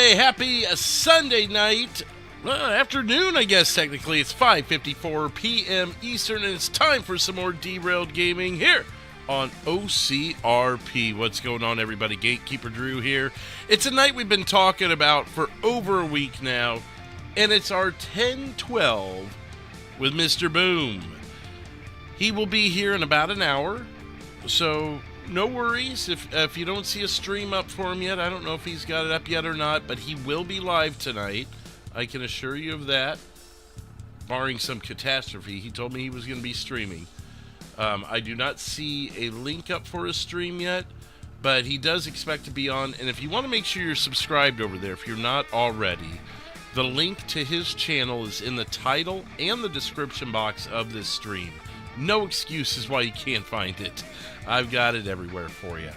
Hey, happy Sunday night. Afternoon, I guess, technically. It's 5:54 p.m. Eastern, and it's time for some more derailed gaming here on OCRP. What's going on, everybody? Gatekeeper Drew here. It's a night we've been talking about for over a week now, and it's our 10-12 with Mr. Boom. He will be here in about an hour, so no worries if you don't see a stream up for him yet. I don't know if he's got it up yet or not, but he will be live tonight. I can assure you of that, barring some catastrophe. He told me he was going to be streaming. I do not see a link up for his stream yet, but he does expect to be on. And if you want to make sure you're subscribed over there, if you're not already, the link to his channel is in the title and the description box of this stream. No excuses why you can't find it. I've got it everywhere for you.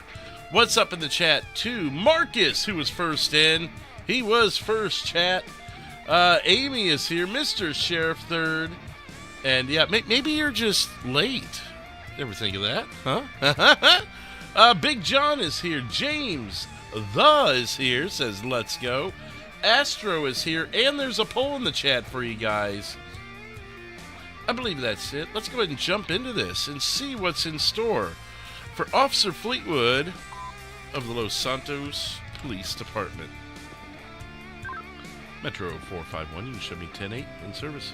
What's up in the chat, too? Marcus, who was first in. He was first, chat. Amy is here. Mr. Sheriff third. And yeah, maybe you're just late. Ever think of that? Huh? Big John is here. James is here. Says, let's go. Astro is here. And there's a poll in the chat for you guys. I believe that's it. Let's go ahead and jump into this and see what's in store for Officer Fleetwood of the Los Santos Police Department. Metro 451, you can show me 10-8 in service.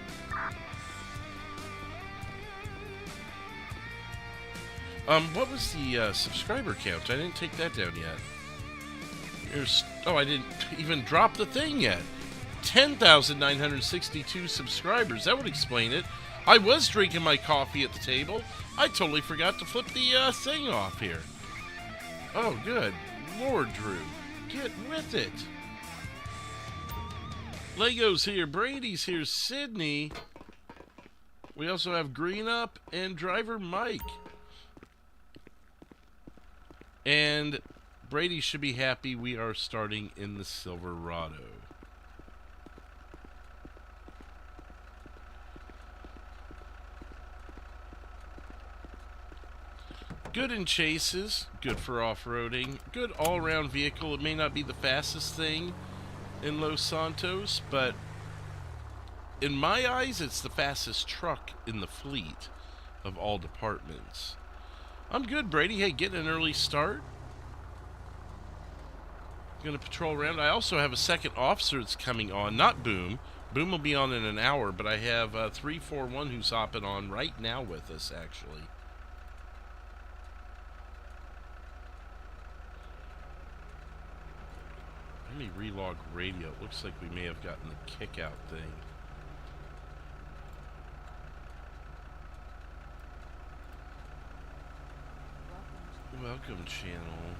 What was the subscriber count? I didn't take that down yet. I didn't even drop the thing yet. 10,962 subscribers. That would explain it. I was drinking my coffee at the table. I totally forgot to flip the thing off here. Oh, good. Lord, Drew. Get with it. Lego's here. Brady's here. Sydney. We also have Green Up and Driver Mike. And Brady should be happy we are starting in the Silverado. Good in chases, good for off-roading, good all-around vehicle. It may not be the fastest thing in Los Santos, but in my eyes, it's the fastest truck in the fleet of all departments. I'm good, Brady. Hey, getting an early start. Gonna patrol around. I also have a second officer that's coming on, not Boom. Boom will be on in an hour, but I have 341 who's hopping on right now with us, actually. Let me relog radio. It looks like we may have gotten the kick out thing. Welcome, channel.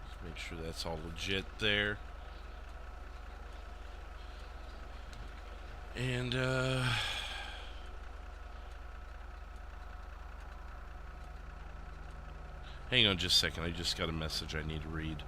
Let's make sure that's all legit there. And hang on just a second. I just got a message I need to read.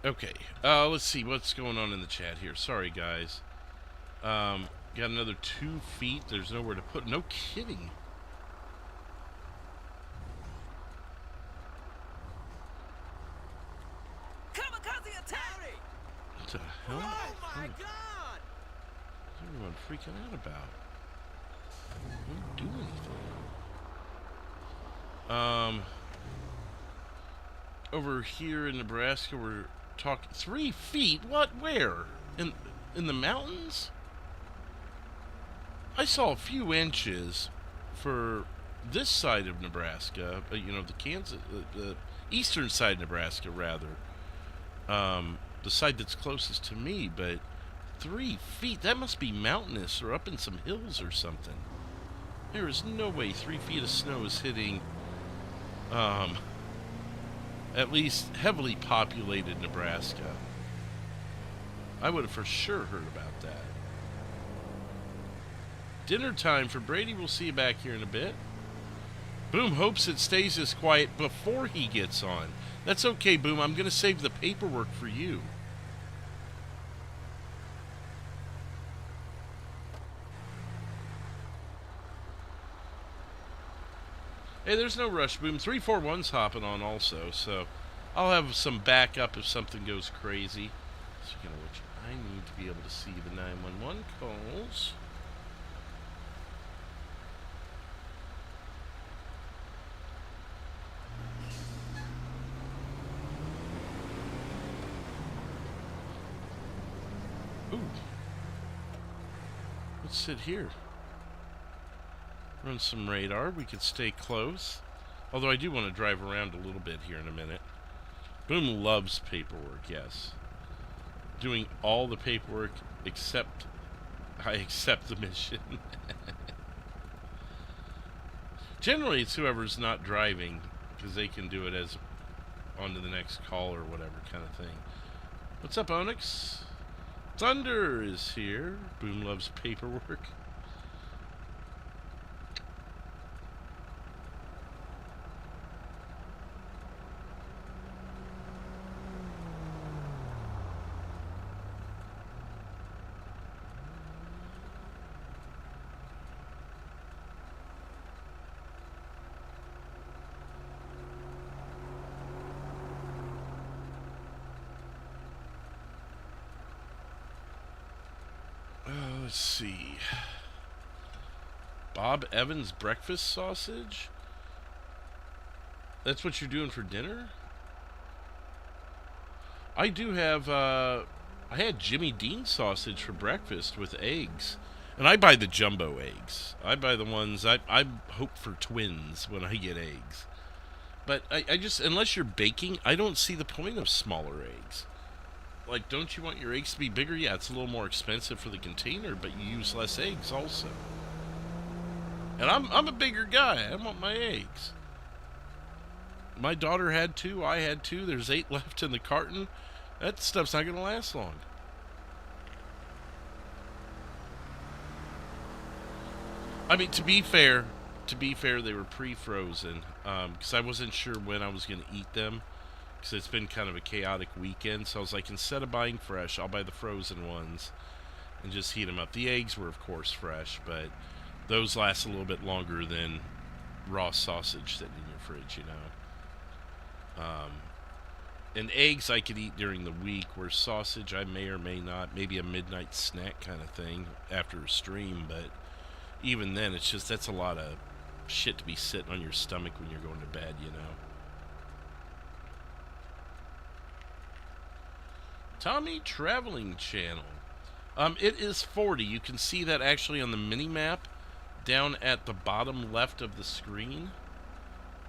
Okay, let's see what's going on in the chat here. Sorry, guys. Got another 2 feet. There's nowhere to put. No kidding. Kamikaze attack! What the hell? Oh my God! What's everyone freaking out about? Don't do anything. Over here in Nebraska, we're talking 3 feet. What? Where? In the mountains? I saw a few inches for this side of Nebraska. You know, the eastern side of Nebraska, rather. the side that's closest to me, but 3 feet, that must be mountainous or up in some hills or something. There is no way 3 feet of snow is hitting, at least heavily populated Nebraska. I would have for sure heard about that. Dinner time for Brady. We'll see you back here in a bit. Boom hopes it stays this quiet before he gets on. That's okay, Boom. I'm going to save the paperwork for you. Hey, there's no rush, Boom. 341's hopping on also, so I'll have some backup if something goes crazy. Speaking of which, I need to be able to see the 911 calls. Ooh. Let's sit here. Run some radar. We could stay close. Although I do want to drive around a little bit here in a minute. Boom loves paperwork, yes. Doing all the paperwork except I accept the mission. Generally, it's whoever's not driving, because they can do it as on to the next call or whatever kind of thing. What's up, Onyx? Thunder is here. Boom loves paperwork. Let's see. Bob Evans breakfast sausage? That's what you're doing for dinner? I do have, I had Jimmy Dean sausage for breakfast with eggs. And I buy the jumbo eggs. I buy the ones, I hope for twins when I get eggs. But I just, unless you're baking, I don't see the point of smaller eggs. Like, don't you want your eggs to be bigger? Yeah, it's a little more expensive for the container, but you use less eggs also. And I'm a bigger guy. I want my eggs. My daughter had 2. I had 2. There's 8 left in the carton. That stuff's not going to last long. I mean, to be fair, they were pre-frozen. Because I wasn't sure when I was going to eat them. Because it's been kind of a chaotic weekend, so I was like, instead of buying fresh, I'll buy the frozen ones and just heat them up. The eggs were, of course, fresh, but those last a little bit longer than raw sausage sitting in your fridge, you know. And eggs I could eat during the week, where sausage I may or may not, maybe a midnight snack kind of thing after a stream, but even then, it's just, that's a lot of shit to be sitting on your stomach when you're going to bed, you know. Tommy Traveling Channel. It is 40. You can see that actually on the mini-map down at the bottom left of the screen.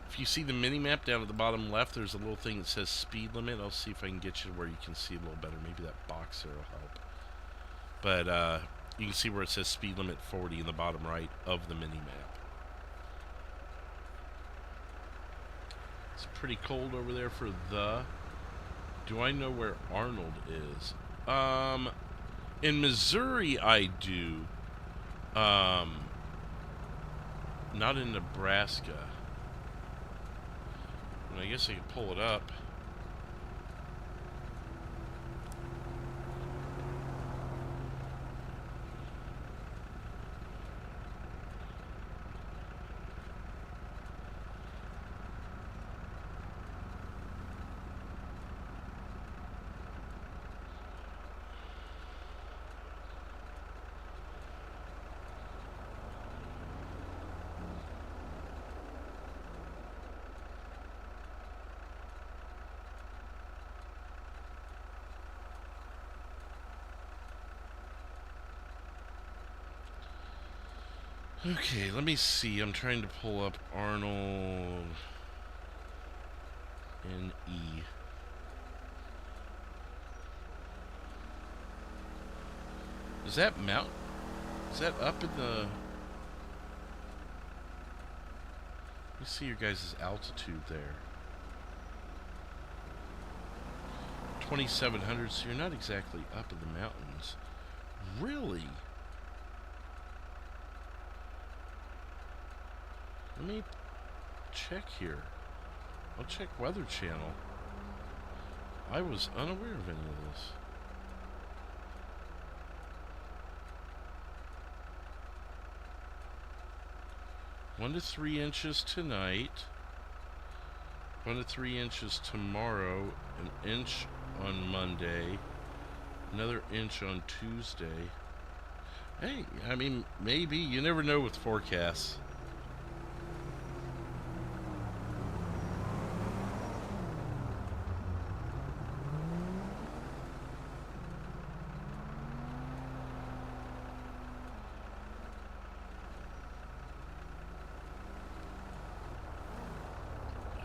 If you see the mini-map down at the bottom left, there's a little thing that says speed limit. I'll see if I can get you to where you can see a little better. Maybe that box there will help. But you can see where it says speed limit 40 in the bottom right of the mini-map. It's pretty cold over there for the... Do I know where Arnold is? In Missouri, I do. Not in Nebraska. I guess I could pull it up. Okay, let me see. I'm trying to pull up Arnold N.E. Is that mount? Is that up in the... Let me see your guys' altitude there. 2,700, so you're not exactly up in the mountains. Really? Let me check here. I'll check Weather Channel. I was unaware of any of this. One to 3 inches tonight. 1 to 3 inches tomorrow. An inch on Monday. Another inch on Tuesday. Hey, I mean, maybe. You never know with forecasts.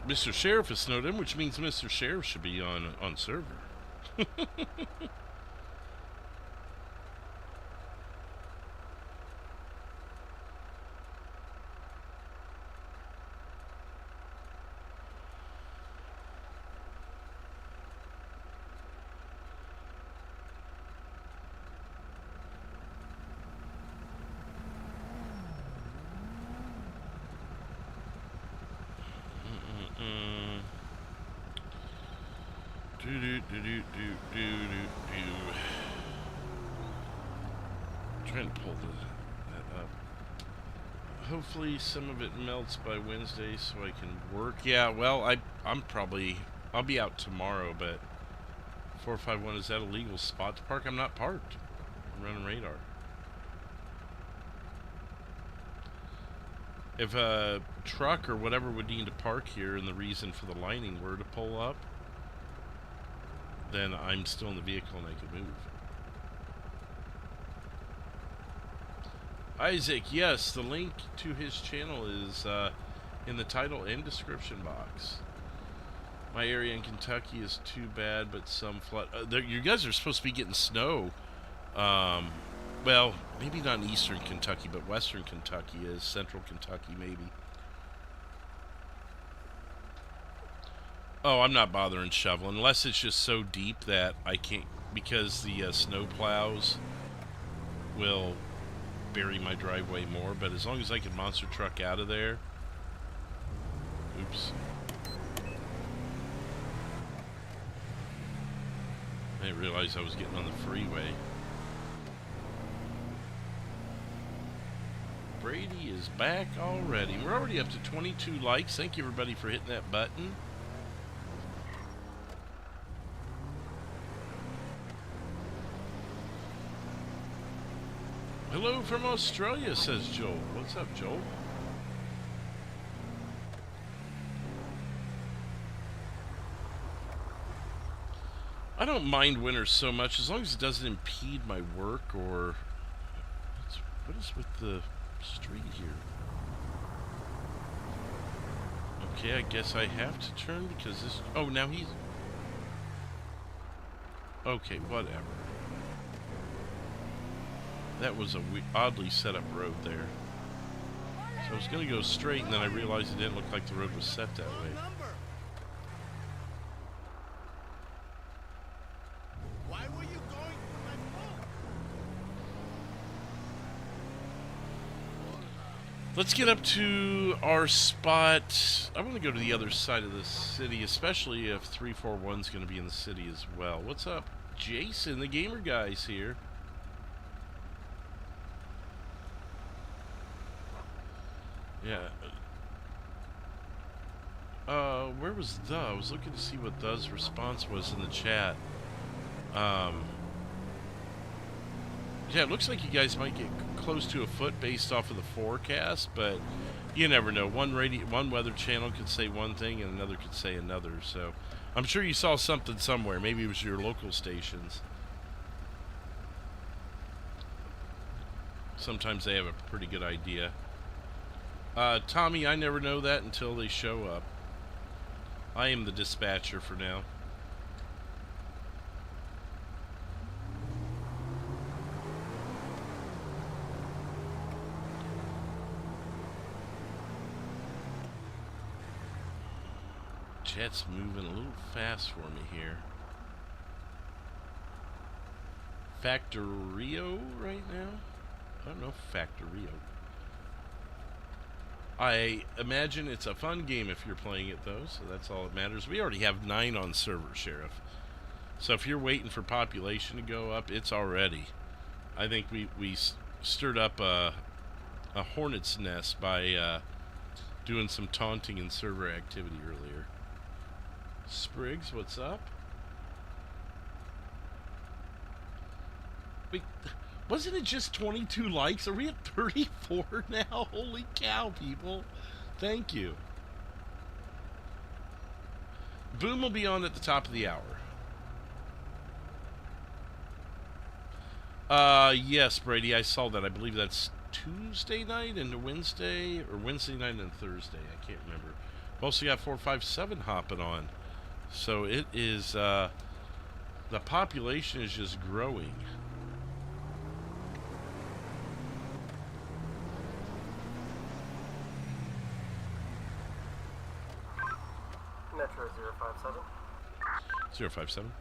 Mr. Sheriff is snowed in, which means Mr. Sheriff should be on server. Trying to pull that up. Hopefully some of it melts by Wednesday so I can work. Yeah, well, I'll be out tomorrow, but 451, is that a legal spot to park? I'm not parked. I'm running radar. If a truck or whatever would need to park here and the reason for the lining were to pull up, then I'm still in the vehicle and I can move. Isaac, yes, the link to his channel is in the title and description box. My area in Kentucky is too bad, but some flood. You guys are supposed to be getting snow. Well, maybe not in eastern Kentucky, but western Kentucky is. Central Kentucky, maybe. Oh, I'm not bothering shoveling, unless it's just so deep that I can't, because the snow plows will bury my driveway more, but as long as I can monster truck out of there. Oops. I didn't realize I was getting on the freeway. Brady is back already. We're already up to 22 likes. Thank you everybody for hitting that button. Hello from Australia, says Joel. What's up, Joel? I don't mind winter so much as long as it doesn't impede my work or... What is with the street here? Okay, I guess I have to turn because this... Oh, now he's... Okay, whatever. That was a oddly set up road there. So I was going to go straight, and then I realized it didn't look like the road was set that way. Why were you going through my phone? Let's get up to our spot. I want to go to the other side of the city, especially if 341 is going to be in the city as well. What's up, Jason? The gamer guy's here. Yeah. Where was the? I was looking to see what the's response was in the chat. Yeah, it looks like you guys might get close to a foot based off of the forecast, but you never know. One weather channel could say one thing and another could say another. So I'm sure you saw something somewhere. Maybe it was your local stations. Sometimes they have a pretty good idea. Tommy, I never know that until they show up. I am the dispatcher for now. Jet's moving a little fast for me here. Factorio right now? I don't know, Factorio. I imagine it's a fun game if you're playing it, though, so that's all that matters. We already have 9 on server, Sheriff. So if you're waiting for population to go up, it's already. I think we stirred up a hornet's nest by doing some taunting and server activity earlier. Spriggs, what's up? Wait, wasn't it just 22 likes? Are we at 34 now? Holy cow, people. Thank you. Boom will be on at the top of the hour. Yes, Brady, I saw that. I believe that's Tuesday night into Wednesday, or Wednesday night and Thursday. I can't remember. We've also got 457 hopping on. So it is, the population is just growing. Metro 057. 057.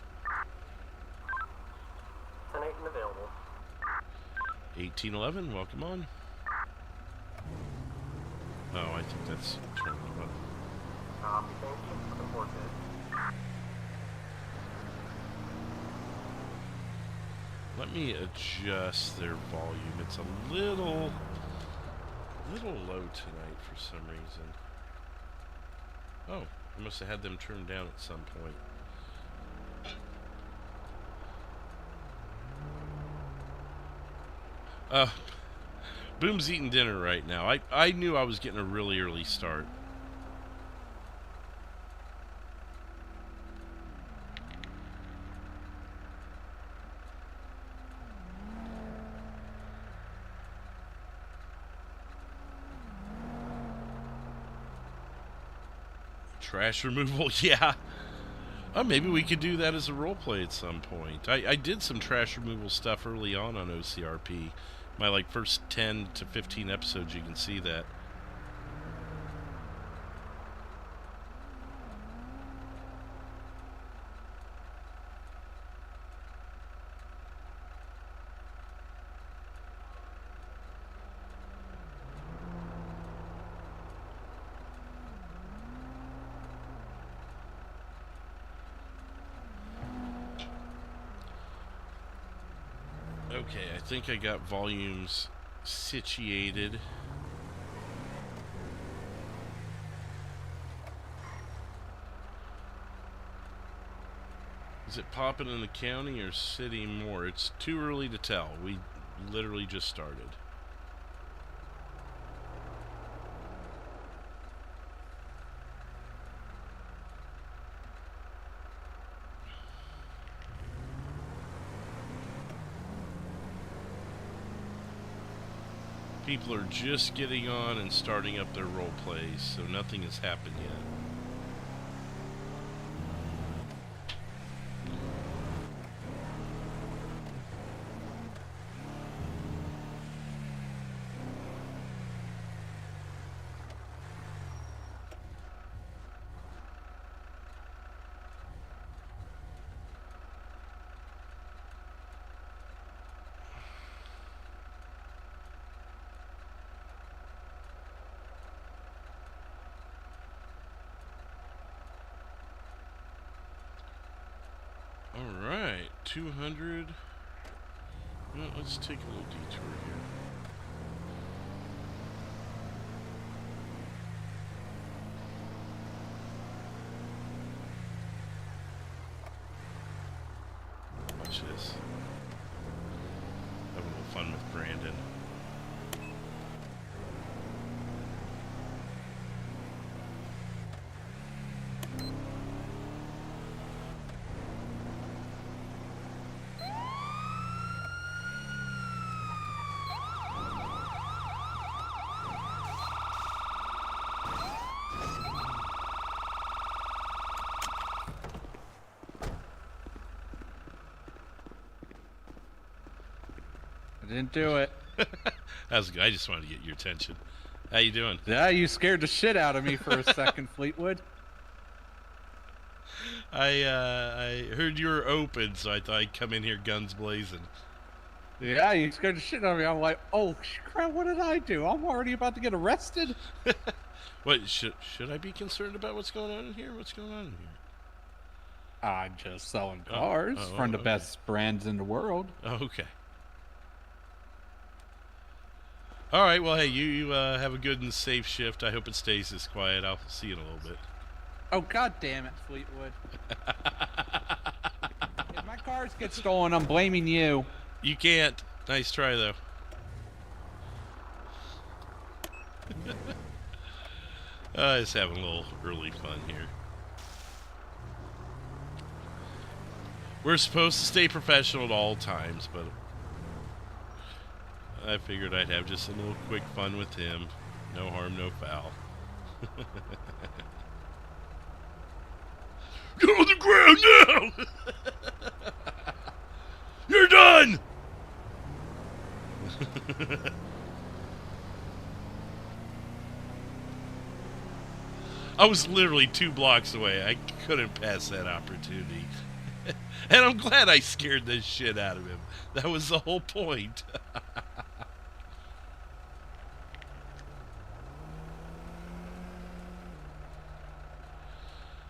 10-8 and available. 1811, welcome on. Oh, I think that's turned on. Copy, thank you. Looking forward to it. Let me adjust their volume. It's a little low tonight for some reason. Oh, I must have had them turned down at some point. Boom's eating dinner right now. I knew I was getting a really early start. Trash removal, yeah. Maybe we could do that as a roleplay at some point. I did some trash removal stuff early on OCRP. My first 10 to 15 episodes, you can see that. Okay, I think I got volumes situated. Is it popping in the county or city more? It's too early to tell. We literally just started. People are just getting on and starting up their role plays, so nothing has happened yet. Alright, 200. Well, let's take a little detour here. Watch this. Having a little fun with Brandon. Didn't do it. That was good. I just wanted to get your attention. How you doing? Yeah, you scared the shit out of me for a second, Fleetwood. I heard you were open, so I thought I'd come in here guns blazing. Yeah, you scared the shit out of me. I'm like, oh crap, what did I do? I'm already about to get arrested. What, should I be concerned about what's going on in here? What's going on in here? I'm just selling cars from the best brands in the world. Oh, okay. All right, well, hey, you have a good and safe shift. I hope it stays this quiet. I'll see you in a little bit. Oh, god damn it, Fleetwood. If my cars get stolen, I'm blaming you. You can't. Nice try, though. Just having a little early fun here. We're supposed to stay professional at all times, but I figured I'd have just a little quick fun with him. No harm, no foul. Get on the ground now! You're done! I was literally 2 blocks away. I couldn't pass that opportunity. And I'm glad I scared the shit out of him. That was the whole point.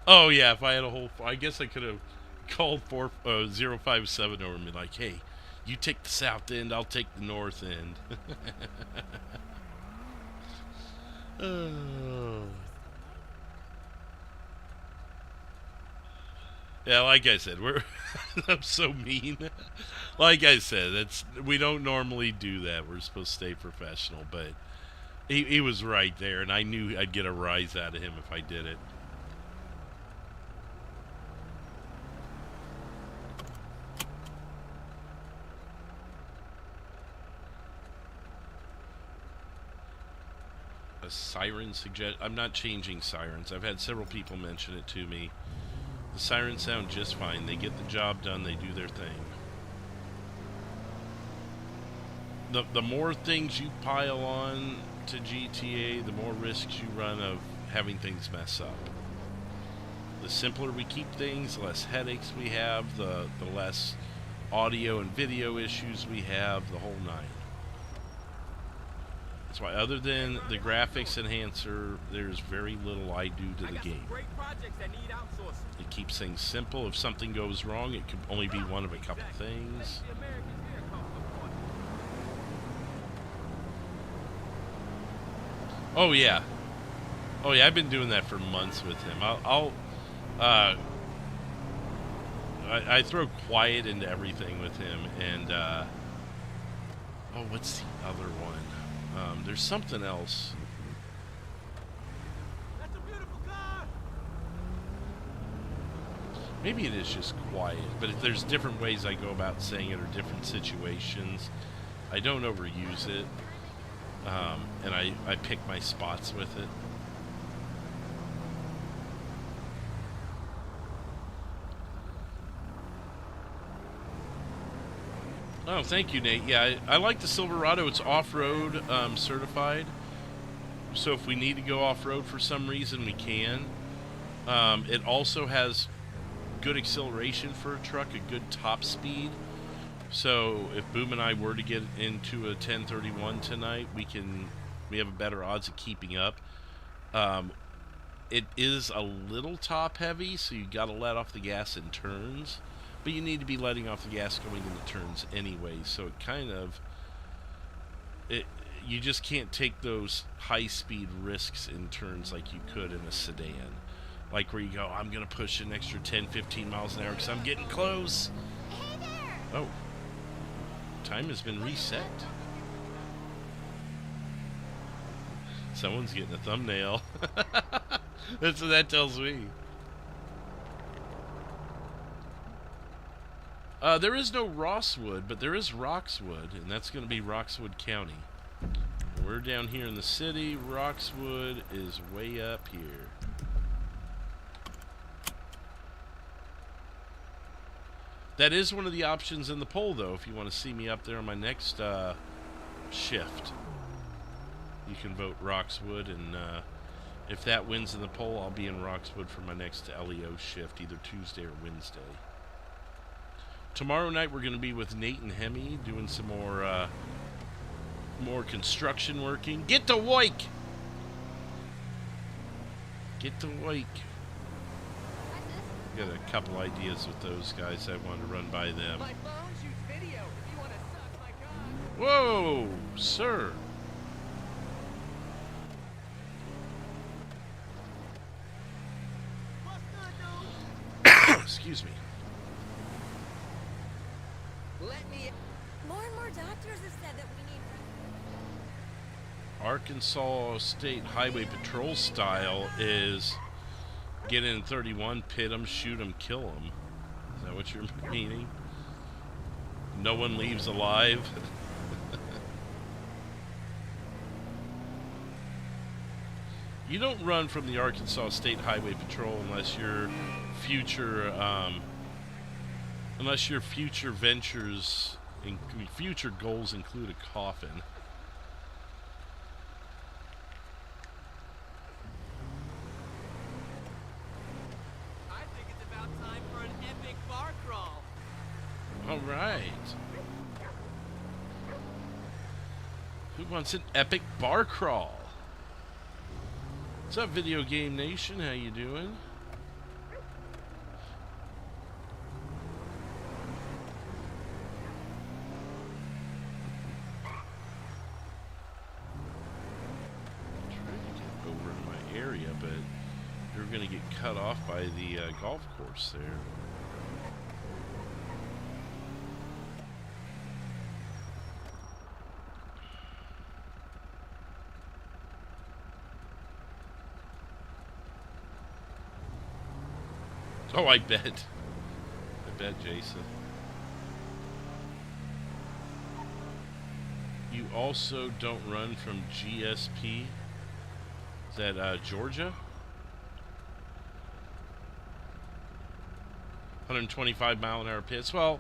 Oh, yeah, if I had a whole... I guess I could have called 057 over and been like, hey, you take the south end, I'll take the north end. Oh. Yeah, like I said, I'm so mean. Like I said, we don't normally do that. We're supposed to stay professional, but he was right there, and I knew I'd get a rise out of him if I did it. A siren suggest... I'm not changing sirens. I've had several people mention it to me. The sirens sound just fine. They get the job done. They do their thing. The more things you pile on to GTA, the more risks you run of having things mess up. The simpler we keep things, the less headaches we have, the less audio and video issues we have, the whole nine. That's why, other than the graphics enhancer, there's very little I do to the game. It keeps things simple. If something goes wrong, it could only be one of a couple things. Oh yeah, I've been doing that for months with him. I throw quiet into everything with him, and oh, what's the other one? There's something else. That's a beautiful car. Maybe it is just quiet, but if there's different ways I go about saying it or different situations. I don't overuse it, and I pick my spots with it. Oh, thank you, Nate. Yeah, I like the Silverado. It's off-road certified. So if we need to go off-road for some reason, we can. It also has good acceleration for a truck, a good top speed. So if Boom and I were to get into a 1031 tonight, we have a better odds of keeping up. It is a little top heavy, so you got to let off the gas in turns. But you need to be letting off the gas going into turns anyway, so it kind of... you just can't take those high-speed risks in turns like you could in a sedan. Like where you go, I'm going to push an extra 10, 15 miles an hour because I'm getting close. Hey there. Oh. Time has been reset. Someone's getting a thumbnail. That's what that tells me. There is no Rosswood, but there is Roxwood, and that's going to be Roxwood County. We're down here in the city. Roxwood is way up here. That is one of the options in the poll, though, if you want to see me up there on my next shift. You can vote Roxwood, and If that wins in the poll, I'll be in Roxwood for my next LEO shift, either Tuesday or Wednesday. Tomorrow night we're going to be with Nate and Hemi doing some more construction working. Get to work! Get to work. Got a couple ideas with those guys I wanted to run by them. My phone shoots video. If you want to suck my cock. Whoa, sir. Excuse me. Let me. More and more doctors have said that we need. Arkansas State Highway Patrol style is get in 31, pit them, shoot them, kill them. Is that what you're meaning? No one leaves alive? You don't run from the Arkansas State Highway Patrol unless your future ventures and future goals include a coffin. I think it's about time for an epic bar crawl. All right. Who wants an epic bar crawl? What's up, Video Game Nation? How you doing? Over in my area, but you're going to get cut off by the golf course there. Oh, I bet, Jason. You also don't run from GSP. Is that Georgia? 125-mile-an-hour pits. Well,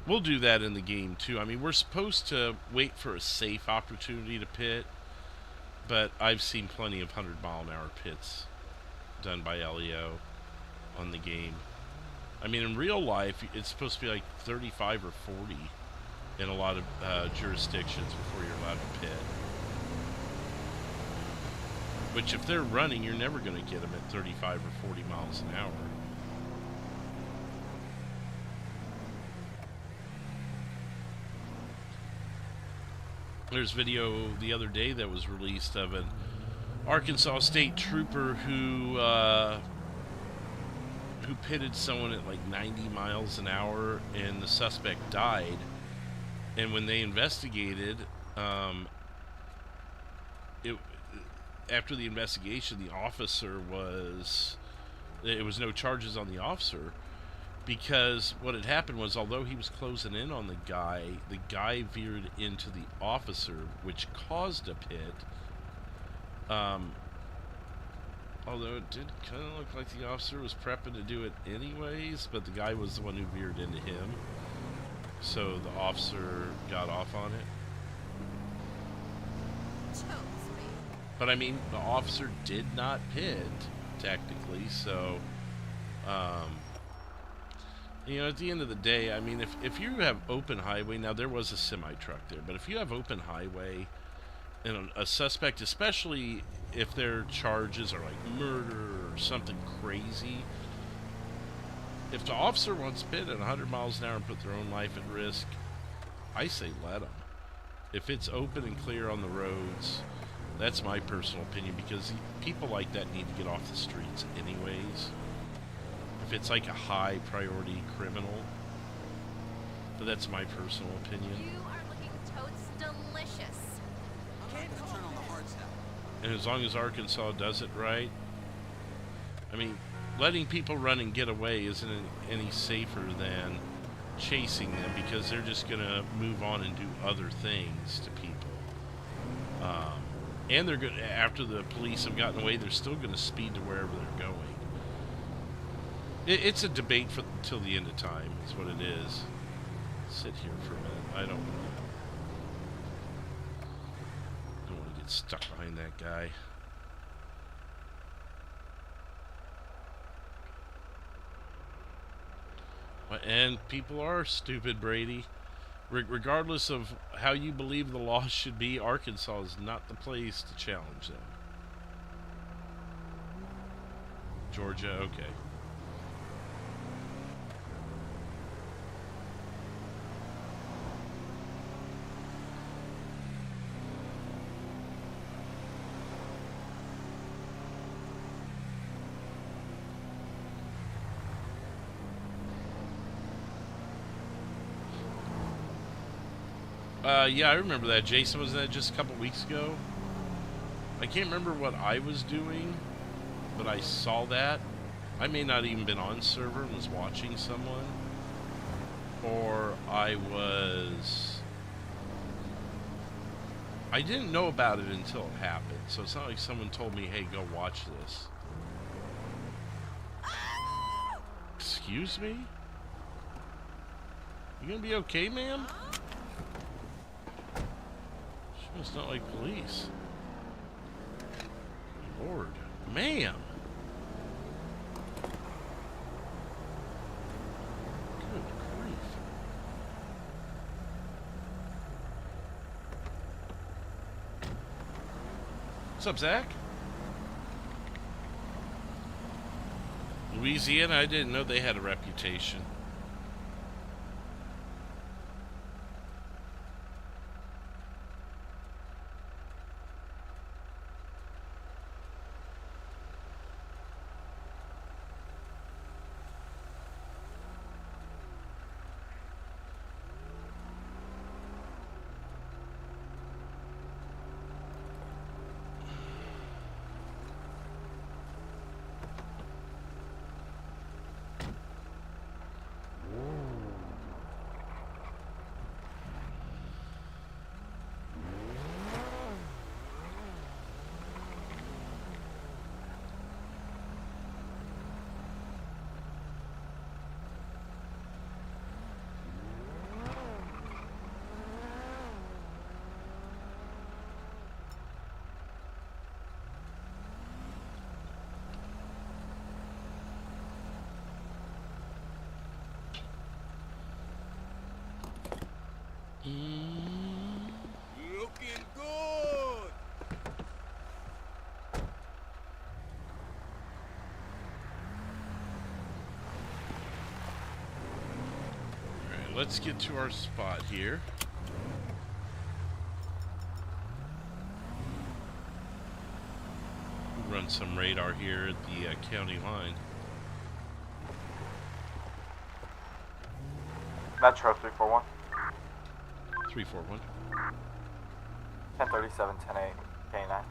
we'll do that in the game too. I mean, we're supposed to wait for a safe opportunity to pit, but I've seen plenty of 100-mile-an-hour pits done by LEO on the game. I mean, in real life, it's supposed to be like 35 or 40 in a lot of jurisdictions before you're allowed to pit. Which, if they're running, you're never going to get them at 35 or 40 miles an hour. There's video the other day that was released of an Arkansas State trooper who pitted someone at like 90 miles an hour, and the suspect died. And when they investigated, after the investigation, the officer it was no charges on the officer, because what had happened was, although he was closing in on the guy veered into the officer, which caused a pit. Although it did kind of look like the officer was prepping to do it anyways, but the guy was the one who veered into him. So the officer got off on it. But I mean, the officer did not pit, technically, so, you know, at the end of the day, I mean, if you have open highway, now there was a semi-truck there, but if you have open highway, and a suspect, especially if their charges are like murder or something crazy, if the officer wants to pit at 100 miles an hour and put their own life at risk, I say let them. If it's open and clear on the roads, that's my personal opinion, because people like that need to get off the streets anyways. If it's like a high priority criminal, but that's my personal opinion. You are looking totes delicious. And as long as Arkansas does it right, I mean, letting people run and get away isn't any safer than chasing them, because they're just going to move on and do other things to people. And they're going, after the police have gotten away, they're still going to speed to wherever they're going. It's a debate until the end of time, is what it is. Sit here for a minute. I don't want to get stuck behind that guy. And people are stupid, Brady. Regardless of how you believe the law should be, Arkansas is not the place to challenge them. Georgia, okay. Yeah, I remember that. Jason was in that just a couple weeks ago. I can't remember what I was doing, but I saw that. I may not even been on server and was watching someone. Or I didn't know about it until it happened. So it's not like someone told me, hey, go watch this. Excuse me? You gonna be okay, ma'am? It's not like police. Lord. Ma'am. Good grief. What's up, Zach? Louisiana, I didn't know they had a reputation. Looking good. Alright, let's get to our spot here. We'll run some radar here at the county line. Metro 341. 341. 1037, 108, K9.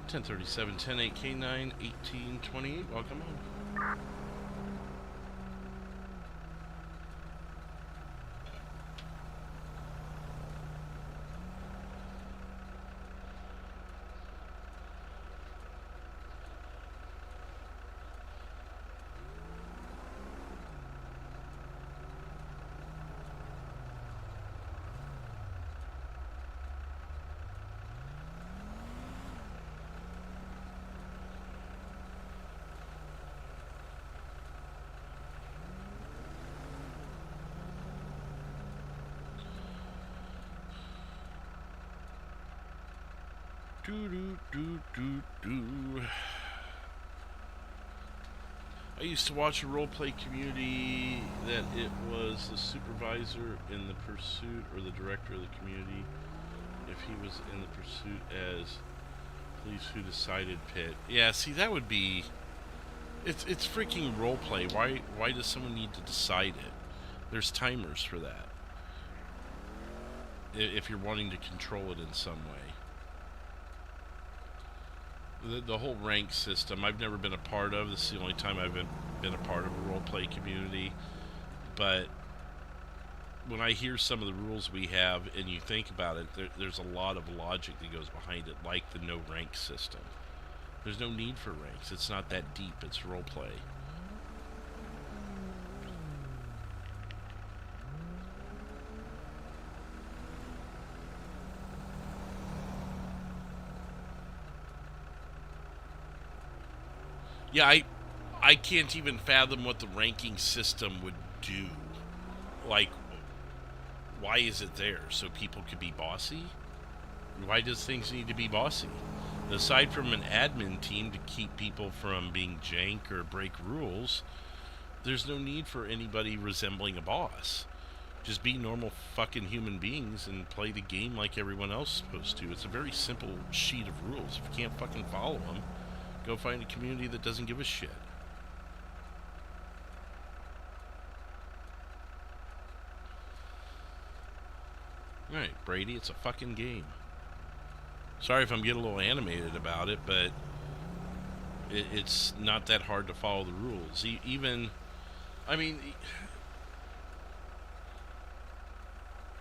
1037, 108, K9, 1828. Welcome on. I used to watch a roleplay community that it was the supervisor in the pursuit or the director of the community. If he was in the pursuit as police who decided pit. Yeah, see, that would be... It's freaking roleplay. Why does someone need to decide it? There's timers for that. If you're wanting to control it in some way. The whole rank system, I've never been a part of. This is the only time I've been a part of a roleplay community. But when I hear some of the rules we have and you think about it, there's a lot of logic that goes behind it, like the no rank system. There's no need for ranks. It's not that deep. It's roleplay. Yeah, I can't even fathom what the ranking system would do. Like, why is it there? So people could be bossy? Why does things need to be bossy? Aside from an admin team to keep people from being jank or break rules, there's no need for anybody resembling a boss. Just be normal fucking human beings and play the game like everyone else is supposed to. It's a very simple sheet of rules. If you can't fucking follow them, go find a community that doesn't give a shit. Alright, Brady, it's a fucking game. Sorry if I'm getting a little animated about it, but it's not that hard to follow the rules.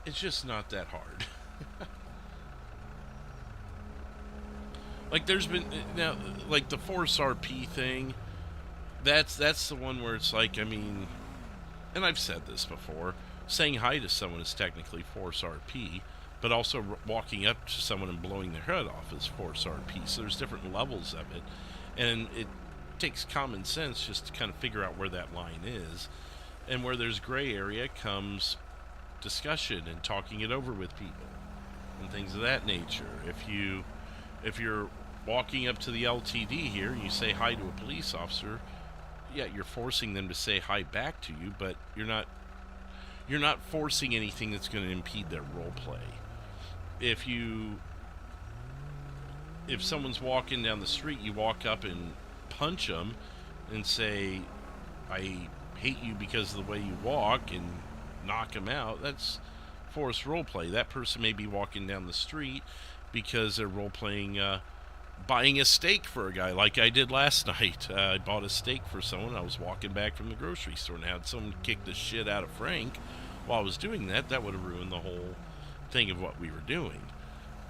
It's just not that hard. Like, there's been, now, like, the Force RP thing, that's the one where it's like, and I've said this before, saying hi to someone is technically Force RP, but also walking up to someone and blowing their head off is Force RP. So there's different levels of it, and it takes common sense just to kind of figure out where that line is. And where there's gray area comes discussion and talking it over with people and things of that nature. If you're walking up to the LTD here and you say hi to a police officer, yeah, you're forcing them to say hi back to you, but you're not forcing anything that's going to impede their role play. If someone's walking down the street, you walk up and punch them and say, I hate you because of the way you walk, and knock them out, that's forced roleplay. That person may be walking down the street because they're role-playing buying a steak for a guy, like I did last night. I bought a steak for someone. I was walking back from the grocery store and had someone kick the shit out of Frank while I was doing that. That would have ruined the whole thing of what we were doing.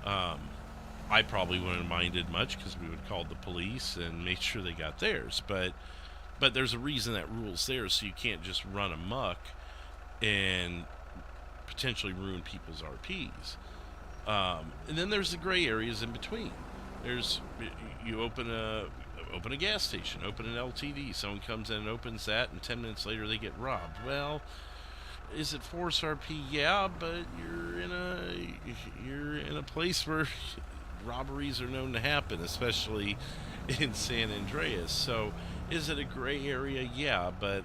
I probably wouldn't have minded much because we would have called the police and made sure they got theirs. But there's a reason that rule's there, so you can't just run amok and potentially ruin people's RPs. And then there's the gray areas in between. You open a gas station, open an LTD, someone comes in and opens that, and 10 minutes later they get robbed. Well, is it Force RP? Yeah, but you're in a place where robberies are known to happen, especially in San Andreas. So, is it a gray area? Yeah, but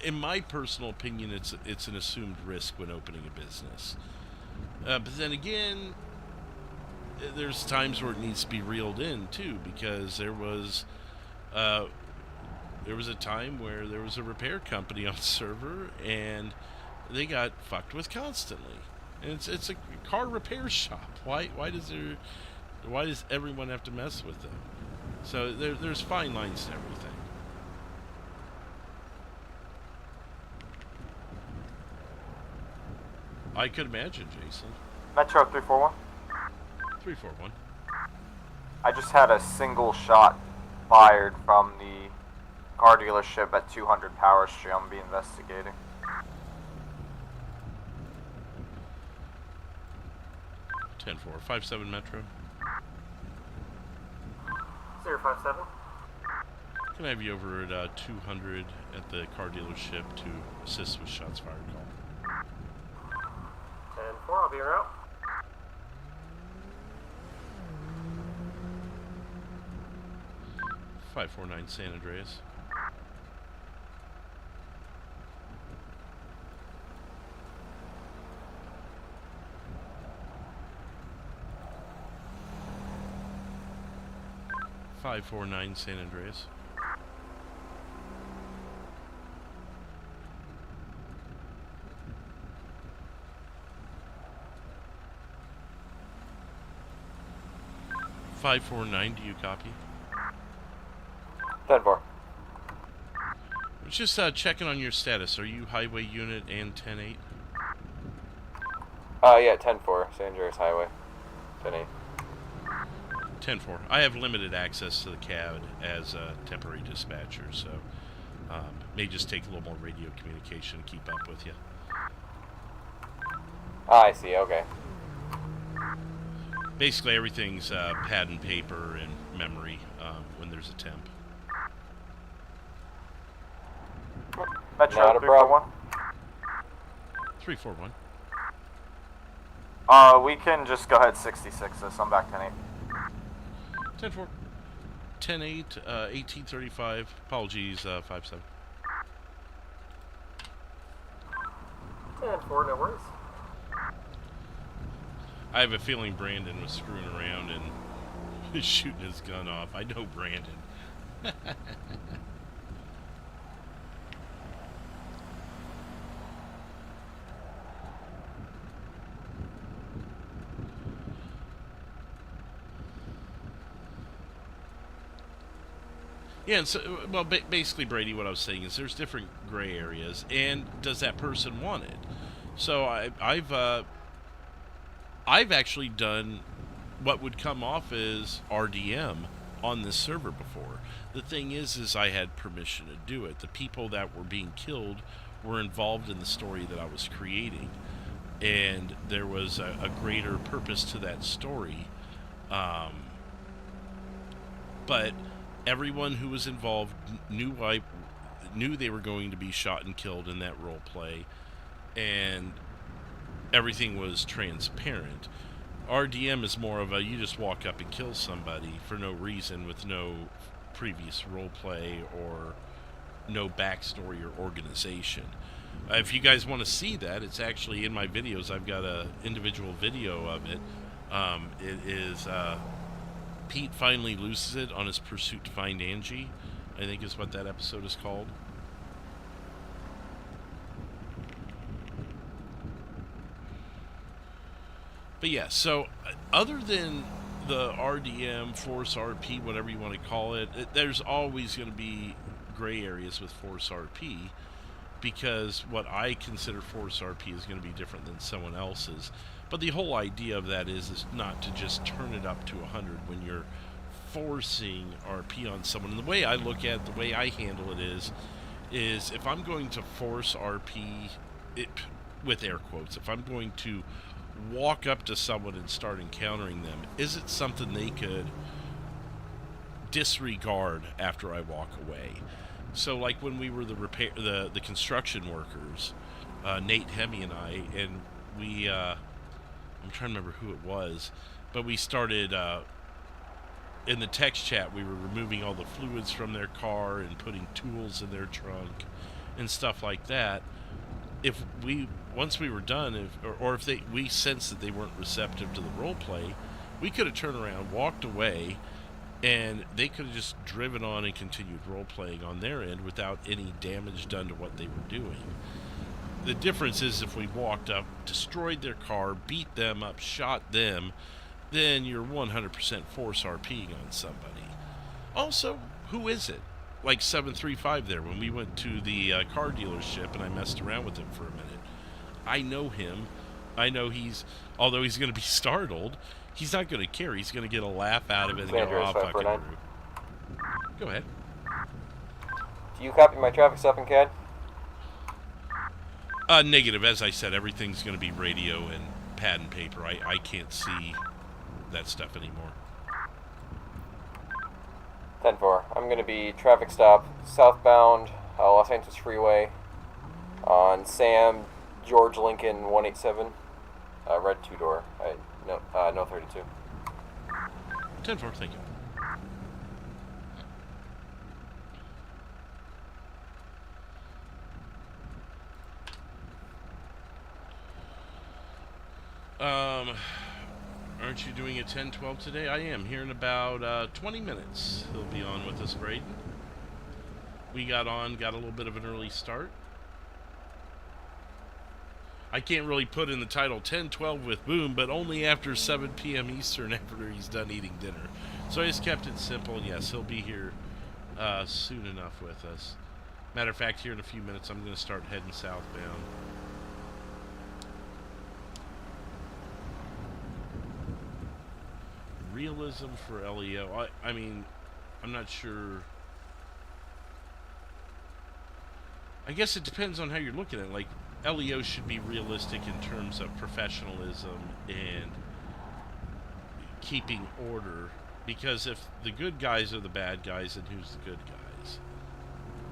in my personal opinion, it's an assumed risk when opening a business. But then again, there's times where it needs to be reeled in too, because there was a time where there was a repair company on server and they got fucked with constantly, and it's a car repair shop. Why does everyone have to mess with them? So there's fine lines to everything. I could imagine, Jason. Metro 341. 341. I just had a single shot fired from the car dealership at 200 Power Street. I'm be investigating. 10-4. 57 Metro. 057. Can I have you over at 200 at the car dealership to assist with shots fired call? 10-4, I'll be en route. .549 San Andreas. .549 San Andreas. .549, do you copy? 10-4. Just checking on your status. Are you highway unit and 10-8? Yeah, 10-4, San Andreas Highway. 10-8. 10-4. I have limited access to the CAD as a temporary dispatcher, so may just take a little more radio communication to keep up with you. Ah, I see, okay. Basically, everything's pad and paper and memory when there's a temp. Metro Not a problem. 341. 341. We can just go ahead 66 this. I'm back 10-8. 10-4. 10-8, 1835. Apologies, 5-7. 10-4, no worries. I have a feeling Brandon was screwing around and shooting his gun off. I know Brandon. Yeah, and so, well, basically, Brady, what I was saying is there's different gray areas, and does that person want it? So I've actually done what would come off as RDM on this server before. The thing is I had permission to do it. The people that were being killed were involved in the story that I was creating, and there was a greater purpose to that story. But everyone who was involved knew they were going to be shot and killed in that role play, and everything was transparent. RDM is more of a you just walk up and kill somebody for no reason with no previous role play or no backstory or organization. If you guys want to see that, it's actually in my videos. I've got a individual video of it. It is Pete finally loses it on his pursuit to find Angie, I think is what that episode is called. But yeah, so other than the RDM, Force RP, whatever you want to call it, there's always going to be gray areas with Force RP, because what I consider Force RP is going to be different than someone else's. But the whole idea of that is not to just turn it up to 100 when you're forcing RP on someone. And the way I look at it, the way I handle it is if I'm going to force RP, with air quotes, if I'm going to walk up to someone and start encountering them, is it something they could disregard after I walk away? So like when we were the construction workers, Nate, Hemi, and I, and we I'm trying to remember who it was, but we started in the text chat, we were removing all the fluids from their car and putting tools in their trunk and stuff like that. If once we were done, if we sensed that they weren't receptive to the role play, we could have turned around, walked away, and they could have just driven on and continued role playing on their end without any damage done to what they were doing. The difference is if we walked up, destroyed their car, beat them up, shot them, then you're 100% force RPing on somebody. Also, who is it? Like 735 there, when we went to the car dealership and I messed around with him for a minute. I know him. I know although he's going to be startled, he's not going to care. He's going to get a laugh out of it and go, oh, fucking rude. Go ahead. Do you copy my traffic stop in CAD? Negative. As I said, everything's going to be radio and pad and paper. I can't see that stuff anymore. 10-4. I'm going to be traffic stop southbound Los Angeles Freeway on Sam George Lincoln 187. Red 2-door. No 32. 10-4, thank you. Aren't you doing a 10-12 today? I am. Here in about 20 minutes. He'll be on with us, Braden. We got a little bit of an early start. I can't really put in the title 10-12 with Boom, but only after 7 p.m. Eastern after he's done eating dinner. So I just kept it simple, and yes, he'll be here soon enough with us. Matter of fact, here in a few minutes, I'm going to start heading southbound. Realism for LEO. I mean, I'm not sure. I guess it depends on how you're looking at it. Like, LEO should be realistic in terms of professionalism and keeping order. Because if the good guys are the bad guys, then who's the good guys?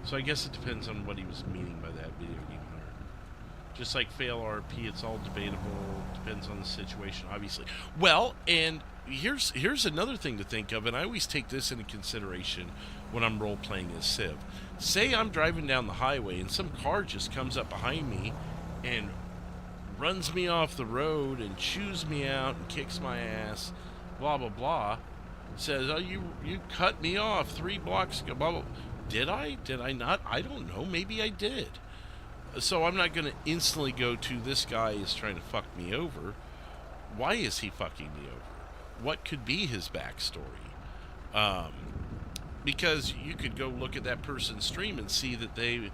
So I guess it depends on what he was meaning by that, video game hunter. Just like fail RP, it's all debatable. Depends on the situation, obviously. Well, and here's another thing to think of, and I always take this into consideration when I'm role-playing as Civ. Say I'm driving down the highway and some car just comes up behind me and runs me off the road and chews me out and kicks my ass, blah, blah, blah. Says, oh, you cut me off 3 blocks ago, blah, blah. Did I? Did I not? I don't know. Maybe I did. So I'm not going to instantly go to this guy is trying to fuck me over. Why is he fucking me over? What could be his backstory? Because you could go look at that person's stream and see that they'd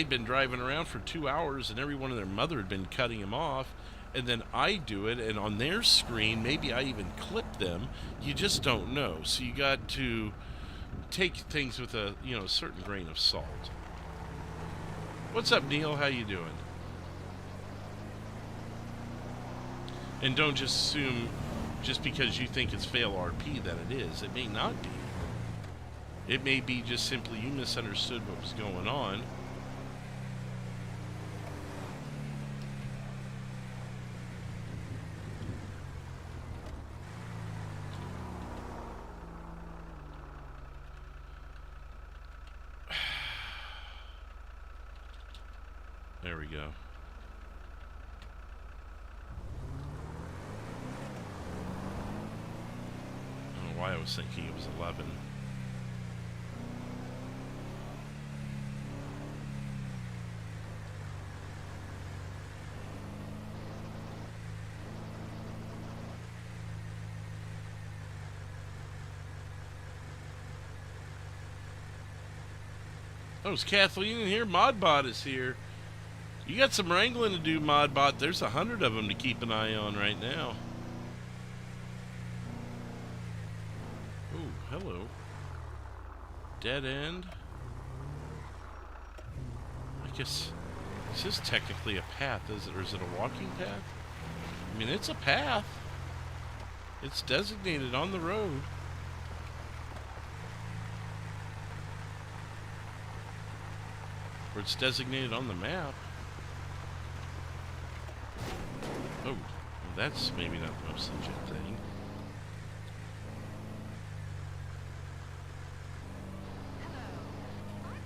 been driving around for 2 hours and everyone and their mother had been cutting him off. And then I do it, and on their screen, maybe I even clip them. You just don't know. So you got to take things with a certain grain of salt. What's up, Neil? How you doing? And don't just assume just because you think it's fail RP that it is. It may not be. It may be just simply you misunderstood what was going on. There we go. I don't know why I was thinking it was 11. Oh, is Kathleen in here? Modbot is here. You got some wrangling to do, Modbot. There's 100 of them to keep an eye on right now. Ooh, hello. Dead end. I guess this is technically a path, is it? Or is it a walking path? I mean, it's a path. It's designated on the road. Or it's designated on the map. Oh, well, that's maybe not the most legit thing.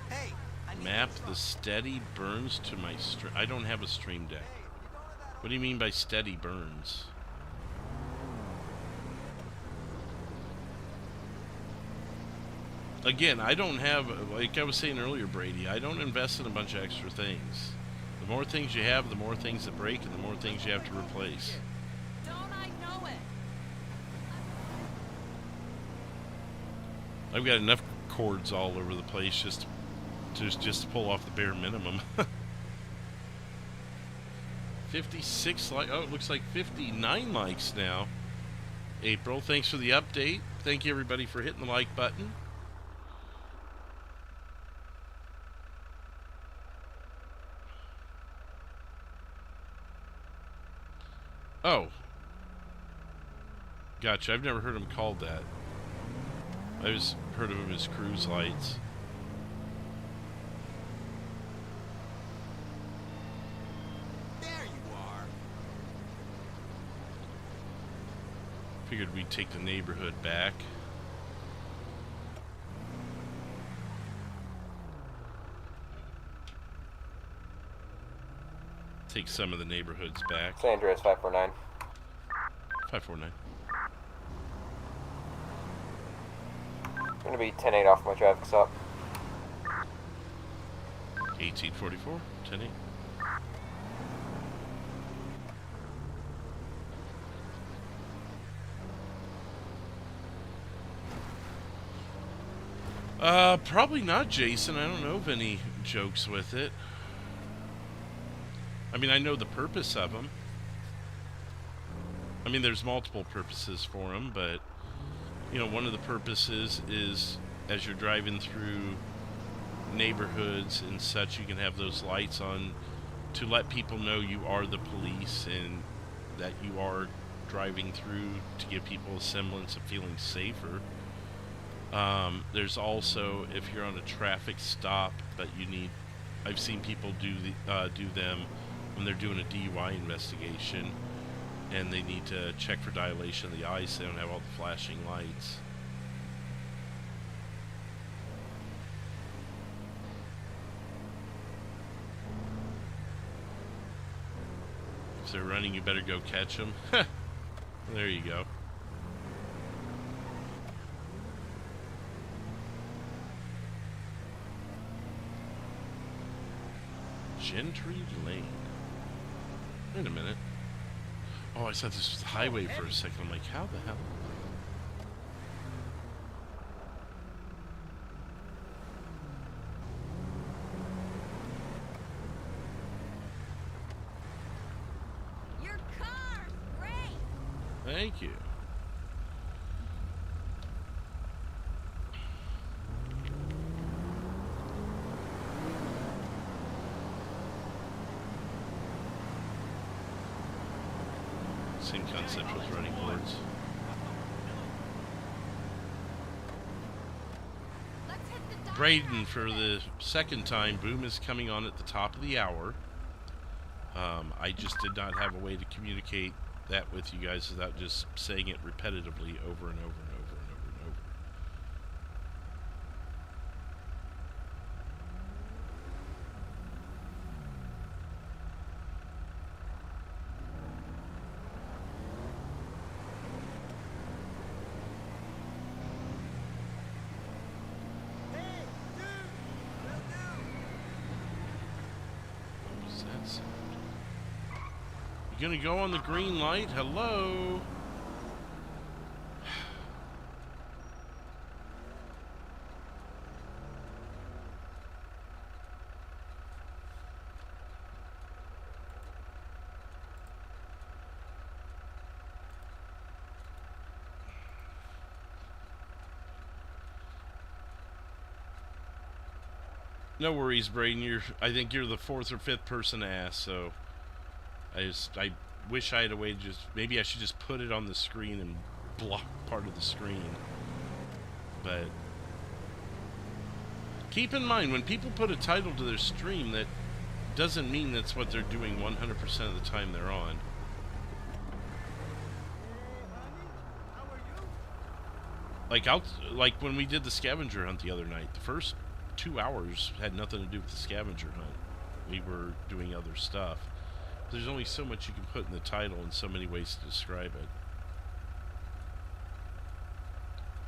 Hey, Map the steady burns to my stream. I don't have a stream deck. What do you mean by steady burns? Again, I don't have, like I was saying earlier, Brady, I don't invest in a bunch of extra things. The more things you have, the more things that break, and the more things you have to replace. don't I know it? I've got enough cords all over the place just to pull off the bare minimum. 56 likes. Oh, it looks like 59 likes now. April, thanks for the update. Thank you everybody for hitting the like button. Oh. Gotcha. I've never heard them called that. I just heard of them as cruise lights. There you are. Figured we'd take the neighborhood back. Take some of the neighborhoods back. San Andreas 549. 549. I'm gonna be 10-8 off my traffic stop. 1844, 10-8. Probably not, Jason. I don't know of any jokes with it. I mean, I know the purpose of them. I mean, there's multiple purposes for them, but, you know, one of the purposes is as you're driving through neighborhoods and such, you can have those lights on to let people know you are the police and that you are driving through to give people a semblance of feeling safer. There's also, if you're on a traffic stop, but you need, I've seen people do them when they're doing a DUI investigation, and they need to check for dilation of the eyes so they don't have all the flashing lights. If they're running, you better go catch them. There you go. Gentry Lane. Wait a minute. Oh, I thought this was the highway for a second. I'm like, how the hell? Your car's great. Thank you. Same concept with running boards. Let's hit the diner Braden, after for the second time, Boom is coming on at the top of the hour. I just did not have a way to communicate that with you guys without just saying it repetitively over and over and over and over and over. What was that sound? You gonna go on the green light? Hello? No worries, Braden. I think you're the fourth or fifth person to ask, so I wish I had a way to just, maybe I should just put it on the screen and block part of the screen. But keep in mind, when people put a title to their stream, that doesn't mean that's what they're doing 100% of the time they're on. Like when we did the scavenger hunt the other night, the first 2 hours had nothing to do with the scavenger hunt. We were doing other stuff. There's only so much you can put in the title and so many ways to describe it.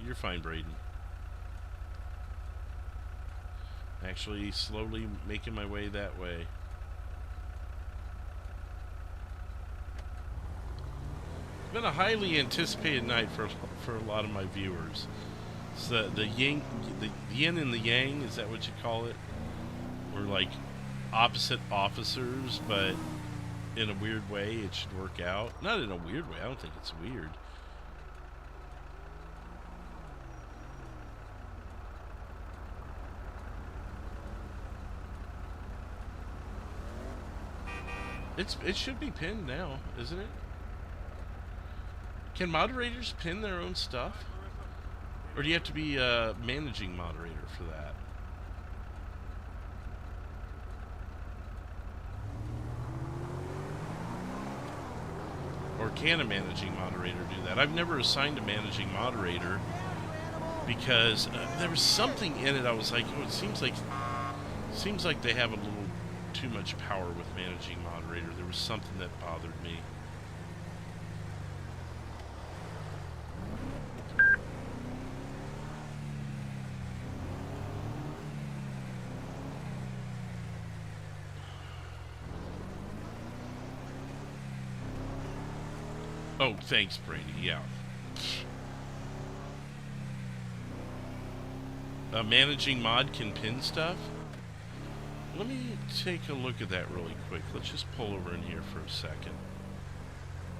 You're fine, Braden. Actually, slowly making my way that way. It's been a highly anticipated night for a lot of my viewers. It's the yin and the yang, is that what you call it? We're like opposite officers, but in a weird way it should work out. Not in a weird way, I don't think it's weird. It should be pinned now, isn't it? Can moderators pin their own stuff? Or do you have to be a managing moderator for that? Or can a managing moderator do that? I've never assigned a managing moderator because there was something in it. I was like, oh, it seems like they have a little too much power with managing moderator. There was something that bothered me. Oh, thanks, Brady. Yeah. A managing mod can pin stuff? Let me take a look at that really quick. Let's just pull over in here for a second.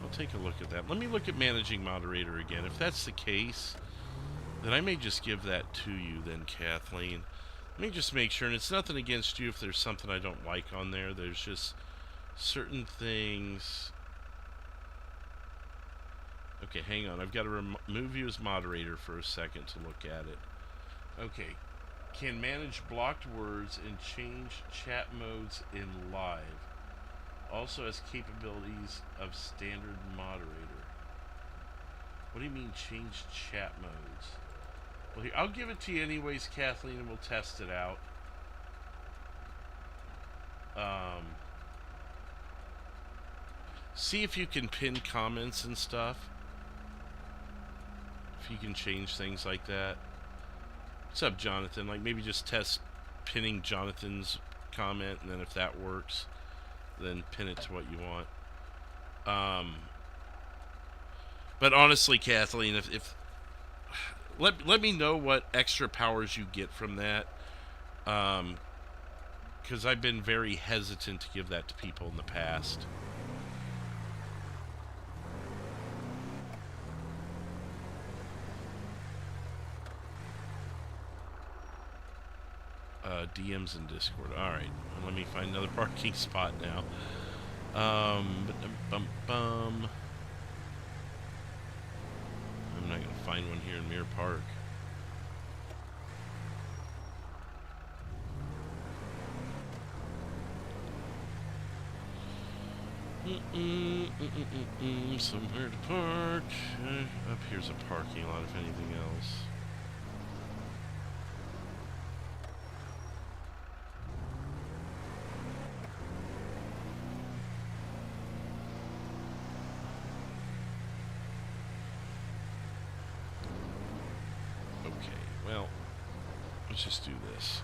I'll take a look at that. Let me look at managing moderator again. If that's the case, then I may just give that to you then, Kathleen. Let me just make sure, and it's nothing against you if there's something I don't like on there. There's just certain things. Okay, hang on. I've got to remove you as moderator for a second to look at it. Okay. Can manage blocked words and change chat modes in live. Also has capabilities of standard moderator. What do you mean change chat modes? Well, here, I'll give it to you anyways, Kathleen, and we'll test it out. See if you can pin comments and stuff. If you can change things like that. What's up, Jonathan? Like, maybe just test pinning Jonathan's comment, and then if that works, then pin it to what you want. But honestly, Kathleen, if let me know what extra powers you get from that, because I've been very hesitant to give that to people in the past. DMs in Discord. Alright, let me find another parking spot now. I'm not going to find one here in Mirror Park. Somewhere to park. Up here's a parking lot, if anything else. Well, let's just do this.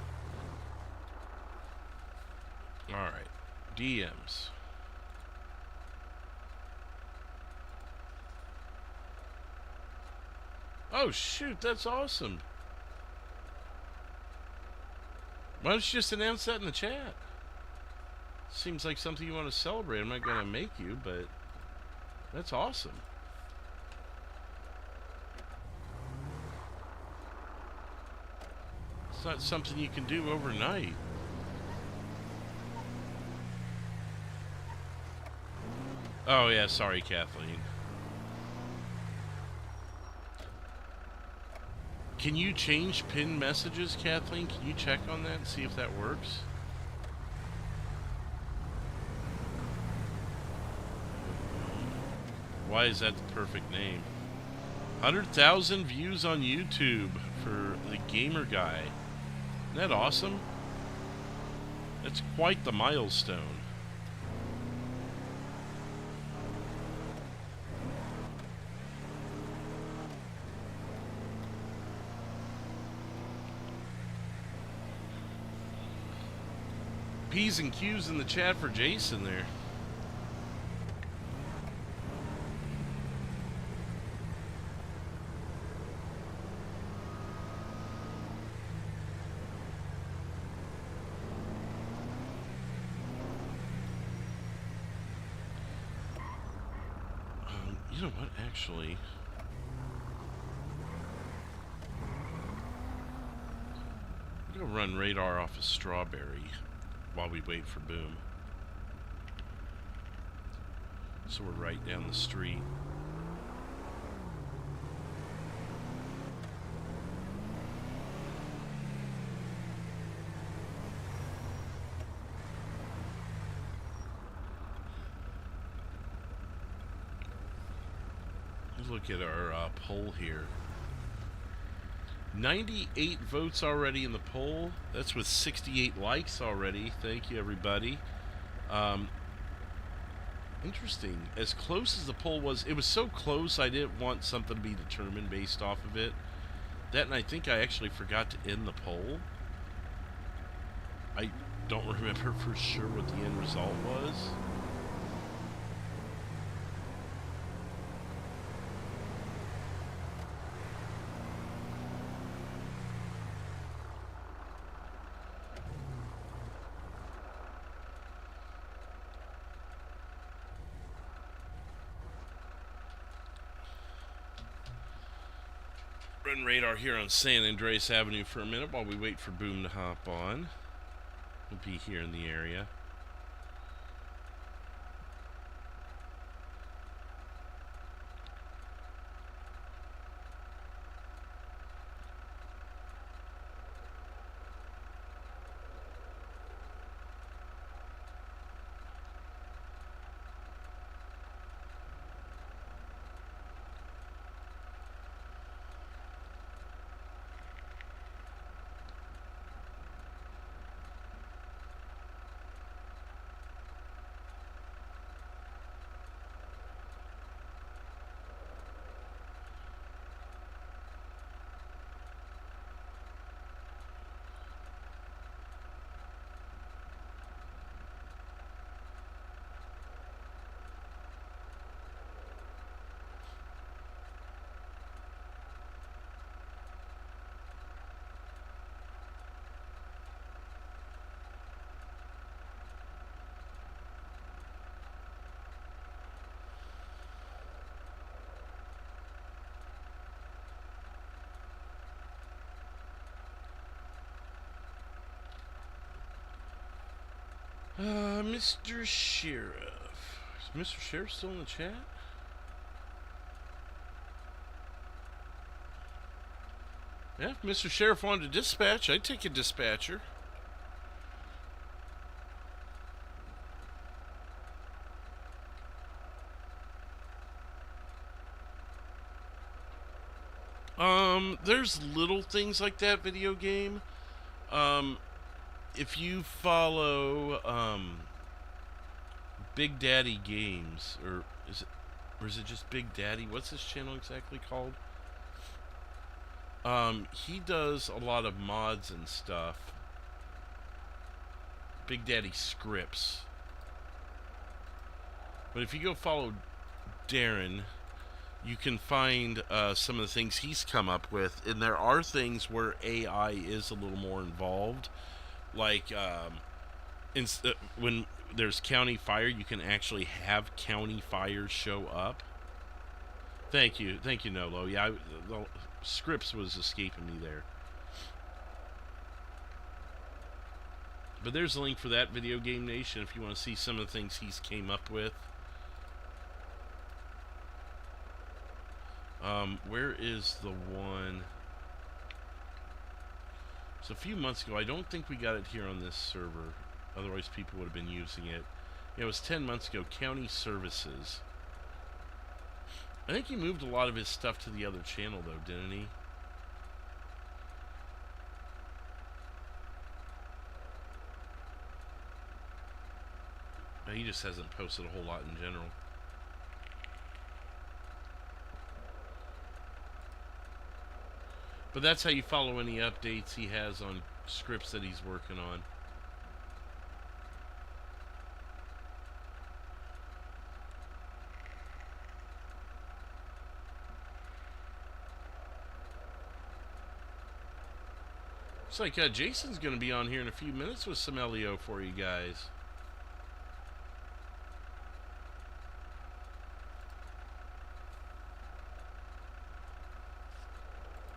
Alright. DMs. Oh, shoot, that's awesome. Why don't you just announce that in the chat? Seems like something you want to celebrate. I'm not going to make you, but that's awesome. It's not something you can do overnight. Oh, yeah, sorry, Kathleen. Can you change pin messages, Kathleen? Can you check on that and see if that works? Why is that the perfect name? 100,000 views on YouTube for the gamer guy. Isn't that awesome? That's quite the milestone. P's and Q's in the chat for Jason there. You know what, actually... I'm gonna run radar off of Strawberry while we wait for Boom. So we're right down the street. Look at our poll here. 98 votes already in the poll. That's with 68 likes already. Thank you, everybody. Interesting. As close as the poll was, it was so close I didn't want something to be determined based off of it. That, and I think I actually forgot to end the poll. I don't remember for sure what the end result was. Run radar here on San Andreas Avenue for a minute while we wait for Boom to hop on. We'll be here in the area. Mr. Sheriff. Is Mr. Sheriff still in the chat? Yeah, if Mr. Sheriff wanted to dispatch, I'd take a dispatcher. There's little things like that video game. If you follow, Big Daddy Games, or is it just Big Daddy? What's his channel exactly called? He does a lot of mods and stuff. Big Daddy Scripts. But if you go follow Darren, you can find some of the things he's come up with, and there are things where AI is a little more involved, like when there's county fire, you can actually have county fires show up. Thank you, Nolo. Yeah, the Scripts was escaping me there. But there's a link for that, Video Game Nation, if you want to see some of the things he's came up with. Where is the one? So a few months ago, I don't think we got it here on this server. Otherwise, people would have been using it. Yeah, it was 10 months ago. County Services. I think he moved a lot of his stuff to the other channel, though, didn't he? He just hasn't posted a whole lot in general. But that's how you follow any updates he has on scripts that he's working on. Looks like Jason's going to be on here in a few minutes with some LEO for you guys.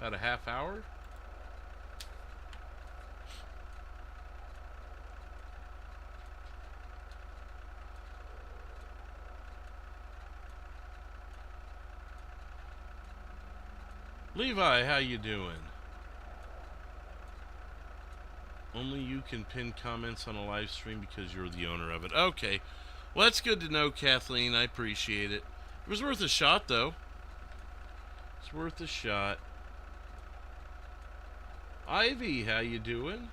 About a half hour. Levi, how you doing? Only you can pin comments on a live stream because you're the owner of it. Okay. Well, that's good to know, Kathleen. I appreciate it. It was worth a shot, though. It's worth a shot. Ivy, how you doing?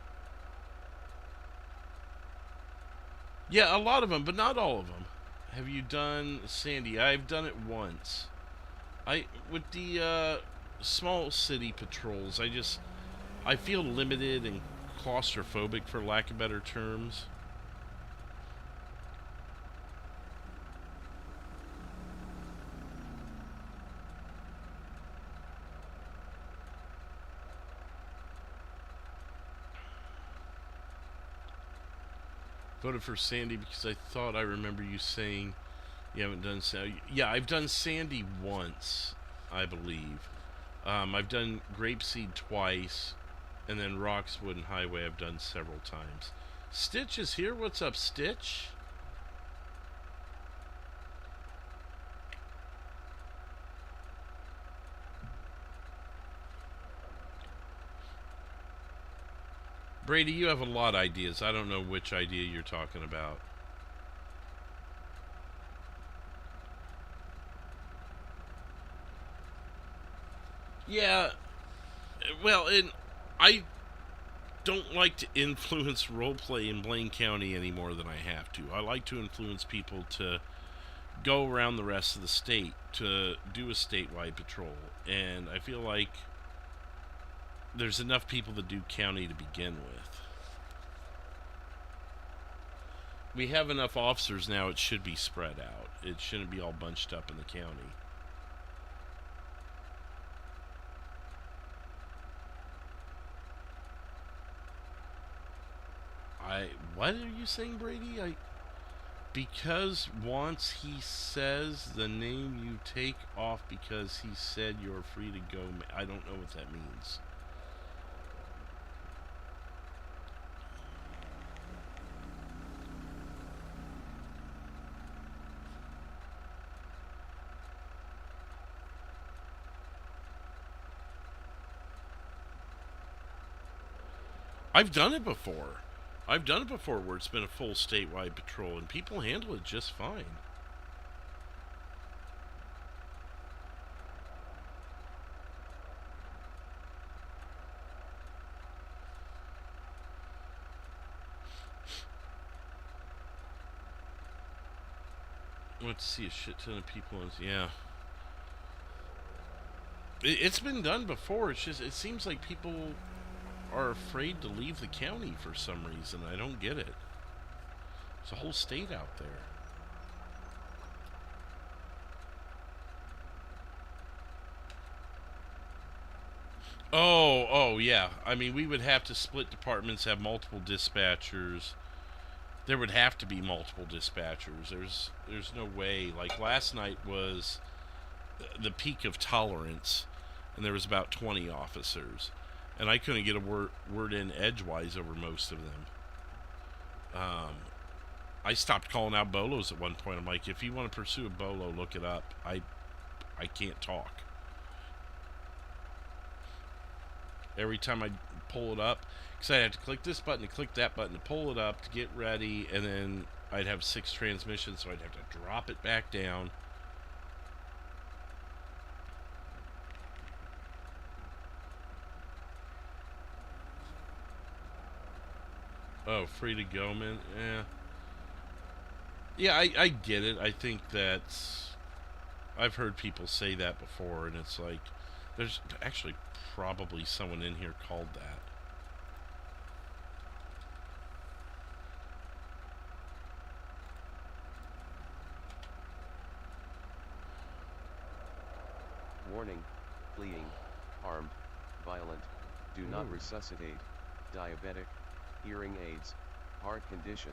Yeah, a lot of them, but not all of them. Have you done Sandy? I've done it once. With the small city patrols, I feel limited and claustrophobic, for lack of better terms. Voted for Sandy because I thought I remember you saying you haven't done Sandy. Yeah, I've done Sandy once, I believe. I've done Grapeseed twice, and then Roxwood and Highway I've done several times. Stitch is here. What's up, Stitch? Brady, you have a lot of ideas. I don't know which idea you're talking about. Yeah, well, and I don't like to influence roleplay in Blaine County any more than I have to. I like to influence people to go around the rest of the state to do a statewide patrol, and I feel like there's enough people that do county to begin with. We have enough officers now, it should be spread out. It shouldn't be all bunched up in the county. What are you saying, Brady? Because once he says the name you take off because he said you're free to go, I don't know what that means. I've done it before. I've done it before where it's been a full statewide patrol, and people handle it just fine. Let's see, a shit ton of people. Yeah. It's been done before. It's just, it seems like people are afraid to leave the county for some reason. I don't get it. There's a whole state out there. Oh, yeah. I mean, we would have to split departments, have multiple dispatchers. There would have to be multiple dispatchers. There's no way. Like, last night was the peak of tolerance, and there was about 20 officers. And I couldn't get a word in edgewise over most of them. I stopped calling out bolos at one point. I'm like, if you want to pursue a bolo, look it up. I can't talk. Every time I pull it up, because I'd have to click this button to click that button to pull it up to get ready, and then I'd have 6 transmissions, so I'd have to drop it back down. Oh, free to go, man. Yeah, I get it. I think that's... I've heard people say that before, and it's like, there's actually probably someone in here called that. Warning, fleeing, armed, violent, do not resuscitate, diabetic, hearing aids, heart condition.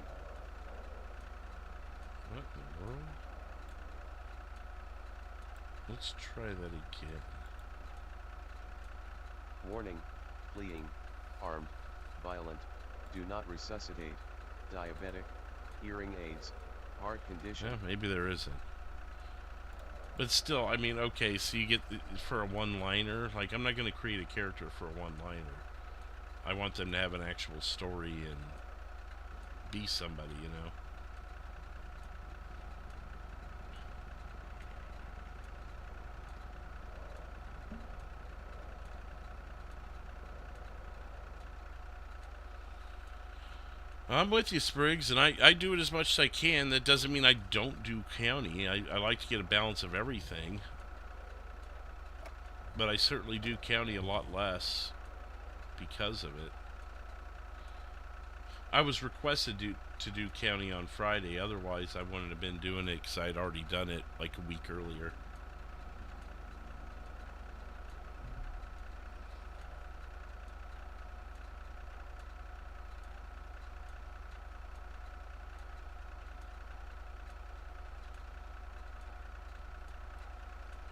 What in the world? Let's try that again. Warning, fleeing, armed, violent, do not resuscitate, diabetic, hearing aids, heart condition. Yeah, maybe there isn't. But still, I mean, okay, so you get, for a one-liner, like, I'm not going to create a character for a one-liner. I want them to have an actual story and be somebody, you know? I'm with you, Spriggs, and I do it as much as I can. That doesn't mean I don't do county. I like to get a balance of everything. But I certainly do county a lot less because of it. I was requested to do county on Friday. Otherwise, I wouldn't have been doing it because I'd already done it like a week earlier.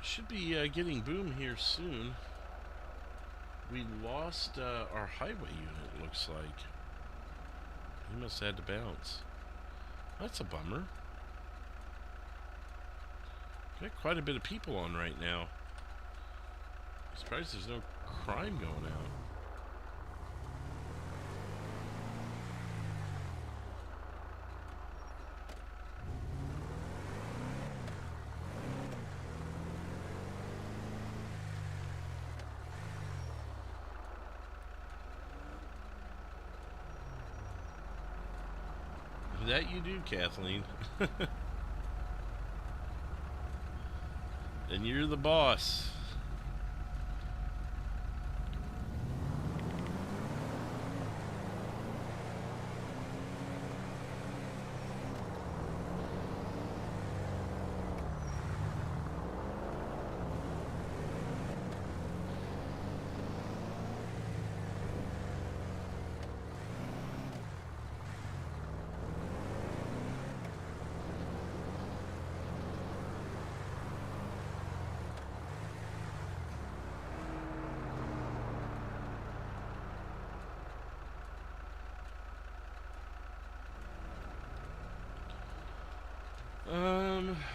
Should be getting boom here soon. We lost our highway unit, looks like. He must have had to bounce. That's a bummer. Got quite a bit of people on right now. I'm surprised there's no crime going out. That you do, Kathleen. And you're the boss.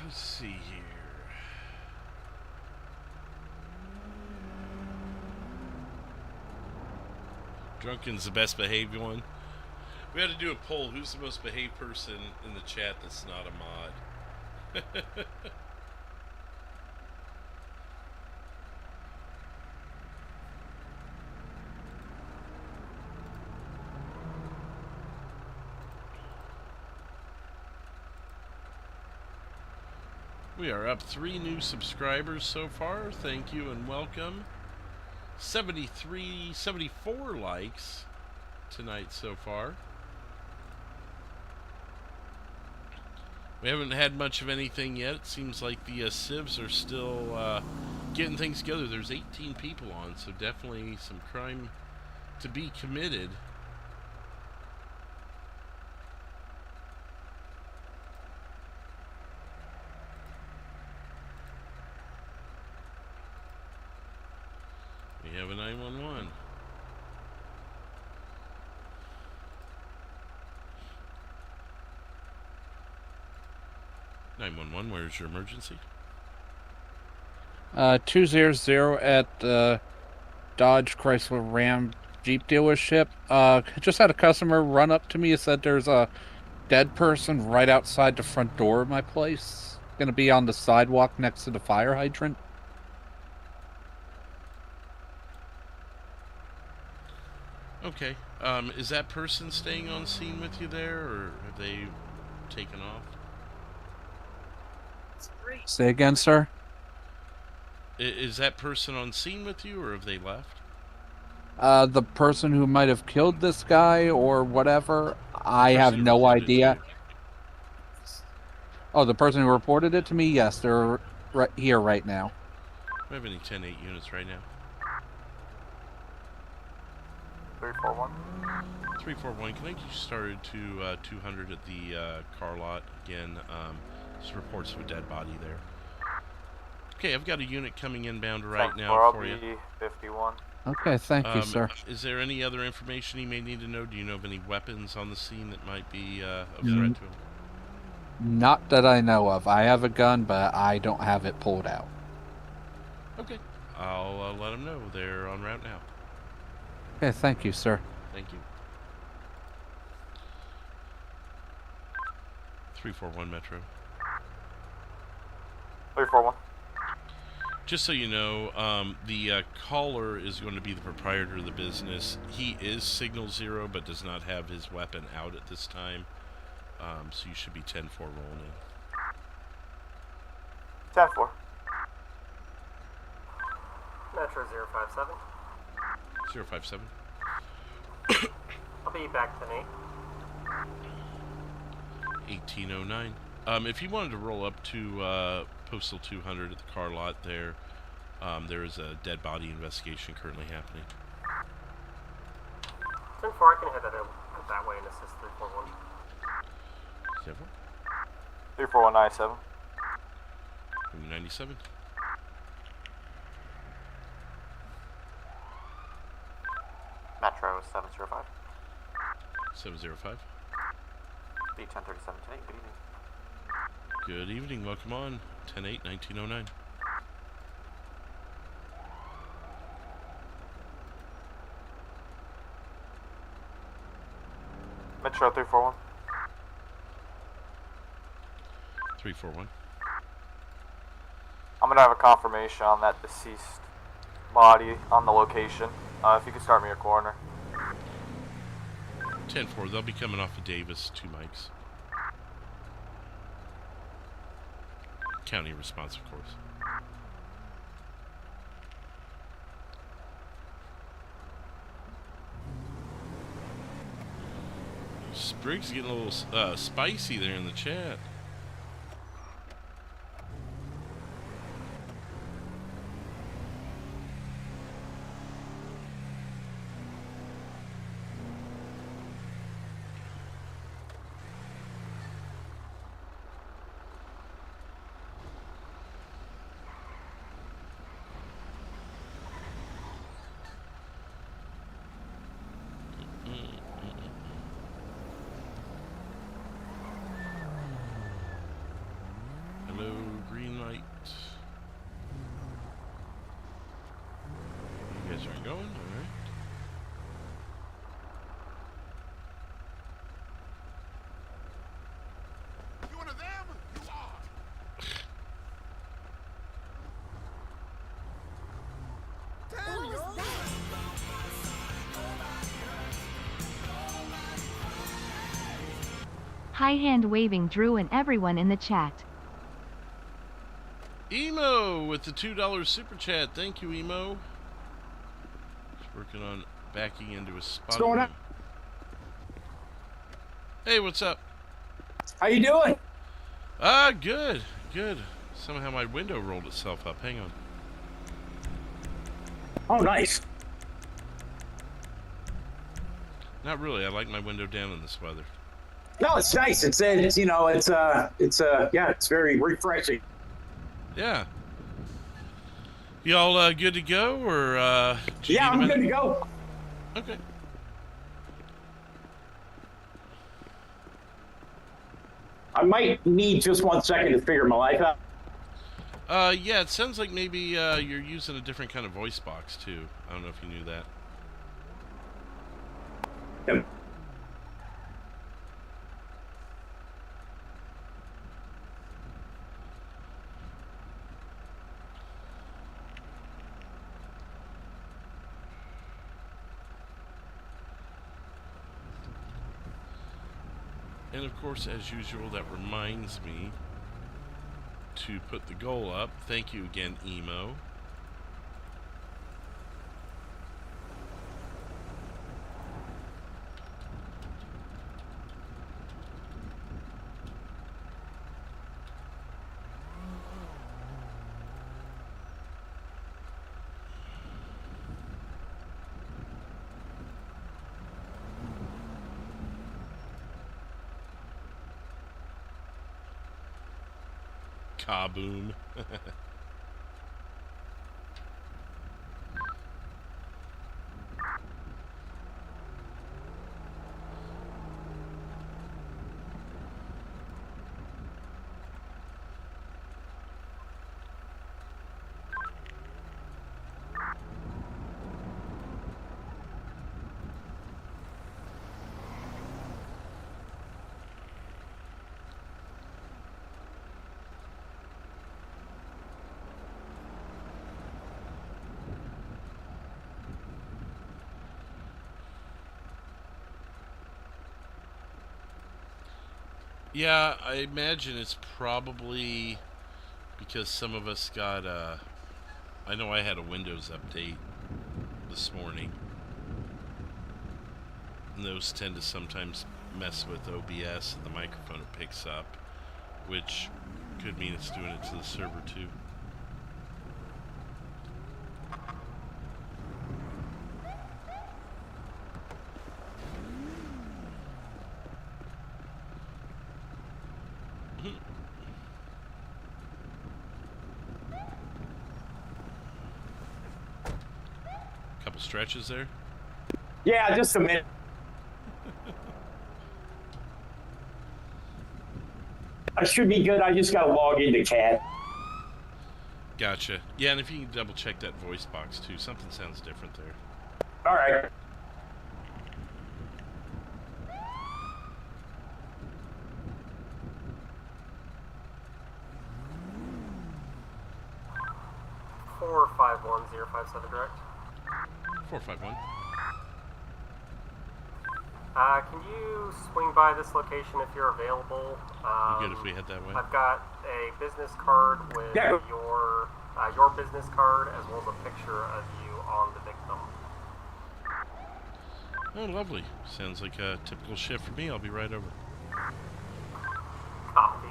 Let's see here. Drunken's the best behaved one. We had to do a poll. Who's the most behaved person in the chat that's not a mod? We are up 3 new subscribers so far. Thank you and welcome. 74 likes tonight so far. We haven't had much of anything yet. It seems like the civs are still getting things together. There's 18 people on, so definitely some crime to be committed. We have a 911. Where's your emergency? 200 at Dodge Chrysler Ram Jeep dealership. Just had a customer run up to me and said there's a dead person right outside the front door of my place. Gonna be on the sidewalk next to the fire hydrant. Okay. Is that person staying on scene with you there, or have they taken off? Say again, sir? Is that person on scene with you, or have they left? The person who might have killed this guy or whatever, I have Person who no reported it to idea. you. Oh, the person who reported it to me? Yes, they're right here right now. Do we have any 10-8 units right now? 341. 341, can I get you started to 200 at the car lot again? There's reports of a dead body there. Okay, I've got a unit coming inbound right now for you. 51. Okay, thank you, sir. Is there any other information he may need to know? Do you know of any weapons on the scene that might be of threat to him? Not that I know of. I have a gun, but I don't have it pulled out. Okay, I'll let him know. They're en route now. Okay, thank you, sir. Thank you. 341 Metro. 341. Just so you know, the caller is going to be the proprietor of the business. He is Signal 0, but does not have his weapon out at this time. So you should be 10-4 rolling in. 10-4. Metro 057. 057. I'll be back tonight. 1809. If you wanted to roll up to Postal 200 at the car lot there, there is a dead body investigation currently happening. 10-4, I can head that way and assist 341. 34197. 97. Metro 705. 705. B 1037 tonight. Good evening. Good evening. Welcome on. 10-8, 1909. Metro 341. 341. I'm gonna have a confirmation on that deceased body on the location. If you could start me a coroner. 10-4. They'll be coming off of Davis. 2 mics. County response, of course. Sprig's getting a little spicy there in the chat. Hello, green light. You guys aren't going? Alright. Hi, hand waving Drew and everyone in the chat. Emo with the $2 super chat. Thank you, Emo. He's working on backing into a spot. What's going on? Hey, what's up? How you doing? Good. Good. Somehow my window rolled itself up. Hang on. Oh, nice. Not really. I like my window down in this weather. No, it's nice. It's you know, it's very refreshing. Yeah. Y'all good to go, or yeah, I'm good to go. Okay. I might need just 1 second to figure my life out. Yeah, it sounds like maybe you're using a different kind of voice box too. I don't know if you knew that. Yep. And of course, as usual, that reminds me to put the goal up. Thank you again, Emo. Kaboom. Yeah, I imagine it's probably because some of us got, I know I had a Windows update this morning. And those tend to sometimes mess with OBS and the microphone it picks up, which could mean it's doing it to the server too. Couple stretches there. Yeah, just a minute. I should be good. I just got to log into CAD. Gotcha. Yeah, and if you can double check that voice box too, something sounds different there. All right. Four 51057 direct. 451. Can you swing by this location if you're available? You good if we head that way? I've got a business card with your business card as well as a picture of you on the victim. Oh, lovely. Sounds like a typical shift for me. I'll be right over. Copy.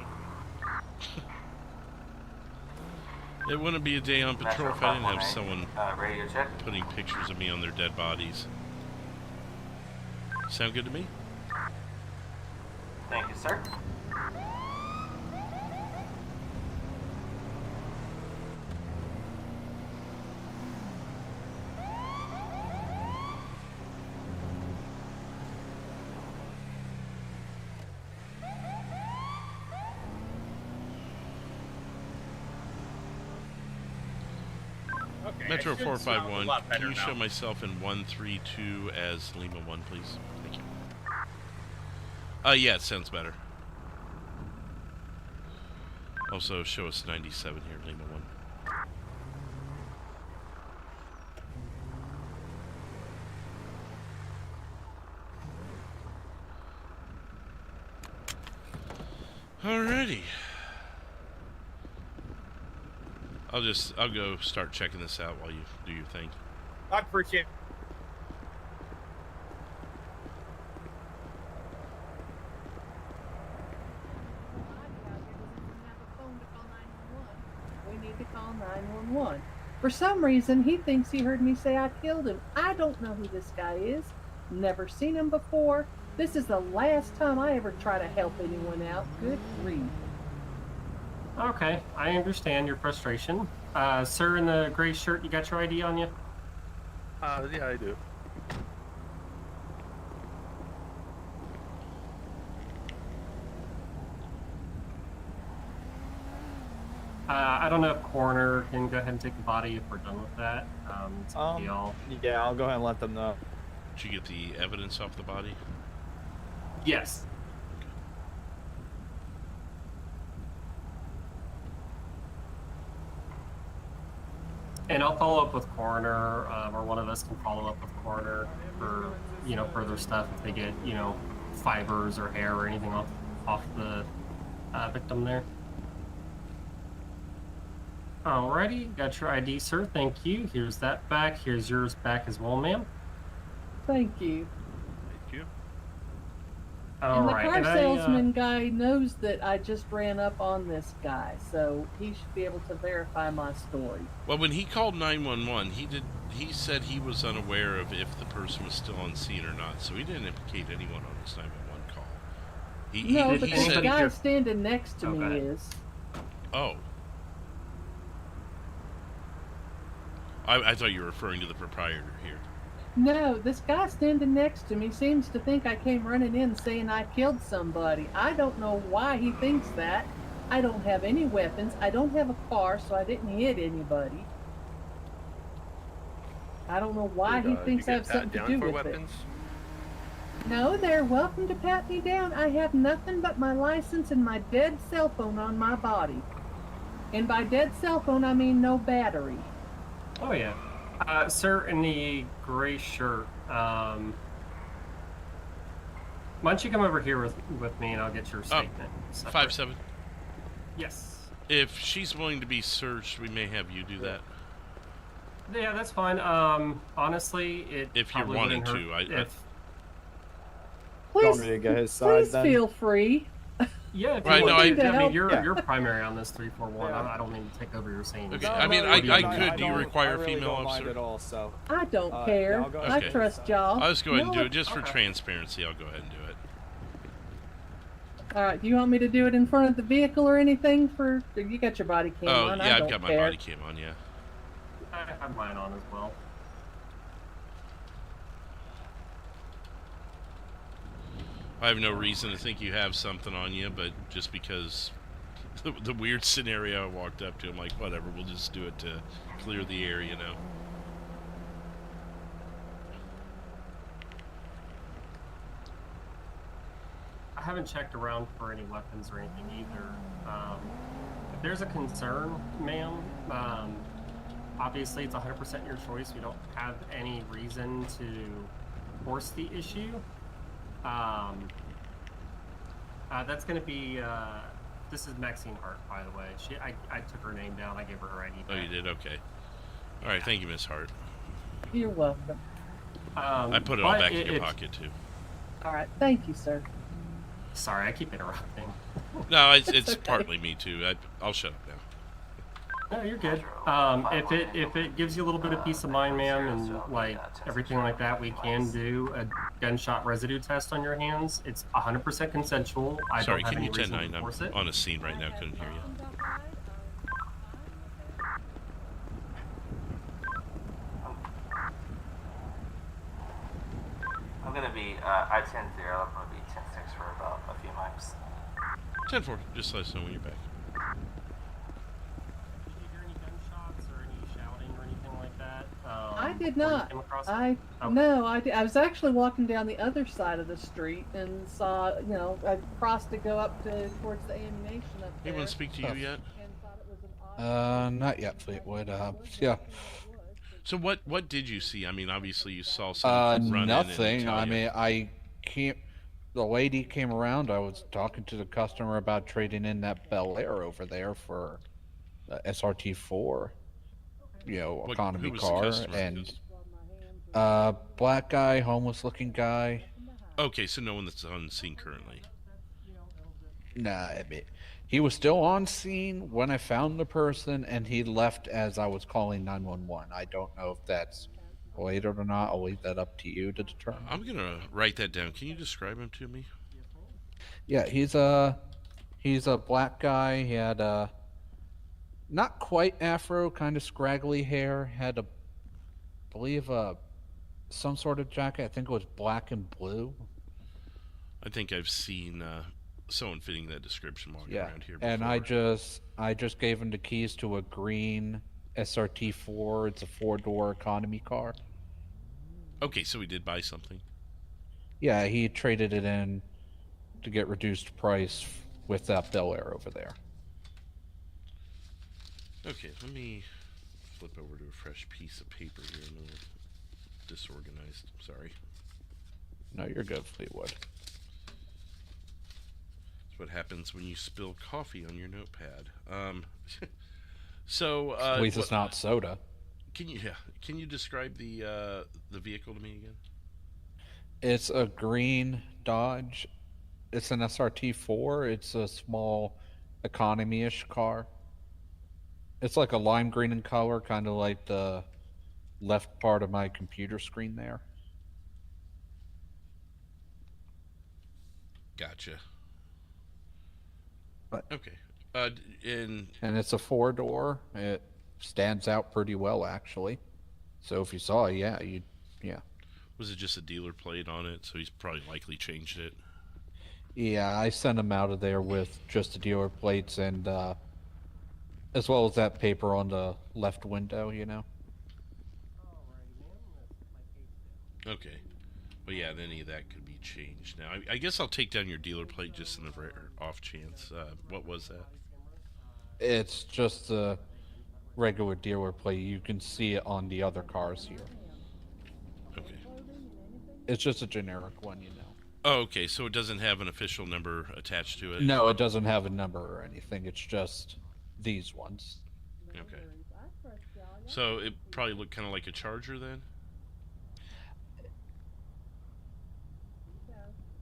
It wouldn't be a day on patrol if I didn't have 518, someone radio check. putting pictures of me on their dead bodies. Sound good to me? Thank you, sir. Okay, Metro I should sound a 451, lot better can you now. show myself in 132 as Lima 1, please? Thank you. Yeah, it sounds better. Also, show us 97 here, Lima 1. Alrighty. I'll go start checking this out while you do your thing. I appreciate it. We need to call 911. For some reason, he thinks he heard me say I killed him. I don't know who this guy is. Never seen him before. This is the last time I ever try to help anyone out. Good grief. Okay, I understand your frustration. Sir in the gray shirt, you got your ID on you? Yeah, I do. I don't know if coroner can go ahead and take the body if we're done with that. It's up to y'all. Yeah, I'll go ahead and let them know. Did you get the evidence off the body? Yes. And I'll follow up with coroner, or one of us can follow up with coroner for, you know, further stuff if they get, you know, fibers or hair or anything off the victim there. Alrighty, got your ID, sir. Thank you. Here's that back. Here's yours back as well, ma'am. Thank you. Thank you. And the Alright, car and salesman guy knows that I just ran up on this guy, so he should be able to verify my story. Well, when he called 911, he said he was unaware of if the person was still on scene or not, so he didn't implicate anyone on this 911 call. No, but he the said, guy standing next to me Okay. is. Oh. I thought you were referring to the proprietor here. No, this guy standing next to me seems to think I came running in saying I killed somebody. I don't know why he thinks that. I don't have any weapons. I don't have a car, so I didn't hit anybody. I don't know why he thinks I have something to do with weapons? it. No, they're welcome to pat me down. I have nothing but my license and my dead cell phone on my body. And by dead cell phone, I mean no battery. Oh yeah. Sir in the gray shirt, why don't you come over here with me and I'll get your statement. 5-7. Yes. If she's willing to be searched, we may have you do that. Yeah, that's fine. Honestly, if you're wanting to, Please, to get his side, please then? feel free. Yeah, if you Right, want no, to, I mean, Yeah. you're primary on this 341. I don't mean to take over your saying. Okay, I mean, I could. Do you require a really female don't mind officer? at all, so. I don't Yeah, care. I'll go I Okay. trust y'all. I'll just go ahead and No, do it just for okay. transparency. I'll go ahead and do it. All right, do you want me to do it in front of the vehicle or anything? For you got your body cam Oh, on. yeah, I I've don't got my care. body cam on, yeah. I have mine on as well. I have no reason to think you have something on you, but just because the weird scenario I walked up to, I'm like, whatever, we'll just do it to clear the air, you know. I haven't checked around for any weapons or anything either. If there's a concern, ma'am, obviously it's 100% your choice. We don't have any reason to force the issue. That's going to be, this is Maxine Hart, by the way. I took her name down. I gave her her ID Oh, back. you did? Okay. All right, thank you, Miss Hart. You're welcome. I put it all back in your pocket, too. All right, thank you, sir. Sorry, I keep interrupting. No, it's okay. partly me, too. I'll shut up now. No, you're good. If it gives you a little bit of peace of mind, ma'am, and like everything like that, we can do a gunshot residue test on your hands. It's 100% consensual. I Sorry, don't have can you any reason 10-9? to force I'm it. on a scene right now. Couldn't hear you. I'm gonna be, I 10-0, I'm gonna be 10-6 for about a few mics. 10-4. Just let us know when you're back. Did you hear any gunshots or any shouting or anything like that? I did before you not. came across it? I Okay. no, I was actually walking down the other side of the street and saw, you know, I crossed to go up towards the ammunition up there. Anyone speak to you yet? And thought it was an odd Not yet, Fleetwood. Yeah. So what did you see? I mean, obviously you saw someone run Nothing. in and tell I you. mean, I can't. the lady came around. I was talking to the customer about trading in that Bel Air over there for SRT4, economy who was the car, customer? and black guy, homeless looking guy. Okay, so no one that's on scene currently. Nah, he was still on scene when I found the person, and he left as I was calling 911. I don't know if that's related or not. I'll leave that up to you to determine. I'm gonna write that down. Can you describe him to me? Yeah, he's a black guy. He had a not quite afro, kind of scraggly hair. Had I believe some sort of jacket. I think it was black and blue. I think I've seen someone fitting that description walking around here before. And I just gave him the keys to a green SRT4. It's a 4-door economy car. Okay, so he did buy something. Yeah, he traded it in to get reduced price with that Bel Air over there. Okay, let me flip over to a fresh piece of paper here. I'm a little disorganized. Sorry. No, you're good, Fleetwood. That's what happens when you spill coffee on your notepad. So at least it's not soda. Can you describe the vehicle to me again? It's a green Dodge. It's an SRT4. It's a small economy-ish car. It's like a lime green in color, kind of like the left part of my computer screen there. Gotcha. But, okay. And it's a 4-door. It stands out pretty well, actually. So if you saw it, yeah. Was it just a dealer plate on it? So he's probably likely changed it. Yeah, I sent him out of there with just the dealer plates and as well as that paper on the left window, Okay. Well, yeah, any of that could be changed. Now, I guess I'll take down your dealer plate just in the off chance. What was that? It's just a regular dealer plate. You can see it on the other cars here. Okay. It's just a generic one, Oh, okay. So it doesn't have an official number attached to it? No, it doesn't have a number or anything. It's just these ones. Okay. So it probably looked kind of like a Charger then?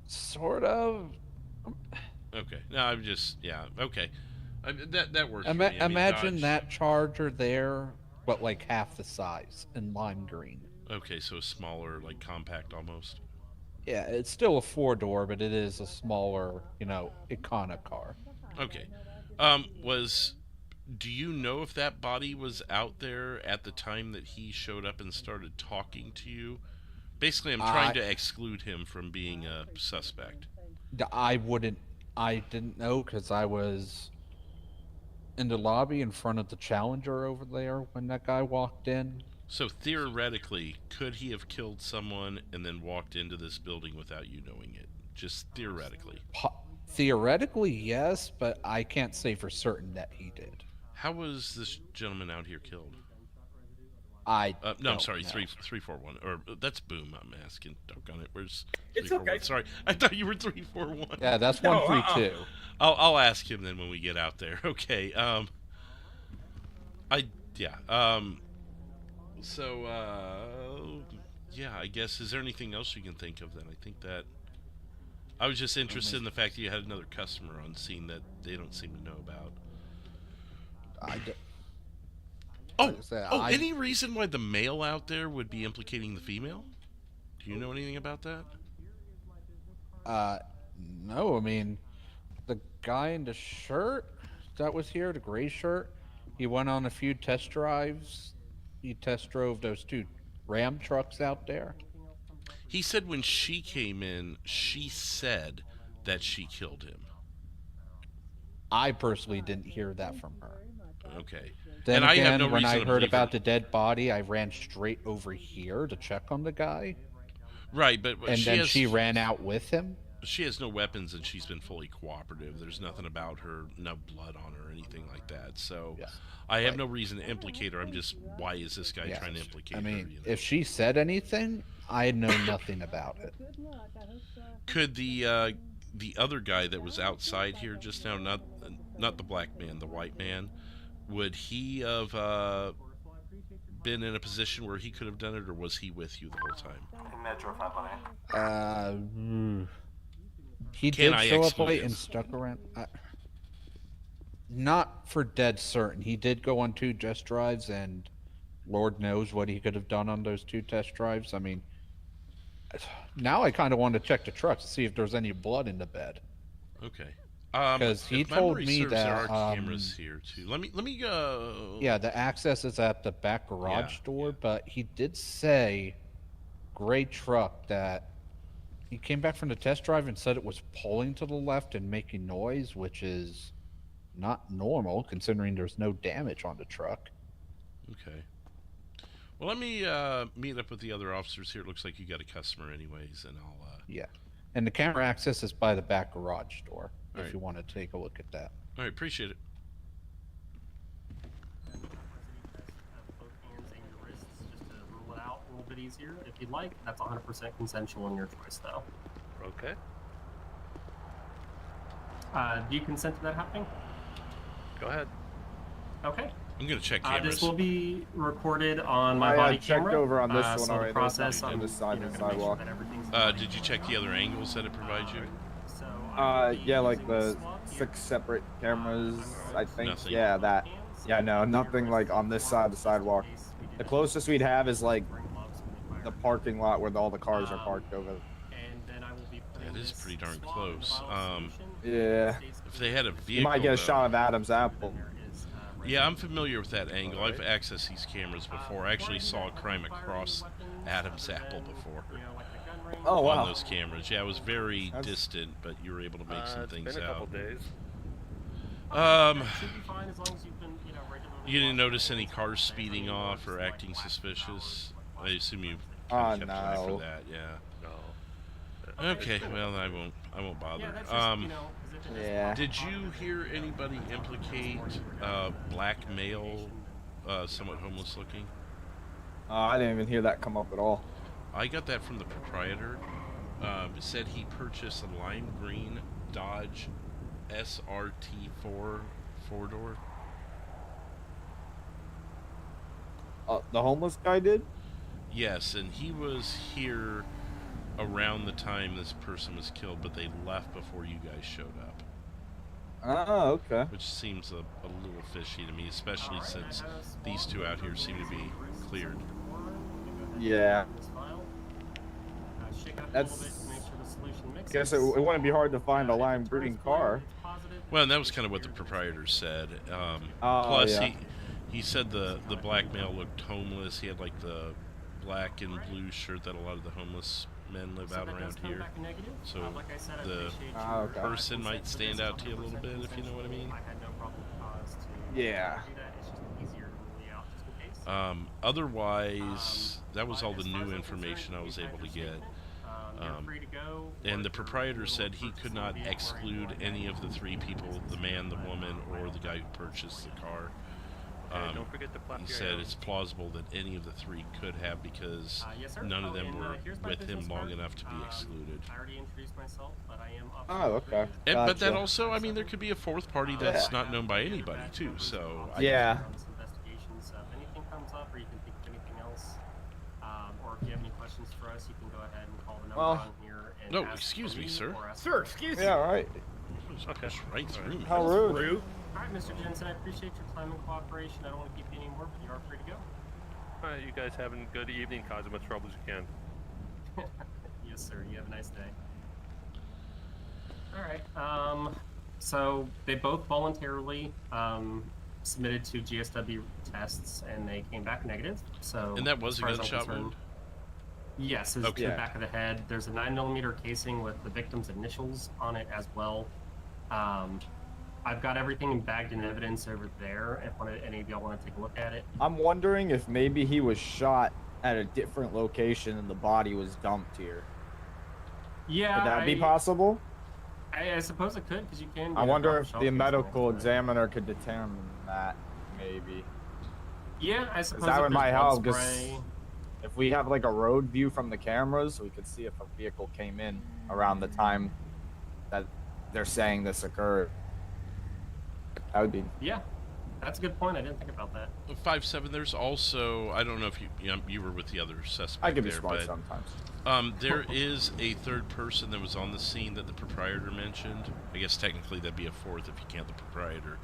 Sort of. Okay. No, I'm just, yeah, okay. That works for me. Imagine Dodge. that Charger there, but like half the size in lime green. Okay, so a smaller, like compact almost. Yeah, it's still a 4-door, but it is a smaller, Econo car. Okay. Do you know if that body was out there at the time that he showed up and started talking to you? Basically, I'm trying to exclude him from being a suspect. I didn't know because I was in the lobby in front of the Challenger over there when that guy walked in. So theoretically, could he have killed someone and then walked into this building without you knowing it? Just theoretically. Theoretically, yes, but I can't say for certain that he did. How was this gentleman out here killed? No, I'm sorry, 341. Or that's Boom. I'm asking. Doggone it. Where's 341? Okay. Sorry, I thought you were 341. Yeah, that's 132. I'll ask him then when we get out there. Okay. So, yeah, I guess, is there anything else you can think of then? I think that, I was just interested in the fact that you had another customer on scene that they don't seem to know about. Any reason why the male out there would be implicating the female? Do you know anything about that? No, I mean, the guy in the shirt that was here, the gray shirt, he went on a few test drives. He test drove those 2 Ram trucks out there. He said when she came in, she said that she killed him. I personally didn't hear that from her. Okay. Then and again, I have no when I heard about her. the dead body, I ran straight over here to check on the guy. Right, but she ran out with him. She has no weapons and she's been fully cooperative. There's nothing about her, no blood on her or anything like that. So I have no reason to implicate her. I'm just, why is this guy trying to implicate I mean, her? You know? if she said anything, I know nothing about it. Could the other guy that was outside here just now, not the black man, the white man, would he have been in a position where he could have done it, or was he with you the whole time? In Metro 5 He did show up late and stuck around. Not for dead certain. He did go on 2 test drives, and Lord knows what he could have done on those 2 test drives. I mean, now I kind of want to check the truck to see if there's any blood in the bed. Okay. Because he told me that there are cameras here too. Let me go. Yeah, the access is at the back garage door, but he did say, gray truck, that he came back from the test drive and said it was pulling to the left and making noise, which is not normal considering there's no damage on the truck. Okay. Well, let me meet up with the other officers here. It looks like you got a customer anyways, and I'll... Yeah. And the camera access is by the back garage door, if you want to take a look at that. All right, appreciate it. Both hands and your wrists, just to rule it out a little bit easier. If you'd like, that's 100% consensual in your choice, though. Okay. Do you consent to that happening? Go ahead. Okay. I'm gonna check cameras. This will be recorded on my body camera. I checked over on this one so already. The process on this side of the sidewalk. Did you check the other angles that it provides you? Yeah, like the 6 separate cameras, I think. Nothing. Yeah, that. Yeah, no, nothing like on this side of the sidewalk. The closest we'd have is like the parking lot where all the cars are parked over. That is pretty darn close. Yeah. If they had a vehicle, You might get a shot of Adam's apple. Yeah, I'm familiar with that angle. I've accessed these cameras before. I actually saw a crime across Adam's apple before. Oh, wow. On those cameras. Yeah, it was very distant, but you were able to make some things been a couple out. Days. You didn't notice any cars speeding off or acting suspicious? I assume you kept an eye for that, yeah. No. Okay, well I won't bother. Yeah. Did you hear anybody implicate black male, somewhat homeless looking? I didn't even hear that come up at all. I got that from the proprietor. It said he purchased a lime green Dodge SRT4 4-door. The homeless guy did? Yes, and he was here around the time this person was killed, but they left before you guys showed up. Oh, okay. Which seems a little fishy to me, especially since these 2 out here seem to be cleared. Yeah. That's... I guess it wouldn't be hard to find a lime green car. Well, and that was kind of what the proprietor said. Oh, Plus, yeah. he said the black male looked homeless. He had like the black and blue shirt that a lot of the homeless men live out around here. So the person might stand out to you a little bit, if you know what I mean. Yeah. Otherwise, that was all the new information I was able to get. And the proprietor said he could not exclude any of the 3 people, the man, the woman, or the guy who purchased the car. Don't forget to clap He your said hands. it's plausible that any of the 3 could have, because none of them were with him long enough to be excluded. I already introduced myself, but I am up. Oh, okay. But that also, I mean, there could be a 4th party that's not known by anybody, too, so... Yeah. Investigations. If anything comes up, or you can think of anything else, or if you have any questions for us, you can go ahead and call the number on here. And no, ask excuse for me, sir. or ask Sir, for- excuse me. Yeah, right. Okay. Right through me. How rude. All right, Mr. Jensen, I appreciate your time and cooperation. I don't want to keep you anymore, but you are free to go. All right, you guys have a good evening. Cause as much trouble as you can. Yes, sir. You have a nice day. All right. So they both voluntarily submitted to GSW tests, and they came back negative. So And that was as a far as I'm gunshot concerned- wound? Yes, it's Okay. to the back of the head. There's a 9mm casing with the victim's initials on it as well. I've got everything bagged in evidence over there. If any of y'all want to take a look at it. I'm wondering if maybe he was shot at a different location and the body was dumped here. Yeah. Could that be possible? I suppose it could, because you can. I wonder if the medical examiner could determine that, maybe. Yeah, I suppose that if would might there's help, blood because spray- if we have like a road view from the cameras, we could see if a vehicle came in around the time that they're saying this occurred. That would be. Yeah, that's a good point. I didn't think about that. 5-7. There's also, I don't know if you were with the other suspect. I can be there, smart but, sometimes. There is a third person that was on the scene that the proprietor mentioned. I guess technically that'd be a fourth if you count the proprietor.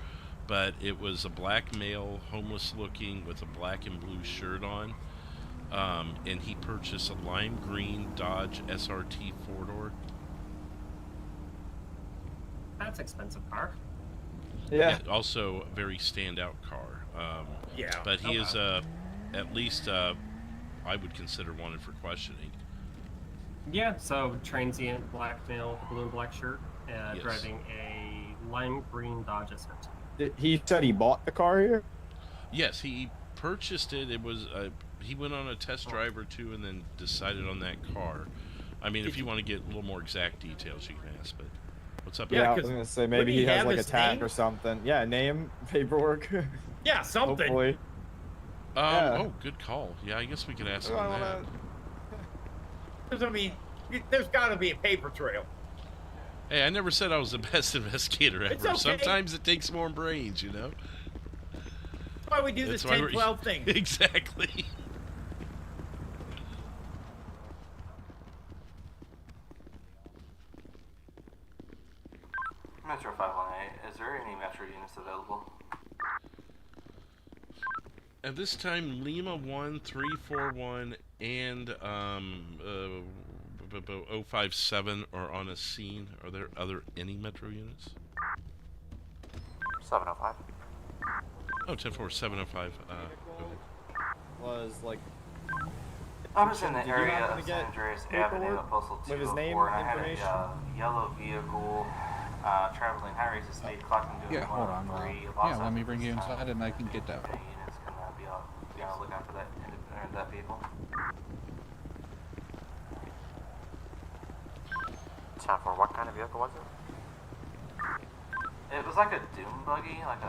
But it was a black male, homeless looking, with a black and blue shirt on. And he purchased a lime green Dodge SRT 4-door. That's expensive car. Yeah. Also, a very standout car. Yeah. But he is, at least, I would consider wanted for questioning. Yeah, so transient black male with a blue and black shirt, Yes. driving a lime green Dodge SRT. He said he bought the car here? Yes, he purchased it. It was, he went on a test drive or two and then decided on that car. I mean, if you want to get a little more exact details, you can ask, but what's up? Yeah, I Ed? was gonna say maybe he has like a tag or something. Yeah, name, paperwork. Yeah, something. Hopefully. Oh, good call. Yeah, I guess we could ask him that. I mean, there's got to be a paper trail. Hey, I never said I was the best investigator ever. It's okay. Sometimes it takes more brains, you know? That's why we do this 10-12 thing. Exactly. Metro 518, is there any Metro units available? At this time, Lima 1341 and 057 are on a scene. Are there any Metro units? 705. Oh, 10-4, 705. Go ahead. Was like. I was in the Did you area happen of to get San Andreas paperwork Avenue, Postal with his 204, name and I had information? a yellow vehicle traveling high rates of speed, clocking doing Yeah, hold on. 103. Yeah, let me bring you inside and I can get that. Units can be on the lookout for that vehicle. Time for what kind of vehicle was it? It was like a doom buggy, like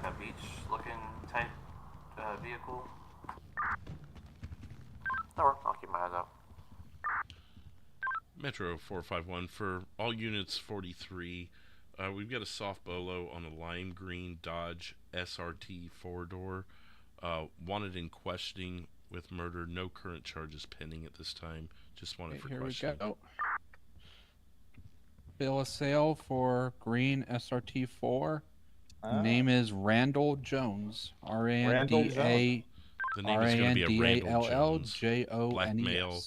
a beach-looking type vehicle. I'll keep my eyes out. Metro 451 for all units 43. We've got a soft bolo on a lime green Dodge SRT 4-door. Wanted in questioning with murder. No current charges pending at this time. Just wanted for Here questioning. we go. Bill of sale for green SRT 4. Name is Randall Jones. R-A-N-D-A. The name is going to be a Randall Jones. J-O-N-E-S. Black male.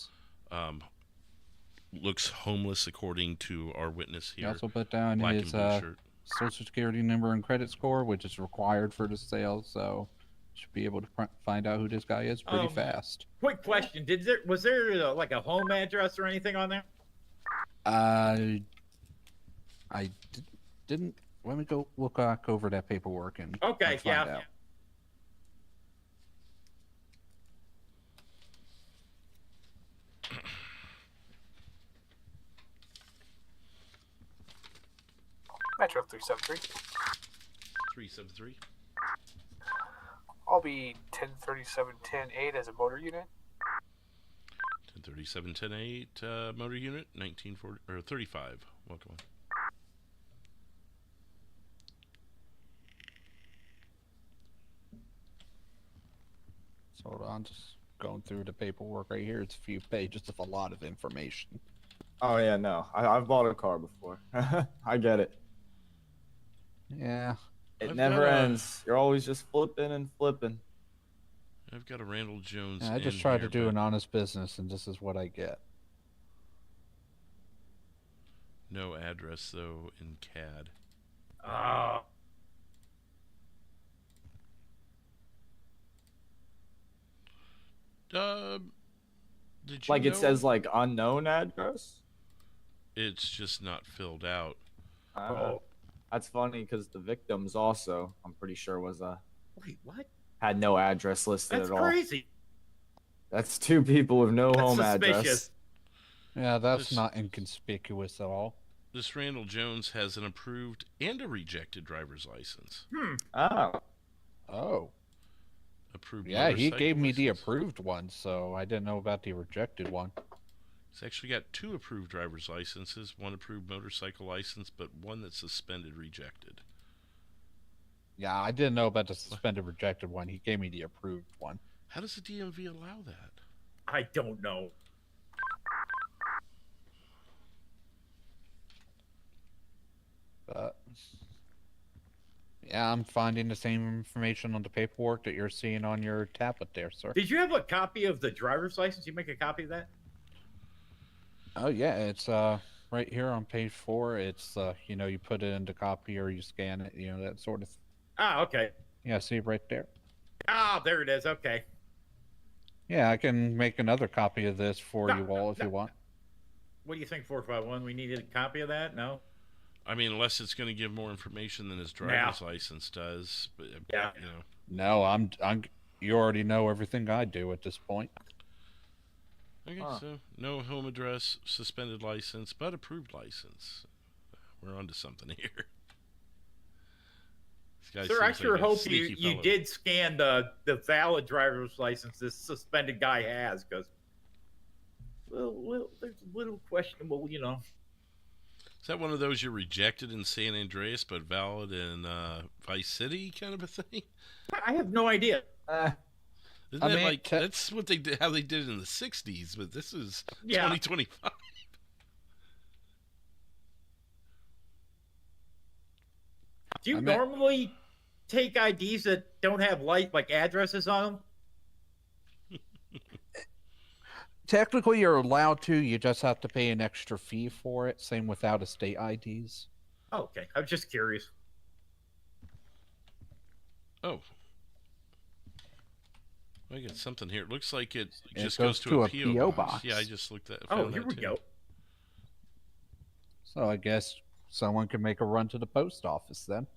Looks homeless according to our witness He here. also put down Black his and blue shirt. social security number and credit score, which is required for the sale, so should be able to find out who this guy is pretty fast. Quick question: was there like a home address or anything on there? I didn't. Let me go look back over that paperwork and Okay, find yeah. out. Metro 373. 373. I'll be 1037-10-8 as a motor unit. 1037-10-8 motor unit 1940 or 35. Welcome. So hold on, just going through the paperwork right here. It's a few pages of a lot of information. Oh yeah, no. I've bought a car before. I get it. Yeah. It I've never got a- ends. You're always just flipping and flipping. I've got a Randall Jones. I just in tried here, to do but an honest business, and this is what I get. no address though in CAD. Did you Like it know- says like unknown address. It's just not filled out. That's funny because the victims also, I'm pretty sure, was Wait, what? had no address listed That's at all. crazy. That's two people with no That's home suspicious. address. Yeah, that's not inconspicuous at all. This Randall Jones has an approved and a rejected driver's license. Oh. Oh. Approved. Yeah, he gave me the license. approved one, so I didn't know about the rejected one. He's actually got 2 approved driver's licenses, 1 approved motorcycle license, but 1 that's suspended rejected. Yeah, I didn't know about the suspended rejected one. He gave me the approved one. How does the DMV allow that? I don't know. Yeah, I'm finding the same information on the paperwork that you're seeing on your tablet there, sir. Did you have a copy of the driver's license? You make a copy of that? Oh yeah, it's right here on page 4. It's you know, you put it into copy or you scan it, you know, that sort of thing. Ah, okay. Yeah, see right there. Ah, there it is. Okay. Yeah, I can make another copy of this for you all if you want. What do you think, 451? We needed a copy of that? No? I mean, unless it's going to give more information than his driver's license does. But, yeah. You know. No, I'm. You already know everything I do at this point. Okay, so no home address, suspended license, but approved license. We're onto something here. Sir, I sure hope you did scan the valid driver's license this suspended guy has, because well, there's a little questionable, you know. Is that one of those you're rejected in San Andreas but valid in Vice City kind of a thing? I have no idea. Isn't that like that's what they did? How they did it in the '60s, but this is 2025. Do you normally take IDs that don't have like addresses on them? Technically, you're allowed to. You just have to pay an extra fee for it. Same with out-of-state IDs. Oh, okay, I'm just curious. Oh, I got something here. It looks like it just goes to a PO PO box. Yeah, I just looked at. Oh, here we go. So I guess someone could make a run to the post office then.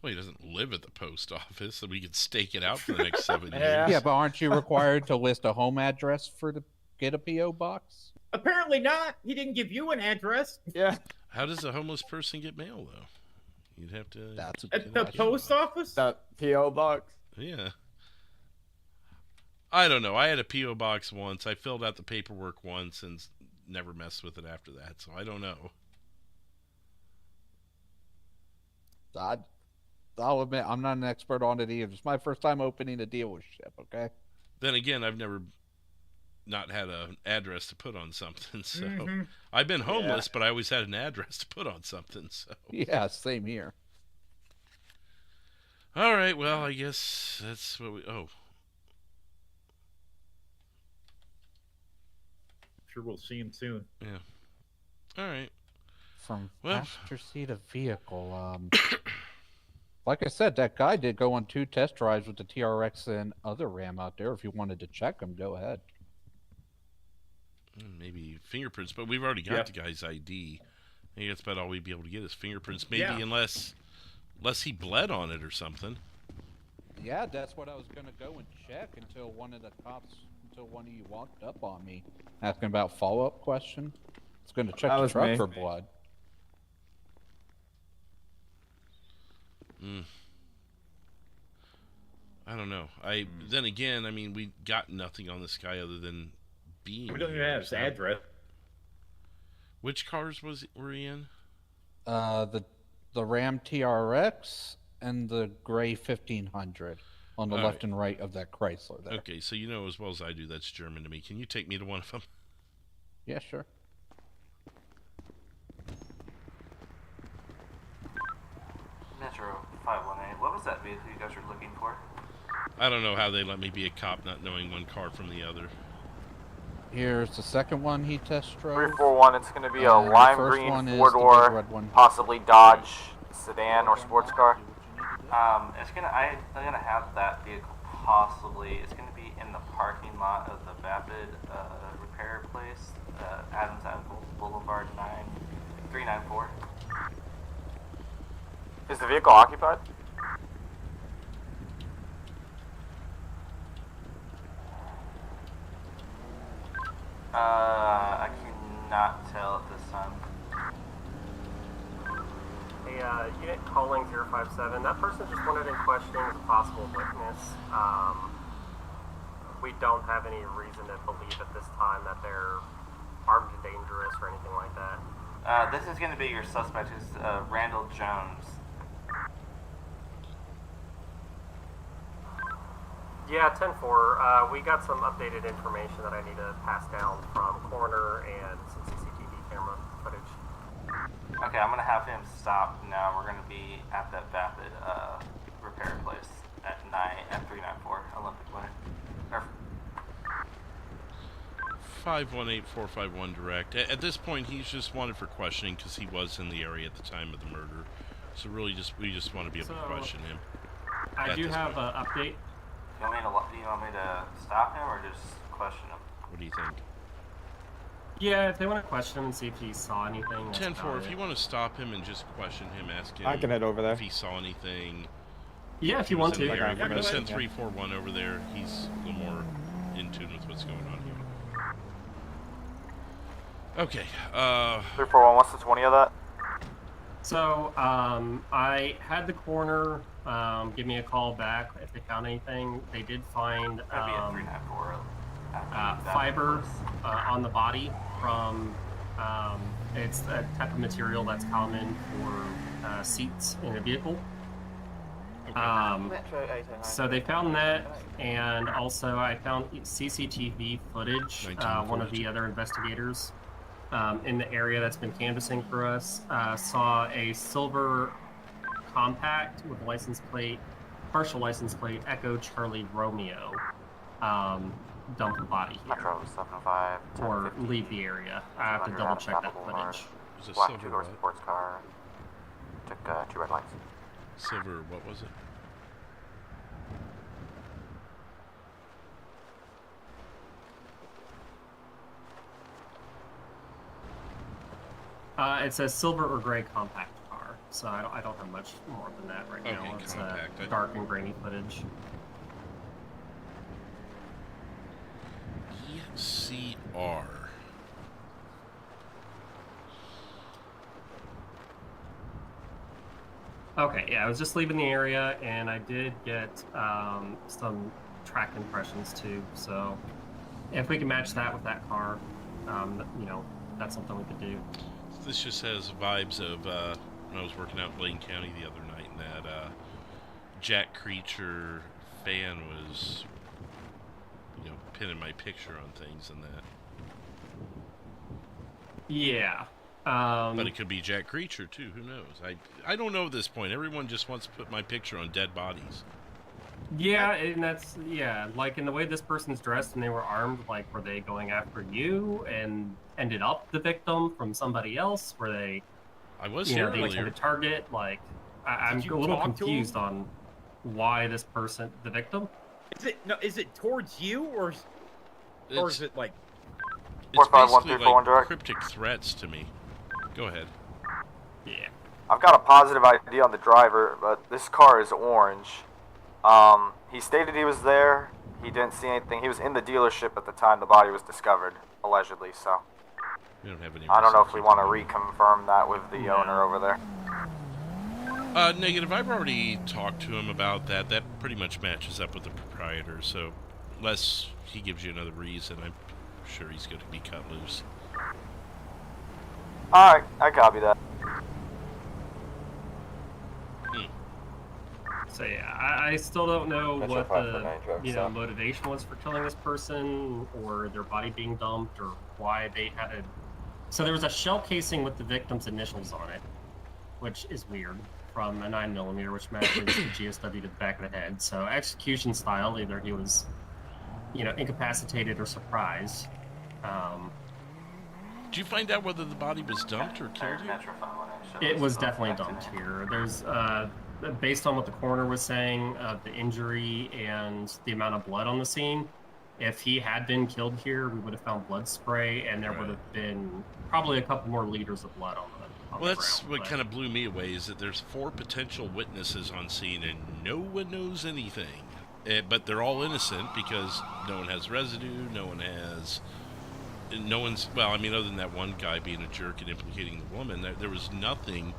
Well, he doesn't live at the post office, so we could stake it out for the next 7 years. Yeah, but aren't you required to list a home address to get a PO box? Apparently not. He didn't give you an address. Yeah. How does a homeless person get mail, though? You'd have to. That's at the post office. That PO box. Yeah. I don't know. I had a PO box once. I filled out the paperwork once and never messed with it after that. So I don't know. I'll admit, I'm not an expert on it either. It's my first time opening a dealership, okay? Then again, I've never not had an address to put on something. So I've been homeless, but I always had an address to put on something. So yeah, same here. All right. Well, I guess that's what we. Oh. Sure, we'll see him soon. Yeah. All right. From passenger seat of vehicle. Like I said, that guy did go on 2 test drives with the TRX and other Ram out there. If you wanted to check them, go ahead. Maybe fingerprints, but we've already got the guy's ID. I think that's about all we'd be able to get is fingerprints. Maybe unless he bled on it or something. Yeah, that's what I was gonna go and check until one of you walked up on me asking about follow-up question. I was gonna check the truck for blood. I don't know. Then again, I mean, we got nothing on this guy other than being. We don't even have his address. Which cars were he in? The Ram TRX and the gray 1500 on the left and right of that Chrysler there. Okay, so you know as well as I do that's German to me. Can you take me to one of them? Yeah, sure. Metro 518. What was that vehicle you guys were looking for? I don't know how they let me be a cop not knowing one car from the other. Here's the second one he test drove. 341, it's going to be a lime green 4-door, possibly Dodge sedan or sports car. I'm gonna have that vehicle possibly. It's gonna be in the parking lot of the Vapid repair place, Adams Avenue Boulevard 394. Is the vehicle occupied? I calling 057. That person just wanted in questioning as a possible witness. We don't have any reason to believe at this time that they're armed and dangerous or anything like that. This is going to be your suspect, who's Randall Jones. Yeah, 10-4. We got some updated information that I need to pass down from coroner and some CCTV camera footage. Okay, I'm going to have him stop now. We're going to be at that Vapid repair place at 394 Olympic Way. 518451 direct. At this point, he's just wanted for questioning because he was in the area at the time of the murder. So really, we just want to be able to question him. I do have an update. Do you want me to stop him or just question him? What do you think? Yeah, if they want to question him and see if he saw anything. 10-4, if you want to stop him and just question him, ask him I can head over there. if he saw anything. Yeah, if you want to. I'm going to send 341 over there. He's a little more in tune with what's going on here. Okay. 341, what's the 20 of that? So, I had the coroner give me a call back if they found anything. They did find fiber on the body from, it's a type of material that's common for seats in a vehicle. So they found that, and also I found CCTV footage. One of the other investigators in the area that's been canvassing for us saw a silver compact with license plate, partial license plate, Echo Charlie Romeo, dump the body here. Metro 75, or leave the area. I have to double check that footage. Black two-door sports car. Took 2 red lights. Silver, what was it? It's a silver or gray compact car, so I don't have much more than that right now. It's dark and grainy footage. ECR. Okay, yeah, I was just leaving the area, and I did get some track impressions too. So if we can match that with that car, you know, that's something we could do. This just has vibes of when I was working out in Blaine County the other night, and that Jack Creature fan was, you know, pinning my picture on things and that. Yeah. But it could be Jack Creature too. Who knows? I don't know at this point. Everyone just wants to put my picture on dead bodies. Yeah, and that's, yeah, like in the way this person's dressed and they were armed, like were they going after you and ended up the victim from somebody else? Were they, I was you know, here they earlier. like a target? Like, I'm a little confused on why this person, the victim? Is it towards you or is it like? It's basically like cryptic threats to me. Go ahead. Yeah. I've got a positive ID on the driver, but this car is orange. He stated he was there. He didn't see anything. He was in the dealership at the time the body was discovered, allegedly, so. We don't have any. I don't know if we want to reconfirm that with the owner over there. Negative. I've already talked to him about that. That pretty much matches up with the proprietor, so unless he gives you another reason, I'm sure he's going to be cut loose. Alright, I copy that. So yeah, I still don't know what the motivation was for killing this person, or their body being dumped, or why they had a. So there was a shell casing with the victim's initials on it, which is weird, from a 9mm, which matches the GSW to the back of the head. So execution style, either he was, you know, incapacitated or surprised. Did you find out whether the body was dumped or killed here? It was definitely dumped here. There's, based on what the coroner was saying, the injury and the amount of blood on the scene, if he had been killed here, we would have found blood spray, and there would have been probably a couple more liters of blood on the Well, that's what kind of blew me away, is that there's 4 potential witnesses on scene, and no one knows anything. But they're all innocent because no one has residue, no one's, well, I mean, other than that one guy being a jerk and implicating the woman, there was nothing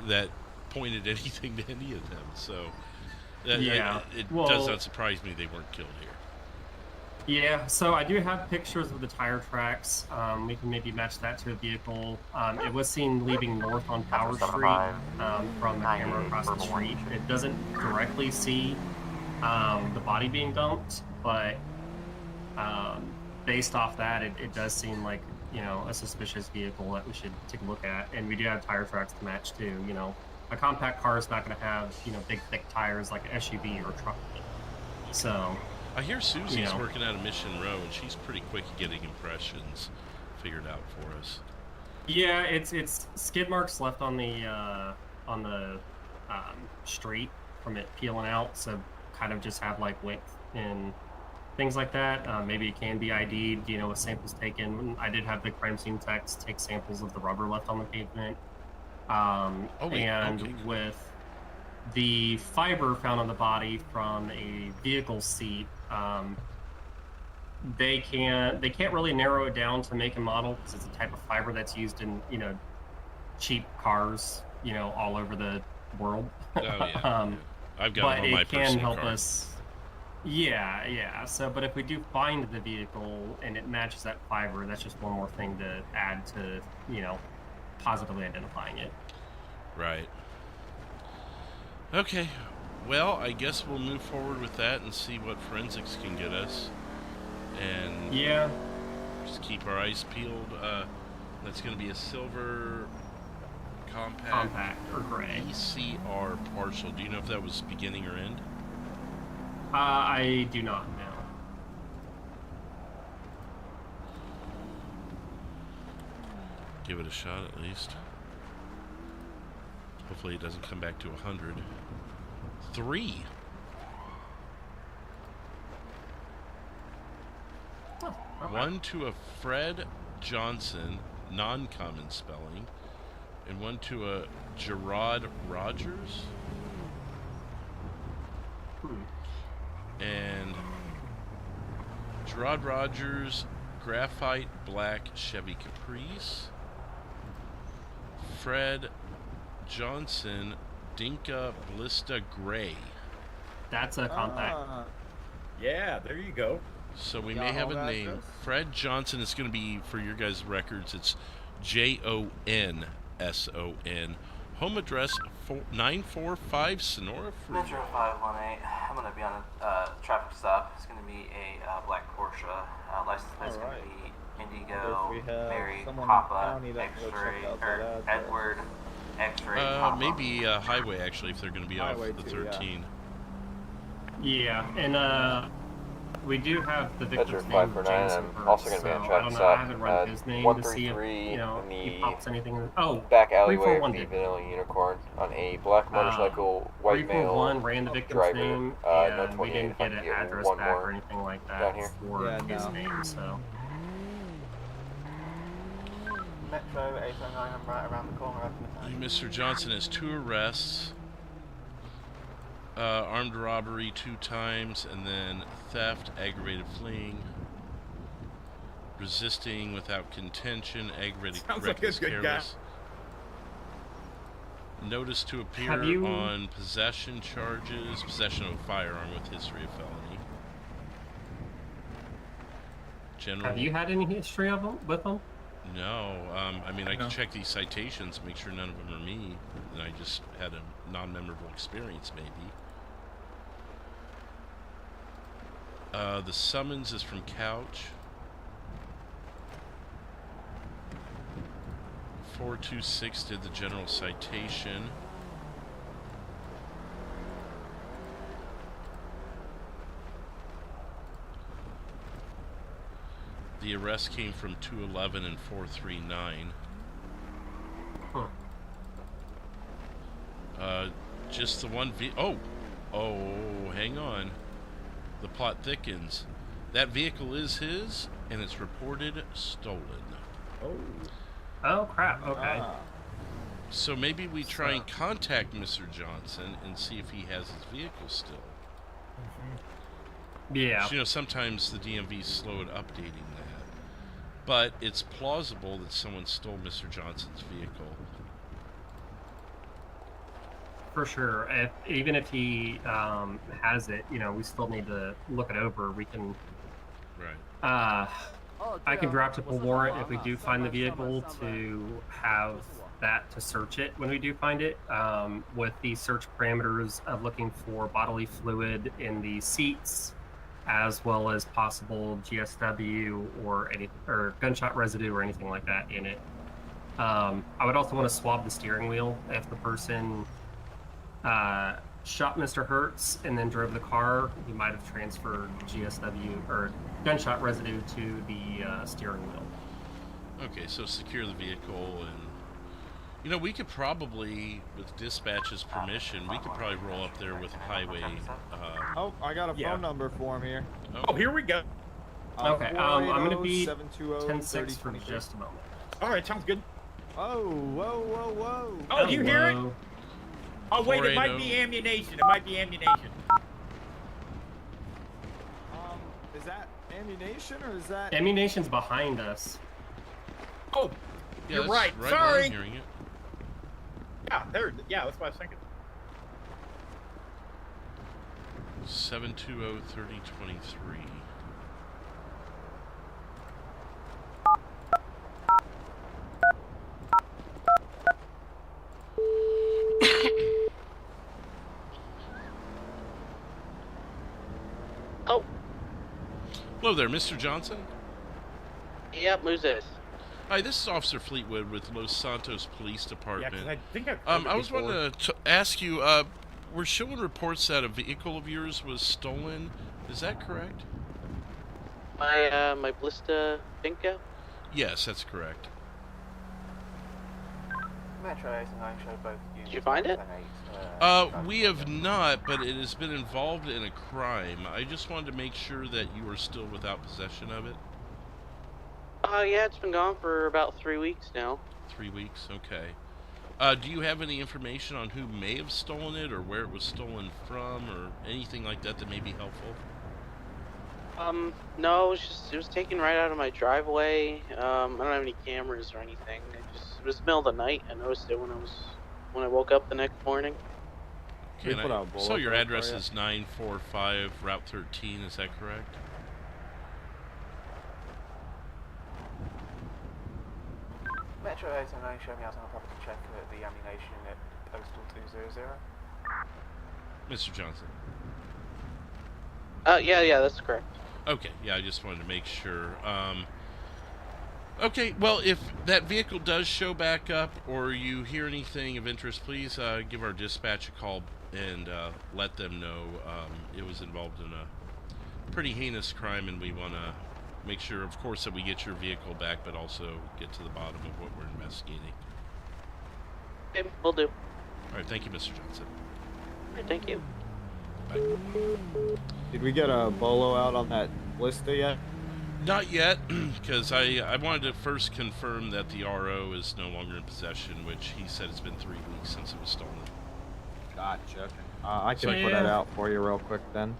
that pointed anything to any of them. So it well, does not surprise me they weren't killed here. Yeah, so I do have pictures of the tire tracks. We can maybe match that to a vehicle. It was seen leaving north on Power Street from the camera across the street. It doesn't directly see the body being dumped, but based off that, it does seem like, you know, a suspicious vehicle that we should take a look at. And we do have tire tracks to match too. You know, a compact car is not going to have, you know, big thick tires like an SUV or a truck. So I hear Susie's working out of Mission Row, and she's pretty quick at getting impressions figured out for us. Yeah, it's skid marks left on the street from it peeling out, so kind of just have like width and things like that. Maybe it can be ID'd, you know, with samples taken. I did have the crime scene techs take samples of the rubber left on the pavement. With the fiber found on the body from a vehicle seat, they can't really narrow it down to make and model because it's a type of fiber that's used in, you know, cheap cars, you know, all over the world. Oh yeah. I've got it on my personal car. Us. Yeah. So, but if we do find the vehicle and it matches that fiber, that's just one more thing to add to, you know, positively identifying it. Right. Okay. Well, I guess we'll move forward with that and see what forensics can get us. And just keep our eyes peeled. That's going to be a silver compact or gray ECR partial. Do you know if that was beginning or end? I do not know. Give it a shot at least. Hopefully it doesn't come back to 100. 3. Oh, okay. 1 to a Fred Johnson, non-common spelling, and 1 to a Gerard Rogers. And Gerard Rogers, graphite black Chevy Caprice. Fred Johnson, Dinka Blista Gray. That's a compact. Yeah, there you go. So we may have a name. Fred Johnson is going to be, for your guys' records, it's Jonson. Home address 945 Sonora Freeway. Metro 518. I'm going to be on a traffic stop. It's going to be a black Porsche. License plate is going to be Indigo, Mary, Papa, X-ray, or Edward, X-ray, Papa. Maybe highway, actually, if they're going to be off the 13. Yeah, and we do have the victim's name. 549. I'm also going to be on traffic stop. I haven't run his name to see if, you know, he pops anything in back alleyway of the Vanilla Unicorn on a black motorcycle, white male 341 ran the victim's driver. name, No and we didn't get an address back or anything like that for his name, so. Metro 809, I'm right around the corner. Mr. Johnson has 2 arrests. Armed robbery 2 times, and then theft, aggravated fleeing, resisting without contention, aggravated reckless careless. Notice to appear on possession charges, possession of a firearm with history of felony. Have you had any history of them with them? No. I mean, I can check these citations, make sure none of them are me, and I just had a non-memorable experience, maybe. The summons is from Couch. 426 did the general citation. The arrest came from 211 and 439. Just the one oh, hang on. The plot thickens. That vehicle is his, and it's reported stolen. Oh crap, okay. So maybe we try and contact Mr. Johnson and see if he has his vehicle still. Yeah. You know, sometimes the DMV is slow at updating that. But it's plausible that someone stole Mr. Johnson's vehicle. For sure. Even if he has it, you know, we still need to look it over. We can. Right. I can draft up a warrant if we do find the vehicle to have that to search it when we do find it, with the search parameters of looking for bodily fluid in the seats, as well as possible GSW or gunshot residue or anything like that in it. I would also want to swab the steering wheel if the person shot Mr. Hertz and then drove the car. He might have transferred GSW or gunshot residue to the steering wheel. Okay, so secure the vehicle, and you know, we could probably, with dispatch's permission, we could probably roll up there with a highway. Oh, I got a phone number for him here. Oh, here we go. Okay, I'm going to be 10-6 for just a moment. All right, sounds good. Oh, whoa, whoa, whoa. Oh, do you hear it? Oh, wait, it might be ammunition. It might be ammunition. Is that ammunition or is that... Ammunition's behind us. Oh, Yeah, you're that's right. right. Sorry. I'm hearing it. Yeah, that's what I was thinking. 720-3023. Oh. Hello there, Mr. Johnson. Yep, who's this? Hi, this is Officer Fleetwood with Los Santos Police Department. Yeah, 'cause I think I've heard I it was before. wanting to ask you, we're showing reports that a vehicle of yours was stolen. Is that correct? My Blista Bingo? Yes, that's correct. Metro 8 and 9 show both units. Did you find it? We have not, but it has been involved in a crime. I just wanted to make sure that you are still without possession of it. Yeah, it's been gone for about 3 weeks now. 3 weeks, okay. Do you have any information on who may have stolen it, or where it was stolen from, or anything like that that may be helpful? No, it was taken right out of my driveway. I don't have any cameras or anything. It was the middle of the night. I noticed it when I woke up the next morning. Okay, so your address is 945 Route 13, is that correct? Metro 8 and 9 show me out on a property check at the ammunition at Postal 200. Mr. Johnson. Yeah, that's correct. Okay, yeah, I just wanted to make sure. Okay, well, if that vehicle does show back up or you hear anything of interest, please give our dispatch a call and let them know it was involved in a pretty heinous crime, and we want to make sure, of course, that we get your vehicle back, but also get to the bottom of what we're investigating. Okay, will do. All right, thank you, Mr. Johnson. All right, thank you. Bye. Did we get a bolo out on that Blista yet? Not yet, because I wanted to first confirm that the RO is no longer in possession, which he said it's been 3 weeks since it was stolen. Gotcha. I can put that out for you real quick then.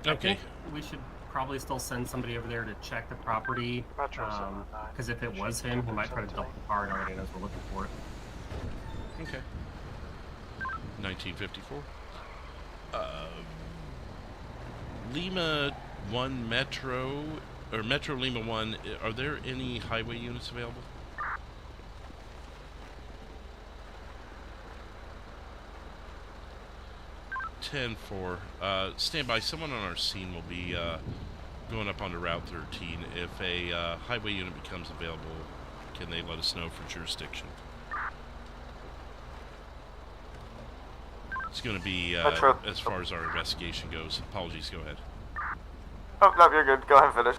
Okay. I think we should probably still send somebody over there to check the property, because if it was him, he might try to dump the car and already knows we're looking for it. Okay. 1954. Lima 1 Metro, or Metro Lima 1, are there any highway units available? Stand by. Someone on our scene will be going up onto Route 13. If a highway unit becomes available, can they let us know for jurisdiction? It's going to be as far as our investigation goes. Apologies, go ahead. Oh, no, you're good. Go ahead and finish.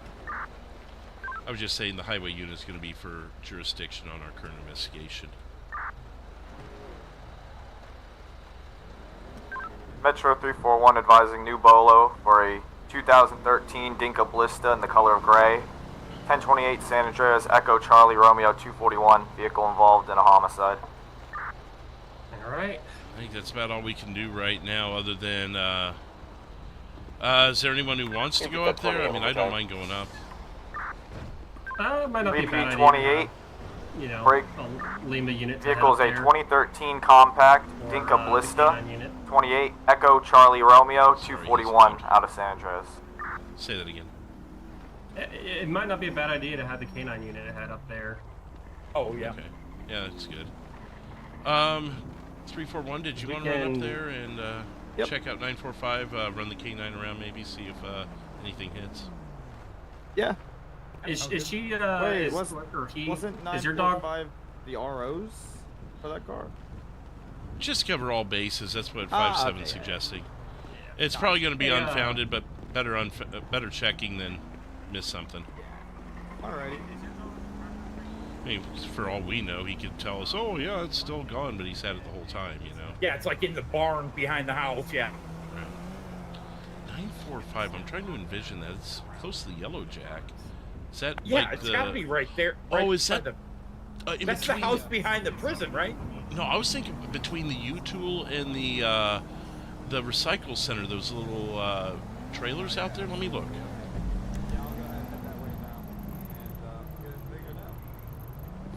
I was just saying the highway unit is going to be for jurisdiction on our current investigation. Metro 341 advising new bolo for a 2013 Dinka Blista in the color of gray. 1028 San Andreas Echo Charlie Romeo 241. Vehicle involved in a homicide. Alright. I think that's about all we can do right now, other than, is there anyone who wants to go up there? I mean, I don't mind going up. Might not be a bad idea. 28. you know, Break. a Lima unit. Vehicle is a 2013 compact Dinka Blista, 28 Echo Charlie Romeo, 241 out of San Andreas. Say that again. It might not be a bad idea to have the K9 unit head up there. Oh yeah. Okay. Yeah, that's good. 341. Did you want to run up there and check out 945? Run the K9 around, maybe see if anything hits. Yeah. Is she? Wait, wasn't is your dog the ROs for that car? Just cover all bases. That's what 5-7 is suggesting. It's probably going to be unfounded, but better checking than miss something. Alrighty. I mean, for all we know, he could tell us, "Oh yeah, it's still gone," but he's had it the whole time, you know. Yeah, it's like in the barn behind the house. Yeah. 945. I'm trying to envision that. It's close to the Yellow Jack. Is that like it's got to be right there. Oh, is that? That's the house behind the prison, right? No, I was thinking between the U-Tool and the recycle center. Those little trailers out there. Let me look.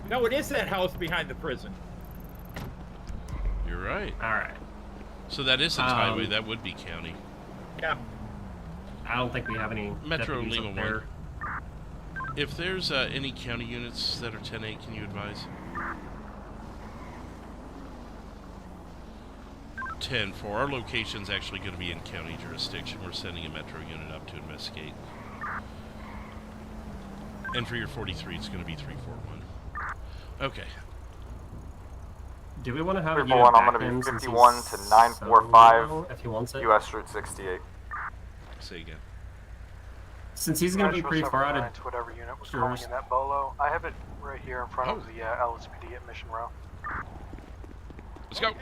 No, it is that house behind the prison. You're right. All right. So that isn't highway. That would be county. Yeah. I don't think we have any Metro deputies Lima up there. 1. If there's any county units that are 10-8, can you advise? 10-4. Our location's actually going to be in county jurisdiction. We're sending a Metro unit up to investigate. And for your 43, it's going to be 341. Okay. Do we want to have a 341, I'm going to be 51 to 945, if he wants it? US Route 68. Say again. Since he's going to be pretty far out of whatever unit was calling in that bolo. I have it right here in front of the LSPD at Mission Row. Let's go.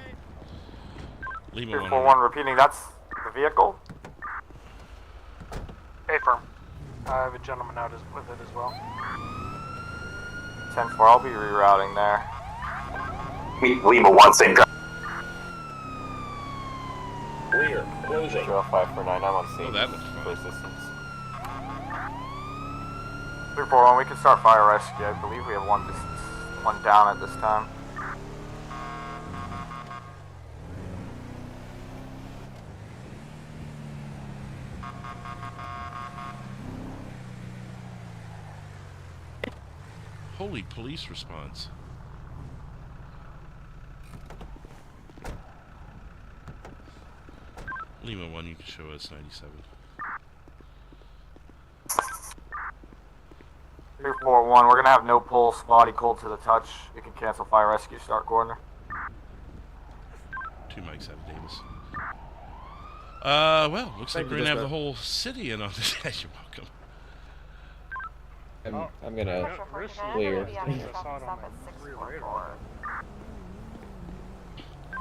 Lima 341, repeating, that's the vehicle? Hey, firm. I have a gentleman out with it as well. 10-4, I'll be rerouting there. Meet Lima 1, same drive. Clear. Closing. 0549, I'm on scene. Oh, that looks fun. For assistance. 341, we can start fire rescue. I believe we have one down at this time. Holy police response. Lima 1, you can show us 97. 341, we're going to have no pulse, body cold to the touch. You can cancel fire rescue, start corner. 2 Mike 7 Davis. Well, looks like we're going to have the whole city in on this. You're welcome. I'm gonna clear.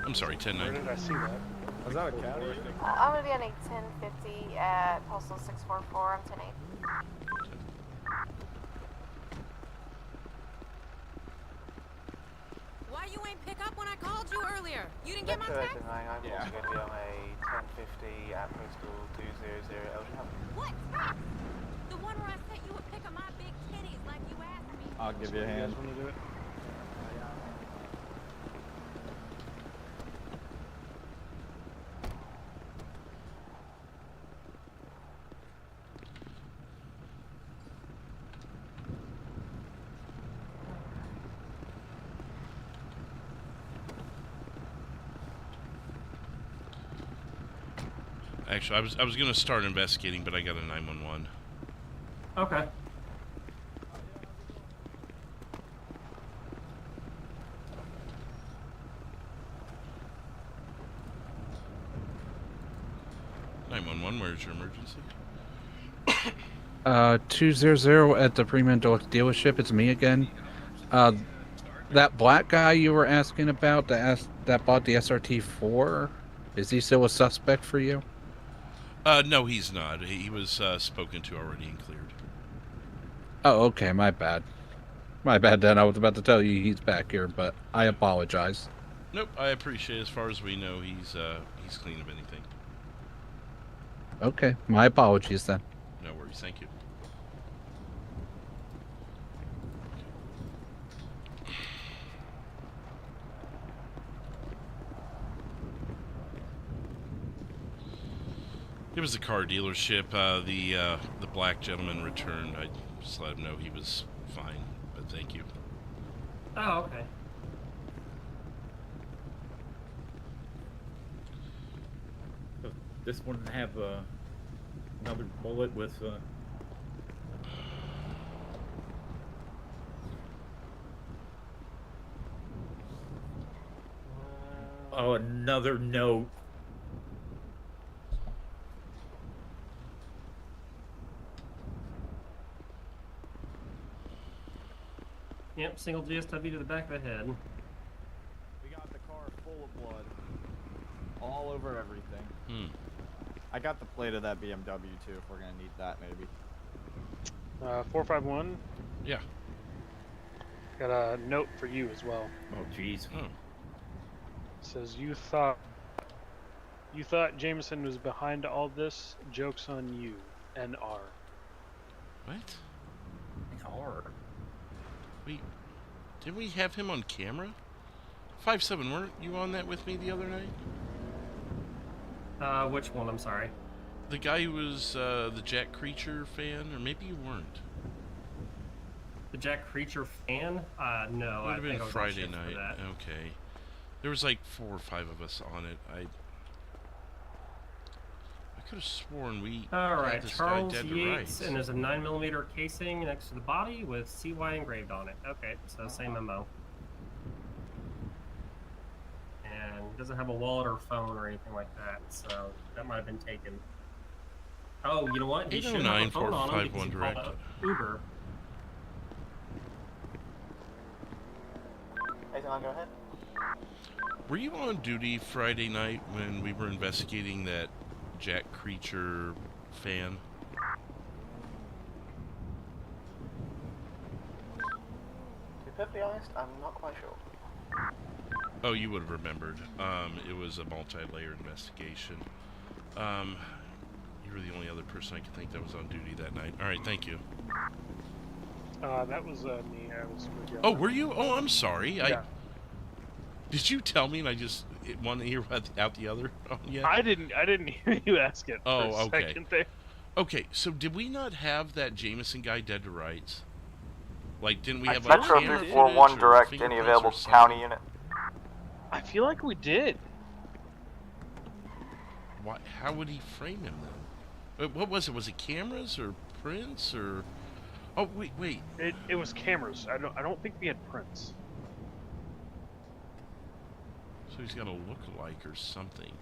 I'm sorry, 10-9. Where did I see that? Was that a cat? I'm gonna be on a 1050 at postal 644. I'm 10-8. Why you ain't pick up when I called you earlier? You didn't get my Metro text? 89, I'm also going to be on a 1050 at postal 200 Elgin Hub. What? The one where I sent you a pic of my big titties like you asked me. I'll give you a hand. Want to do it? Actually, I was going to start investigating, but I got a 911. Okay. Where's your emergency? 200 at the Freeman dealership. It's me again. That black guy you were asking about that bought the SRT4, is he still a suspect for you? No, he's not. He was spoken to already and cleared. Oh, okay. My bad. My bad then. I was about to tell you he's back here, but I apologize. Nope, I appreciate it. As far as we know, he's clean of anything. Okay, my apologies then. No worries, thank you. It was the car dealership. The black gentleman returned. I just let him know he was fine, but thank you. Oh, okay. This one have another bullet with oh, another note. Yep, single GSW to the back of the head. We got the car full of blood. All over everything. Hmm. I got the plate of that BMW too, if we're gonna need that maybe. 451. Yeah. Got a note for you as well. Oh, jeez. Oh. It says you thought Jameson was behind all this. Joke's on you. NR. What? NR. Wait, didn't we have him on camera? 5-7, weren't you on that with me the other night? Which one? I'm sorry. The guy who was the Jack Creature fan, or maybe you weren't. The Jack Creature fan? No. Would have been think I was on Friday shift for night. that. Okay. There was like 4 or 5 of us on it. I could have sworn we All right, had this Charles guy dead to Yates, rights. and there's a 9mm casing next to the body with CY engraved on it. Okay, so same MO. And doesn't have a wallet or phone or anything like that, so that might have been taken. Oh, you know what? He should have a phone on him because he called up Uber. Hey, go ahead. Were you on duty Friday night when we were investigating that Jack Creature fan? To be perfectly honest, I'm not quite sure. Oh, you would have remembered. It was a multi-layer investigation. You were the only other person I could think that was on duty that night. All right, thank you. That was me. I was with you. Oh, were you? Oh, I'm sorry. Yeah. Did you tell me and I just one ear out the other? Oh, yeah. I didn't hear you ask it. Oh, for a okay. second there. Okay, so did we not have that Jameson guy dead to rights? Like, didn't we have Metro like camera 341 footage or direct any fingerprints available or something? county unit. I feel like we did. Why? How would he frame him then? What was it? Was it cameras or prints or? Oh wait. It was cameras. I don't think we had prints. So he's got a look-alike or something.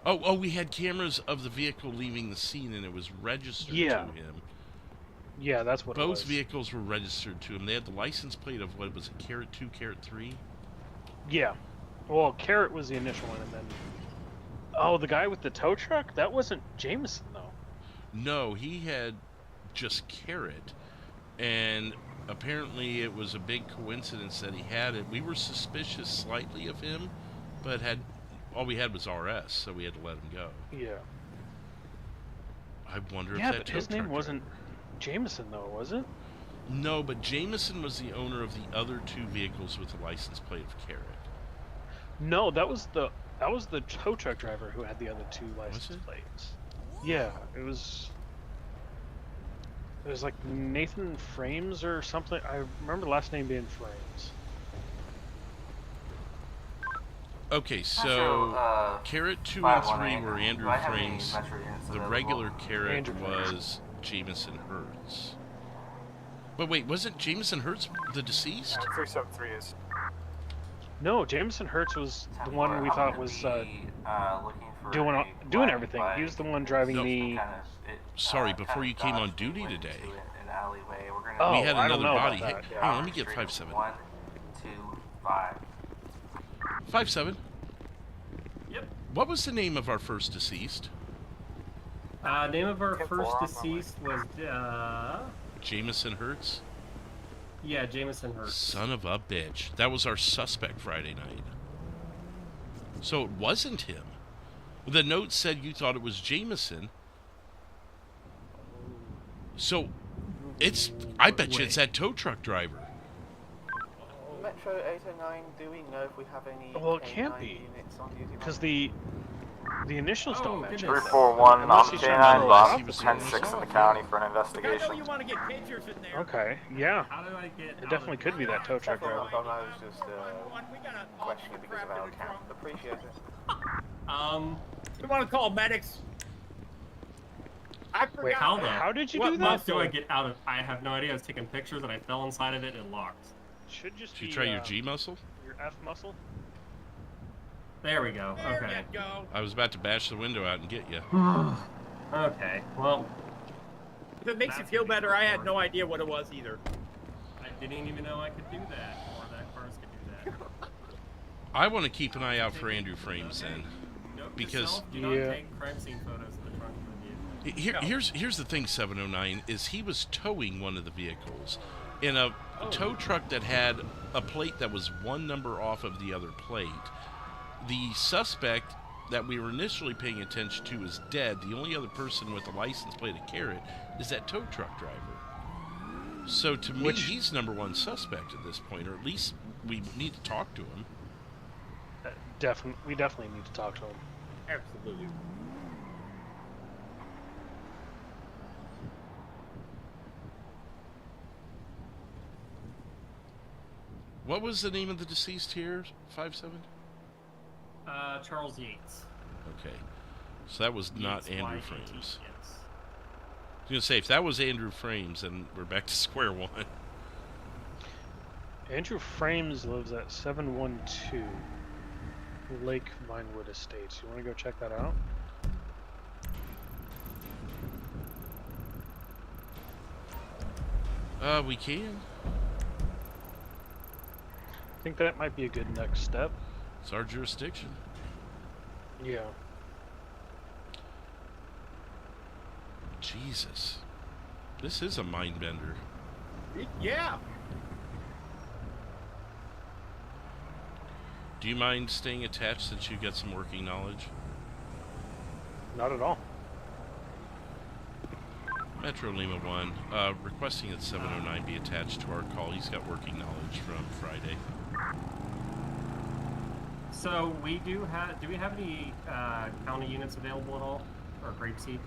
Oh, we had cameras of the vehicle leaving the scene, and it was registered to him. Yeah, that's what it was. Both vehicles were registered to him. They had the license plate of, what was it, Carrot 2, Carrot 3? Yeah. Well, Carrot was the initial one, and then... Oh, the guy with the tow truck? That wasn't Jameson, though. No, he had just Carrot, and apparently it was a big coincidence that he had it. We were suspicious slightly of him, but all we had was RS, so we had to let him go. Yeah. I wonder if yeah, that but his name wasn't Jameson, though, was it? No, but Jameson was the owner of the other 2 vehicles with the license plate of Carrot. No, that was the tow truck driver who had the other 2 license plates. Yeah, it was like Nathan Frames or something. I remember the last name being Frames. Okay, so Carrot 2 and 3 were Andrew Frames. The regular Carrot was Jameson Hertz. But wait, wasn't Jameson Hertz the deceased? 373 is. No, Jameson Hertz was the one we thought was doing everything. He was the one driving the. Sorry, before you came on duty today. Oh, we had I don't another know body. about that. Hang on, let me get 5-7. 1, 2, 5. 5-7. Yep. What was the name of our first deceased? Name of our first deceased was Jameson Hertz? Yeah, Jameson Hertz. Son of a bitch. That was our suspect Friday night. So it wasn't him. The note said you thought it was Jameson. So I bet you it's that tow truck driver. Metro 809, do we know if we have any Well, it can't be, units on duty? because The initials don't match. 341 Unless on he's K9 trying to bus, block us. 10-6 in the county for an I know investigation. you want to get pictures in there. Okay, yeah. How do I get It definitely could be that tow truck driver. I was just questioning because of our account. Appreciate it. We want to call medics. I forgot. Wait, how did you what do that? What do I get out of? I have no idea. I was taking pictures and I fell inside of it and it locked. Should just Did you be, try your G muscle? Your F muscle? There we go. Okay. I was about to bash the window out and get you. Okay, well. If it makes you feel better, I had no idea what it was either. I didn't even know I could do that, or that cars could do that. I want to keep an eye out for Andrew Frames then. Because do not take crime scene photos in the trunk of the vehicle. here's the thing, 709, is he was towing one of the vehicles in a tow truck that had a plate that was one number off of the other plate. The suspect that we were initially paying attention to is dead. The only other person with a license plate of Carrot is that tow truck driver. So to me, he's number one suspect at this point, or at least we need to talk to him. We definitely need to talk to him. Absolutely. What was the name of the deceased here, 5-7? Charles Yates. Okay. So that was not Yates, Andrew Y-A-T, Frames. yes. I was going to say, if that was Andrew Frames, then we're back to square one. Andrew Frames lives at 712 Lake Vinewood Estates. You want to go check that out? We can. I think that might be a good next step. It's our jurisdiction. Yeah. Jesus. This is a mind bender. Yeah. Do you mind staying attached since you get some working knowledge? Not at all. Metro Lima 1, requesting that 709 be attached to our call. He's got working knowledge from Friday. So we do we have any county units available at all, or Grapeseed?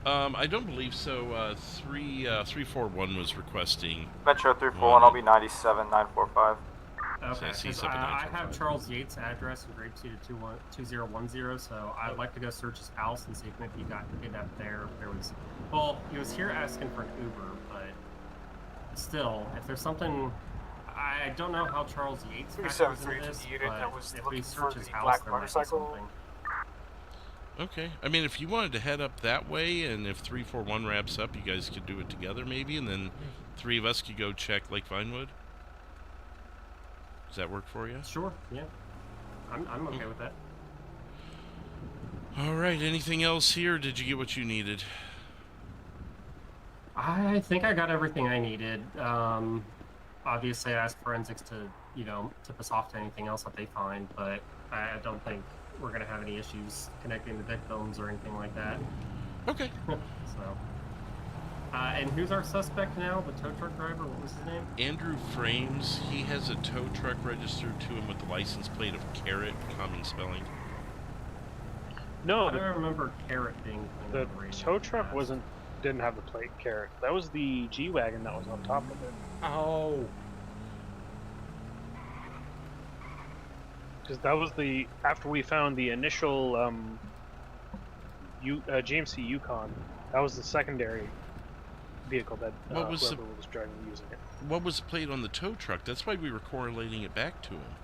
I don't believe so. 341 was requesting. Metro 341, I'll be 97-945. Okay, So 'cause I have Charles Yates' address in Grapeseed at 2010, so I'd like to go search his house and see if maybe he got kidnapped there. If there was, well, he was here asking for an Uber, but still, if there's something, I don't know how Charles Yates factors into this, but if we search his house, there might be something. Okay. I mean, if you wanted to head up that way, and if 341 wraps up, you guys could do it together maybe, and then three of us could go check Lake Vinewood. Does that work for you? Sure, yeah. I'm okay with that. Alright, anything else here? Did you get what you needed? I think I got everything I needed. Obviously, I asked forensics to, tip us off to anything else that they find, but I don't think we're going to have any issues connecting the victims or anything like that. Okay. So, and who's our suspect now? The tow truck driver? What was his name? Andrew Frames. He has a tow truck registered to him with the license plate of Carrot, common spelling. No, I don't remember Carrot being the tow truck didn't have the plate Carrot. That was the G-Wagon that was on top of it. Oh. Because that was after we found the initial GMC Yukon, that was the secondary vehicle that whoever was driving using it. What was the plate on the tow truck? That's why we were correlating it back to him.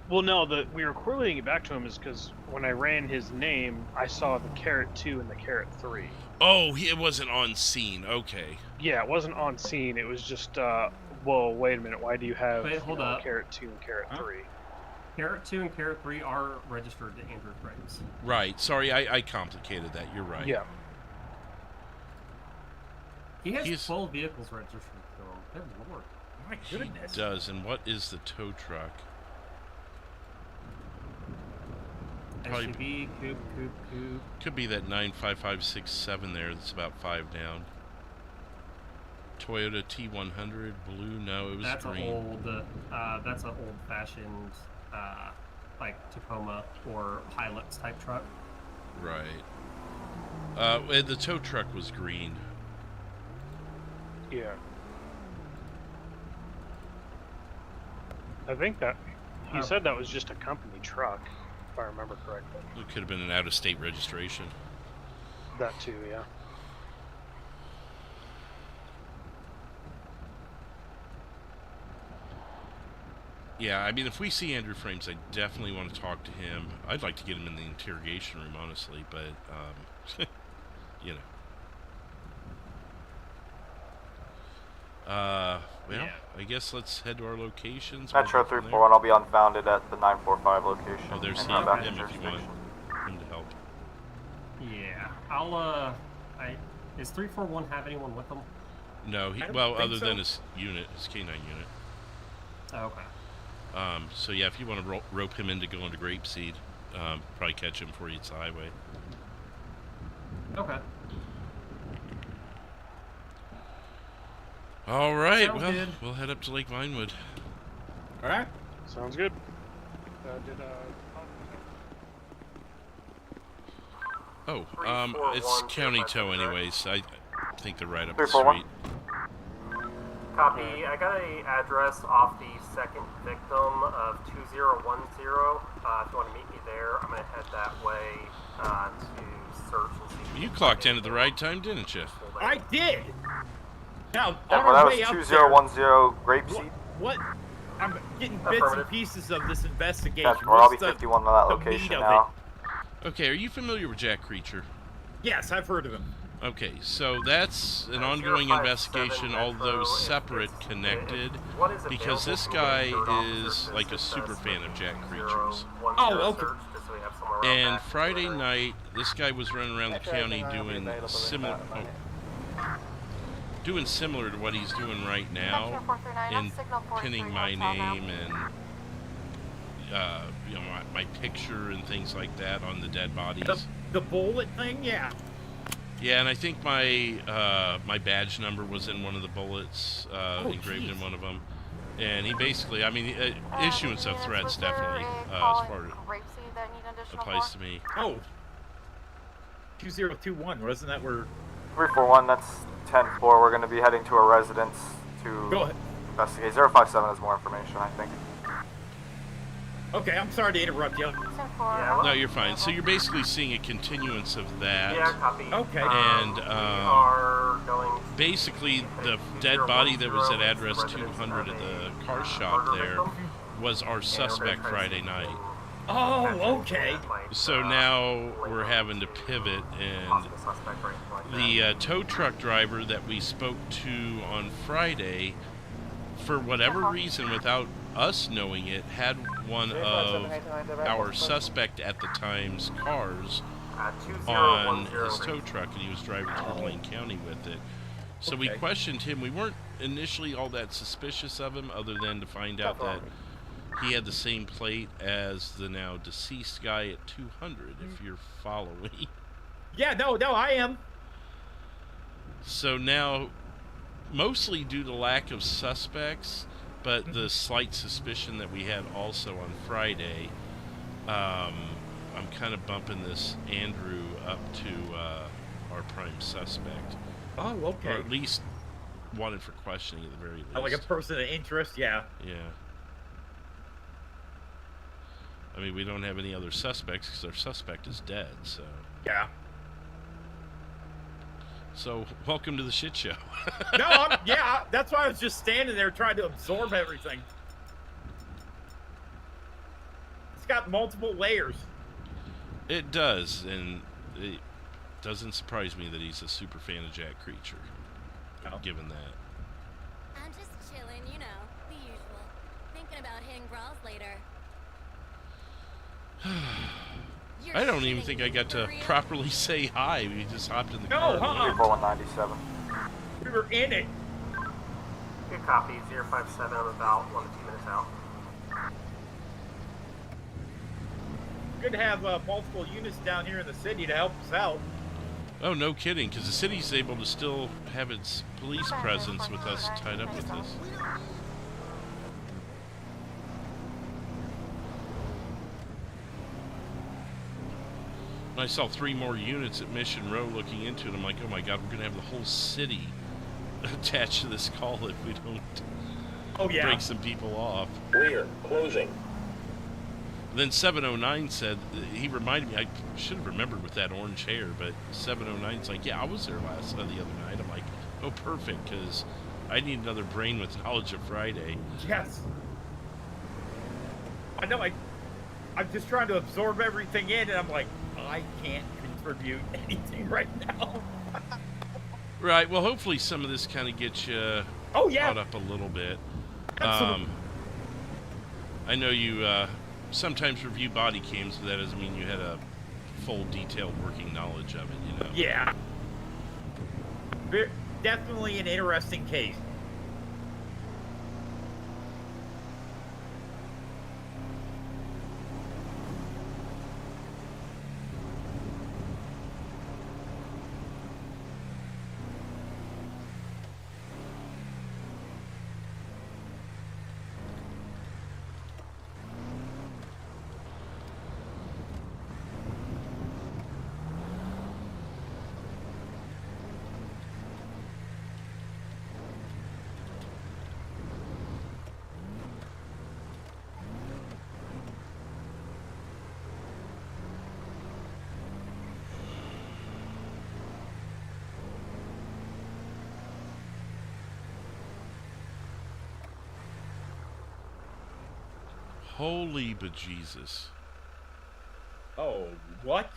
Well, no, we were correlating it back to him is because when I ran his name, I saw the Carrot 2 and the Carrot 3. Oh, it wasn't on scene. Okay. Yeah, it wasn't on scene. It was just, well, wait a minute. Why do you have hold up. Carrot 2 and Carrot 3? Carrot 2 and Carrot 3 are registered to Andrew Frames. Right. Sorry, I complicated that. You're right. Yeah. He has 12 vehicles registered to him. Good lord. My goodness. He does. And what is the tow truck? SUV, coupe. Could be that 95567 there. That's about 5 down. Toyota T100 blue. No, it was that's green. That's an old-fashioned like Tacoma or Hilux type truck. Right. The tow truck was green. Yeah. I think that he said that was just a company truck, if I remember correctly. It could have been an out-of-state registration. That too, yeah. Yeah, I mean, if we see Andrew Frames, I definitely want to talk to him. I'd like to get him in the interrogation room, honestly, but, you know. Well, yeah. I guess let's head to our locations. Metro 341, I'll be unfounded at the 945 location. Oh, there's him if you want him to help. Yeah, Does 341 have anyone with them? No, well, other than his unit, his K9 unit. Oh, okay. So yeah, if you want to rope him into going to Grapeseed, probably catch him before he hits the highway. Okay. All right, Sounds well, good. we'll head up to Lake Vinewood. All right. Sounds good. It's county tow anyways. I think they're right up the 341. street. Copy. I got an address off the second victim of 2010. If you want to meet me there, I'm going to head that way to search and see. You clocked in at the right time, didn't you? I did. Now, Yeah, on well, our that way was up 2010 there, Grapeseed. what? I'm getting bits and pieces of this investigation. That's where I'll be What's the- 51 on that the location meat of now. Okay, are you familiar with Jack Creature? Yes, I've heard of him. Okay, so that's an ongoing investigation, although separate, connected, because this guy is like a super fan of Jack Creatures. Oh, okay. And Friday night, this guy was running around the county doing similar to what he's doing right now, and pinning my name and you know, my picture and things like that on the dead bodies. The bullet thing, yeah. Yeah, and I think my my badge number was in one of the bullets, engraved in one of them. And he basically, I mean, issuance of threats definitely, as far as applies to me. Oh, 2021, wasn't that where? 341, that's 10-4. We're going to be heading to a residence to investigate. 057 has more information, I think. Okay, I'm sorry to interrupt you. No, you're fine. So you're basically seeing a continuance of that. Yeah, copy. Okay. And basically the dead body that was at address 200 at the car shop there was our suspect Friday night. Oh, okay. So now we're having to pivot, and the tow truck driver that we spoke to on Friday, for whatever reason, without us knowing it, had one of our suspect at the time's cars on his tow truck, and he was driving through Blaine County with it. So we questioned him. We weren't initially all that suspicious of him, other than to find out that he had the same plate as the now deceased guy at 200, if you're following. Yeah, no, I am. So now, mostly due to lack of suspects, but the slight suspicion that we had also on Friday, I'm kind of bumping this Andrew up to our prime suspect. Oh, okay. Or at least wanted for questioning at the very least. Like a person of interest, yeah. Yeah. I mean, we don't have any other suspects because our suspect is dead, so... Yeah. So, welcome to the shit show. No, yeah, that's why I was just standing there trying to absorb everything. It's got multiple layers. It does, and it doesn't surprise me that he's a super fan of Jack Creature, given that. I'm just chilling, you know, the usual. Thinking about hitting brawls later. I don't even think I got to properly say hi. We just hopped in the car. 197. We were in it. Good copy, 057. I'm about 1 to 2 minutes out. Good to have multiple units down here in the city to help us out. Oh, no kidding, because the city's able to still have its police presence with us tied up with this. And I saw 3 more units at Mission Row looking into it. I'm like, oh my god, we're going to have the whole city attached to this call if we don't break some people off. Clear. Closing. Then 709 said, he reminded me, I should have remembered with that orange hair, but 709's like, yeah, I was there the other night. I'm like, oh, perfect, because I need another brain with knowledge of Friday. Yes. I know, I'm just trying to absorb everything in, and I'm like, I can't contribute anything right now. Right, well, hopefully some of this kind of gets you caught up a little bit. I know you sometimes review body cams, but that doesn't mean you had a full, detailed working knowledge of it, you know? Yeah. Definitely an interesting case. Holy bejesus. Oh, what?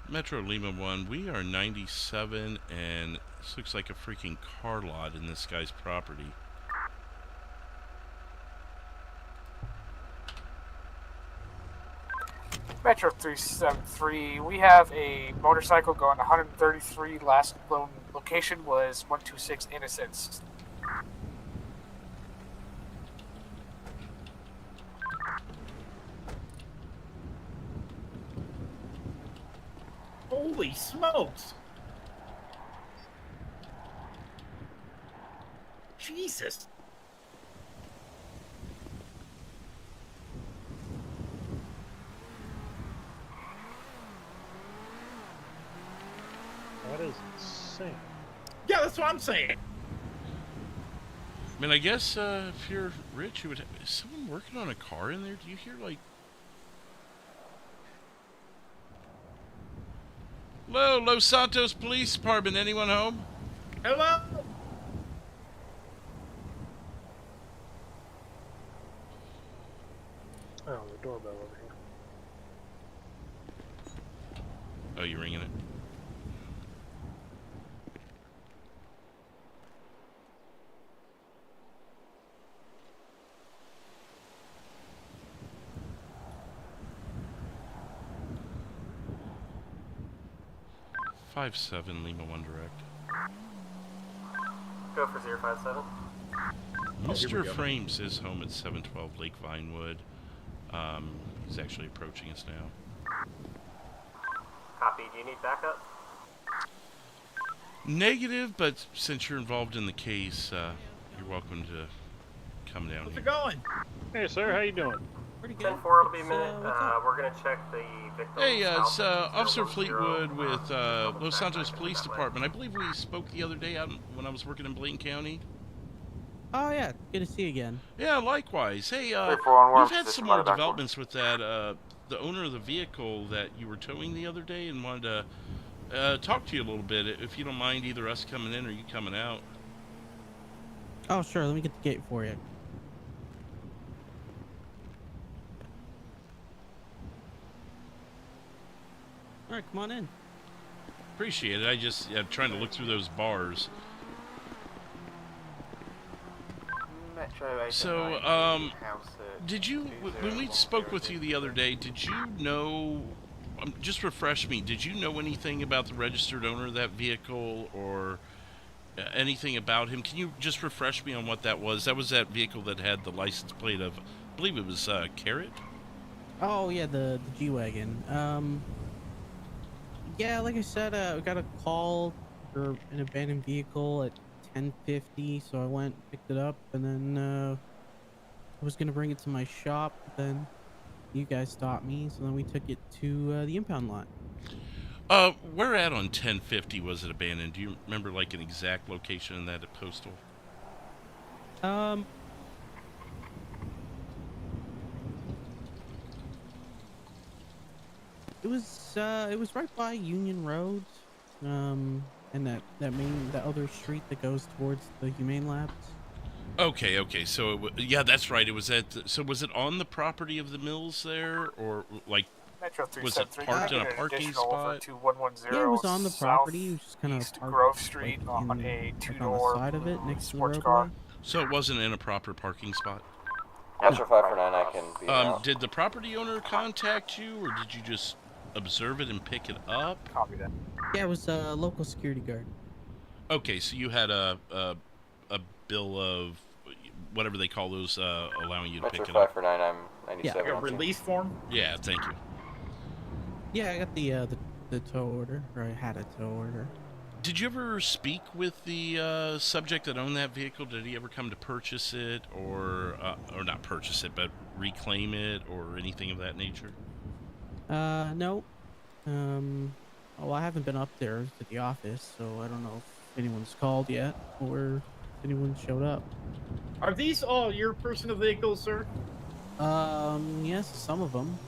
Metro Lima 1, we are 97, and this looks like a freaking car lot in this guy's property. Metro 373, we have a motorcycle going 133. Last known location was 126 Innocence. Holy smokes! Jesus! That is insane. Yeah, that's what I'm saying. I mean, I guess if you're rich, you would have... Is someone working on a car in there? Do you hear, like... Hello, Los Santos Police Department. Anyone home? Hello? Oh, the doorbell over here. Oh, you're ringing it. .57 Lima 1 direct. Go for 057. Mr. Frames is home at 712 Lake Vinewood. He's actually approaching us now. Copy. Do you need backup? Negative, but since you're involved in the case, you're welcome to come down How's here. it going? Hey, sir, how you doing? Pretty good. 10-4 will be a minute. We're going to check the victim. Hey, it's Officer Fleetwood with Los Santos Police Department. I believe we spoke the other day out when I was working in Blaine County. Oh, yeah. Good to see you again. Yeah, likewise. Hey, we've had some more developments with that. The owner of the vehicle that you were towing the other day and wanted to talk to you a little bit, if you don't mind either us coming in or you coming out. Oh, sure. Let me get the gate for you. All right, come on in. Appreciate it. I just trying to look through those bars. So, did you, when we spoke with you the other day, did you know, just refresh me, did you know anything about the registered owner of that vehicle or anything about him? Can you just refresh me on what that was? That was that vehicle that had the license plate of, I believe it was Carrot? Oh, yeah, the G-Wagon. Yeah, like I said, we got a call for an abandoned vehicle at 10:50, so I went, picked it up, and then was gonna bring it to my shop, but then you guys stopped me, so then we took it to the impound lot. Where at on 1050 was it abandoned? Do you remember like an exact location in that at Postal? It was right by Union Road, and that other street that goes towards the Humane Labs. Okay. So yeah, that's right. It was so was it on the property of the mills there, or like Metro was it 373 parked in a parking spot? to 110 Yeah, it was on the property. It was just kind of East Grove Street on a two-door side of it next to the sports roadway. car. So it wasn't in a proper parking spot? Metro 549, I can be out. Did the property owner contact you, or did you just observe it and pick it up? Copy that. Yeah, it was a local security guard. Okay, so you had a bill of whatever they call those, allowing you to pick it up. Metro 549, I'm 97. Like a release form? Yeah, thank you. Yeah, I got the tow order, or I had a tow order. Did you ever speak with the subject that owned that vehicle? Did he ever come to purchase it, or not purchase it, but reclaim it, or anything of that nature? No. Well, I haven't been up there to the office, so I don't know if anyone's called yet, or if anyone showed up. Are these all your personal vehicles, sir? Yes, some of them.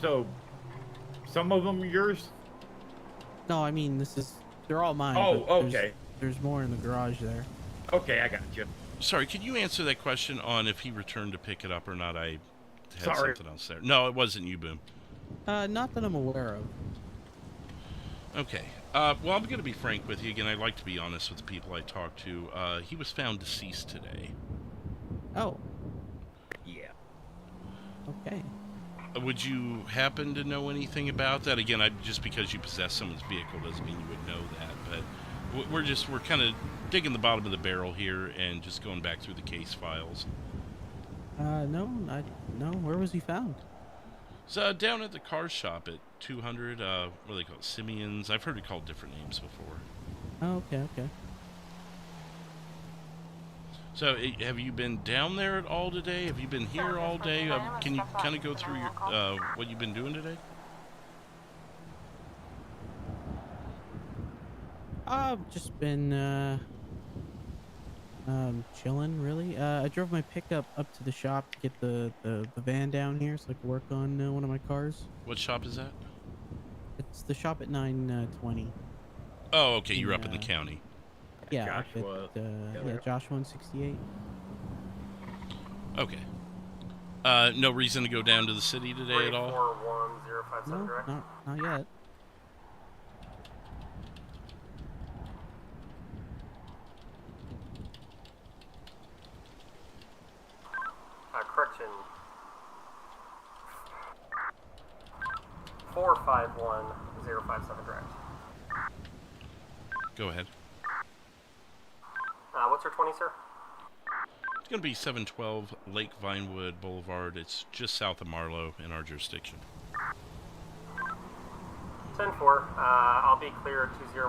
So, some of them are yours? No, I mean, they're all mine. Oh, but okay. There's more in the garage there. Okay, I got you. Sorry, could you answer that question on if he returned to pick it up or not? I had Sorry. something else there. No, it wasn't you, Boom. Not that I'm aware of. Okay. Well, I'm going to be frank with you. Again, I like to be honest with the people I talk to. He was found deceased today. Oh. Yeah. Okay. Would you happen to know anything about that? Again, just because you possess someone's vehicle doesn't mean you would know that. But we're kind of digging the bottom of the barrel here and just going back through the case files. No. Where was he found? So down at the car shop at 200, what do they call it? Simeon's. I've heard it called different names before. Oh, okay. So have you been down there at all today? Have you been here all day? Can you kind of go through your what you've been doing today? I've just been chilling, really. I drove my pickup up to the shop to get the van down here so I could work on one of my cars. What shop is that? It's the shop at 920. Oh, okay. You're up in the county. Yeah, Joshua. Joshua 168. Okay. No reason to go down to the city today at all? 341-057 No, direct. not yet. Correction. 451-057 direct. Go ahead. What's your 20, sir? It's going to be 712 Lake Vinewood Boulevard. It's just south of Marlow in our jurisdiction. 10-4. I'll be clear 2010.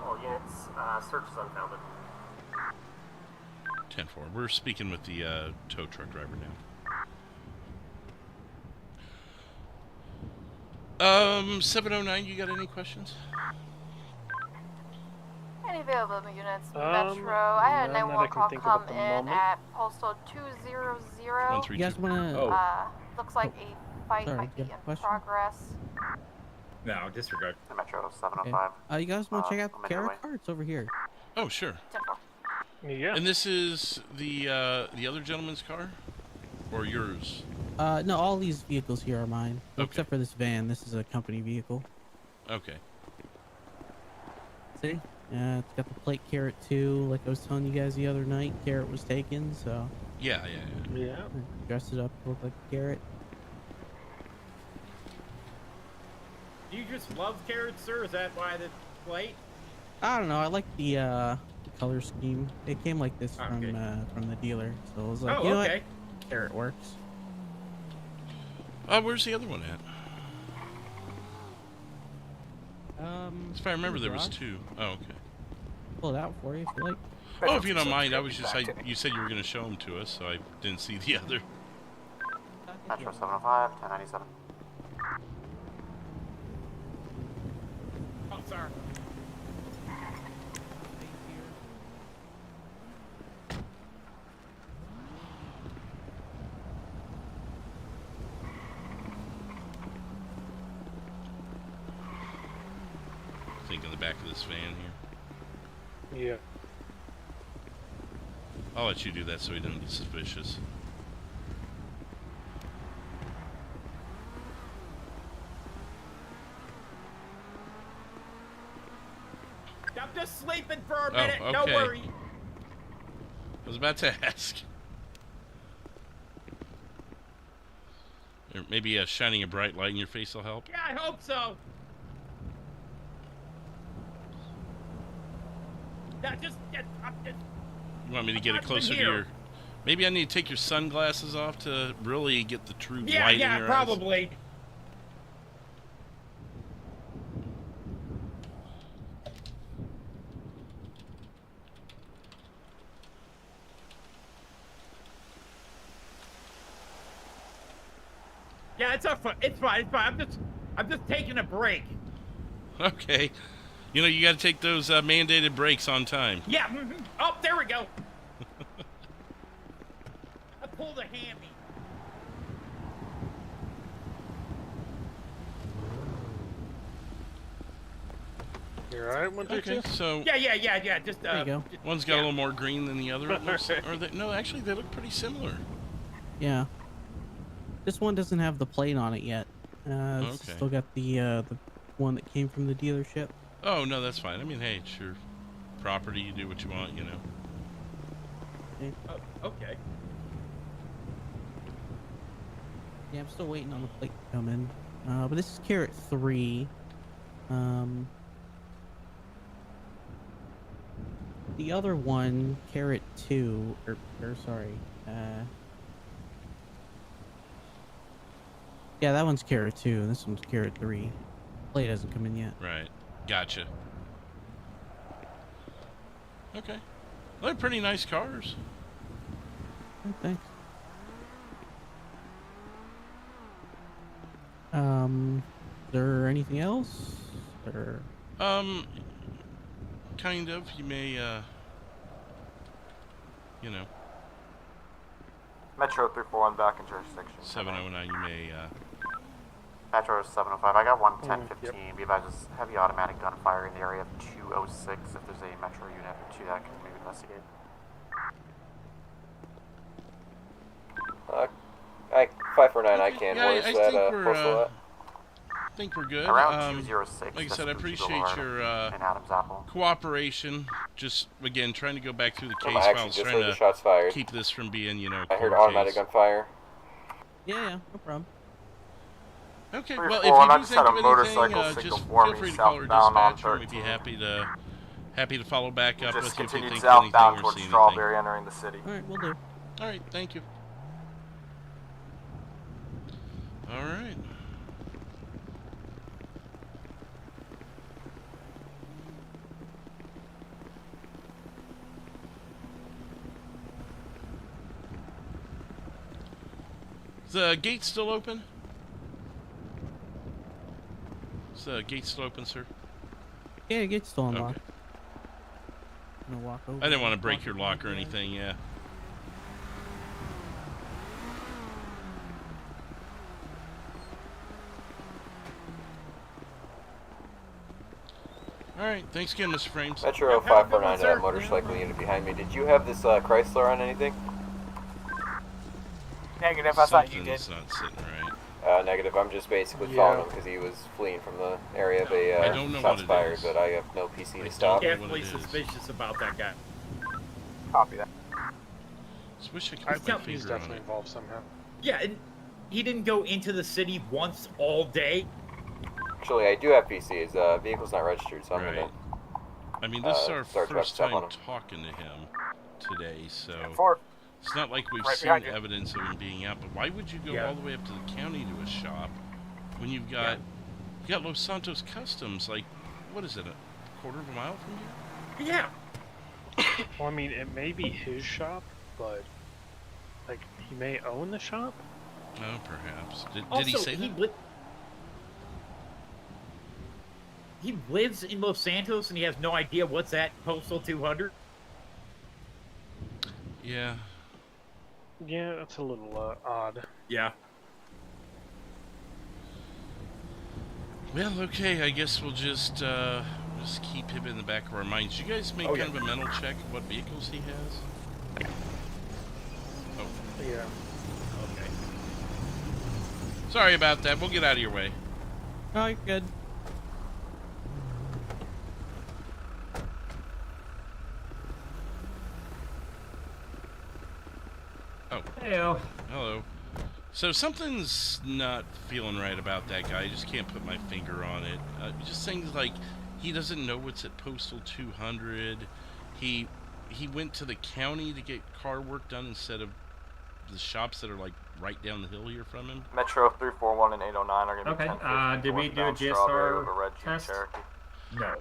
All units. Search is unfounded. 10-4. We're speaking with the tow truck driver now. 709, you got any questions? Any available units, Metro? I had a 911 call come in at postal 200. You guys wanna? Looks like a fight might be in progress. No, disregard. Metro 705. You guys want to check out the carrot cards over here? Oh, sure. Yeah. And this is the other gentleman's car? Or yours? No, all these vehicles here are mine. Okay. Except for this van. This is a company vehicle. Okay. See? It's got the plate Carrot 2. Like I was telling you guys the other night, Carrot was taken, so... Yeah. Dressed it up to look like a carrot. Do you just love carrots, sir? Is that why the plate? I don't know. I like the color scheme. It came like this from the dealer, so I was like, you know what? Carrot works. Where's the other one at? If I remember, there was two. Oh, okay. Pull it out for you if you like. Oh, if you don't mind, I was just, you said you were going to show them to us, so I didn't see the other. Metro 705, 1097. Oh, sorry. I think in the back of this van here. Yeah. I'll let you do that so he doesn't get suspicious. I'm just sleeping for a minute. Oh, okay. Don't worry. I was about to ask. Or maybe shining a bright light in your face will help. Yeah, I hope so. I'm just You want me to get it closer to your... Maybe I need to take your sunglasses off to really get the true light in your eyes. Yeah, probably. Yeah, it's fine. It's fine. I'm just taking a break. Okay. You know, you got to take those mandated breaks on time. Yeah. Oh, there we go. I pulled a hammy. You alright, 132? Okay, so... Yeah. Just, there you go. One's got a little more green than the other. It looks, no, actually, they look pretty similar. Yeah. This one doesn't have the plate on it yet. It's still got the one that came from the dealership. Oh, no, that's fine. I mean, hey, it's your property. You do what you want, you know. Okay. Oh, okay. Yeah, I'm still waiting on the plate to come in. But this is Carrot 3. The other one, Carrot 2, or sorry, yeah, that one's Carrot 2, and this one's Carrot 3. Plate hasn't come in yet. Right. Gotcha. Okay. Well, they're pretty nice cars. Oh, thanks. Is there anything else? Or... kind of. You may, you know. Metro 341 back in jurisdiction. 709, you may, Metro 705. I got 11015. Be advised, heavy automatic gunfire in the area of 206. If there's a Metro unit or two that can maybe investigate. 549, I can. Yeah, Where's that postal at? I think we're good. Around 206. Like I said, I appreciate your cooperation. Just, again, trying to go back through the case files, just trying heard the shots fired. keep this from being, you know, I heard automatic gunfire. Yeah, no problem. Okay, 3-4, well, if you do just think had a of anything, motorcycle just signal for feel me free to call our southbound on dispatcher. We'd be 13. happy to follow back up with Just you if you continued think of anything southbound or towards see anything. Strawberry, entering the city. Alright, we'll do. Alright, thank you. Alright. Is the gate still open? Is the gate still open, sir? Yeah, the gate's still unlocked. Okay. I'm gonna walk over. I didn't want to break your lock or anything, yeah. Alright, thanks again, Mr. Frames. Metro 549, motorcycle unit behind me. Did you have this Chrysler on anything? Negative, I thought you did. Not sitting right. Negative. I'm just basically following him because he was fleeing from the area of a shots fired, but I have no PC to stop. Definitely suspicious about that guy. Copy that. Just wish I could I put my think he's finger on definitely it. involved somehow. Yeah, and he didn't go into the city once all day. Actually, I do have PC. His vehicle's not registered, so I'm gonna. I mean, this is our start first driving time on him. talking to him today, so it's not like we've Right seen behind you. evidence of him being out. But why would you go Yeah. all the way up to the county to a shop when you've got you got Los Santos Customs? Like, what is it, a quarter of a mile from here? Yeah. Well, I mean, it may be his shop, but like he may own the shop. Oh, perhaps. Did Also, he say that? He lives in Los Santos and he has no idea what's at Postal 200. Yeah. Yeah, that's a little odd. Yeah. Well, okay, I guess we'll just keep him in the back of our minds. You guys make kind of a mental check of what vehicles he has? Oh. Yeah. Okay. Sorry about that. We'll get out of your way. Oh, good. Oh. Heyo. Hello. So something's not feeling right about that guy. I just can't put my finger on it. Just things like he doesn't know what's at Postal 200. He went to the county to get car work done instead of the shops that are like right down the hill here from him. Metro 341 and 809 are going to be 1050. Did we do a Strawberry with a GSR red Jeep test? Cherokee. No.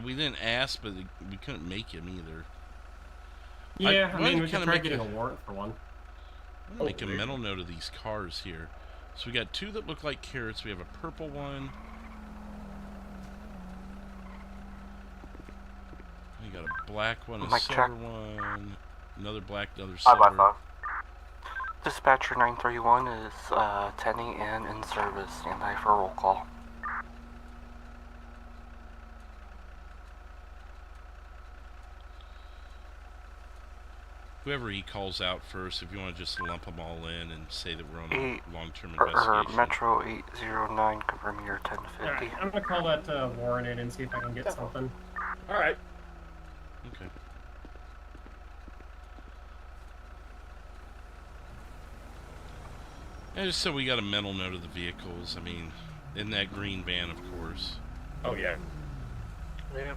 We didn't ask, but we couldn't make him either. Yeah, I mean, we could try getting a warrant for one. I'm gonna make a mental note of these cars here. So we got two that look like carrots. We have a purple one. We got a black one, a silver one, another black, another silver. 5x5. Dispatcher 931 is attending and in service. Stand by for roll call. Whoever he calls out first, if you want to just lump them all in and say that we're on a long-term investigation. Metro 809, confirming your 1050. Alright, I'm gonna call that warrant in and see if I can get something. Alright. Okay. And just so we got a mental note of the vehicles. I mean, in that green van, of course. Oh, yeah. Yeah.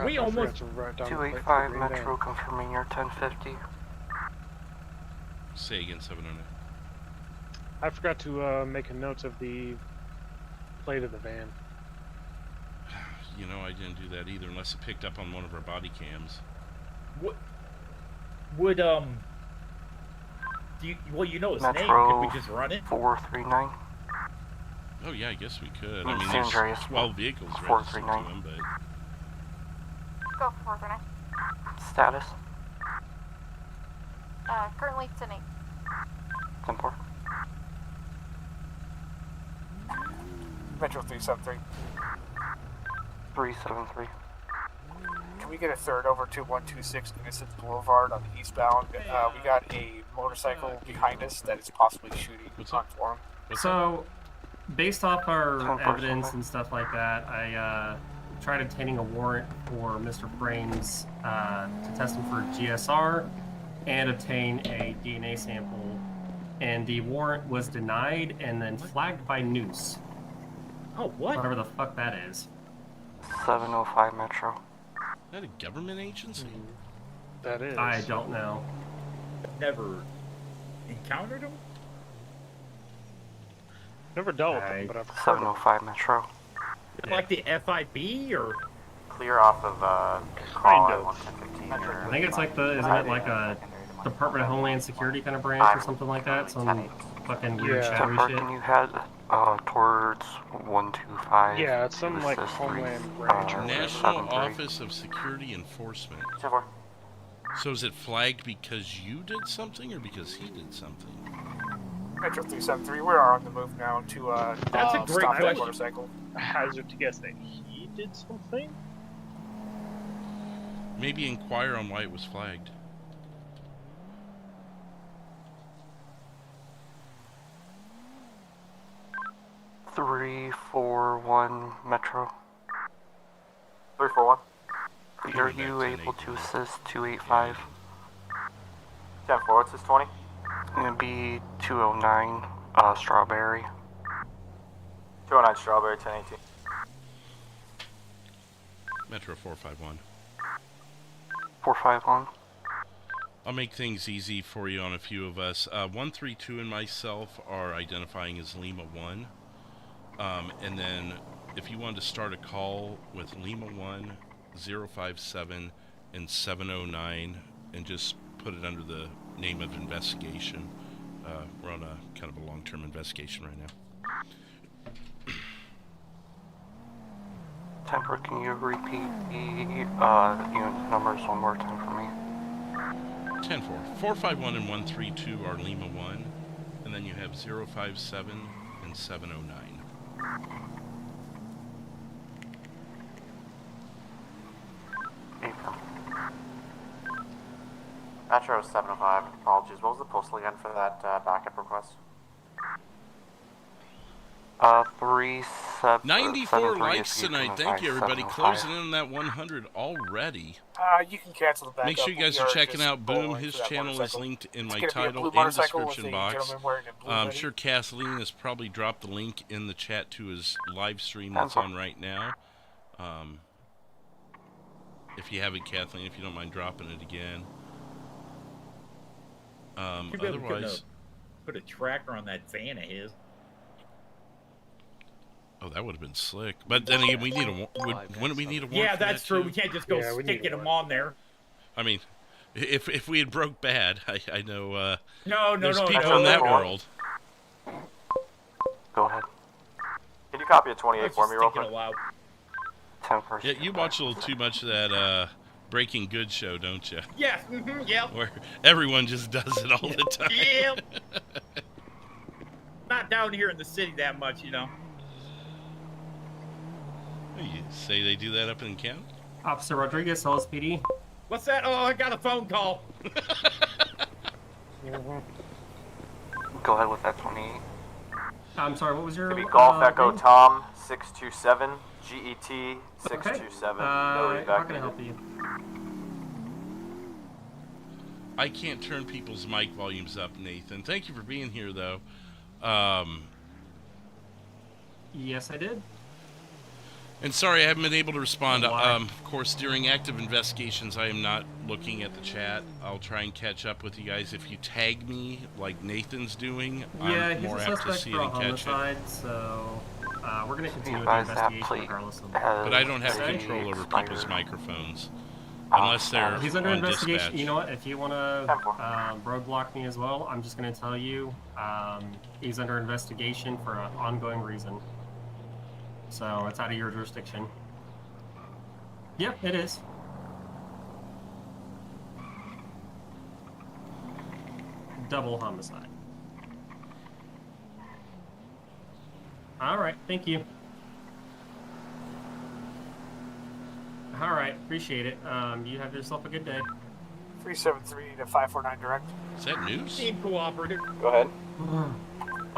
We almost 285 Metro, confirming your 1050. Say again, 709. I forgot to make a note of the plate of the van. You know, I didn't do that either, unless it picked up on one of our body cams. Would you know his Metro name? Could we just run it? 439. Oh yeah, I guess we could. I mean, San Andreas, there's 12 vehicles registered to 439. him, but Go for 439. Status. Currently 10-8. 10-4. Metro 373. 373. Can we get a third over to 126 Innocence Boulevard on the eastbound? We got a motorcycle behind us that is possibly shooting on forum. So, based off our evidence and stuff like that, I tried obtaining a warrant for Mr. Frames to test him for GSR and obtain a DNA sample, and the warrant was denied and then flagged by Noose. Oh, what? Whatever the fuck that is. 705 Metro. Is that a government agency? That is. I don't know. Never encountered him? Never dealt with them, but I've heard 705 Metro. Like the FIB or Clear off of kind of. 115. I think it's like isn't it like a Department of Homeland Security kind of branch or something like that? Some fucking weird shadowy shit. Can you head towards 125? Yeah, it's some like Homeland branch or National Office of Security Enforcement. So is it flagged because you did something or because he did something? Metro 373, we are on the move now to That's a great stop that question. motorcycle. hazard to guess that he did something. Maybe inquire on why it was flagged. Three, 4-1 Metro. 341. Are you able to assist 285? 10-4, what's this 20? It'd be 209 Strawberry. 209 Strawberry, 1018. Metro 451. 451. I'll make things easy for you on a few of us. 132 and myself are identifying as Lima 1. And then if you wanted to start a call with Lima 1, 057, and 709, and just put it under the name of investigation. We're on a kind of a long-term investigation right now. Temper, can you repeat the unit numbers one more time for me? 10-4. 451 and 132 are Lima 1, and then you have 057 and 709. Metro 705, apologies. What was the postal again for that backup request? 94 likes tonight. Thank you, everybody. Closing in on that 100 already. You can cancel the backup. Make sure you guys are checking out Boom. His channel is linked in my title and description box. I'm sure Kathleen has probably dropped the link in the chat to his live stream that's on right now. If you haven't, Kathleen, if you don't mind dropping it again. Otherwise, put a tracker on that van of his. Oh, that would have been slick. But then again, we need a wouldn't we need a warrant? Yeah, for that's that true. too? We can't just go sticking them on there. I mean, if we had broke bad, I know no, there's people in that world. Go ahead. Can you copy a 28 for me real quick? Yeah, you watch a little too much of that Breaking Good show, don't you? Yes, yep. Where everyone just does it all the time. Yep. Not down here in the city that much, you know. You say they do that up in County? Officer Rodriguez, LSPD. What's that? Oh, I got a phone call. Go ahead with that 28. I'm sorry, what was your Could be Golf Echo name? Tom 627 GET 627. How can I help you? I can't turn people's mic volumes up, Nathan. Thank you for being here, though. Yes, I did. And sorry, I haven't been able to respond. Of course, during active investigations, I am not looking at the chat. I'll try and catch up with you guys. If you tag me, like Nathan's doing, I'm more apt to see it and catch it. So we're going to continue with the investigation regardless of But I don't have control over people's microphones. Unless they're he's under on investigation. dispatch. You know what? If you want to roadblock me as well, I'm just going to tell you he's under investigation for an ongoing reason. So it's out of your jurisdiction. Yep, it is. Double homicide. All right, thank you. All right, appreciate it. You have yourself a good day. 373 to 549 direct. Is that news? Team cooperative. Go ahead.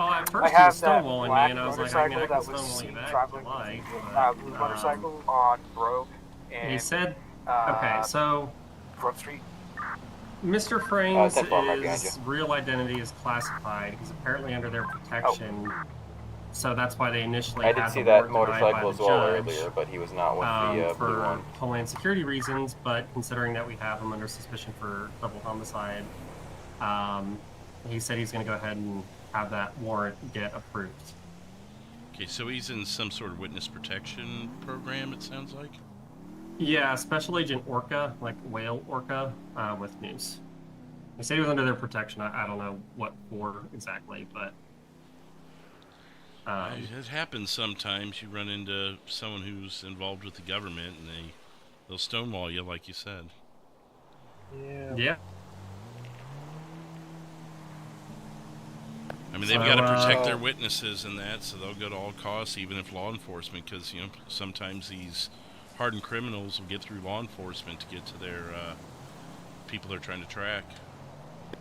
Oh, at first I he was have that stonewalling black me, and I was like, motorcycle I that can was stonewall you seen back traveling if you like, with but, blue motorcycle on Rogue. And, he said, okay, so Grove Street. Mr. Frank's that bar might be behind real identity is classified. He's apparently under their protection, so that's why they initially I had did the see that warrant denied by motorcycle the as well judge, earlier, but he was not with the blue for one. Homeland Security reasons, but considering that we have him under suspicion for double homicide, he said he's going to go ahead and have that warrant get approved. Okay, so he's in some sort of witness protection program, it sounds like? Yeah, Special Agent Orca, like whale Orca, with news. They say he was under their protection. I don't know what for exactly, but... it happens sometimes. You run into someone who's involved with the government, and they'll stonewall you, like you said. Yeah. I mean, they've got to protect their witnesses and that, so they'll go to all costs, even if law enforcement, because, you know, sometimes these hardened criminals will get through law enforcement to get to their people they're trying to track.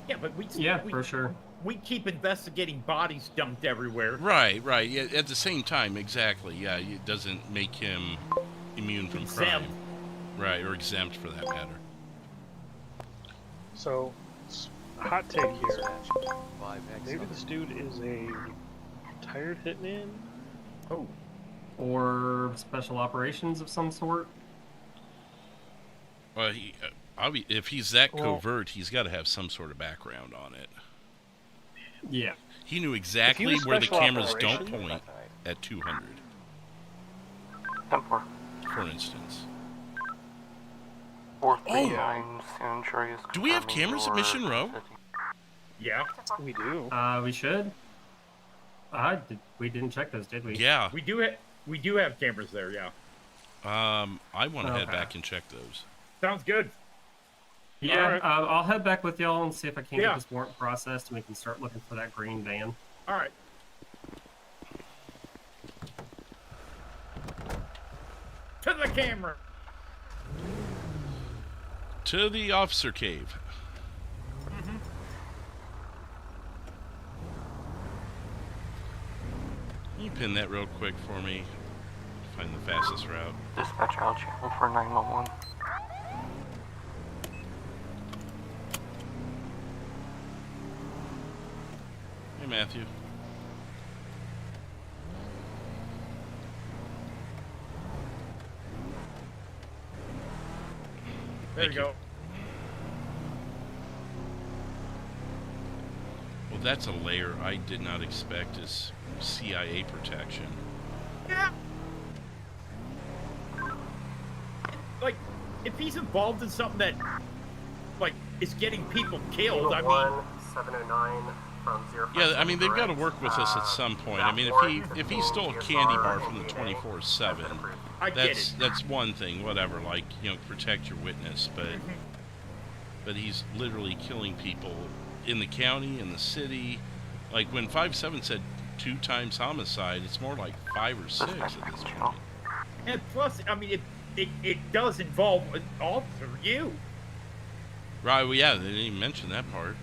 Yeah, but we for sure. We keep investigating bodies dumped everywhere. Right. Yeah, at the same time, exactly. Yeah, it doesn't make him immune from crime. Right, or exempt for that matter. So, hot take here. Maybe this dude is a retired hitman? Oh. Or special operations of some sort? Well, if he's that covert, he's got to have some sort of background on it. Yeah. He knew exactly where the cameras don't point at 200. For instance. 439 San Andreas. Do we have cameras at Mission Row? Yeah. We do. We should. We didn't check those, did we? Yeah. We do have cameras there, yeah. I want to head back and check those. Sounds good. Yeah, Right. I'll head back with y'all and see if I can Yeah. get this warrant processed, and we can start looking for that green van. All right. To the camera. To the officer cave. Can you pin that real quick for me? Find the fastest route. Dispatch out channel for 911. Hey, Matthew. There you go. Well, that's a layer I did not expect is CIA protection. Yeah. Like, if he's involved in something that, like, is getting people killed, I mean... 709 from 0. Yeah, I mean, they've got to work with us at some point. I mean, if he stole a candy bar from the 24/7, that's one thing, whatever, like, you know, protect your witness, but he's literally killing people in the county, in the city. Like, when 5-7 said 2 times homicide, it's more like 5 or 6 at this point. And plus, I mean, it does involve an officer, you. Right, well, yeah, they didn't even mention that part.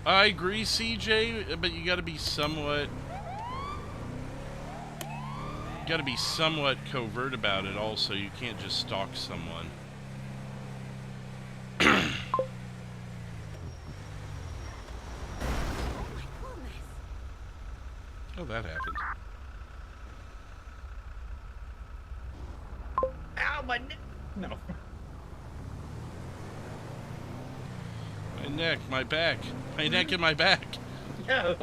I agree, CJ, but you got to be somewhat covert about it also. You can't just stalk someone. Oh, that happened. Ow, my neck. No. My neck, my back. My neck and my back. Yeah.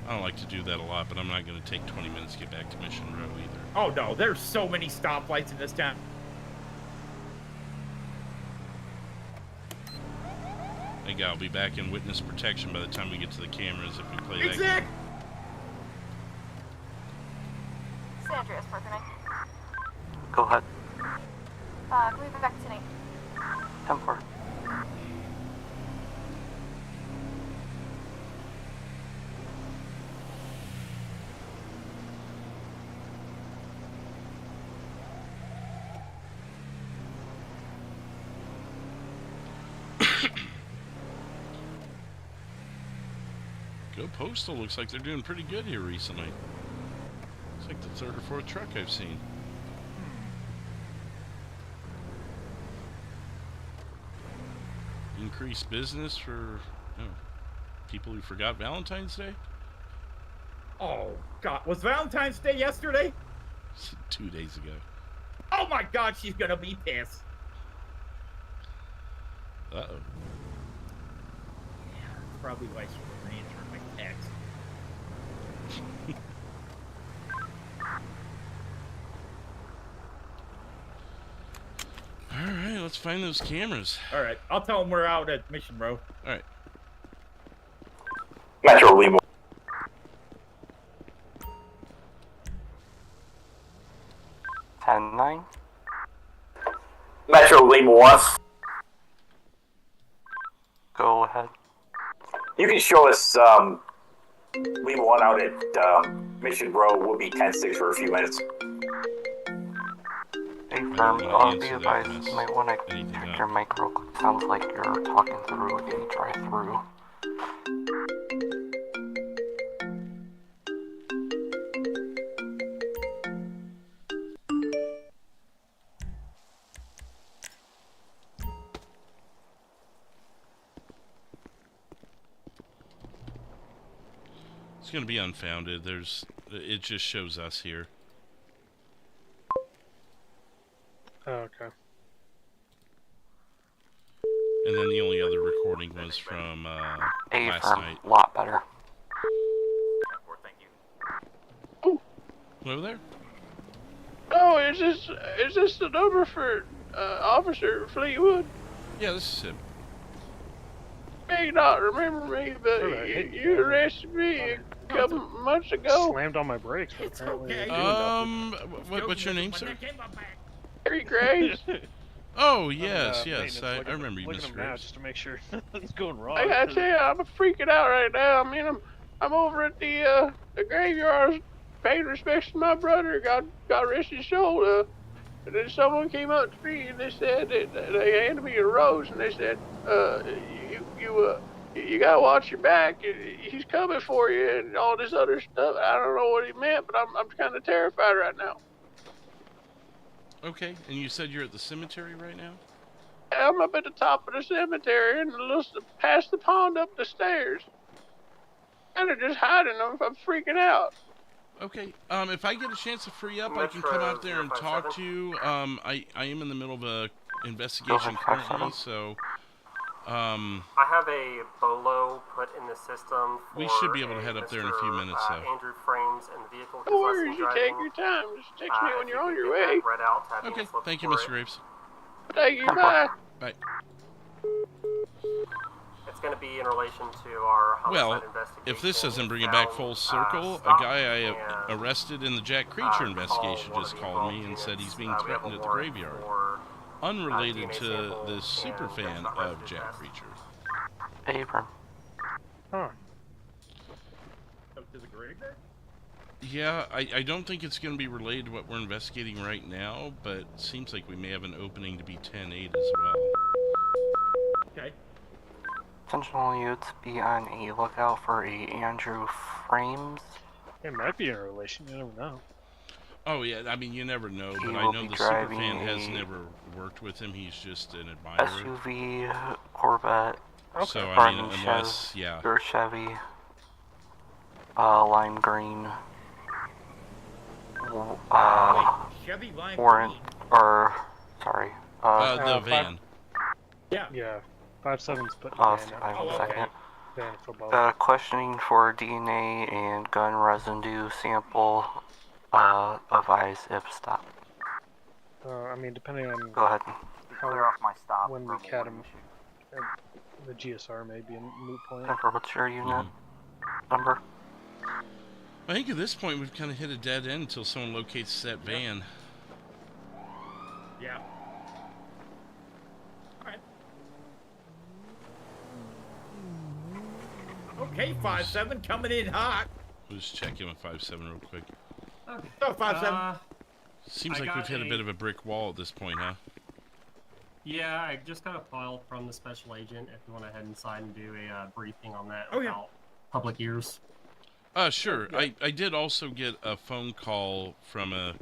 I don't like to do that a lot, but I'm not going to take 20 minutes to get back to Mission Row either. Oh, no, there's so many stoplights in this town. Thank God I'll be back in witness protection by the time we get to the cameras if we play that Exact. game. San Andreas, Parker 9. Go ahead. Can we be back tonight? 10-4. Go Postal looks like they're doing pretty good here recently. It's like the 3rd or 4th truck I've seen. Increased business for people who forgot Valentine's Day? Oh, God. Was Valentine's Day yesterday? 2 days ago. Oh, my God, she's going to be pissed. Uh-oh. Probably why she wasn't answering my text. Alright, let's find those cameras. Alright, I'll tell them we're out at Mission Row. Alright. Metro Lima. 10-9. Metro Lima 1. Go ahead. You can show us Lima 1 out at Mission Row. We'll be 10-6 for a few minutes. Hey, firm, be advised, you might want to check your mic real quick. Sounds like you're talking through a drive-through. It's going to be unfounded. It just shows us here. Oh, okay. And then the only other recording was from last night. A lot better. Hello there? Oh, is this the number for Officer Fleetwood? Yeah, this is him. May not remember me, but you arrested me a couple months ago. Slammed on my brakes. But apparently what's your name, sir? Harry Graves. Oh, yes. I remember you, Mr. Now Graves. just to make sure nothing's going wrong. I gotta tell you, I'm freaking out right now. I mean, I'm over at the graveyard paying respects to my brother. Got arrested so and then someone came up to me and they said they handed me a rose and they said, you gotta watch your back. He's coming for you and all this other stuff. I don't know what he meant, but I'm kind of terrified right now. Okay, and you said you're at the cemetery right now? I'm up at the top of the cemetery and past the pond up the stairs. And they're just hiding them. I'm freaking out. Okay, if I get a chance to free up, I can come out there and talk to you. I am in the middle of a investigation currently, so I have a bolo put in the system for we should be able to head up there in a few minutes, though. Andrew Frames and the vehicle. No worries, you take your time. Just text me when you're on your way. Okay, thank you, Mr. Graves. Thank you, bye. Bye. It's going to be in relation to our homicide investigation. If this doesn't bring it back full circle, a guy I arrested in the Jack Creature investigation just called me and said he's being threatened at the graveyard. Unrelated to the super fan of Jack Creature. Abram. Huh. Up to the graveyard? Yeah, I don't think it's going to be related to what we're investigating right now, but it seems like we may have an opening to be 10-8 as well. Okay. Attention youths, be on a lookout for a Andrew Frames. It might be in a relation, you never know. Oh yeah, I mean you never know, He but I will know be the driving superfan has a never worked with him. He's just an admirer. SUV, Corvette, So I Barton mean, unless yeah. Your Chevy, lime green, Chevy lime Warren, or sorry, the van. Yeah. 5-7's putting I'll van survive in a second. Van for both. Questioning for DNA and gun residue sample. Advise if stop. I mean, depending on Go ahead. when we cat him, the GSR may be a moot point. Temper, what's your unit number? I think at this point we've kind of hit a dead end until someone locates that van. Yeah. Alright. Okay, 5-7 coming in hot. We'll just check in with 5-7 real quick. Okay. Oh, 5-7. Seems like we've hit a bit of a brick wall at this point, huh? Yeah, I just got a file from the special agent if you want to head inside and do a briefing on that Oh, yeah. about public ears. Sure. I did also get a phone call from a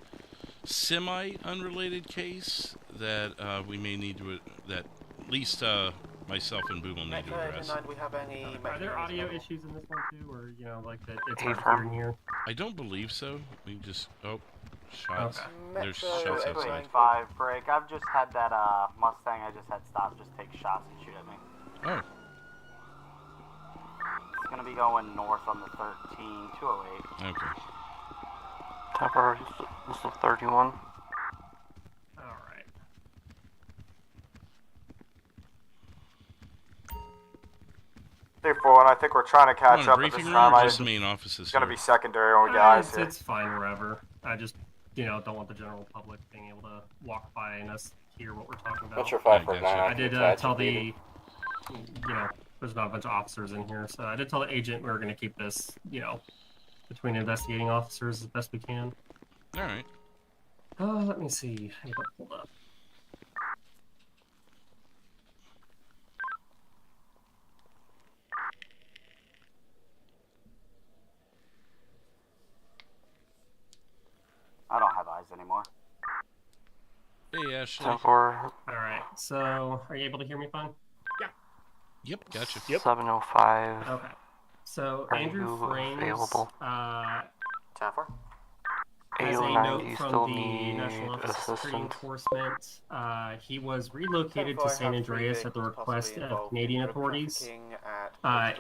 semi-unrelated case that we may need to, that at least myself and Boom will need to address. We have any are there audio issues in this one too, or you know, like that it's Hey, hard to hear in here? I don't believe so. We just shots. Okay. There's shots outside. 5 break. I've just had that Mustang I just had stopped just take shots and shoot at me. Oh. It's gonna be going north on the 13-208. Okay. Temper, this is 31. Alright. And I think we're trying to catch up at this briefing time. room or just main offices It's gonna here? be secondary when we get eyes here. It's fine wherever. I just, you know, don't want the general public being able to walk by and us hear what we're talking about. Metro 549. I did tell the, you know, there's not a bunch of officers in here, so I did tell the agent we were going to keep this, you know, between investigating officers as best we can. All right. Let me see. I got pulled up. I don't have eyes anymore. Hey, Ashley. Alright, so are you able to hear me fine? Yeah. Yep, gotcha. Yep. 705. Okay. So Are Andrew you Frames available? Has a 809, note do you from still the need National Office of Security assistance? Enforcement. He was relocated to San Andreas at the request of Canadian authorities.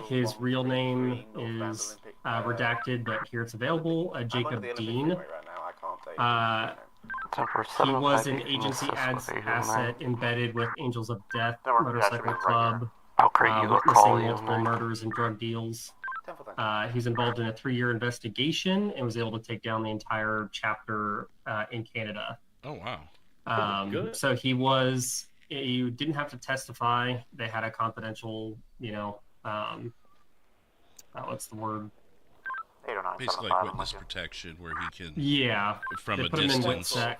His real name is redacted, but here it's available. Jacob Dean. He was an agency asset embedded with Angels of Death Motorcycle Club, witnessing multiple murders and drug deals. He's involved in a 3-year investigation and was able to take down the entire chapter in Canada. Oh, wow. So he was, you didn't have to testify. They had a confidential, what's the word? Basically like witness protection where he can... Yeah. From they a put him in distance. WITSEC.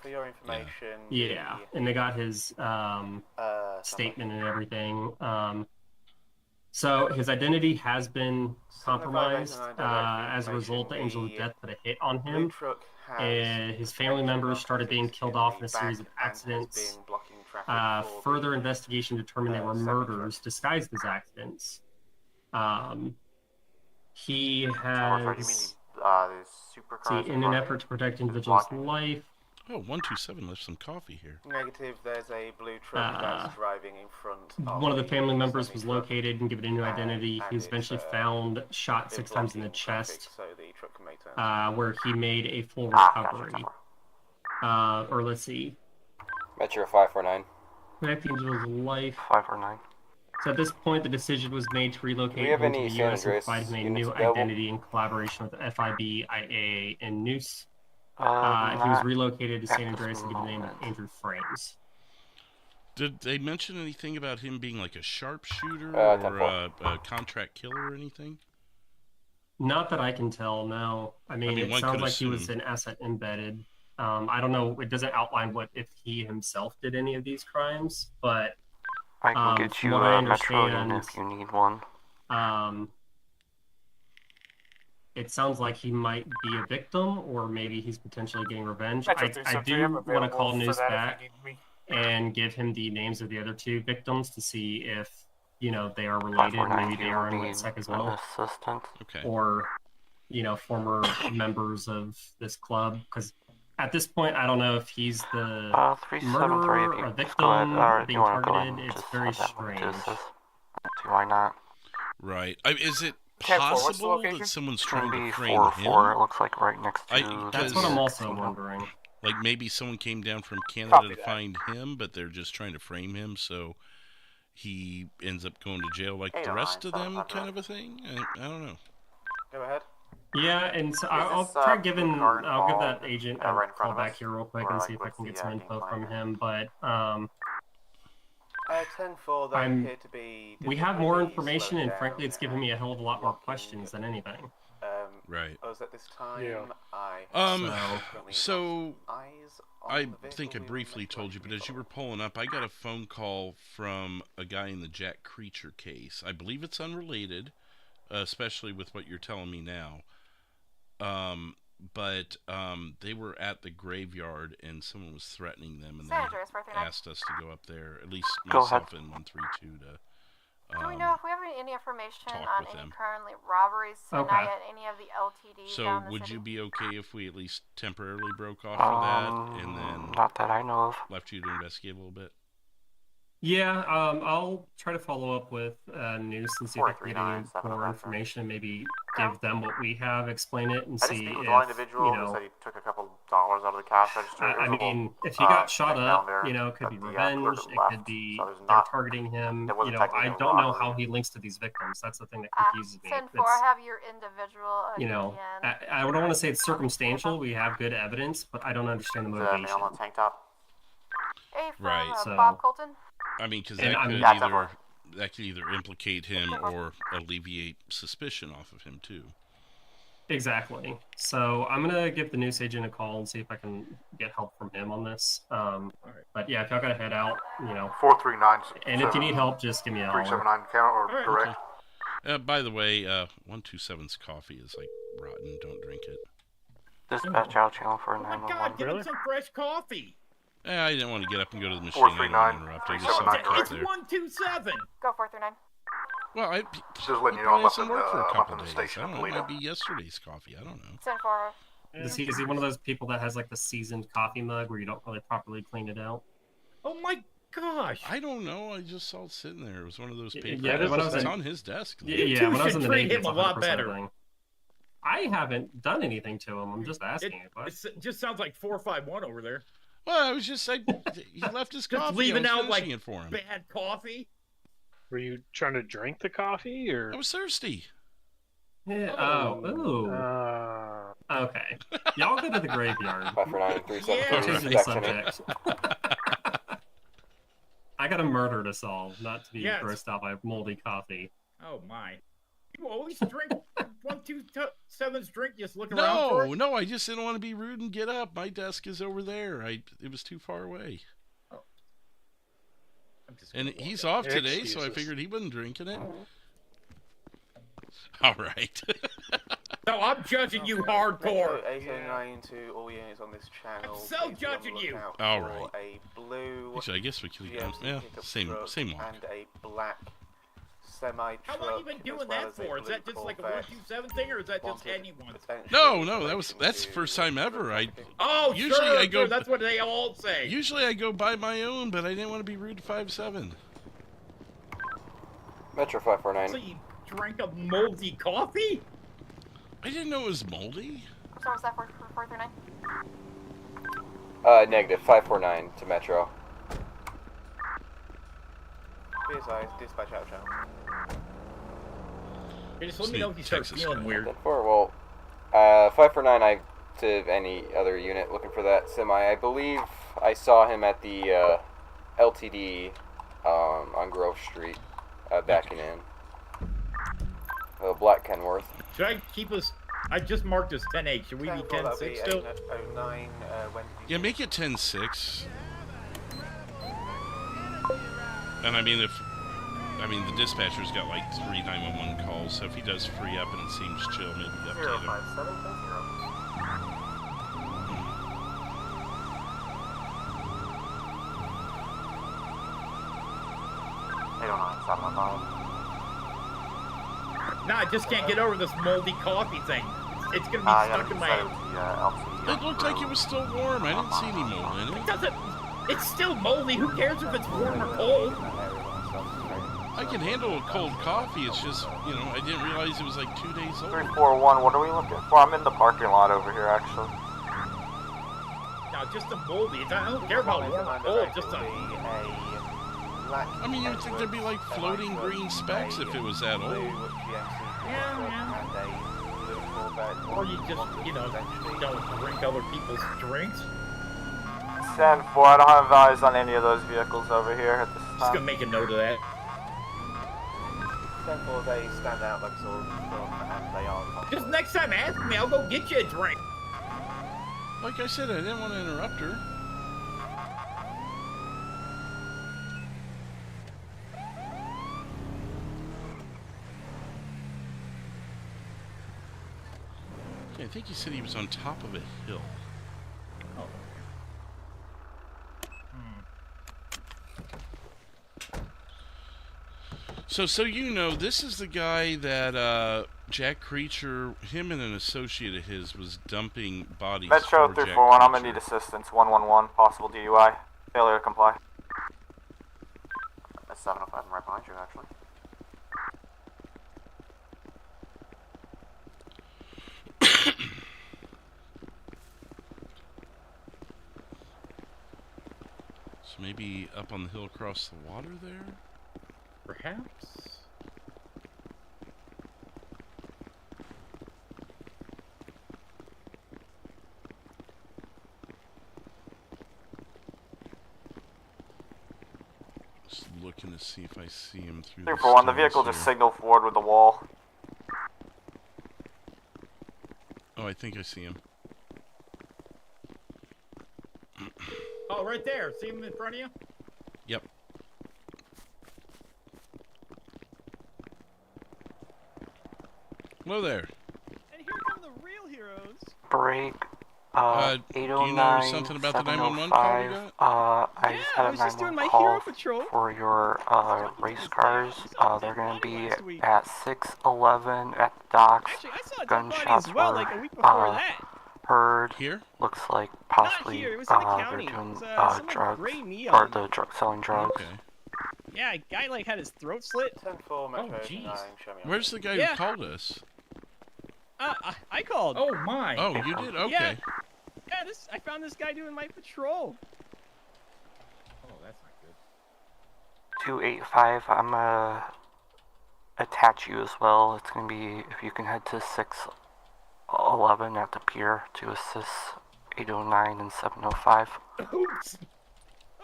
Yeah. And they got his statement and everything. So his identity has been compromised as a result. The Angel of Death put a hit on him, and his family members started being killed off in a series of accidents. Further investigation determined they were murders disguised as accidents. He has, in an effort to protect individuals' life. Oh, 127 left some coffee here. Negative, there's a blue truck that's driving in front. One of the family members was located and given a new identity. He was eventually found shot 6 times in the chest, where he made a full recovery. Or let's see. Metro 549. Protect the individual's life. 549. So at this point, the decision was made to relocate him to the U.S. and provide him a new identity in collaboration with FiveM, IAA, and Noose. He was relocated to San Andreas and given the name of Andrew Frames. Did they mention anything about him being like a sharpshooter or a contract killer or anything? Not that I can tell, no. I mean it sounds like he was an asset embedded. I don't know, it doesn't outline what if he himself did any of these crimes, but I can get you a Metro if you need one. It sounds like he might be a victim, or maybe he's potentially getting revenge. I do want to call News back and give him the names of the other 2 victims to see if, they are related. Maybe they are in WITSEC as well. Okay. Or, former members of this club. Because at this point, I don't know if he's the murderer or victim being targeted. It's very strange. Why not? Right. Is it possible that someone's trying to frame him? It looks like right next to... That's what I'm also wondering. Like maybe someone came down from Canada to find him, but they're just trying to frame him so he ends up going to jail like the rest of them, kind of a thing? I don't know. Go ahead. Yeah, and so I'll try giving... I'll give that agent a call back here real quick and see if I can get some info from him, but... we have more information, and frankly, it's given me a hell of a lot more questions than anything. Right. At this time, so I think I briefly told you, but as you were pulling up, I got a phone call from a guy in the Jack Creature case. I believe it's unrelated, especially with what you're telling me now. But they were at the graveyard and someone was threatening them, and they asked us to go up there, at least myself and 132 to do we know if we have any information on any currently robberies tonight at any of the LTDs? So would you be okay if we at least temporarily broke off for that, and then not that I know of, left you to investigate a little bit? Yeah, I'll try to follow up with Noose and see if I can get any more information and maybe give them what we have, explain it, and see if, said he took a couple dollars out of the cash register. I mean, if he got shot up, it could be revenge, it could be they're targeting him, I don't know how he links to these victims. That's the thing that confuses me. 10-4, I have your individual I don't want to say it's circumstantial, we have good evidence, but I don't understand the motivation. Right. So, Bob Colton? I mean, because that could either implicate him or alleviate suspicion off of him too. Exactly. So I'm gonna give the news agent a call and see if I can get help from him on this. But yeah, if y'all gotta head out, 439. And if you need help, just give me a holler. 379 count or direct. Okay. By the way, 127's coffee is like rotten. Don't drink it. Dispatch out channel for 911. Oh my God, give him some fresh coffee. I didn't want to get up and go to the machine. I didn't interrupt. I just saw the It's 127. Go 439. Well, just letting you know I'm up in the station. I don't know, it might be yesterday's coffee. I don't know. 10-4. Is he one of those people that has like the seasoned coffee mug where you don't really properly clean it out? Oh my gosh! I don't know. I just saw it sitting there. It was one of those papers. Yeah, It's on his desk. Yeah, when I was in the treat Navy, him it's a lot 100% better. thing. I haven't done anything to him. I'm just asking it. It just sounds like 451 over there. Well, I was just he left his coffee. Just leaving out like it for him. bad coffee. Were you trying to drink the coffee, or? I was thirsty. Yeah. Okay. Y'all go to the graveyard. 549-374. Change the subject. I got a murder to solve, not to be grossed out by moldy coffee. Oh my! You always drink 127's drink. Just look around for it. No, I just didn't want to be rude and get up. My desk is over there. It was too far away. Oh. And he's off today, so I figured he wasn't drinking it. All right. No, I'm judging you hardcore. 809 to all units on this channel. I'm so judging you. All right. A blue. Actually, I guess we could. Yeah, same one. And a black semi. How long have you been doing that for? Is that just like a 127 thing, or is that just anyone? No, that's the first time ever. Sure, that's what they all say. Usually I go buy my own, but I didn't want to be rude to 5-7. Metro 549. So you drank a moldy coffee? I didn't know it was moldy. So was that for 439? Negative 549 to Metro. BSI, dispatch out channel. Hey, just let me know if you start feeling weird. Well, 549 to any other unit looking for that semi. I believe I saw him at the LTD on Grove Street backing in. Black Kenworth. Should I keep us? I just marked as 10-8. Should we be 10-6 still? 09, yeah, make it 10-6. And I mean, the dispatcher's got like 3 911 calls, so if he does free up and it seems chill, maybe update him. 809-715. Nah, I just can't get over this moldy coffee thing. It's gonna be stuck in my. It looked like it was still warm. I didn't see any mold in it. It doesn't. It's still moldy. Who cares if it's warm or cold? I can handle a cold coffee. It's just, I didn't realize it was like 2 days old. 341. What are we looking for? I'm in the parking lot over here, actually. No, just a moldy. I don't care about warm or cold. Just a. I mean, you'd think there'd be like floating green specks if it was that old. Yeah. Or you just, don't drink other people's drinks. 10-4. I don't have eyes on any of those vehicles over here at this time. Just gonna make a note of that. 10-4, they stand out like sort of and they are. Just next time ask me, I'll go get you a drink. Like I said, I didn't want to interrupt her. I think he said he was on top of a hill. Oh. So this is the guy that Jack Creature, him and an associate of his, was dumping bodies. Metro 341, I'm gonna need assistance. 111, possible DUI. Failure to comply. That's 705, I'm right behind you, actually. So maybe up on the hill across the water there? Perhaps. Just looking to see if I see him through 341, the vehicle just signaled forward with the wall. Oh, I think I see him. Oh, right there. See him in front of you? Yep. Hello there. And here come the real heroes. Break Do you know something about the 911 call you got? I just had a 911 call for your race cars. They're going to be at 611 at the docks. Gunshots were heard. Here? Looks like possibly they're doing drugs, or the selling drugs. Okay. Yeah, a guy like had his throat slit. 10-4 Oh, jeez. Where's the guy who called us? I called. Oh my. Oh, you did? Okay. Yeah, I found this guy doing my patrol. Oh, that's not good. 285, I'm gonna attach you as well. It's gonna be, if you can head to 611 at the pier to assist 809 and 705. Oops.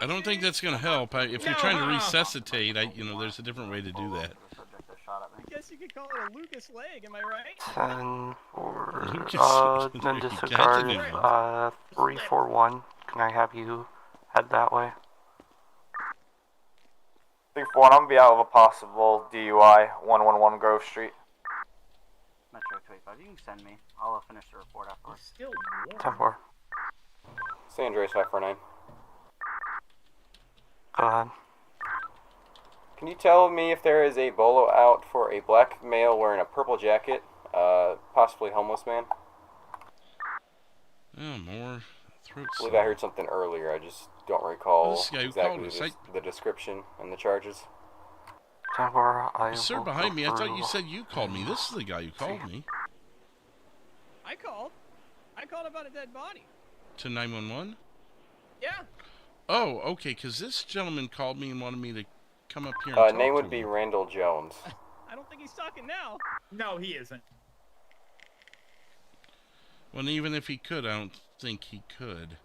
I don't think that's going to help. If you're trying to resuscitate, there's a different way to do that. I guess you could call it a Lucas leg, am I right? 10-4, then disregard 341. Can I have you head that way? 3-4, I'm going to be out of a possible DUI, 111 Grove Street. Metro 285, you can send me. I'll finish the report afterwards. Still 10-4. San Andreas 549. Go ahead. Can you tell me if there is a bolo out for a black male wearing a purple jacket, possibly homeless man? Oh, more throat I believe I heard something earlier. I just don't recall this guy who exactly called us. the description and the charges. 10-4, Sir, behind me, I thought you said you called me. This is the guy who called me. I called about a dead body. To 911? Yeah. Oh, okay, because this gentleman called me and wanted me to come up here and talk name to would him. be Randall Jones. I don't think he's talking now. No, he isn't. Well, even if he could, I don't think he could.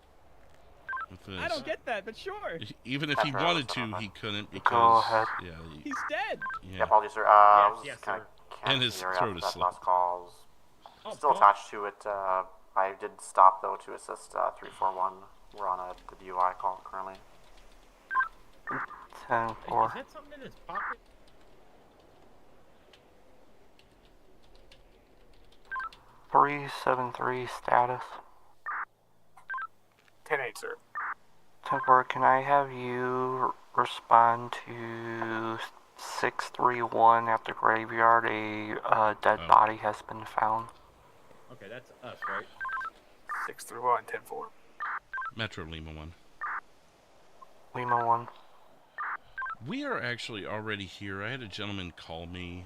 I don't get that, but sure. Even if he wanted to, he couldn't because... Go ahead. Yeah, he's dead. Yeah. Yeah, apologies, sir. I was yes, kind sir. of And his throat is that slit. last calls. Oh, Still attached to it. I did stop, though, to assist 341. We're on the DUI call currently. 10-4. Is that something in his pocket? .373 status. 10-8, sir. 10-4, can I have you respond to 631 at the graveyard? A dead body has been found. Okay, that's us, right? 631, 10-4. Metro Lima 1. Lima 1. We are actually already here. I had a gentleman call me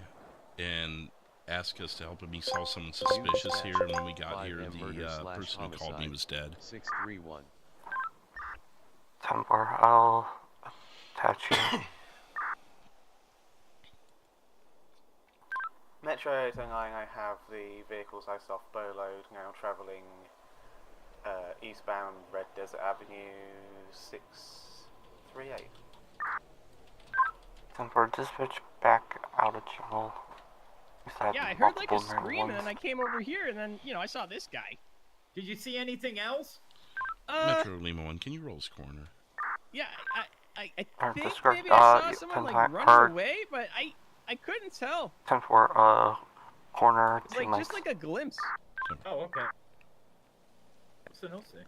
and ask us to help him. He saw someone suspicious here, and when we got here, the person who called me was dead. 631. 10-4, I'll attach you. Metro 809, I have the vehicles I self-boloed now travelling eastbound Red Desert Avenue 638. 10-4, dispatch back out of general. Yeah, I heard like a scream, and then I came over here, and then, I saw this guy. Did you see anything else? Metro Lima 1, can you roll his corner? Yeah, I think disregard, maybe I saw someone like running away, but I couldn't tell. 10-4, corner It's like just like a glimpse. Oh, okay. So no see.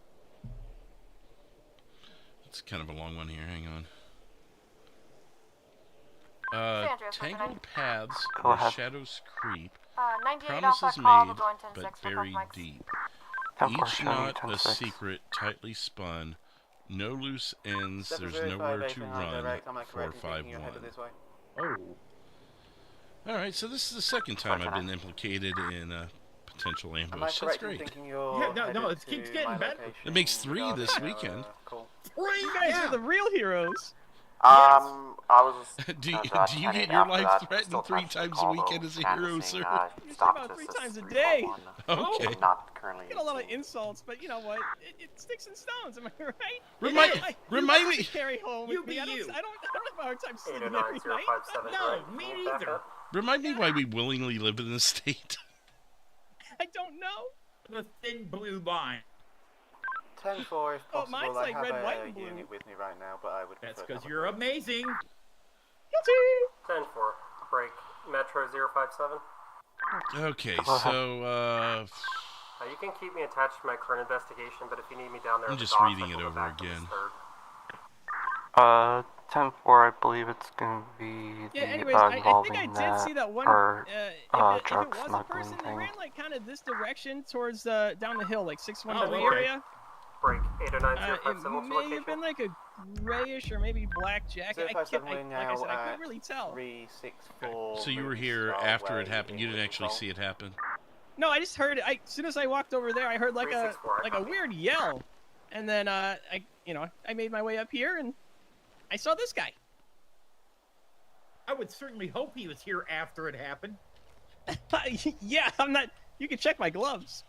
It's kind of a long one here. Hang on. Tangled paths where shadows creep. 98 Promises call, made, going 10-6, but buried deep. 10-4, Each knot a secret, tightly spun. No loose ends. There's nowhere to run. 451. Oh. All right, so this is the second time I've been implicated in a potential ambush. That's great. Yeah, no, it keeps getting better. It makes 3 this weekend. You guys are the real heroes. I was. do you get your life threatened 3 times a weekend as a hero, sir? Usually about 3 times a day. Okay. Not currently. I get a lot of insults, but you know what? It sticks and stones. Am I right? Remind me. Carry home with me. I don't have a hard time sleeping every night. No, me neither. Remind me why we willingly live in this state. I don't know. The thin blue line. 10-4 if possible. Oh, mine's like I have red, white, and a blue. unit with me right now, but I would. That's because you're amazing. Guilty. 10-4, break Metro 057. Okay, so You can keep me attached to my current investigation, but if you need me down there, I'm just reading it over again. 10-4, I believe it's gonna be Yeah, the anyways, I involving think I did see that one. or If it drug was a smuggling person, they thing. ran like kind of this direction towards down the hill, like 613 Oh, okay. area. Break 80905 It civil may location. have been like a grayish or maybe black jacket. I can't, like I said, I couldn't really tell. 364. So you were here after it happened. You didn't actually see it happen. No, I just heard it. As soon as I walked over there, I heard like a weird yell, and then I made my way up here and I saw this guy. I would certainly hope he was here after it happened. Yeah, I'm not. You can check my gloves.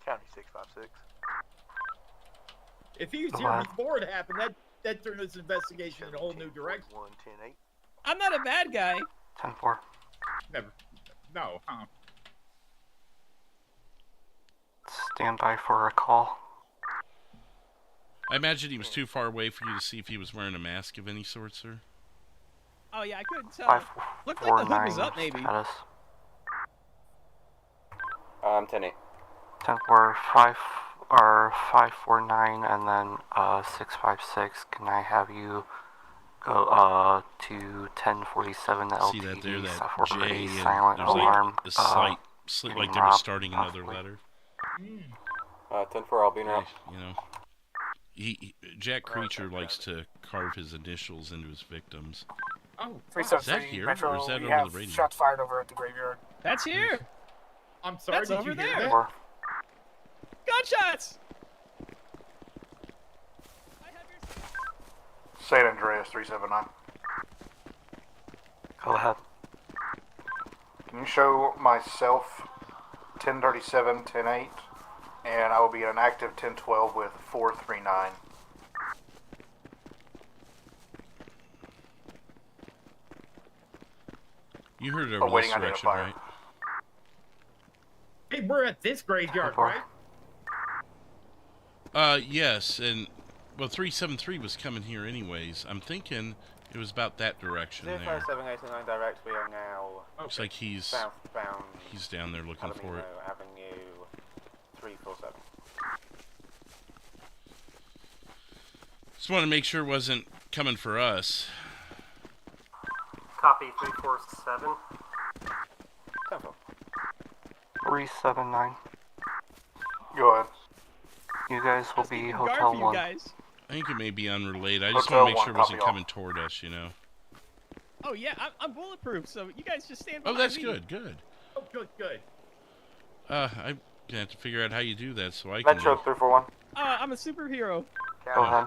County 656. If he was here before it happened, that turned this investigation in a whole new direction. 110-8. I'm not a bad guy. 10-4. Never. No, huh? Stand by for a call. I imagine he was too far away for you to see if he was wearing a mask of any sort, sir. Oh yeah, I couldn't tell. Looked like the hood was up, maybe. Status. 10-8. 10-4, 549, and then 656. Can I have you go to 1047 LTD? See that there, that suffer J, a and silent there's alarm. like a slight slip, like they were starting another letter. 10-4, I'll be in route. You know, Jack Creature likes to carve his initials into his victims. Oh, is that 373 here, Metro, or is that we over have the radio? shots fired over at the graveyard. That's here. I'm sorry, That's did over you hear there. that? Gunshots. San Andreas 379. Go ahead. Can you show myself 1037, 10-8, and I will be an active 1012 with 439. You heard our Awaiting list direction, identifier. right? Hey, we're at this graveyard, right? Yes, and well, 373 was coming here anyways. I'm thinking it was about that direction there. 05789 direct, we are now Looks like he's southbound. He's down there looking for it. Avenue 347. Just want to make sure it wasn't coming for us. Copy 347. 379. Go ahead. You guys will be Guard Hotel for you 1. guys. I think it may be unrelated. I just Hotel want to make sure it 1, wasn't copy all. coming toward us, you know. Oh yeah, I'm bulletproof, so you guys just stand Oh, behind that's me. good, good. Oh, good, good. I'm gonna have to figure out how you do that so I can. Metro 341. I'm a superhero. Go ahead.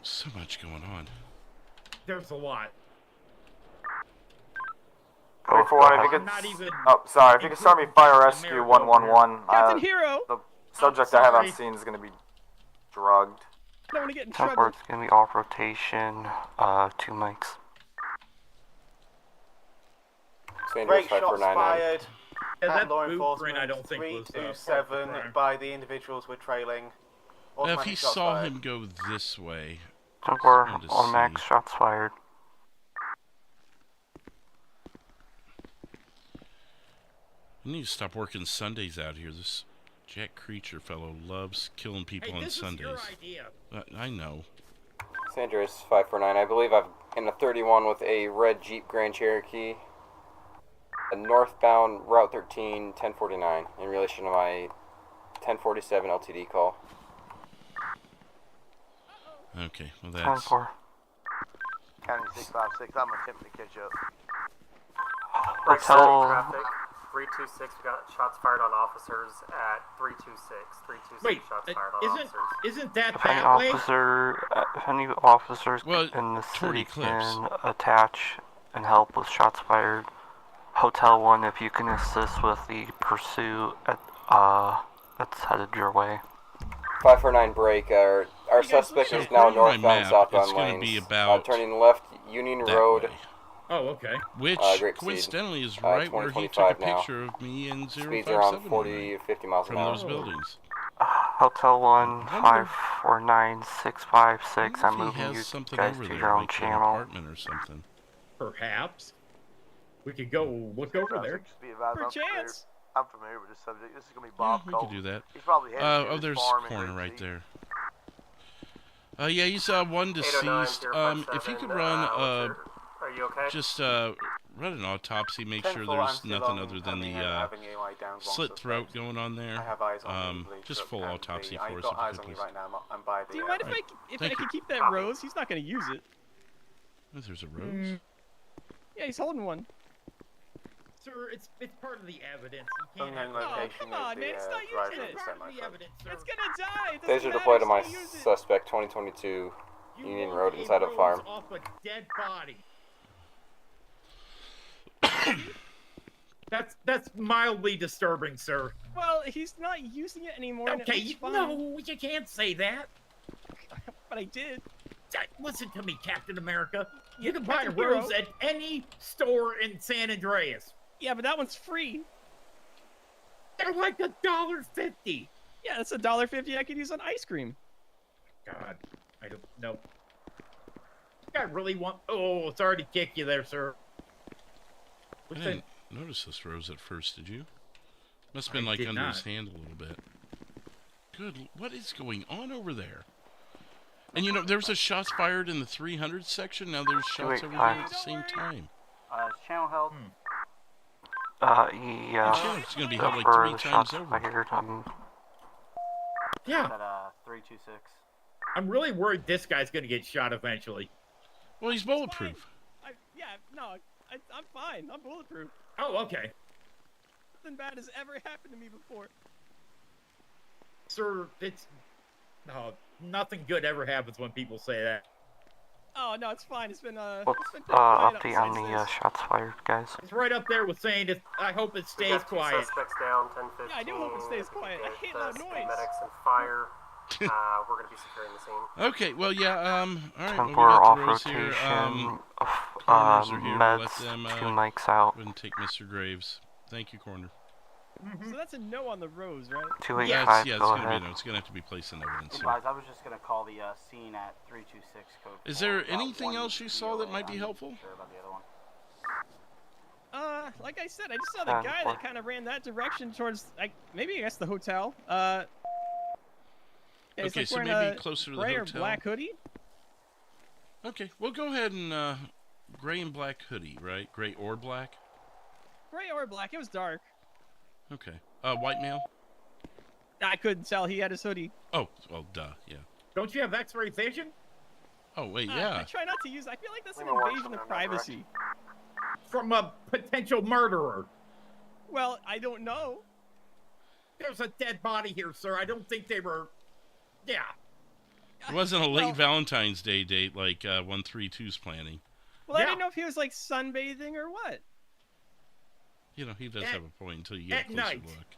So much going on. There's a lot. 341, if you could... Not even Oh, sorry. If you could start me fire rescue 111. Captain Hero. The subject I have on sorry. scene is going to be drugged. I don't want to get in 10-4, trouble. it's going to be off rotation, 2 mics. San Great Andreas shots 5499. fired Yeah, at that law blueprint enforcement I don't think was, 327 part of the by the individuals we're trailing. Now, if Automatic he shots saw fired. him go this way, 10-4, wanted to automatic see. shots fired. I need to stop working Sundays out here. This Jack Creature fellow loves killing people Hey, on this Sundays. was your idea. I know. San Andreas 549. I believe I'm in a 31 with a red Jeep Grand Cherokee. A northbound Route 13 1049 in relation to my 1047 LTD call. Okay, well that's... 10-4. County 656, I'm attempting to catch up. Hotel... Traffic 326. We got shots fired on officers at 326. 326 Wait, shots fired on officers. isn't that If any that way? officers Well, in the toward city Eclipse. can attach and help with shots fired. Hotel 1, if you can assist with the pursuit at, that's headed your way. 549 break. Our suspect So is now according to my northbound, map, southbound it's gonna lanes. be about turning left Union that Road. way. Oh, okay. Which, Grape Seed. coincidentally, is right where he took a 2025 now. picture of me in Speeds around 057 40 to 50 miles an from hour. those buildings. Hotel 1, 549, 656. I I'm wonder if he moving you has something guys over to there, your own like an channel. apartment or something. Perhaps we could go look over there. Perchance. I'm familiar with this subject. This is gonna be Bob we Cole. could do that. He's probably headed to oh, his there's farm in corner Ridge right Beach. there. Yeah, you saw one deceased. If you could run, are you okay? just run an autopsy. Make sure there's nothing other than the slit throat going on there. I have eyes on you, just full autopsy I've for us, got if you eyes could, on you please. right now. I'm by the. Do you mind if I can keep that rose? He's not gonna use it. Oh, there's a rose. Yeah, he's holding one. Sir, it's part of the evidence. You can't Unknown have location come on, of man, the it's not driver using it. of the semi truck. It's gonna die. It Taser doesn't deployed to matter, my still use it. suspect 2022 Union Road inside a farm. Off a dead body. That's mildly disturbing, sir. Well, he's not using it anymore. and Okay, it's fine. no, you can't say that. But I did. Listen to me, Captain America. You can buy a Captain Hero. rose at any store in San Andreas. Yeah, but that one's free. They're like $1.50. Yeah, that's $1.50 I could use on ice cream. God, I don't know. I really want. Oh, sorry to kick you there, sir. I didn't notice this rose at first, did you? Must have been like under his hand a little bit. Good. What is going on over there? And you know, there was a shots fired in the 300 section. Now there's shots over there at the same time. Channel held. Yeah. The channel's gonna be held like 3 times over. Fired, Yeah. At 326. I'm really worried this guy's gonna get shot eventually. Well, he's bulletproof. I'm fine. I'm bulletproof. Oh, okay. Nothing bad has ever happened to me before. Sir, it's... No, nothing good ever happens when people say that. Oh, no, it's fine. It's been, What's it's been pretty quiet update on since the this. shots fired, guys? It's right up there with saying it. I hope it stays quiet. Suspects down, 10-15. Yeah, I do hope it stays quiet. I hate loud noise. Medics and fire. We're going to be securing the scene. Okay, well, yeah, all right, well, we Temporary got off the rose rotation. here. Coroners are here. Meds, Let them, 2 mics out. go ahead and take Mr. Graves. Thank you, Coroner. So that's a no on the rose, right? 285, yeah, it's go gonna ahead. be a no. It's gonna have to be placed in evidence. Hey Sir. guys, I was just gonna call the scene at 326 code. Is there anything else you saw that might be helpful? Sure about the other one. Like I said, I just saw the guy that kind of ran that direction towards, like, maybe I guess the hotel. Yeah, he's Okay, like so wearing maybe a closer to the gray hotel. or black hoodie. Okay, we'll go ahead and gray and black hoodie, right? Gray or black? Gray or black. It was dark. Okay. White male? I couldn't tell. He had his hoodie. Oh, well, duh, yeah. Don't you have X-ray vision? Oh, wait, I yeah. try not to use. I feel like that's an Lima invasion of privacy. From a potential murderer. Well, I don't know. There's a dead body here, sir. I don't think they were... Yeah. It wasn't a late Valentine's Day date like 132's planning. Well, I didn't know if he was, like, sunbathing or what. You know, he does have a point until you get a closer look.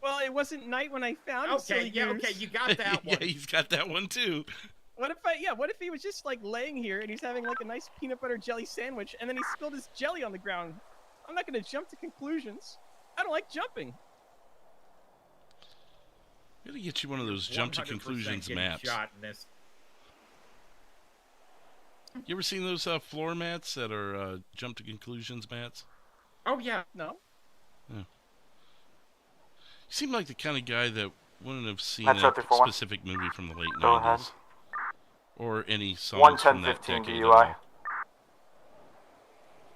Well, it wasn't night when I found him. Okay, yeah, okay, you got that one. Yeah, he's got that one, too. What if he was just, like, laying here and he's having, like, a nice peanut butter jelly sandwich and then he spilled his jelly on the ground? I'm not going to jump to conclusions. I don't like jumping. We gotta get you one of those jump to conclusions maps. Shot in this. You ever seen those floor mats that are jump to conclusions mats? Oh, yeah. No. Yeah. You seem like the kind of guy that wouldn't have seen That's a up there for one. specific movie from the late Go 90s. ahead. Or any songs from that 110-15 decade. DUI.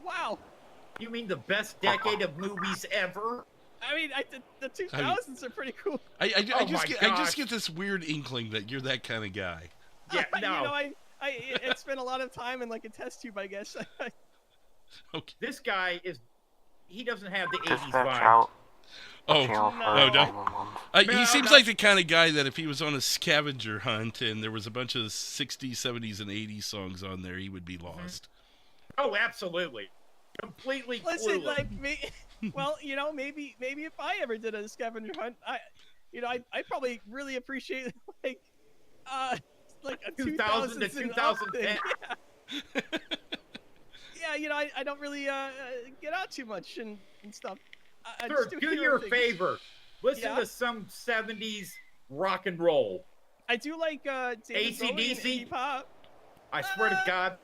Wow. You mean the best decade of movies ever? I mean, the 2000s are pretty cool. I just get this weird inkling that you're that kind of guy. Yeah, no. You know, I spent a lot of time in, like, a test tube, I guess. Okay. This guy is... He doesn't have the 80s Dispatch vibe. out. Oh, No. no. He seems like the kind of guy that if he was on a scavenger hunt and there was a bunch of 60s, 70s, and 80s songs on there, he would be lost. Oh, absolutely. Completely Listen, clueless. like, well, you know, maybe if I ever did a scavenger hunt, I'd probably really appreciate, like a 2000 to 2010. Yeah. Yeah, you know, I don't really get out too much and stuff. I Sir, just do hero your things. favor. Listen to some 70s rock and roll. I do like David Bowie and AC/DC? Iggy Pop. I swear to God.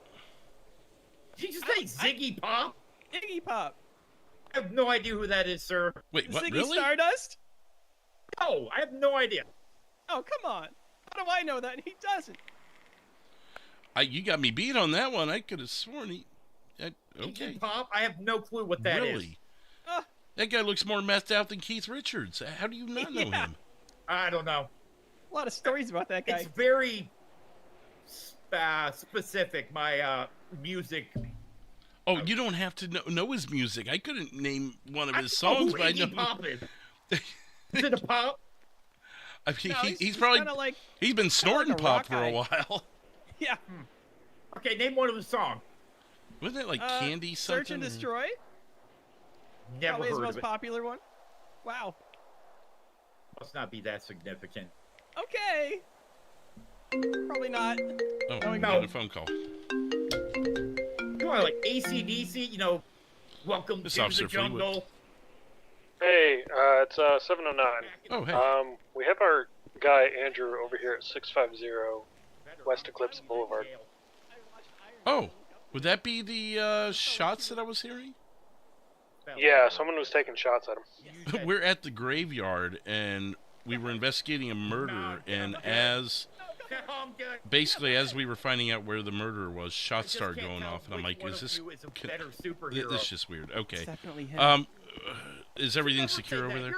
Did you say Ziggy Pop? Iggy Pop. I have no idea who that is, sir. Wait, what? Ziggy Really? Stardust? No, I have no idea. Oh, come on. How do I know that? He doesn't. You got me beat on that one. I could have sworn he... okay. Iggy Pop? I have no clue what that is. Really? That guy looks more methed out than Keith Richards. How do you not know him? I don't know. A lot of stories about that guy. It's very specific, my music. Oh, you don't have to know his music. I couldn't name one of his songs, but I know. Pop is. Is it a pop? I mean, No, he's probably like, he's been snorting like a pop rock for guy. a while. Yeah. Okay, name one of the songs. Wasn't it like Candy something? Search and Destroy? Never Probably his heard most of it. popular one. Wow. Must not be that significant. Okay. Probably not. Oh, we got a phone call. Come on, like AC/DC, welcome This to the Officer Fleetwood. jungle. Hey, it's 709. Oh, hey. We have our guy Andrew over here at 650 West Eclipse Boulevard. Oh, would that be the shots that I was hearing? Yeah, someone was taking shots at him. We're at the graveyard, and we were investigating a murder, and basically as we were finding out where the murderer was, shots started going off, and I'm like, is this just weird? Okay. It's definitely him. Is everything secure over there?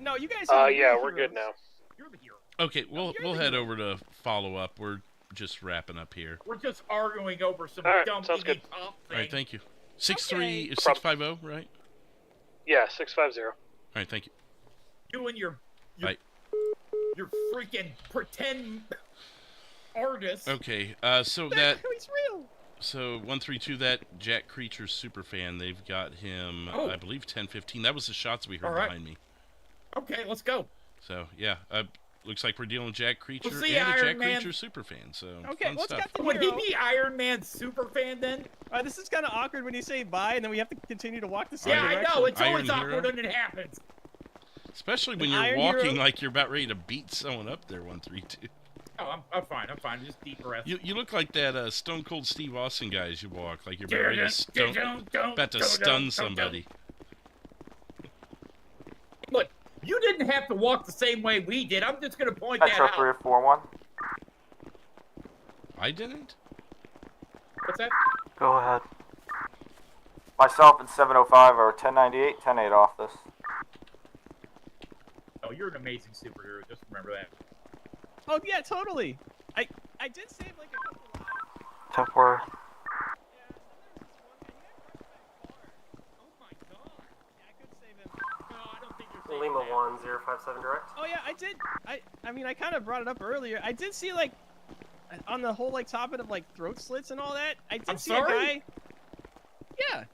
No, you guys are yeah, we're good now. Okay, we'll head over to follow up. We're just wrapping up here. We're just arguing over some dumb sounds good. Iggy Pop thing. All right, thank you. 650, right? Yeah, 650. All right, thank you. You and your Right. freaking pretend artist. Okay, so that... He's real. So 132, that Jack Creature superfan, they've got him, I believe 1015. That was the shots we heard behind me. Okay, let's go. So yeah, looks like we're dealing with Jack Creature We'll see, and a Iron Jack Man. Creature superfan. So Okay, fun let's stuff. get the Would he hero. be Iron Man's superfan then? This is kind of awkward when you say bye and then we have to continue to walk the same Yeah, direction. I know. It's always Iron awkward Hero? when it happens. Especially when An you're Iron walking Hero? like you're about ready to beat someone up there. 132. Oh, I'm fine. I'm fine. Just deep breath. You look like that Stone Cold Steve Austin guy as you walk, like you're about to stun somebody. Look, you didn't have to walk the same way we did. I'm just going to point that Metro out. 341. I didn't? What's that? Go ahead. Myself and 705 are 1098, 108 off this. Oh, you're an amazing superhero. Just remember that. Oh yeah, totally. I did save like a couple lives. 10-4. Lima 1057 direct. Oh yeah, I did. I mean, I kind of brought it up earlier. I did see like on the whole like topic of like throat slits and all that. I did see a guy. Yeah,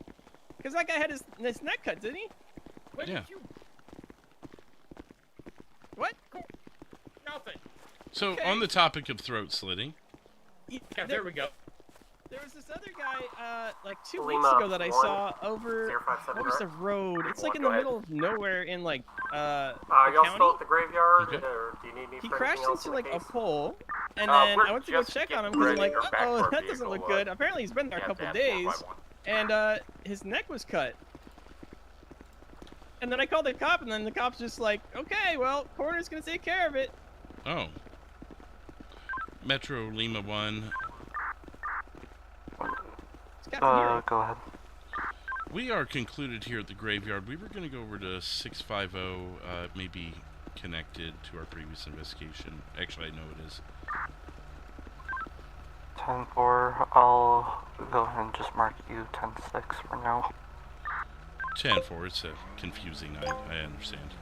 because that guy had his neck cut, didn't he? When Yeah. did you... What? Nothing. So Okay. on the topic of throat slitting, Yeah, there we go. There was this other guy, like 2 Lima weeks ago that I 1 saw over. 057 What was the direct. road? It's like in the middle of nowhere in like Y'all the still county. at the graveyard, Okay. or do you need me He for crashed anything else into in the like a case? pole, and Uh, then we're I went to go just check on him getting because I'm ready like, to go back oh, to our that doesn't look vehicle, good. Apparently he's been there a yeah, couple that's days, 151. and his neck was cut. And then I called the cop, and then the cop's just like, okay, well, coroner's gonna take care of it. oh, Metro Lima 1. It's Captain Hero. Go ahead. We are concluded here at the graveyard. We were going to go over to 650, maybe connected to our previous investigation. Actually, I know it is. 10-4. I'll go ahead and just mark you 10-6 for now. 10-4, it's a confusing night, I understand.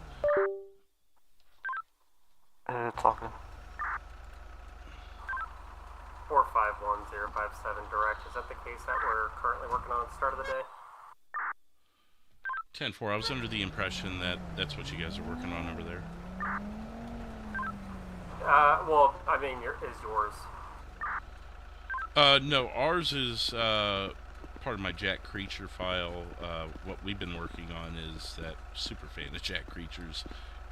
It's all good. 451057 direct. Is that the case that we're currently working on at the start of the day? 10-4, I was under the impression that that's what you guys are working on over there. Well, I mean, is yours? No, ours is part of my Jack Creature file. What we've been working on is that superfan of Jack Creature's,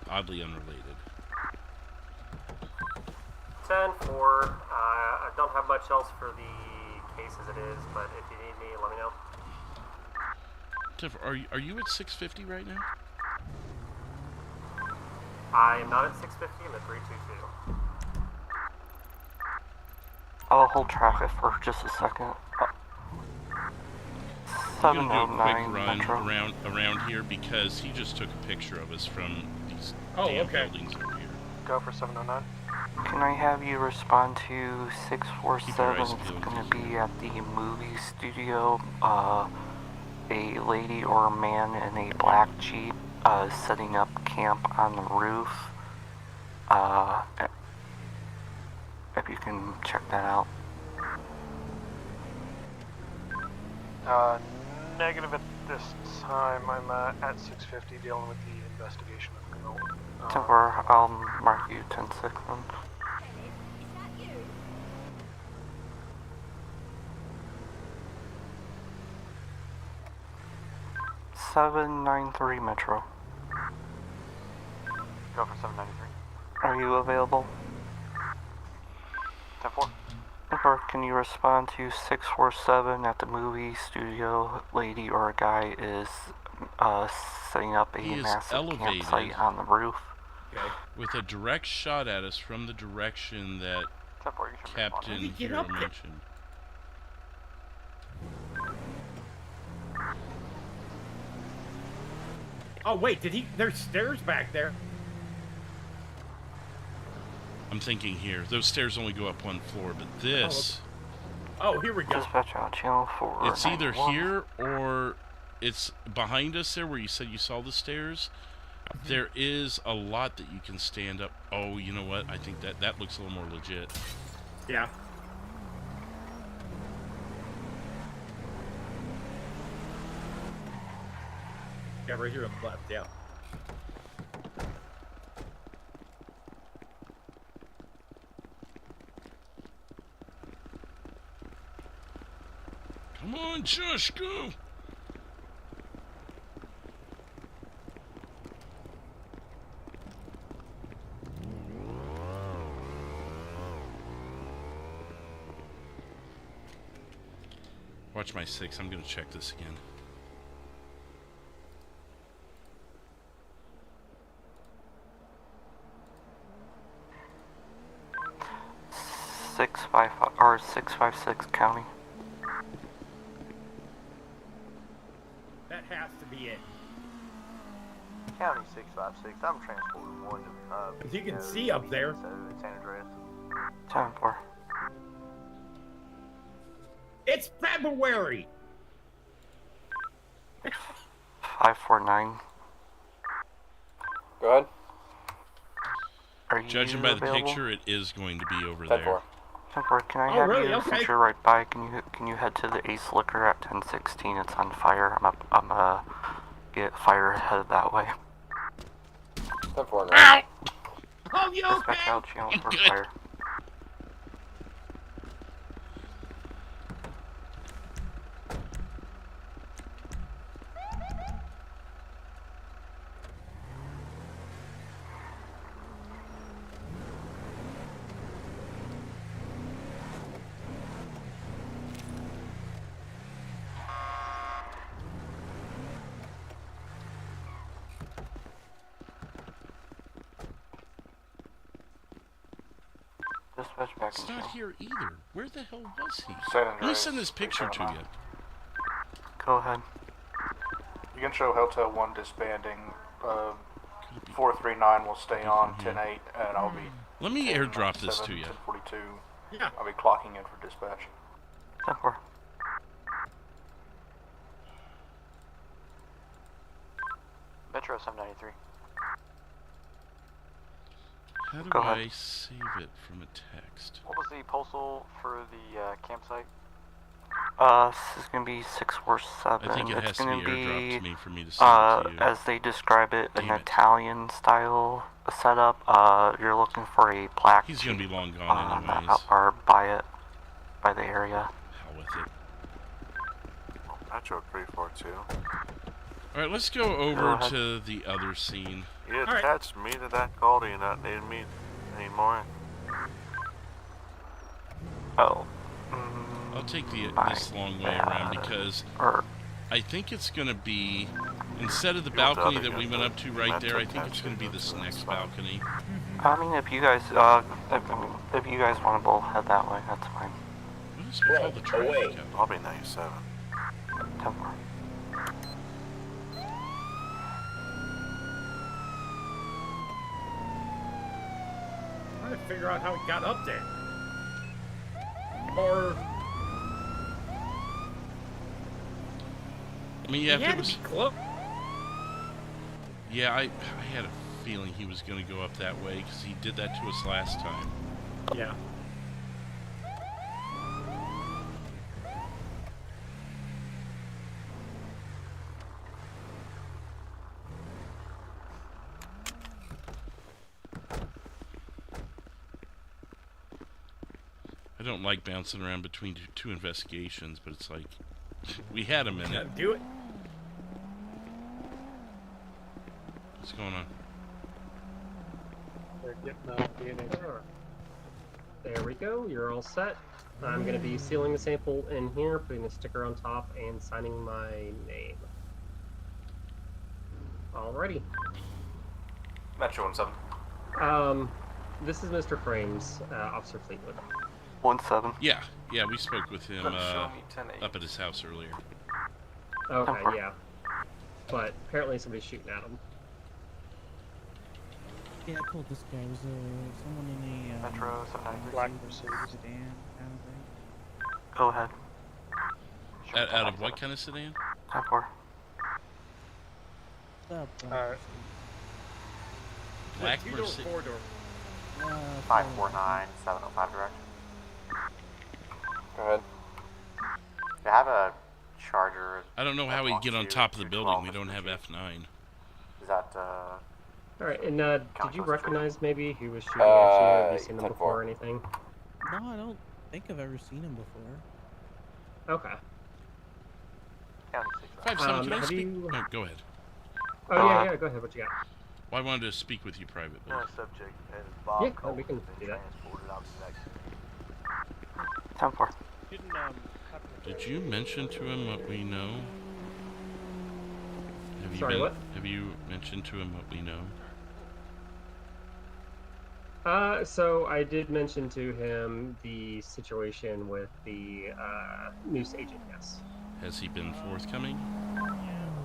oddly unrelated. 10-4. I don't have much else for the case as it is, but if you need me, let me know. Tiff, are you at 650 right now? I am not at 650, I'm at 322. I'll hold traffic for just a second. I'm gonna do a quick 709 run Metro. around here because he just took a picture of us from these buildings over here. Go for 709. Can I have you respond to Keep your 647? eyes It's peeled. going to be at the movie studio. A lady or a man in a black Jeep setting up camp on the roof. If you can check that out. Negative at this time. I'm at 650 dealing with the investigation of criminal. Temper, I'll mark you 10-6 then. 793 Metro. Go for 793. Are you available? 10-4. Temper, can you respond to 647 at the movie studio? Lady or a guy is setting up a He is massive elevated campsite on the roof. with a direct shot at us from the direction that Captain Hero mentioned. Oh wait, there's stairs back there. I'm thinking here. Those stairs only go up one floor, but this... Oh, here we go. Dispatch out channel 4. It's either here or it's behind us there where you said you saw the stairs. There is a lot that you can stand up. Oh, you know what? I think that looks a little more legit. Yeah. Yeah, right here on the left, yeah. Come on, Josh, go! Watch my 6. I'm going to check this again. or 656 county. That has to be it. County 656. I'm transporting one to. As you can see up there. So San Andreas. 10-4. It's February. 549. Go ahead. Are you Judging by the available? picture, it is going to be over 10-4. there. 10-4. Can I Oh, have really? you, Okay. since you're right by, can you head to the Ace Liquor at 1016? It's on fire. I'm gonna get fire headed that way. 10-4 now. Oh, you Dispatch okay? out channel for Good. fire. Dispatch back It's in not channel. here either. Where the hell was he? San Let me Andreas, send this picture to you. Go ahead. You can show Hotel 1 disbanding. 439 will stay on 10-8, and I'll be. Let me airdrop this to you. 1042. Yeah. I'll be clocking in for dispatch. 10-4. Metro 793. How do Go I ahead. save it from a text? What was the postal for the campsite? This is gonna be 647. I think it it's has to be gonna airdropped to me for me to send it to you. as they describe it, an Damn it. Italian style setup. You're looking for a black. He's gonna be long gone Jeep, anyways. or by the area. Hell with it. Metro 342. Alright, let's go over to the other scene. You attached me to that call. Do you not need me anymore? Oh. I'll take this long way around because I think it's going to be, instead of the balcony that we went up to right there, I think it's going to be this next balcony. I mean, if you guys, if you guys want to both head that way, that's fine. All the traffic out. I'll be 97. 10-4. Trying to figure out how he got up there. Or I mean, yeah, if had it was to be close. Yeah, I had a feeling he was going to go up that way because he did that to us last time. Yeah. I don't like bouncing around between two investigations, but it's like we had a minute. Do it. What's going on? They're getting DNA. There we go. You're all set. I'm going to be sealing the sample in here, putting a sticker on top, and signing my name. Alrighty. Metro 17. This is Mr. Frames, Officer Fleetwood. 1-7. Yeah, we spoke with him up at his house earlier. Okay, yeah. But apparently somebody's shooting at him. Yeah, I told this guy was someone in a Metro 793. black Mercedes sedan kind of thing. Go ahead. Out of what kind of sedan? 10-4. Black Two-door, Mercedes. four-door. 549 705 direct. Go ahead. I have a Charger. I don't know how we get on top of the building. We don't have F9. Is that, Alright, and did you recognize maybe who was shooting at you? Have you seen him before or anything? No, I don't think I've ever seen him before. Okay. 5-7, can I have speak? you... No, go ahead. Oh, yeah, go ahead. What you got? Well, I wanted to speak with you privately. Subject is Bob. Yeah, we can do that. 10-4. Did you mention to him what we know? What? Have you mentioned to him what we know? So I did mention to him the situation with the news agent, yes. Has he been forthcoming?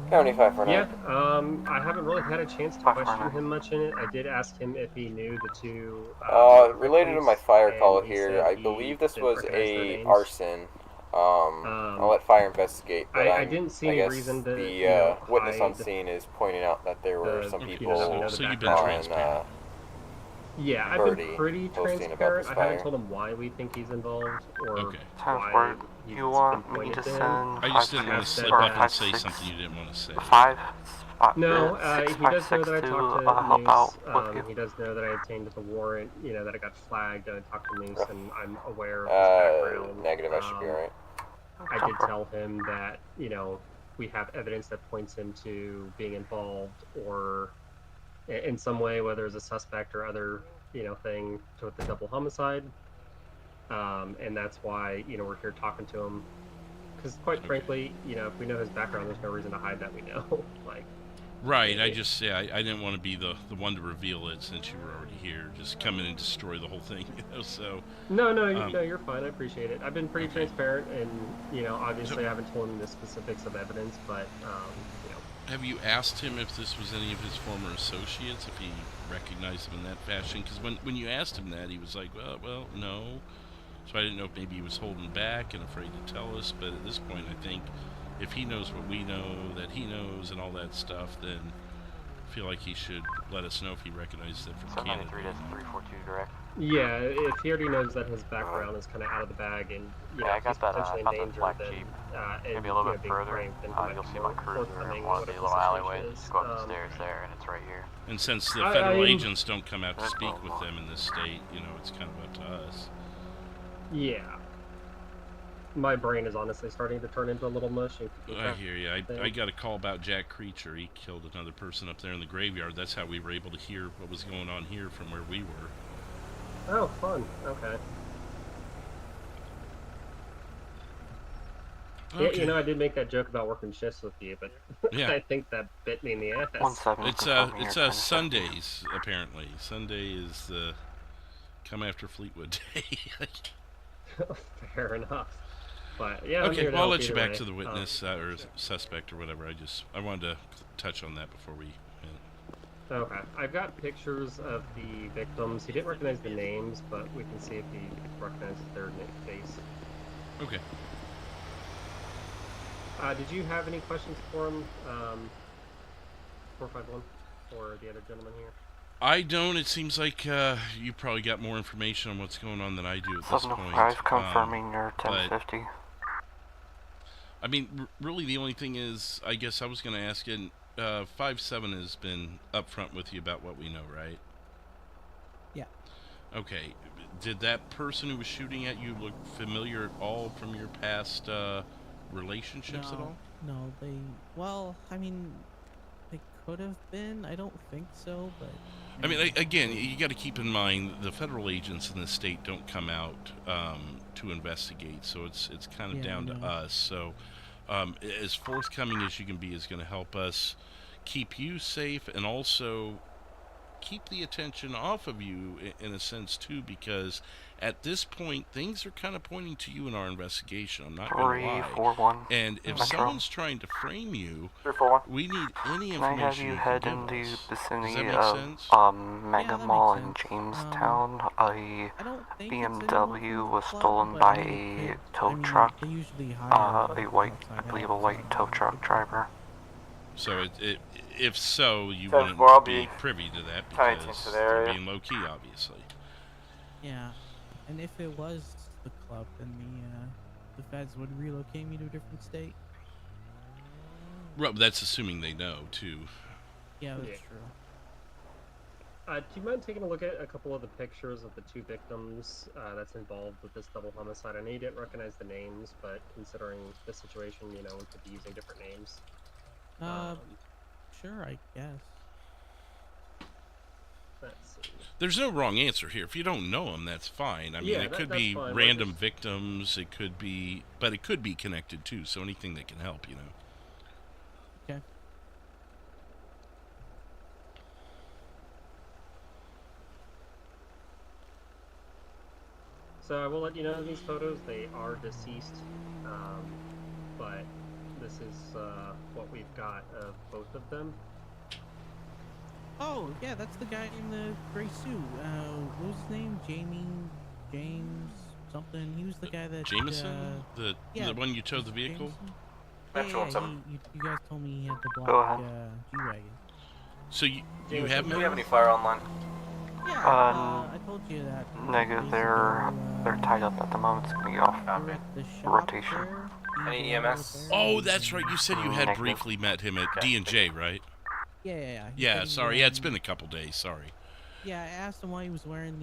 County 549. Yeah, I haven't really had a chance to question him much in it. I did ask him if he knew the two... related to my fire call here, I believe this was a arson. I'll let fire investigate, but I didn't see any reason to... The witness on scene is pointing out that there were some people so you've been transparent. Yeah, I've been pretty transparent. I haven't told him why we think he's involved, or why you want me to send... I just didn't want to slip up and say something you didn't want to say. No, he does know that I talked to Moose. He does know that I obtained the warrant, that I got flagged, and I talked to Moose, and I'm aware of his background. Negative, I should be alright. I did tell him that, we have evidence that points him to being involved, or in some way, whether it's a suspect or other, thing with the double homicide. And that's why, we're here talking to him. Because quite frankly, if we know his background, there's no reason to hide that we know. Right, I didn't want to be the one to reveal it since you were already here. Just come in and destroy the whole thing, so... No, you're fine. I appreciate it. I've been pretty transparent, and, obviously I haven't told him the specifics of evidence, but, Have you asked him if this was any of his former associates, if he recognized them in that fashion? Because when you asked him that, he was like, well, no. So I didn't know if maybe he was holding back and afraid to tell us, but at this point, I think if he knows what we know, that he knows and all that stuff, then I feel like he should let us know if he recognizes it from Canada. 342 direct. Yeah, if he already knows that his background is kind of out of the bag, and I got he's that, potentially in danger, black then Jeep. and Maybe a little bit being further. framed, then You'll see my cruiser in one of these little alleyways. Just go up the stairs there, and it's right here. And since the federal agents don't come out to speak with them in this state, it's kind of up to us. Yeah. My brain is honestly starting to turn into a little mush. I hear you. I got a call about Jack Creature. He killed another person up there in the graveyard. That's how we were able to hear what was going on here from where we were. Oh, fun. Okay. Yeah, you know, I did make that joke about working shifts with you, but Yeah. I think that bit me in the ass. It's Sundays apparently. Sunday is the come after Fleetwood Day. Fair enough. But yeah, okay. Well, I'll let you back way. to the witness or suspect or whatever. I wanted to touch on that before we. Okay, I've got pictures of the victims. He didn't recognize the names, but we can see if he recognizes their face. Okay. Did you have any questions for him, 451, or the other gentleman here? I don't. It seems like you probably got more information on what's going on than I do at this point. 705 confirming your 1050. I mean, really, the only thing is, I guess I was going to ask you. 5-7 has been upfront with you about what we know, right? Yeah. Okay. Did that person who was shooting at you look familiar at all from your past relationships at all? No, well, I mean, they could have been. I don't think so, but... I mean, again, you got to keep in mind the federal agents in the state don't come out to investigate, so it's kind of down to us. So as forthcoming as you can be is going to help us keep you safe and also keep the attention off of you in a sense too, because at this point things are kind of pointing to you in our investigation. I'm not going to lie. 341. And if someone's trying to frame you, 341. we need any Can I information. have you head in the vicinity sense? of Mega Mall in Jamestown? A BMW was stolen by a tow truck. I believe a white tow truck driver. So if so, you wouldn't be privy to that because they're being low key, obviously. Yeah, and if it was the club, then the feds would relocate me to a different state. Right, but that's assuming they know too. Yeah, that's true. Do you mind taking a look at a couple of the pictures of the two victims that's involved with this double homicide? I know you didn't recognize the names, but considering the situation, you know, we could be using different names. Sure, I guess. Let's see. There's no wrong answer here. If you don't know them, that's fine. I mean, it could be fine. Random victims. It could be, but it could be connected too. So anything that can help, you know. Okay. So I will let you know these photos, they are deceased, but this is what we've got of both of them. Oh, yeah, that's the guy in the gray suit. What was his name? James something. He was the guy that... Jameson? The one you towed the vehicle? You guys told me he had the black Go ahead. G-Wagon. So you have... Do we have any fire online? Yeah, I told you that. Negative, they're tied up at the moment. It's going to be off rotation. Any EMS? Oh, that's right. You said you had briefly met him at D&J, right? Yeah. Yeah, sorry. Yeah, it's been a couple days. Sorry. Yeah, I asked him why he was wearing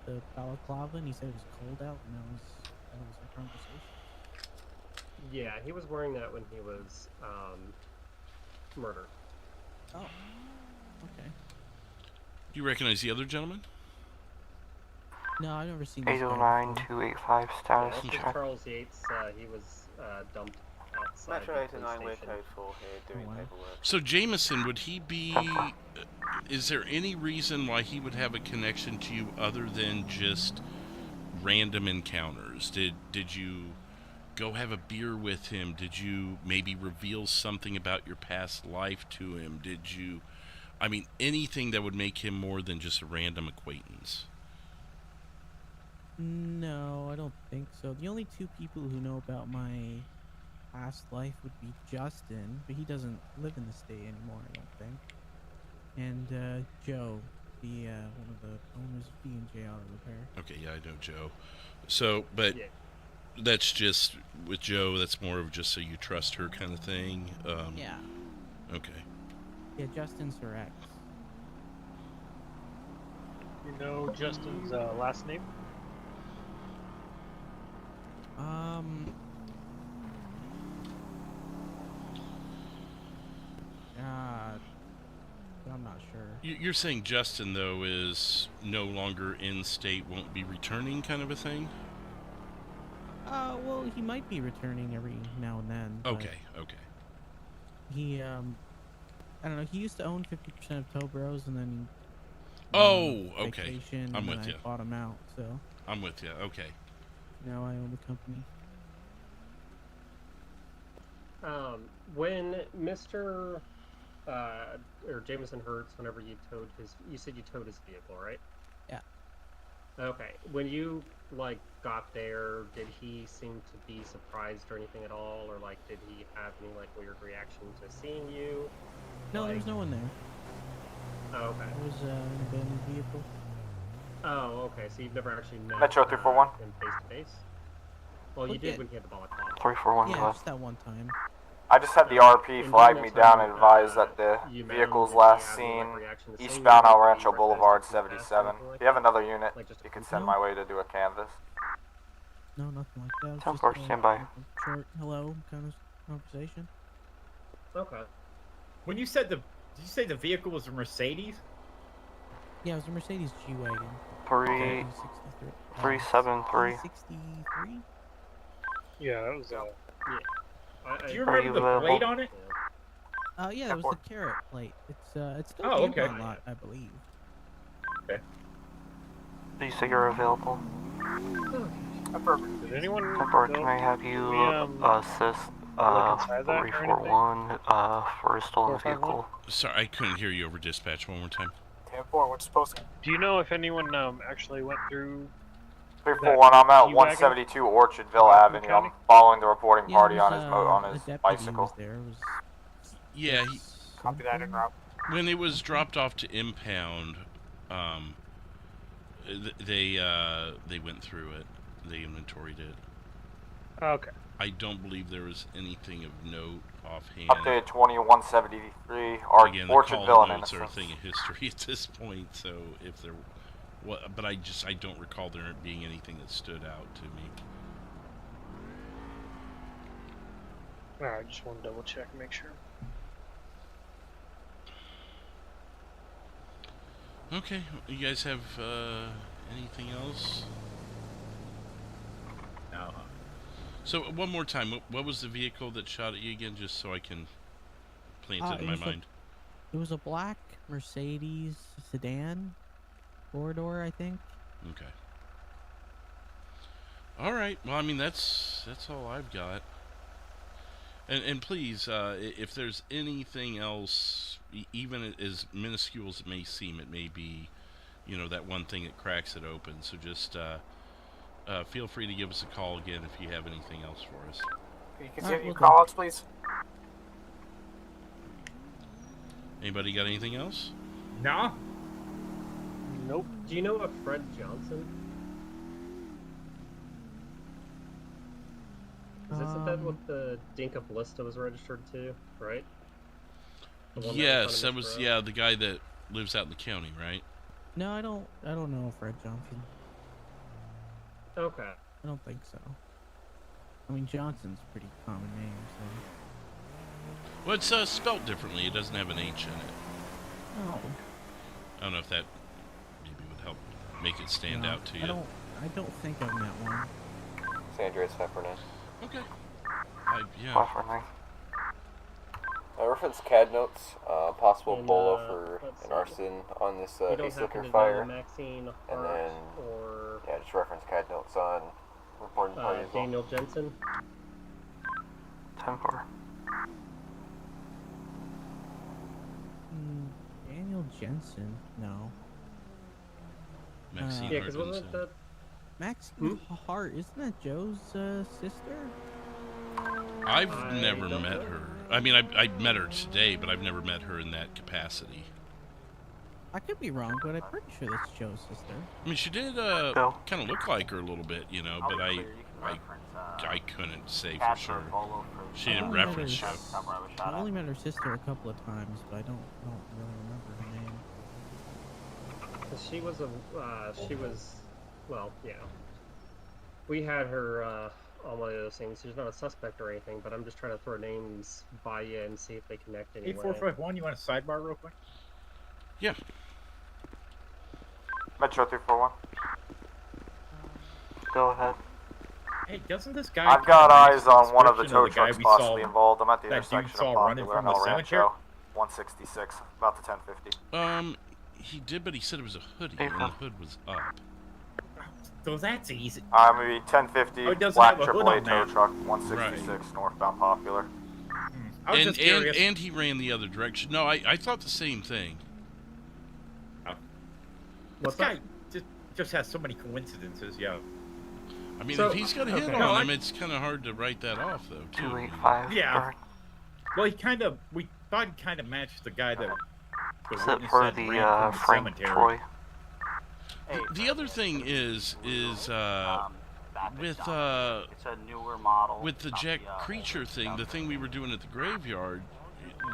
the balaclava, and he said it was cold out, and that was the conversation. Yeah, he was wearing that when he was murdered. Oh, okay. Do you recognize the other gentleman? No, I've never seen this 809-285 status Yeah, check. Charles Yates, he was dumped outside. Metro 809, we're code 4 here, doing paperwork. So Jameson, would he be... is there any reason why he would have a connection to you other than just random encounters? Did you go have a beer with him? Did you maybe reveal something about your past life to him? Did you... I mean, anything that would make him more than just a random acquaintance? No, I don't think so. The only two people who know about my past life would be Justin, but he doesn't live in the state anymore, I don't think. And Joe, the one of the owners of D&J Auto Repair. Okay, yeah, I know Joe. So, but that's just, with Joe, that's more of just so you trust her kind of thing? Yeah. Okay. Yeah, Justin's her ex. You know Justin's last name? I'm not sure. You're saying Justin, though, is no longer in state, won't be returning kind of a thing? Well, he might be returning every now and then. Okay. He, I don't know. He used to own 50% of Tow Bros, and then okay. I'm with you. I bought him out, so. I'm with you. Okay. Now I own the company. When Mr. Or Jameson Hertz, whenever you towed you said you towed his vehicle, right? Yeah. Okay. When you got there, did he seem to be surprised or anything at all, or did he have any weird reaction to seeing you? No, there's no one there. Oh, okay. It was an abandoned vehicle. Oh, okay. So you've never actually met Metro 341. him face to face? Well, you did when he had the balaclava. 341. Yeah, just that one time. I just had the RP flag me down and advise that the vehicle's last seen eastbound El Rancho Boulevard 77. If you have another unit, you can send my way to do a canvas. No, nothing like that. It was 10 just for standby. Short hello kind of conversation. Okay. When you said did you say the vehicle was a Mercedes? Yeah, it was a Mercedes G-Wagon. 373. 63? Yeah, that was yeah. Do you remember the plate on it? Yeah, it was the carrot plate. It's still okay. a lot, I believe. Okay. Do you say you're available? Did anyone? Temper, can I have you assist 341 for a stolen vehicle? Sorry, I couldn't hear you over dispatch. One more time. 10-4, what's supposed to? Do you know if anyone actually went through? 341, I'm at 172 Orchardville Avenue. I'm following the reporting party on his bicycle. Yeah, Copy that en route. when it was dropped off to impound, they went through it. They inventoried it. Okay. I don't believe there was anything of note offhand. Updated 2173 Again, the Orchardville call and notes are a Innocence. thing of history at this point. So if there, but I don't recall there being anything that stood out to me. Alright, just want to double check and make sure. Okay, you guys have anything else? No. So one more time, what was the vehicle that shot at you again, just so I can plant it in my mind? It was a black Mercedes sedan, four-door, I think. Okay. All right. Well, I mean that's all I've got. And please, if there's anything else, even as minuscule as it may seem, it may be, that one thing that cracks it open. So just feel free to give us a call again if you have anything else for us. Can you continue call-outs, please? Anybody got anything else? No. Nope. Do you know a Fred Johnson? Isn't that what the Dinka Ballista was registered to, right? Yes, that was the guy that lives out in the county, right? No, I don't know Fred Johnson. Okay. I don't think so. I mean, Johnson's a pretty common name, so. Well, it's spelled differently. It doesn't have an H in it. Oh. I don't know if that maybe would help make it stand out to you. I don't think I've met one. San Andreas Peppermint. Okay. Yeah. Reference CAD notes, possible bolo for an arson on this Ace Liquor fire. And then, just reference CAD notes on reporting party as well. Daniel Jensen. 10-4. Daniel Jensen? No. Maxine yeah, because wasn't that... Maxine Hart, isn't that Joe's sister? I've never met her. I mean, I met her today, but I've never met her in that capacity. I could be wrong, but I'm pretty sure that's Joe's sister. I mean, she did kind of look like her a little bit, but I couldn't say for sure. She didn't reference Joe. I only met her sister a couple of times, but I don't really remember her name. She was, we had her on one of those things. She's not a suspect or anything, but I'm just trying to throw names by you and see if they connect anyway. 8451, you want a sidebar real quick? Yeah. Metro 341. Go ahead. Hey, doesn't this guy? I've got eyes on one of the tow description of trucks the guy we possibly saw- involved. I'm at the that dude intersection saw of running Popular from and the El cemetery? Rancho. 166, about the 1050. He did, but he said it was a hoodie, and the hood was up. So that's easy. Maybe 1050, Oh, it doesn't black have a hood AAA on tow that. truck, 166, northbound Popular. I was just curious. And he ran the other direction. No, I thought the same thing. This guy just has so many coincidences, yeah. I mean, if he's got a hit on him, it's kind of hard to write that off, though, too. 285. Yeah. Well, we thought he kind of matched the guy that the Except witness for said the ran from Frank cemetery. Troy. The other thing is with it's a newer model. with the Jack Creature thing, the thing we were doing at the graveyard,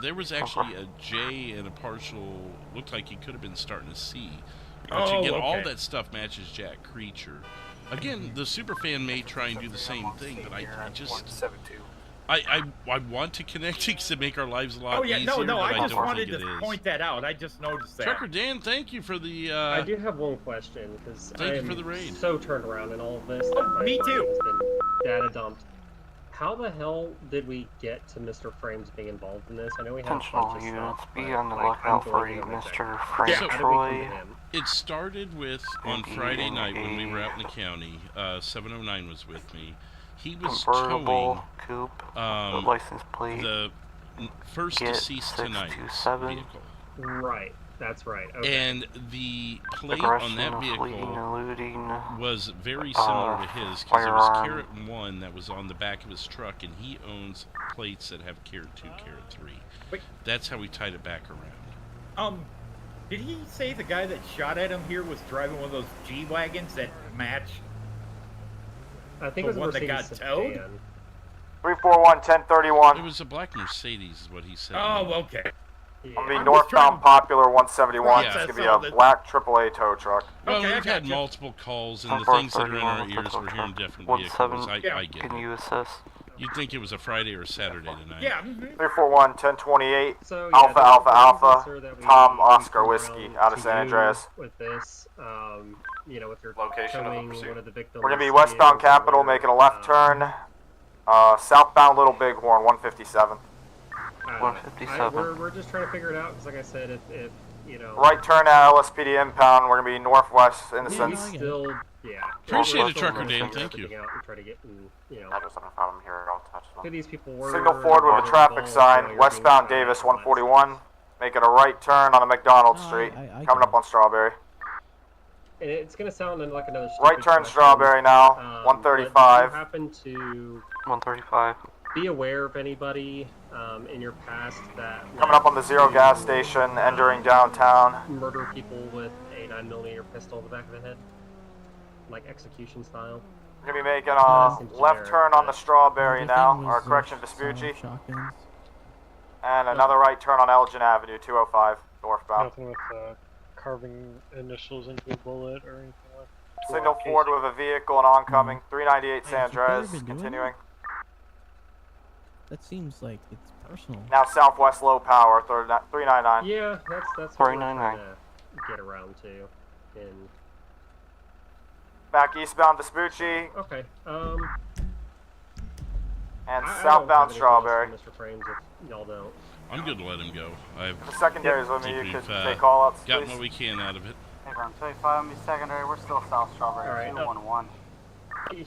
there was actually a J and a partial. Looked like he could have been starting a C. But again, all that stuff matches Jack Creature. Again, the superfan may try and do the same thing, but I just I want to connect it to make our lives a lot easier. No, but I just don't wanted think to it is. point that out. I just noticed that. Trucker Dan, thank you for the. I do have one question because Thank I you am for the raid. so turned around in all of this. That my me brain too. Has been data dumped. How the hell did we get to Mr. Frames being involved in this? I know we have a Attentional bunch of units, stuff, be but, on the like, lookout I'm for going a to everything. Mr. Frank How did we come to Troy. him? It started with on Friday night when we were out in the county. 709 was with me. He was Convertible towing coupe, the license plate. the first Get deceased tonight 627. vehicle. Right, that's right. Okay. And the plate Aggression, on that fleeing, vehicle eluding, was very similar to his because it was firearm. Carrot 1 that was on the back of his truck, and he owns plates that have Carrot 2, Carrot 3. Wait. That's how we tied it back around. Did he say the guy that shot at him here was driving one of those G-Wagons that match I think the it was a one that got Mercedes towed? sedan. 341, 1031. It was a black Mercedes, is what he said. Oh, okay. It'll be northbound Popular 171. Yeah. It's going to be a black AAA tow truck. Well, we've had multiple calls, and the things that are in our ears, we're hearing different vehicles. I get Can it. you assist? You'd think it was a Friday or a Saturday tonight. Yeah. 341, 1028. So, Alpha, the Alpha, Alpha. officer that we Tom, come Oscar, around Whiskey, out of to San you Andreas. With this, with your Location of the towing pursuit. one of the victims. We're going to be westbound Capitol, making a left turn. Southbound Little Bighorn, 157. 157. We're just trying to figure it out because, like I said, if you know. Right turn at LSPD impound. We're going to be northwest Innocence. Still, Appreciate we're it, still Trucker trying to Dan. figure Thank you. everything out and try to get I just don't know if I'm here. Don't touch them. who these people were. Signal forward with a traffic sign. Westbound Davis, 141. Making a right turn on a McDonald Street. Coming up on Strawberry. And it's gonna sound like another Right stupid turn question, Strawberry now. but 135. do you happen to 135. be aware of anybody in your past that Coming up on the Zero gas station, entering downtown. murder people with a 9mm pistol in the back of the head, like execution style? We're going to be making a left turn on the Strawberry now, or correction, Vespucci. And another right turn on Elgin Avenue, 205, northbound. Nothing with carving initials into a bullet or anything like that. Signal forward with a vehicle and oncoming, 398 San Andreas, continuing. That seems like it's personal. Now southwest low power, 399. Yeah, that's what we're trying 499. to get around to. And Back eastbound Vespucci, okay, and I don't southbound have anything Strawberry. else for Mr. Frames, if y'all don't. I'm good to let him go. The secondaries with me, think you could we've, take call-outs, gotten please. what we can out of it. Hey, from 25 on me secondary, we're still South Strawberry, Alright. 211.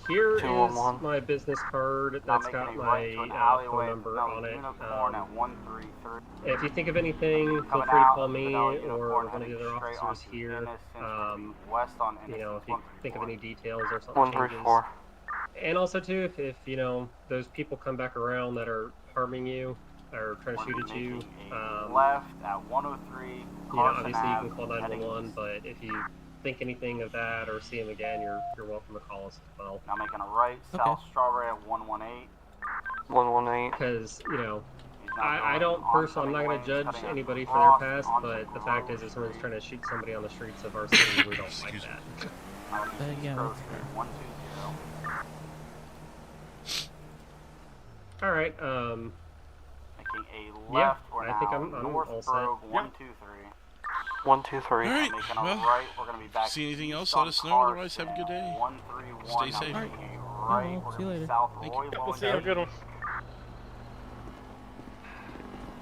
Here is 211. my business card that's got my phone number on it. At 133. If you think of anything, feel free to call me or one of the other officers here. West on You know, if you think of any details or something changes. 134. And also too, if you know those people come back around that are harming you or trying to shoot at you, left at 103. you know, obviously you can call 911. But if you think anything of that or see him again, you're welcome to call us as well. Now making a right, South Strawberry at 118. 118. Because you know, I don't personally, I'm not going to judge anybody for their past, but the fact is, if someone's trying to shoot somebody on the streets of our city, we don't like that. Yeah, that's fair. 120. All right. Making a Yeah, left. We're I think now I'm North all set. Grove, 123. 123. All right. Making a Well, right. We're gonna be back. see anything else? east Let on us know. Carson, Otherwise, have a good day. 131. Stay safe. Making a right. well, We're see you gonna be later. South Thank Roy you. Long. Have a good one.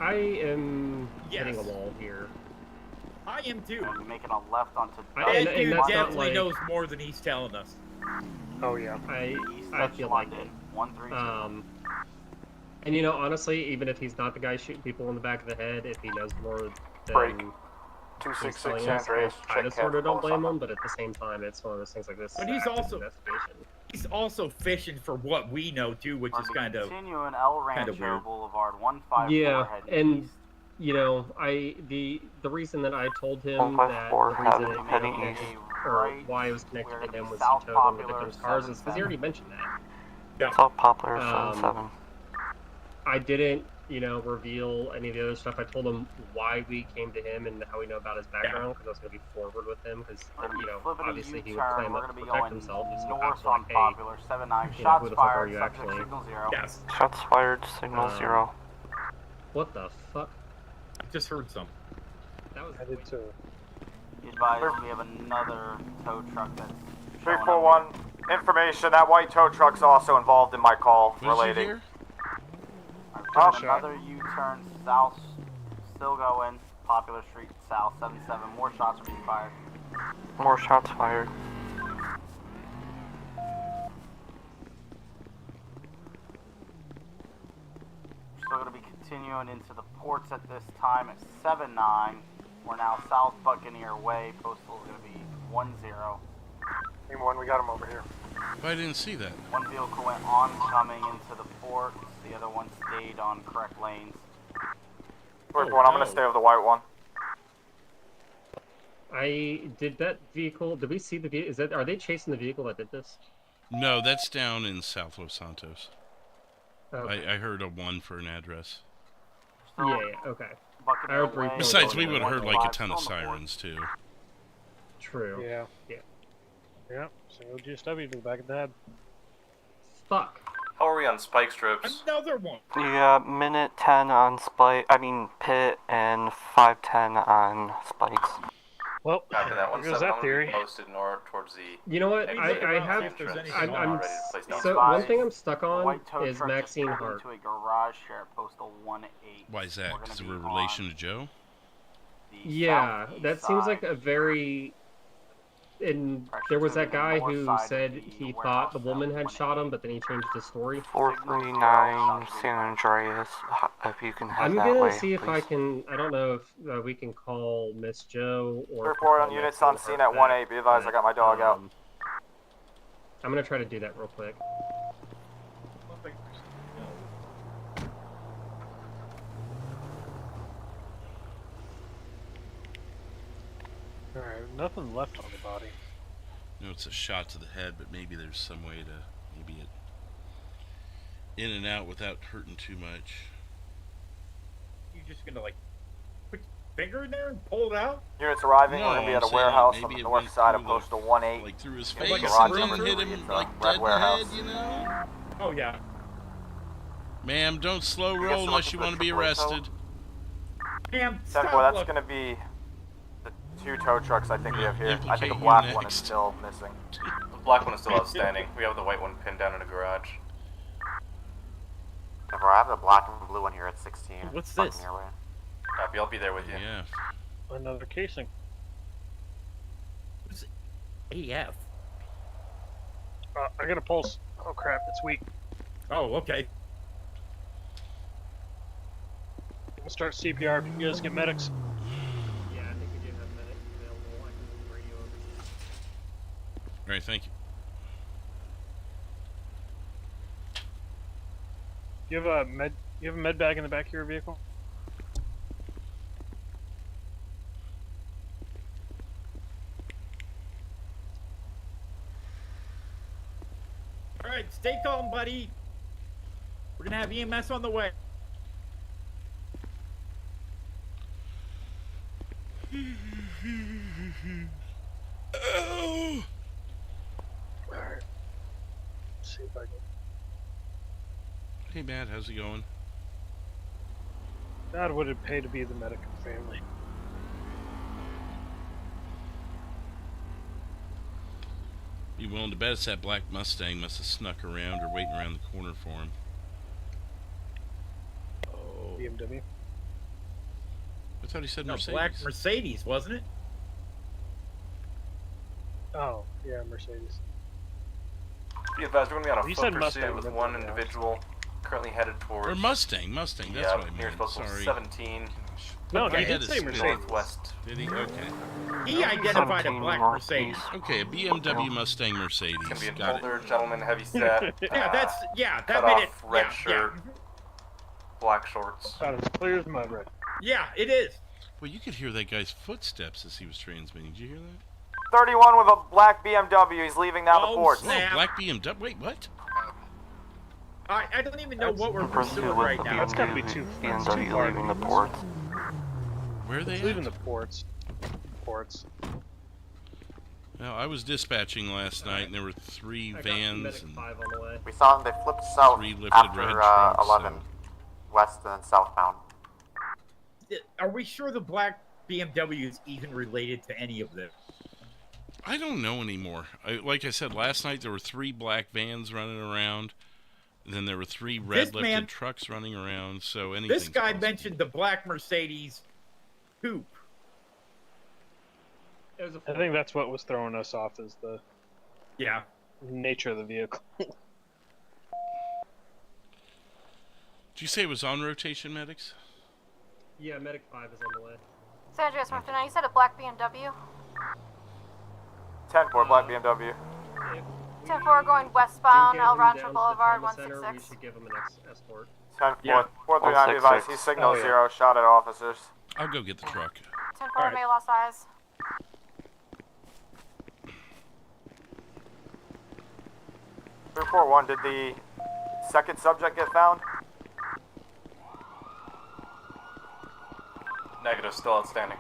I am hitting a wall here. I am too. We're making a left onto. That and dude that's not definitely like- knows more than he's telling us. Oh yeah. I feel like it. 132. And you know, honestly, even if he's not the guy shooting people in the back of the head, if he knows more than Break. he's 266 telling us, Andreas, I kind check of sort of cat, don't blame follow him, but at the same time, it's one of those things like this. But he's active also investigation. he's also fishing for what we know too, which is kind of Continuing El Rancho weird. Boulevard 154 Yeah, heading and east. you know, the reason that I told him 154 that the reason it heading connected, east. or why it was connected We're to gonna him be was South he towed him to Popular victims' cars, is because he 77. already mentioned that. South Poplar Um, 77. I didn't, you know, reveal any of the other stuff. I told him why we came to him and how we know about his background, because I was going to be forward with him, because, you know, Flipping a obviously he would U-turn, claim we're up gonna to be protect going himself if some north cops are on like, hey, Popular 79. you know, Shots who the fuck are fired. you Subject actually? signal 0. Yes. Shots fired, signal 0. What the fuck? I just heard some. That was I did too. Be advised, we have another tow truck that's. 341, information, that white tow truck's also involved in my call What did you relating. hear? Another U-turn south, still going. Popular Street south, 77. More shots are being fired. More shots fired. Still going to be continuing into the ports at this time at 79. We're now South Buccaneer Way. Postal is going to be 10. Team 1, we got him over here. I didn't see that. One vehicle went oncoming into the port. The other one stayed on correct lanes. First one, I'm gonna stay with the white one. Did that vehicle, did we see the vehicle, are they chasing the vehicle that did this? No, that's down in South Los Santos. Okay. I heard a 1 for an address. Yeah, okay. I heard 3. Besides, we would have heard like a ton of sirens too. True. Yeah. Yeah. Single GSW to the back of the head. Fuck. How are we on spike strips? Another one. You got minute 10 on spike, pit, and 5:10 on spikes. Well, After that one, there goes that theory. Posted north towards the. You know what? I have. So one thing I'm stuck on is Maxine Hart. To a garage here at Postal 18. Why is that? Because of her relation to Joe? Yeah, that seems like a very. And there was that guy who said he thought the woman had shot him, but then he changed his story. 439 San Andreas. If you can head I'm that gonna way, see if please. I can. I don't know if we can call Miss Joe or. Report on units on scene at 1-8. Be advised, I got my dog out. I'm gonna try to do that real quick. Alright, nothing left on the body. No, it's a shot to the head, but maybe there's some way to maybe it in and out without hurting too much. You're just gonna like put your finger in there and pull it out? Units arriving, No, we're gonna be at a I'm saying warehouse on maybe the it north went side of through the- Postal 1-8. Like through his Yeah, face garage and number then hit 3, him it's a like red dead in the warehouse. head, you know? Oh yeah. Ma'am, don't slow guys roll are unless looking you for want to be triple A tow? arrested. Damn, 10-4, that's gonna be the 2 tow trucks I think we have here. I think a Implicate you black one is next. still missing. The black one is still outstanding. We have the white one pinned down in a garage. I have the black and blue one here at 16. What's this? Copy, I'll be there with you. Yeah. Another casing. What's AF? I got a pulse. Oh crap, it's weak. Oh, okay. We'll start CPR if you guys get medics. Yeah, I think we do have medics available. I can move the radio over. All right, thank you. You have a med bag in the back of your vehicle? Alright, stay calm, buddy. We're gonna have EMS on the way. Oh. Alright. Let's see if I can. Hey, Matt, how's it going? God, would it pay to be the medic of the family? Be willing to bet it's that black Mustang must have snuck around or waiting around the corner for him. Oh. BMW? I thought he said No, Mercedes. black Mercedes, wasn't it? Oh, yeah, Mercedes. Be advised, we're going to be on a You foot said pursuit Mustang, with but one yeah. individual currently headed towards... Or Mustang, that's what I meant. Nearest postal Sorry. 17. No, Okay. he did say Mercedes. Northwest. Did he? Okay. He identified a black Mercedes. Okay, a BMW Mustang Mercedes. It's going to be an Got older gentleman, heavy set. That cut made it. off, red shirt, black shorts. About as clear as mud, right? Yeah, it is. Well, you could hear that guy's footsteps as he was transmitting. Did you hear that? 31 with a black BMW. He's leaving now the port. Oh, black BMW. Wait, what? I don't even know what we're Pursuit pursuing with right the now. That's gotta be too BMW leaving the port. Where are they at? Leaving the ports. Ports. Well, I was dispatching last night, and there were 3 vans. And We saw them. They flipped south 3 lifted after red trucks, 11 west and then southbound. Are we sure the black BMW is even related to any of them? I don't know anymore. Like I said, last night there were 3 black vans running around. Then there were 3 red lifted trucks running around. So anything. This guy mentioned the black Mercedes coupe. I think that's what was throwing us off, is the nature of the vehicle. Did you say it was on rotation, medics? Yeah, Medic 5 is on the way. San Andreas Martin, you said a black BMW? 10-4, black BMW. 10-4 going westbound, El Rancho Boulevard, 166. We should give him an escort. 10-4, 439 be advised. He's signal 0, shot at officers. I'll go get the truck. 10-4 may lost eyes. Report 1, did the second subject get found? Negative, still outstanding.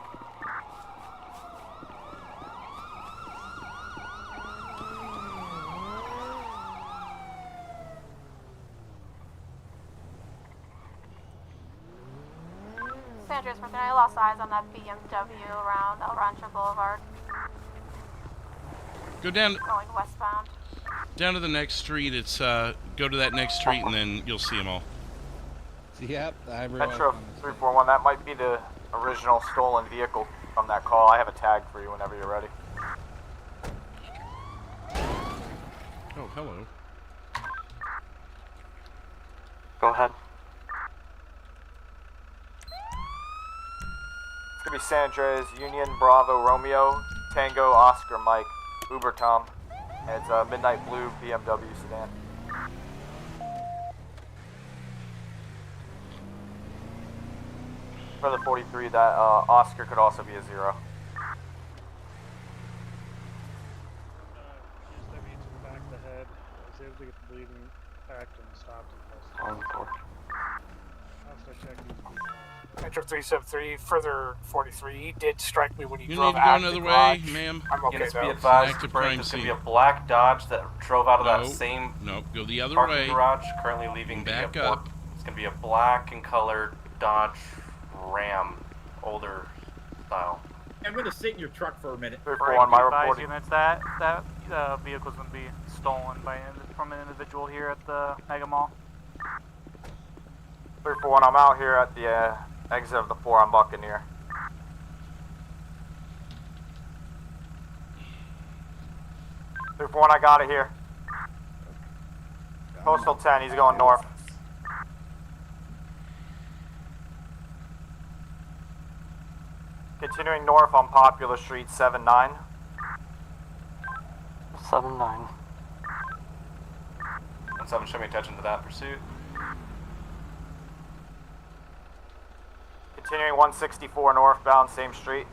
San Andreas Martin, I lost eyes on that BMW around El Rancho Boulevard. Go down. Going westbound. Down to the next street. It's go to that next street, and then you'll see them all. Yep, Metro 341, that might be the original stolen vehicle from that call. I have a tag for you whenever you're ready. Oh, hello. Go ahead. It's gonna be San Andreas, Union, Bravo, Romeo, Tango, Oscar, Mike, Uber Tom. And it's a midnight blue BMW sedan. For the 43, that Oscar could also be a 0. Back the head. I was able to get the bleeding packed and stopped On port. Metro 373, further 43, did strike me when you You drove need to go out of another the way, garage. ma'am. I'm okay Units though. be advised, Active Brink, crime there's going to scene. be a black Dodge that drove out of that same Nope, go the other parking way. garage, currently leaving Back the up. It's going to be a black and colored Dodge Ram, older style. I'm going to sit in your truck for a minute. On my reporting. Units, that vehicle's going to be stolen from an individual here at the Mega Mall. 341, I'm out here at the exit of the 4 on Buccaneer. For one, I got it here. Postal 10, he's going north. Continuing north on Popular Street, 7-9. 7-9. And 7, show me attention to that pursuit. Continuing 164 northbound, same street.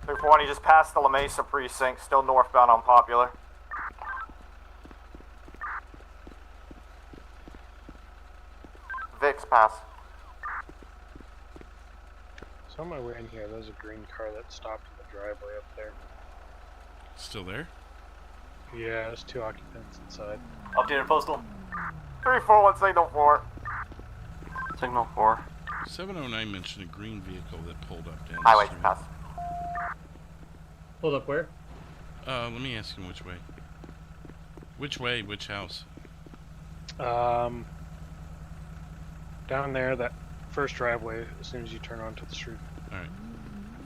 For one, he just passed the La Mesa precinct, still northbound on Popular. Vic's pass. So on my way in here, there's a green car that stopped in the driveway up there. Still there? Yeah, there's 2 occupants inside. Updated postal. 341 signal 4. Signal 4. 709 mentioned a green vehicle that pulled up down Highway the street. pass. Hold up, where? Let me ask him which way. Which way? Which house? Down there, that first driveway, as soon as you turn onto the street. Alright.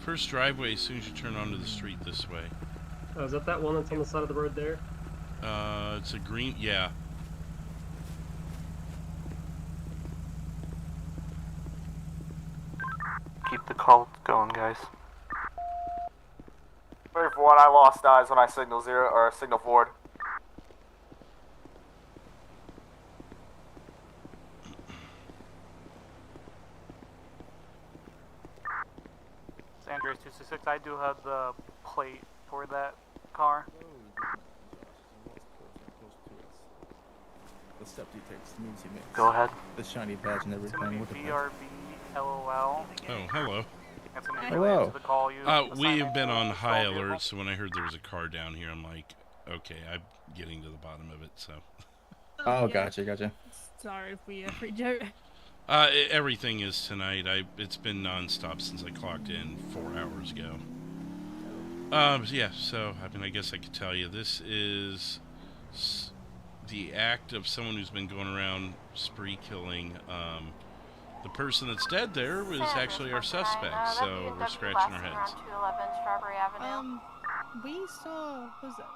First driveway, as soon as you turn onto the street this way. Oh, is that one that's on the side of the road there? It's a green, yeah. Keep the call going, guys. Wait for one, I lost eyes when I signal 0 or signal forward. San Andreas 266, I do have the plate for that car. The step details means he makes. Go ahead. The shiny badge and everything. Look at that. BRB LOL. Oh, hello. That's gonna be Hello. related to the call you We've been on high alert, so when I heard there was a car down here, I'm like, okay, I'm getting to the bottom of it, so. Oh, gotcha. Sorry if we freaked out. Everything is tonight. It's been non-stop since I clocked in 4 hours ago. Yeah, so, I mean, I guess I could tell you, this is the act of someone who's been going around spree killing. The person that's dead there was actually our suspect, so we're scratching our heads. 211 Strawberry Avenue. We saw, was that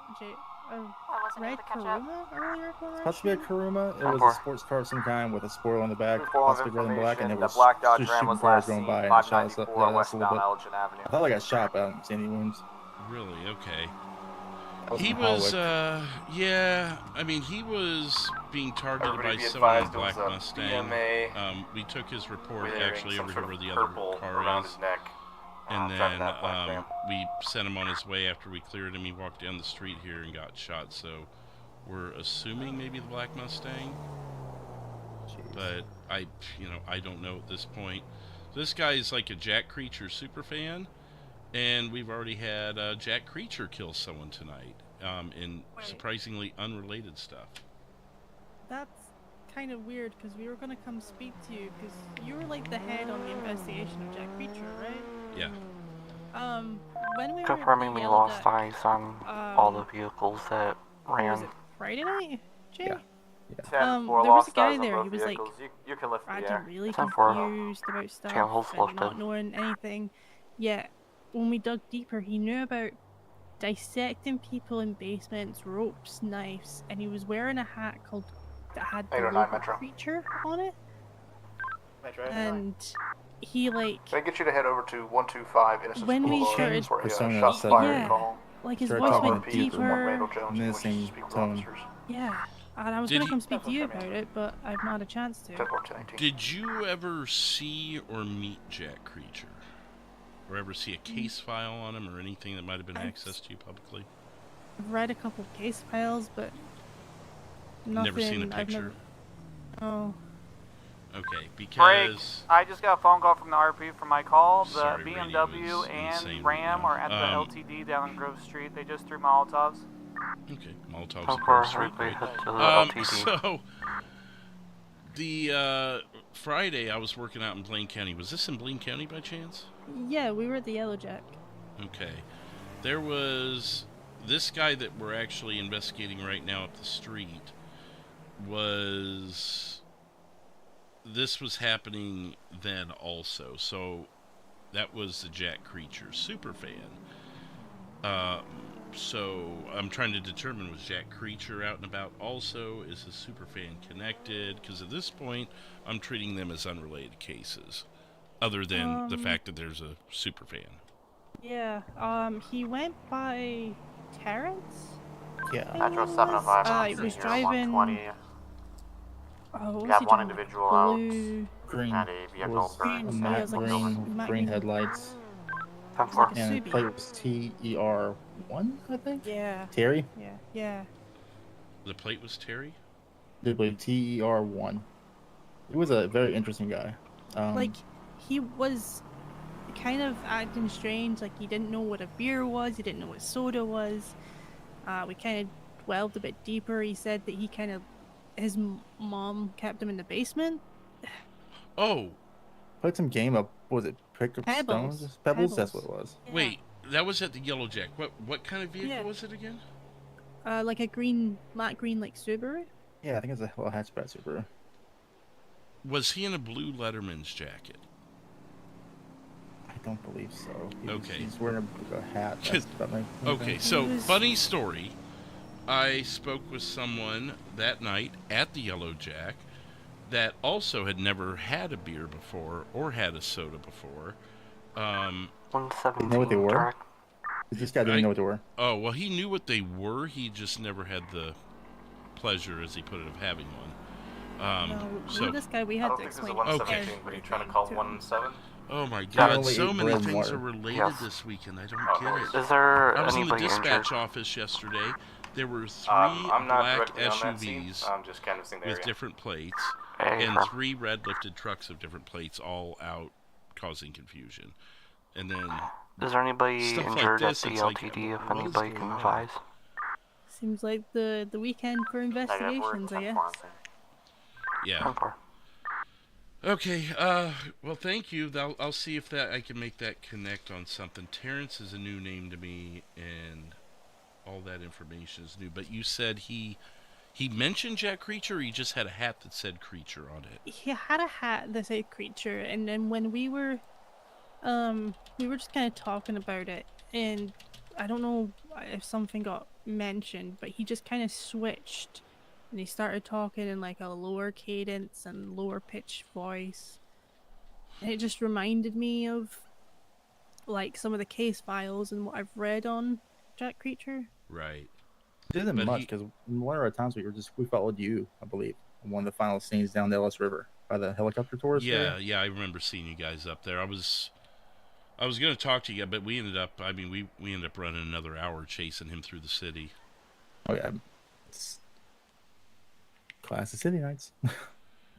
wasn't red able to catch up. Karuma earlier? It's supposed to be a Karuma. It was a sports car of some kind with a spoiler on the back, possibly red and black, and it was Black Dodge just Ram shooting was cars last going seen by and shot us 594 up a little westbound bit. Elgin Avenue. I thought I got shot, but I didn't see any wounds. Really? Okay. was He in was, Holwick. yeah, I mean, he was being targeted Everybody by be someone in a advised, it black was a Mustang. BMA We took his report with actually some over sort here of where the other purple car around is. his neck. And driving then that black Ram. we sent him on his way after we cleared him. He walked down the street here and got shot, so we're assuming maybe the black Mustang. But I don't know at this point. This guy is like a Jack Creature super fan, and we've already had Jack Creature kill someone tonight in surprisingly unrelated stuff. That's kind of weird because we were going to come speak to you because you were like the head on the investigation of Jack Creature, right? Yeah. When we Confirming were we at the lost Yellow eyes on all the vehicles that was ran. it Friday night, Jay? Yeah. There was a guy there. He was like, you can lift the air. acting really 10-4. confused about stuff Channels and lifted. not knowing anything. Yet, when we dug deeper, he knew about dissecting people in basements, ropes, knives, and he was wearing a hat that had the 809 logo Metro. Creature on it. Metro. And he like Can I get you to head over to 125 Innocence when we Boulevard started, for a Persona shots said fired yeah, call? like his Started voice talking went to people from deeper. Randall Jones, in the which is same speak with tone. officers. Yeah, and I was Did gonna he- come speak to you about it, but I've not had a chance to. 10-14-19. Did you ever see or meet Jack Creature? Or ever see a case file on him or anything that might have been accessed to you publicly? I've read a couple case files, but nothing. Never seen a I've picture? Oh. Okay, Break. because... I just got a phone call from the RP for my call. The Sorry, radio BMW is insane and right Ram now. are at the LTD down on Grove Street. They just threw Molotovs. Okay, Molotovs How at far Grove Street. have we Great. hit to the LTD? So, the Friday I was working out in Blaine County. Was this in Blaine County by chance? Yeah, we were at the Yellow Jack. Okay. There was this guy that we're actually investigating right now up the street this was happening then also. So that was the Jack Creature super fan. So I'm trying to determine, was Jack Creature out and about also? Is his super fan connected? Because at this point I'm treating them as unrelated cases, other than the fact that there's a super fan. Yeah, he went by Terrence? Yeah. Metro 705. He was driving... 120. Oh, what We was have he one driving? individual Blue... Green. and a vehicle Was burned. a Green, matte yeah, it was like green, matte green green. headlights. It was like a And the Subi. plate was TER1, I think? Yeah. Terry? Yeah. The plate was Terry? I believe TER1. He was a very interesting guy. Like, he was kind of acting strange, like he didn't know what a beer was, he didn't know what soda was. We kind of delved a bit deeper. He said that his mom kept him in the basement. Oh. Played some game of, what was it Pick Up Pebbles. Stones? Pebbles, that's what it was. Yeah. Wait, that was at the Yellow Jack. What kind of vehicle was it again? Like a green, matte green, like Subaru. Yeah, I think it's a little hatchback Subaru. Was he in a blue Letterman's jacket? I don't believe so. Okay. He's wearing a hat. Okay, so funny story. I spoke with someone that night at the Yellow Jack that also had never had a beer before or had a soda before. 117. Know what they were? This guy didn't know what they were. Oh, well, he knew what they were. He just never had the pleasure, as he put it, of having one. So this guy, we had to explain. Okay. Were you trying to call 17? Oh my God! So many things are related this weekend. I don't get it. Is there I was in the anybody dispatch injured? office yesterday. There were 3 I'm not black directly on that scene. SUVs I'm just canvassing the with area. different plates, Hey, and huh? 3 red lifted trucks of different plates, all out causing confusion. And then Is there anybody stuff like injured this, at the it's like, LTD if what is anybody going can on? advise? Seems like the weekend for investigations, I guess. Yeah. Okay. Well, thank you. I'll see if I can make that connect on something. Terrence is a new name to me, and all that information is new. But you said he mentioned Jack Creature, or he just had a hat that said Creature on it? He had a hat that said Creature, and then when we were just kind of talking about it, and I don't know if something got mentioned, but he just kind of switched. And he started talking in like a lower cadence and lower pitch voice. And it just reminded me of like some of the case files and what I've read on Jack Creature. Right. It didn't much because one of our times we followed you, I believe, on one of the final scenes down the Ellis River by the helicopter tours. Yeah, I remember seeing you guys up there. I was going to talk to you, but we ended up running another hour chasing him through the city. Oh yeah. It's class of city nights.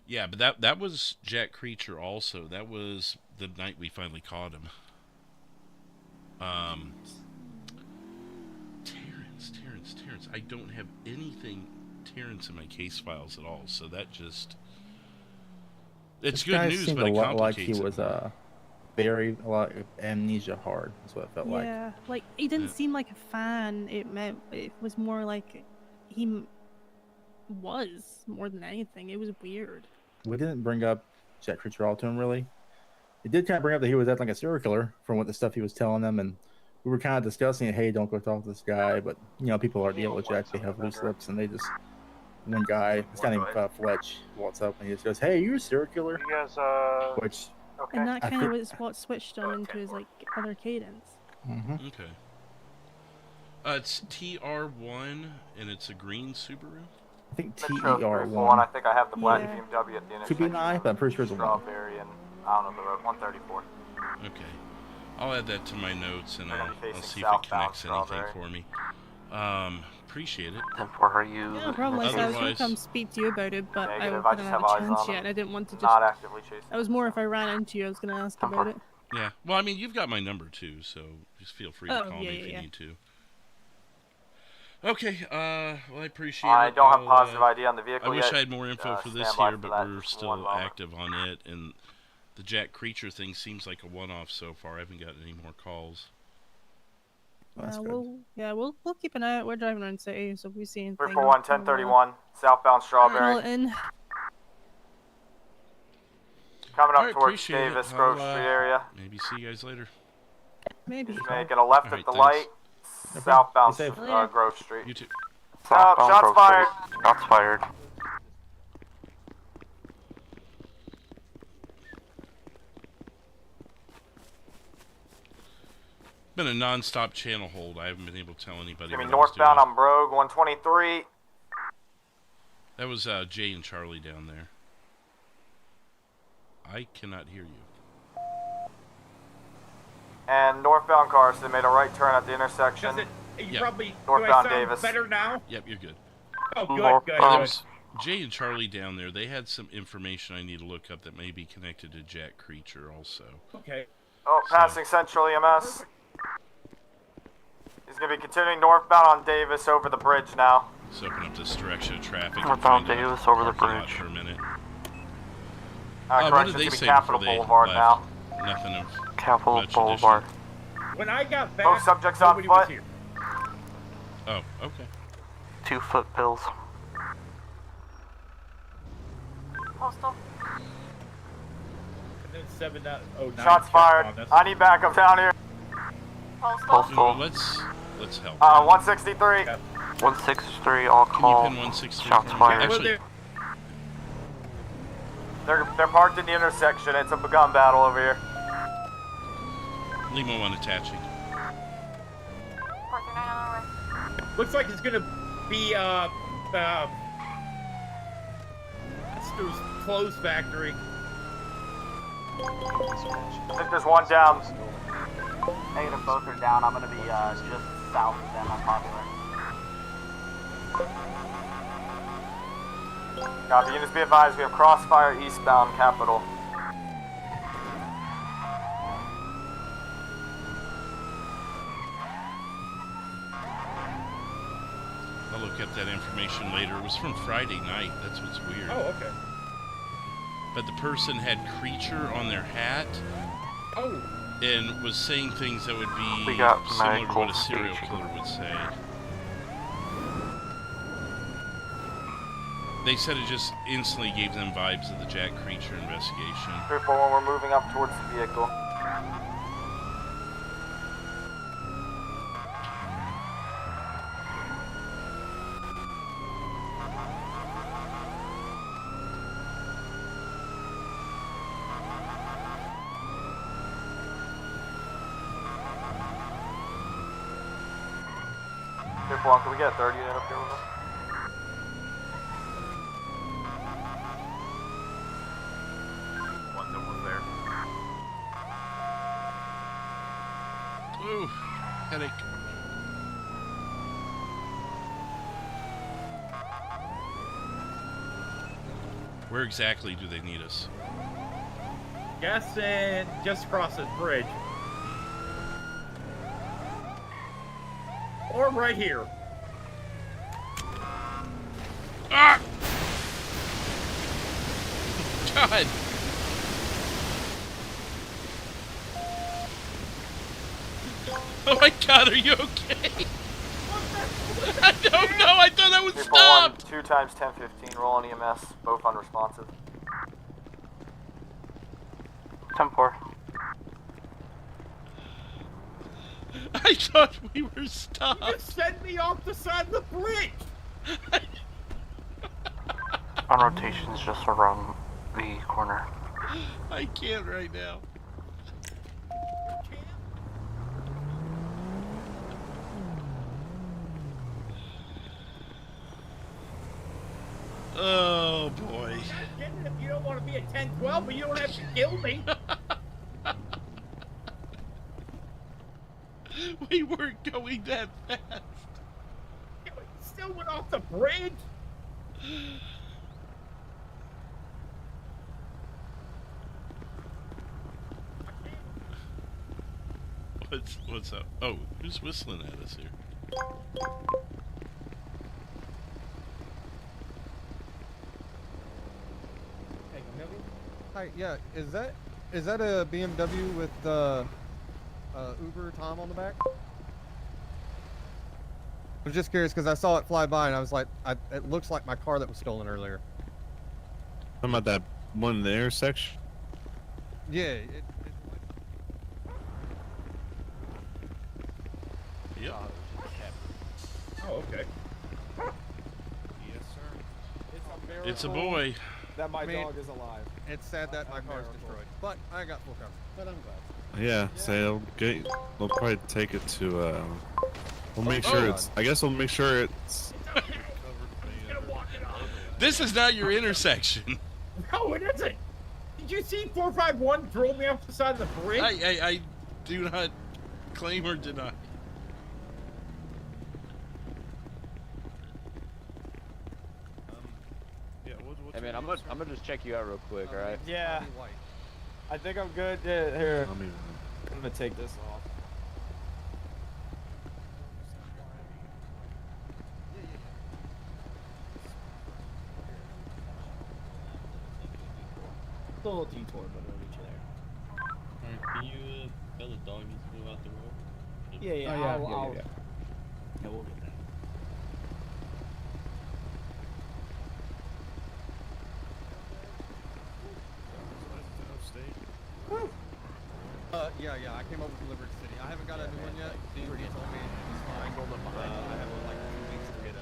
Yeah, but that was Jack Creature also. That was the night we finally caught him. Terrence. I don't have anything Terrence in my case files at all, so that just... It's this good news, but it a lot like complicates he was a lot of amnesia hard. Is what it felt like. Yeah, like he didn't seem like a fan. It was more like he was more than anything. It was weird. We didn't bring up Jack Creature all to him really. It did kind of bring up that he was acting like a serial killer from what the stuff he was telling them, and we were kind of discussing, hey, don't go talk to this guy. But you know, people are dealing with Jack. They have loose lips, and they just this guy named Fletch walks up and he just goes, "Hey, you're a serial killer." You guys, which okay. And that kind of was what switched him into his like other cadence. Okay. It's TR1 and it's a green Subaru. I think TER1. TER1. I think I have the black Yeah. BMW at the intersection. Could be an I, but I'm pretty sure it's a 1. Strawberry and I don't know the road. 134. Okay. I'll add that to my notes and I'll see if it southbound connects anything Strawberry. for me. Appreciate it. And for you, No problem. I was going to Otherwise- come speak to you about it, but I Negative, didn't I just have have a eyes chance on yet. him. I didn't want to just. Not actively chasing. That was more if I ran into you. I was going to ask about it. Yeah. Well, I mean, you've got my number too, so just feel free to Oh, call yeah, me if you yeah. need to. Okay. Well, I appreciate I it. don't have I'll, positive ID on the vehicle I wish yet. I had more info for this Stand by here, for but that we're just still one moment. active on it, and the Jack Creature thing seems like a one-off so far. I haven't gotten any more calls. We'll keep an eye out. We're driving around city, so if we see anything. 341, 1031, southbound Strawberry. Call it in. Coming up All right, towards appreciate it. Davis I'll, Grove Street area. Maybe see you guys later. Maybe. He's making a left All at right, the thanks. light. Southbound Be safe. Grove Street. You too. southbound shots Grove fired. Street. Shots fired. Been a non-stop channel hold. I haven't been able to tell anybody. Give me what I was northbound doing. on Brogue 123. That was Jay and Charlie down there. I cannot hear you. And northbound cars, they made a right turn at the intersection. You Yeah. probably Northbound do I sound Davis. better now? Yep, you're good. Oh, good, There good. was Jay and Charlie down there. They had some information I need to look up that may be connected to Jack Creature also. Okay. Oh, passing Central EMS. He's going to be continuing northbound on Davis over the bridge now. Let's open up this direction of traffic. Northbound and find Davis a over the parking lot bridge. for a minute. What did they say Capitol before they Boulevard left? now. Nothing of Capitol much Boulevard. When I got back, Both subjects on nobody was foot. here. Oh, okay. 2 foot pills. Postal. And then 709. Shots fired. I need backup down here. Postal. Let's help. 163. 163, all call. Can you pin 163? Shots fired. Actually, They're parked in the intersection. It's a gun battle over here. Lima 1 attaching. Looks like it's gonna be Stu's clothes factory. I think there's one down. Negative, both are down. I'm gonna be just south of them. I'm popular. Copy. Units be advised. We have crossfire eastbound Capitol. I'll look up that information later. It was from Friday night. That's what's weird. Oh, okay. But the person had creature on their hat. Oh. And was saying things that would be We got similar to medical what a serial station. killer would say. They said it just instantly gave them vibes of the Jack Creature investigation. 341, we're moving up towards the vehicle. Can we get a third unit up here with us? One's almost there. Ooh, headache. Where exactly do they need us? Guessing just across this bridge. Or right here. Ah! God! Oh my God, are you okay? I don't know, I thought I was stopped! 2 times 1015, roll on EMS, both unresponsive. 10-4. I thought we were stopped. You sent me off the side of the bridge! On rotations just around the corner. I can't right now. Oh boy. If you don't want to be a 10-12, but you don't have to kill me. We weren't going that fast. Still went off the bridge. What's up? Oh, who's whistling at us here? Hi, yeah, is that a BMW with Uber Tom on the back? I was just curious because I saw it fly by and I was like, it looks like my car that was stolen earlier. Talking about that one in the intersection? Yeah. Yep. Oh, okay. Yes, sir. It's a boy. That my dog is alive. It's sad that my car is destroyed, but I got full coverage. But I'm glad. Yeah, so they'll probably take it to, we'll make sure it's, I guess we'll make sure it's... This is not your intersection. No, it isn't. Did you see 451 drove me off the side of the bridge? I do not claim or deny. Hey man, I'm gonna just check you out real quick, alright? Yeah. I think I'm good. Yeah, here. I'm gonna take this off. a little detour, but we'll meet you there. Alright, can you tell the dog needs to move out the road? Yeah, yeah, Oh, I'll... Yeah, we'll get that. Yeah, I came over to Liberty City. I haven't got a new one yet. He told me it's fine. I have like 2 weeks to get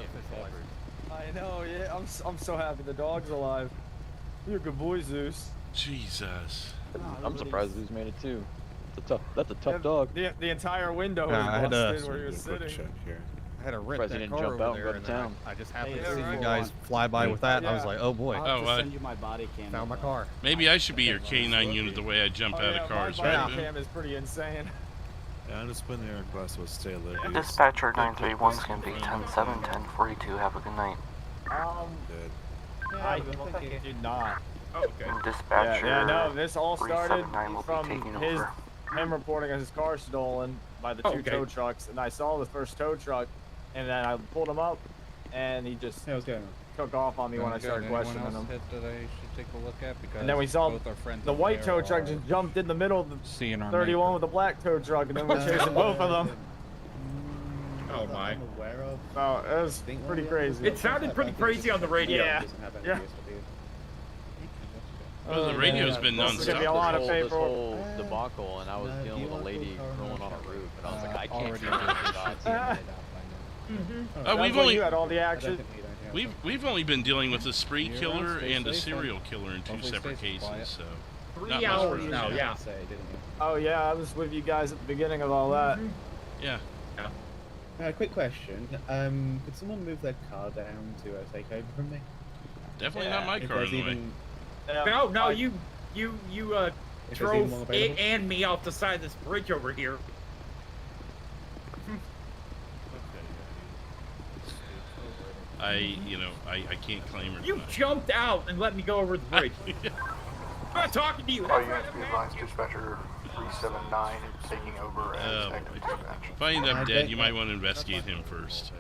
official license. I know, yeah. I'm so happy the dog's alive. You're a good boy, Zeus. Jesus. I'm surprised Zeus made it too. That's a tough dog. The entire window I was had busted where he was sitting. I had to rip Surprised that he didn't car jump over out and there, go and to then town. I just happened Hey, to see right. you guys fly by with that. I was like, oh boy. I'll have to send you my body cam. Found my car. Maybe I should be your K9 unit the way I jump out of cars, My right? body cam is pretty insane. Yeah, I'm just putting the request will stay at Liberty. Dispatcher 931 is going to be 10-7, 1042. Have a good night. I did not. Oh, okay. Dispatcher no, this all started 379 will be from taking him over. reporting his car stolen by the two tow trucks, and I saw the first tow truck, and then I pulled him up, and he just took off on me when I started questioning him. That I should take a look at because And then we saw both our friends the over white there tow truck are just jumped in the middle of the seeing our 31 with the black tow truck, and then we're chasing both of them. Oh my. Oh, it was pretty crazy. It sounded pretty crazy on the radio. Yeah. Well, the radio's been There's non-stop. gonna be a lot of This paper. whole debacle, and I was dealing with a lady rolling on a roof, and I was like, I can't do We've That's when only you had all the action. we've only been dealing with a spree killer and a serial killer in 2 separate cases, so 3 hours now, yeah. Oh yeah, I was with you guys at the beginning of all that. Yeah. Quick question. Could someone move their car down to take over from me? Definitely not my If car there's anyway. No, you If there's drove even one it available? and me off the side of this bridge over here. I can't claim or You deny. jumped out and let me go over the bridge. I'm not talking to you. All units be advised, dispatcher 379 taking over as active dispatch. If I end up dead, you might want to investigate him first.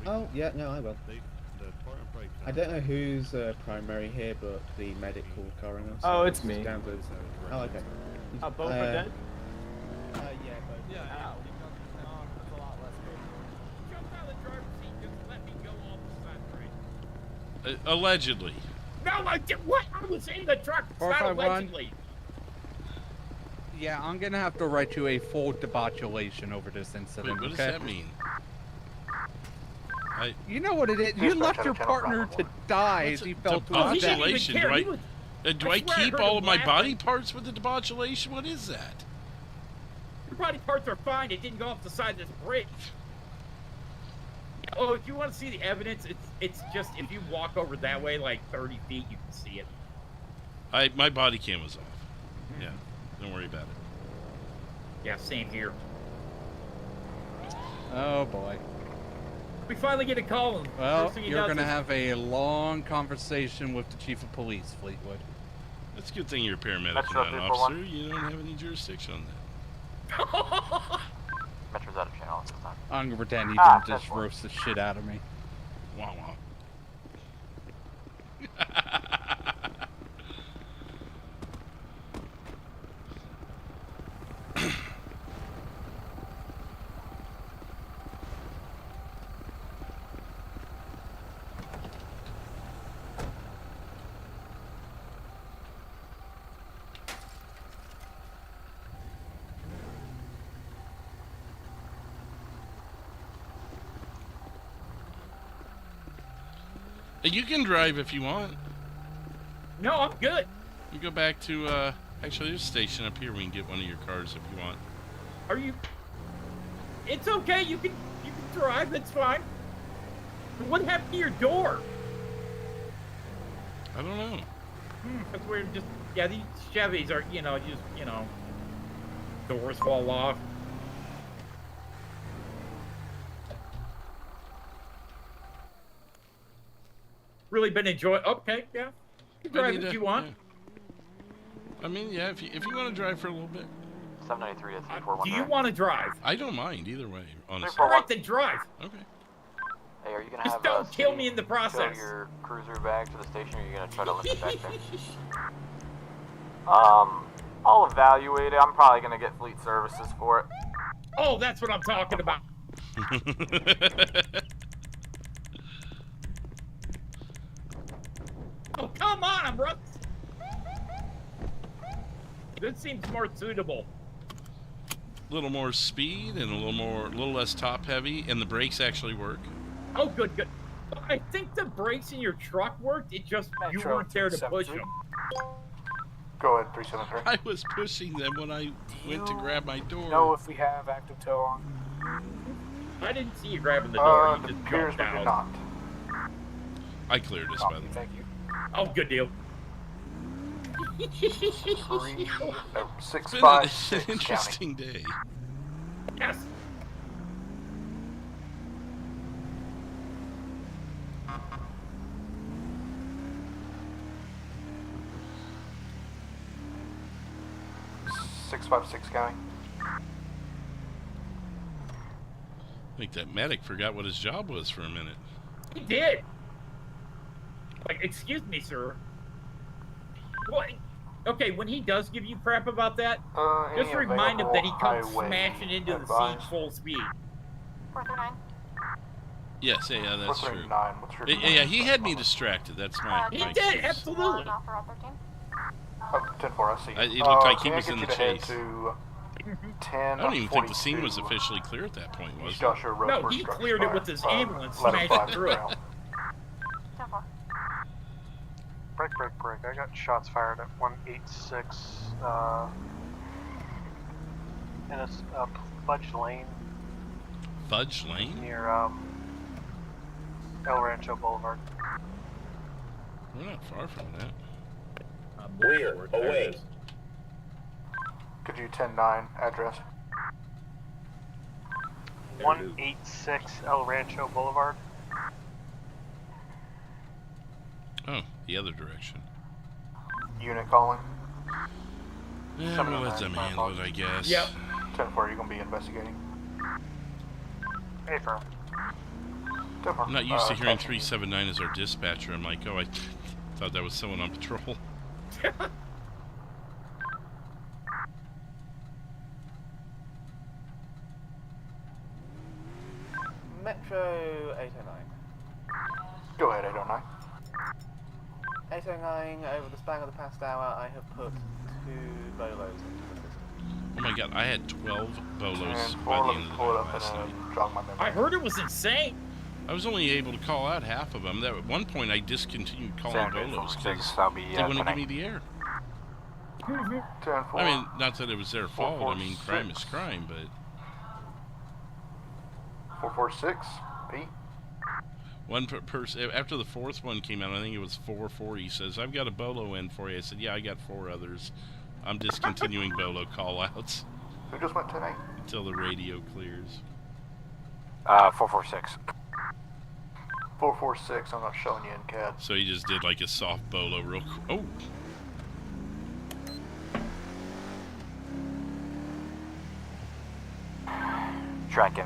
Oh, yeah, no, I will. I don't know who's primary here, but the medic called coroner. Oh, it's me. Down to... Oh, okay. Both are dead? Yeah, but... Yeah. Allegedly. No, I did what? I was in the truck. It's not 451. allegedly. Yeah, I'm gonna have to write you a full debauchulation over this incident. Wait, what does okay? that mean? You know what it is? You left your partner to die as he fell to his death. Debauchulation? Do I keep all of my body parts with the debauchulation? What is that? Your body parts are fine. It didn't go off the side of this bridge. Oh, if you want to see the evidence, it's just if you walk over that way like 30 feet, you can see it. My body cam was off. Yeah, don't worry about it. Yeah, same here. Oh boy. We finally get a call. Well, First thing he you're does gonna is- have a long conversation with the chief of police, Fleetwood. That's a good thing you're a paramedic and Metro not an 341. officer. You don't have any jurisdiction on that. Metro's out of channel at this time. I'm gonna pretend you Ah, didn't just that's roast the shit out of me. Wah wah. You can drive if you want. No, I'm good. You go back to, actually there's a station up here. We can get one of your cars if you want. Are you? It's okay. You can drive. That's fine. What happened to your door? I don't know. That's weird. Just yeah, these Chevys are doors fall off. Really been enjoying. Okay, yeah. You can drive if you want. Yeah. I mean, yeah, if you want to drive for a little bit. 793 to 341. Do you want to drive? I don't mind either way, honestly. All right, then drive. Okay. Hey, are you gonna Just have don't kill me in the process. tow your cruiser back to the station, or are you gonna try to lift it back there? I'll evaluate it. I'm probably gonna get fleet services for it. Oh, that's what I'm talking about. Oh, come on, bro. This seems more suitable. A little more speed and a little less top heavy, and the brakes actually work. Oh, good, good. I think the brakes in your truck worked. It just you weren't there to push them. Go ahead, 373. I was pushing them when I went to grab my door. Know if we have active tow on? I didn't see you grabbing the door. You It just appears jumped we do out. not. I cleared us, by the way. Thank you. Oh, good deal. 6, It's 5, been 6 an interesting day. Yes. County. 656 County. I think that medic forgot what his job was for a minute. He did. Like, excuse me, sir. What? Okay, when he does give you crap about that, just remind him that he comes smashing into the scene full speed. 439. Yes, yeah, that's true. 439. What's your Yeah, he had me distracted. That's my. He my did, excuse. absolutely. Off Route 13. Oh, 10-4, I see. It looked like he can I was get in you the to head chase. To 10, I don't even think the scene was officially clear at that point, was it? Joshua Road No, for he structure cleared it fire. with his ambulance, Let him smashed fly through it. around. 10-4. Break, break, break. I got shots fired at 186 in a Fudge Lane Fudge Lane? near El Rancho Boulevard. We're not far from that. We're away. Could you 10-9 address? 186 El Rancho Boulevard. Oh, the other direction. Unit calling. Yeah, we'll let them handle it, I guess. Yep. 10-4, you're going to be investigating. Hey, firm. 10-4. I'm not used to hearing 379 as our dispatcher. I'm like, oh, I thought that was someone on patrol. Metro 809. Go ahead, 809. 809, over the span of the past hour, I have put 2 bolos into the system. Oh my god, I had 12 bolos And by the pull end of the it night up last night. and jog my memory. I heard it was insane. I was only able to call out half of them. At one point, I discontinued calling bolos because they wouldn't give me the air. 10-4. I mean, not that it was their fault. I mean, crime is crime, but 446 P. one person after the fourth one came out, I think it was 4-4. He says, "I've got a bolo in for you." I said, "Yeah, I got 4 others. I'm discontinuing bolo call-outs Who just went 10-8? until the radio clears." 446. 446. I'm not showing you in CAD. So he just did like a soft bolo real quick. Oh. Tracking,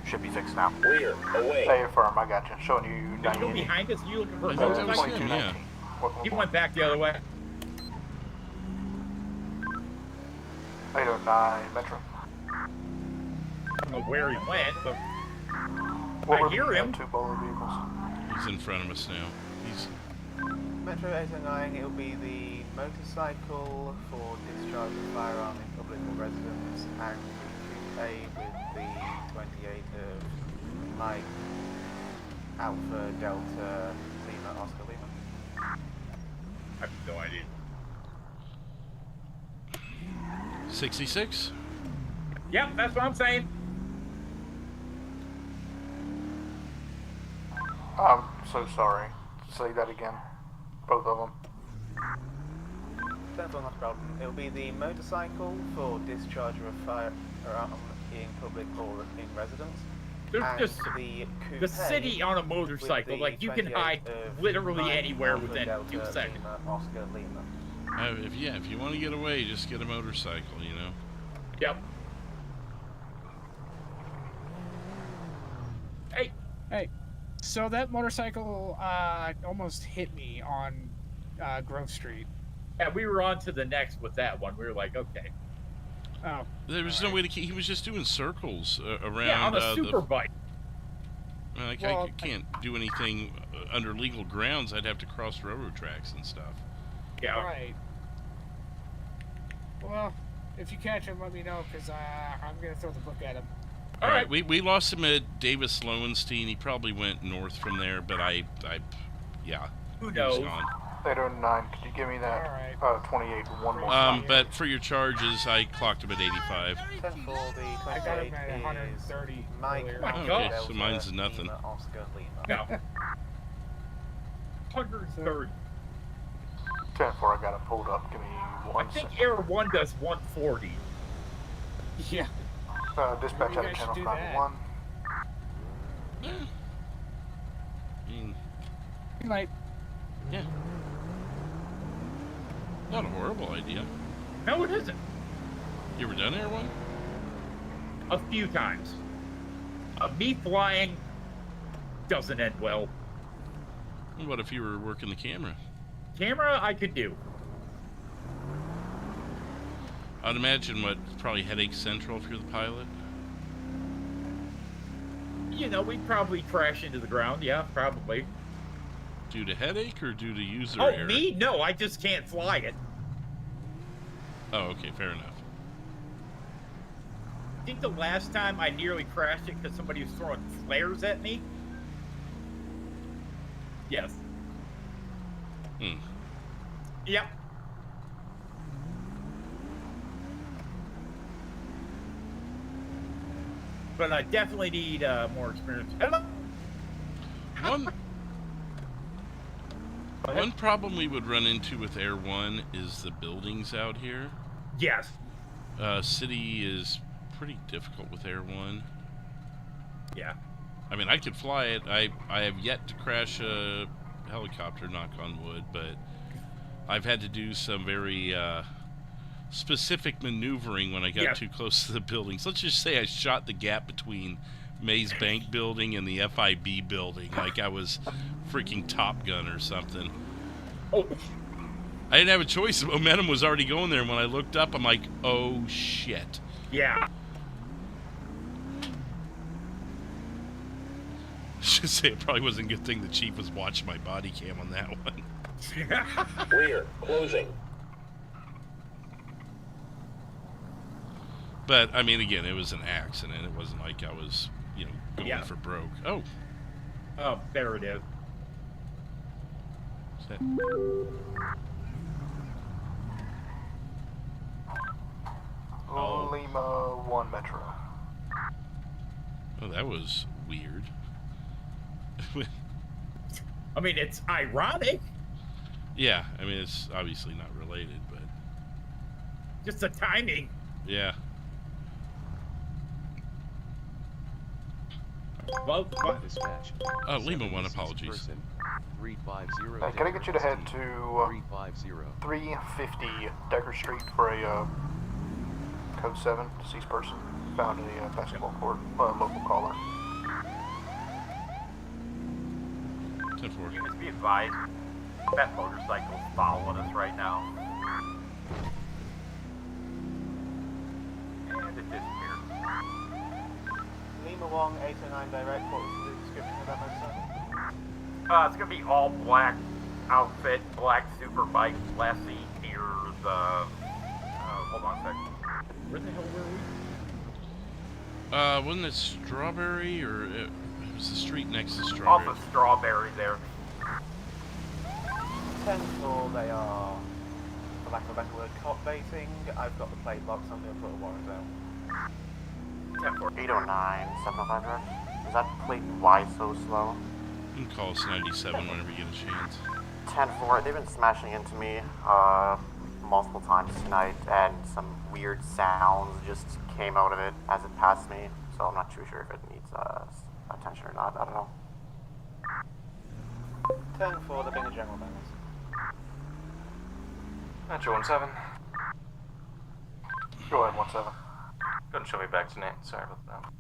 should be fixed now. We're away. Hey, firm, I got you. Showing you Did you go 90. behind us? You looking for a I think that was motorcycle? him, yeah. He went back the other way. 809 Metro. I don't know where he went, but What I were hear the him. 2 bowler vehicles? He's in front of us now. He's Metro 809, it'll be the motorcycle for discharge of firearm in public or residence, and the 2A with the 28 of Mike Alpha Delta Lima Oscar Lima. I have no idea. 66. Yep, that's what I'm saying. I'm so sorry. Say that again. Both of them. That's not a problem. It'll be the motorcycle for discharge of a firearm in public or in residence. There's and just the city on a with motorcycle. the Like, you can 28 hide of literally Mike anywhere Alpha within Delta 2 seconds. Lima Oscar Lima. If you want to get away, just get a motorcycle. You know. Yep. Hey, so that motorcycle almost hit me on Grove Street. Yeah, we were on to the next with that one. We were like, okay. Oh. There was no way to keep. He was just doing circles around. Yeah, on a super bike. Like, Well, I can't do anything under legal grounds. I'd have to cross railroad tracks and stuff. Yeah. Right. Well, if you catch him, let me know, because I'm going to throw the book at him. All right. We lost him at Davis Lowenstein. He probably went north from there, but yeah. Who knows? 809, could you give me that 28 one more time? But for your charges, I clocked him at 85. I got him at 130 earlier. Okay, so mine's nothing. No. 130. 10-4, I got it pulled up. Give me one second. I think Air 1 does 140. Yeah. Dispatch out of channel 91. Like, yeah. Not a horrible idea. No, it isn't. You ever done Air 1? A few times. Me flying doesn't end well. What if you were working the camera? Camera, I could do. I'd imagine probably headache central if you're the pilot. You know, we'd probably crash into the ground. Yeah, probably. Due to headache or due to user Oh, error? me? No, I just can't fly it. Oh, okay, fair enough. I think the last time I nearly crashed it because somebody was throwing flares at me. Yes. Yep. But I definitely need more experience. One problem we would run into with Air 1 is the buildings out here. Yes. City is pretty difficult with Air 1. Yeah. I mean, I could fly it. I have yet to crash a helicopter, knock on wood, but I've had to do some very specific maneuvering when I got too close to the buildings. Let's just say I shot the gap between Mays Bank building and the FIB building like I was freaking Top Gun or something. Oh. I didn't have a choice. The momentum was already going there, and when I looked up, I'm like, oh shit. Yeah. I should say it probably wasn't a good thing the chief was watching my body cam on that one. Clear. Closing. But, I mean, again, it was an accident. It wasn't like I was, going for broke. Oh. Oh, there it is. Set. Lima 1 Metro. Oh, that was weird. I mean, it's ironic. Yeah, I mean, it's obviously not related, but... Just the timing. Yeah. Well, dispatch. Lima 1, apologies. 350. Can I get you to head to 350 Decker Street for a code 7 deceased person found in a basketball court, local caller. 10-4. You must be advised, that motorcycle's following us right now. And it disappeared. Lima 1, 809 direct, what was the description of that motorcycle? It's gonna be all black outfit, black super bike, lessee near the, hold on a second. Where the hell were we? Wasn't it Strawberry, or it was the street next to Strawberry? Off of Strawberry there. 10-4, they are, for lack of a better word, cop baiting. I've got the plate lock, so I'm going to put a warrant out. 10-4. 809, 705 direct. Is that plate why so slow? You can call us 97 whenever you get a chance. 10-4, they've been smashing into me multiple times tonight, and some weird sounds just came out of it as it passed me, so I'm not too sure if it needs attention or not, I don't know. 10-4, they've been a general menace. Metro 17. Go ahead, 17. Couldn't show me back tonight. Sorry about that.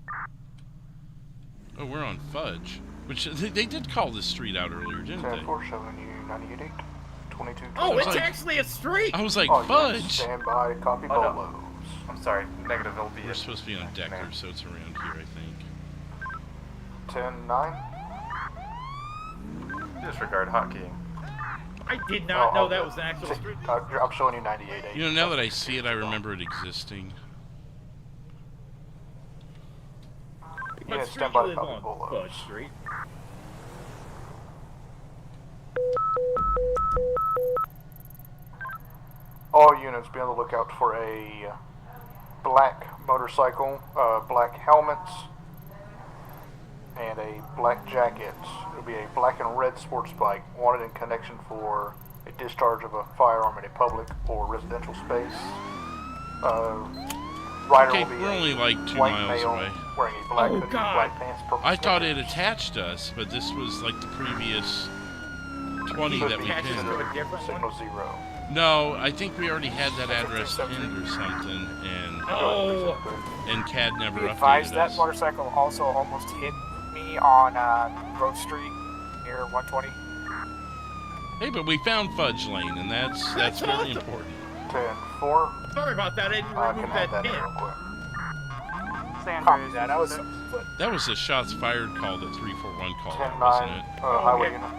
Oh, we're on Fudge. Which, they did call this street out earlier, didn't they? 10-4 showing you 98.8. 22. Oh, it's actually a street! I was like, oh, Fudge! Yes, stand by, copy Bolos. No. I'm sorry, negative, it'll be... We're supposed to be on Decker, so it's around here, I think. 10-9. Disregard hotkeying. I did not know that was an actual street. I'm showing you 98.8. You know, now that I see it, I remember it existing. What Yeah, street stand by, you live copy on? Bolos. Fudge Street. All units be on the lookout for a black motorcycle, black helmets, and a black jacket. It'll be a black and red sports bike wanted in connection for a discharge of a firearm in a public or residential space. Rider Okay, will be we're only like 2 white miles male away. wearing a black hoodie, black pants, purple I thought sneakers. it attached us, but this was like the previous 20 Should that be we pinned. signal 0. No, I think we already had that address pinned or something, and CAD never Be updated advised that us. motorcycle also almost hit me on Grove Street near 120. Hey, but we found Fudge Lane, and that's very important. 10-4. Sorry about that, I didn't remove that pin. Copy that, I was... That was a shots fired call that 341 called, 10-9, wasn't it? highway unit.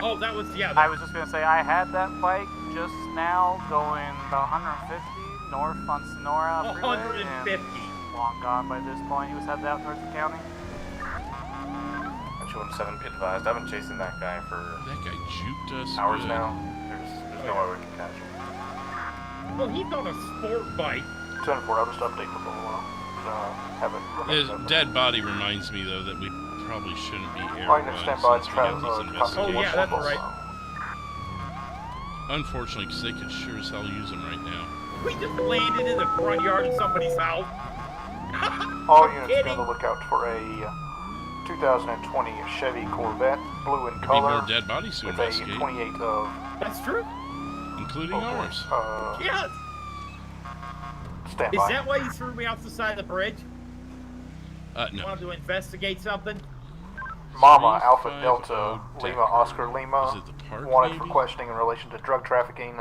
Oh, that was, yeah. I was just gonna say, I had that bike just now going about 150 north on Sonora Freeway. 150. And long gone by this point. He was headed out towards the county. Showing 7, be advised. I've been chasing that guy for... That guy juked us hours good. now. There's no way we can catch him. Well, he's on a sport bike. 10-4, I'll just update the below. Have it. His dead body reminds me, though, that we probably shouldn't be air All right, stand by, since we got these investigations. Oh, yeah, that's right. Unfortunately, because they could sure as hell use them right now. We just landed in the front yard of somebody's house. All units be on the lookout for a 2020 Chevy Corvette, blue in There'd be color, more dead bodies to with a investigate. 28 of... That's true. Including ours. Yes. Stand Is by. that why you threw me off the side of the bridge? No. Wanted to investigate something? Mama Alpha Delta Lima Oscar Lima, park, wanted maybe? for questioning in relation to drug trafficking,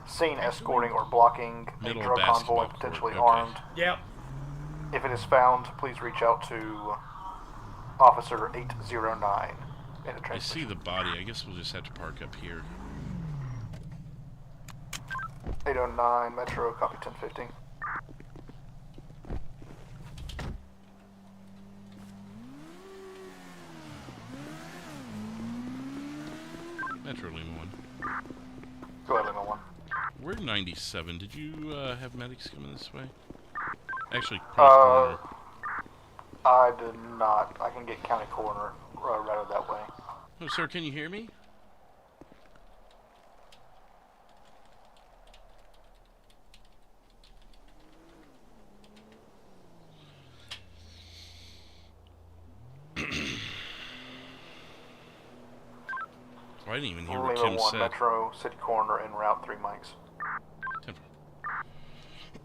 seen escorting or blocking a Middle drug convoy, basketball potentially court, okay. armed. Yep. If it is found, please reach out to Officer 809 in a I see the body. I guess we'll just have to park up here. 809 Metro, copy 1015. Metro Lima 1. Go ahead, Lima 1. We're 97. Did you have medics coming this way? Actually, cross corner. I did not. I can get county coroner routed that way. Oh, sir, can you hear me? I didn't even hear what Lima Kim 1 said. Metro, city coroner en route, 3 mics.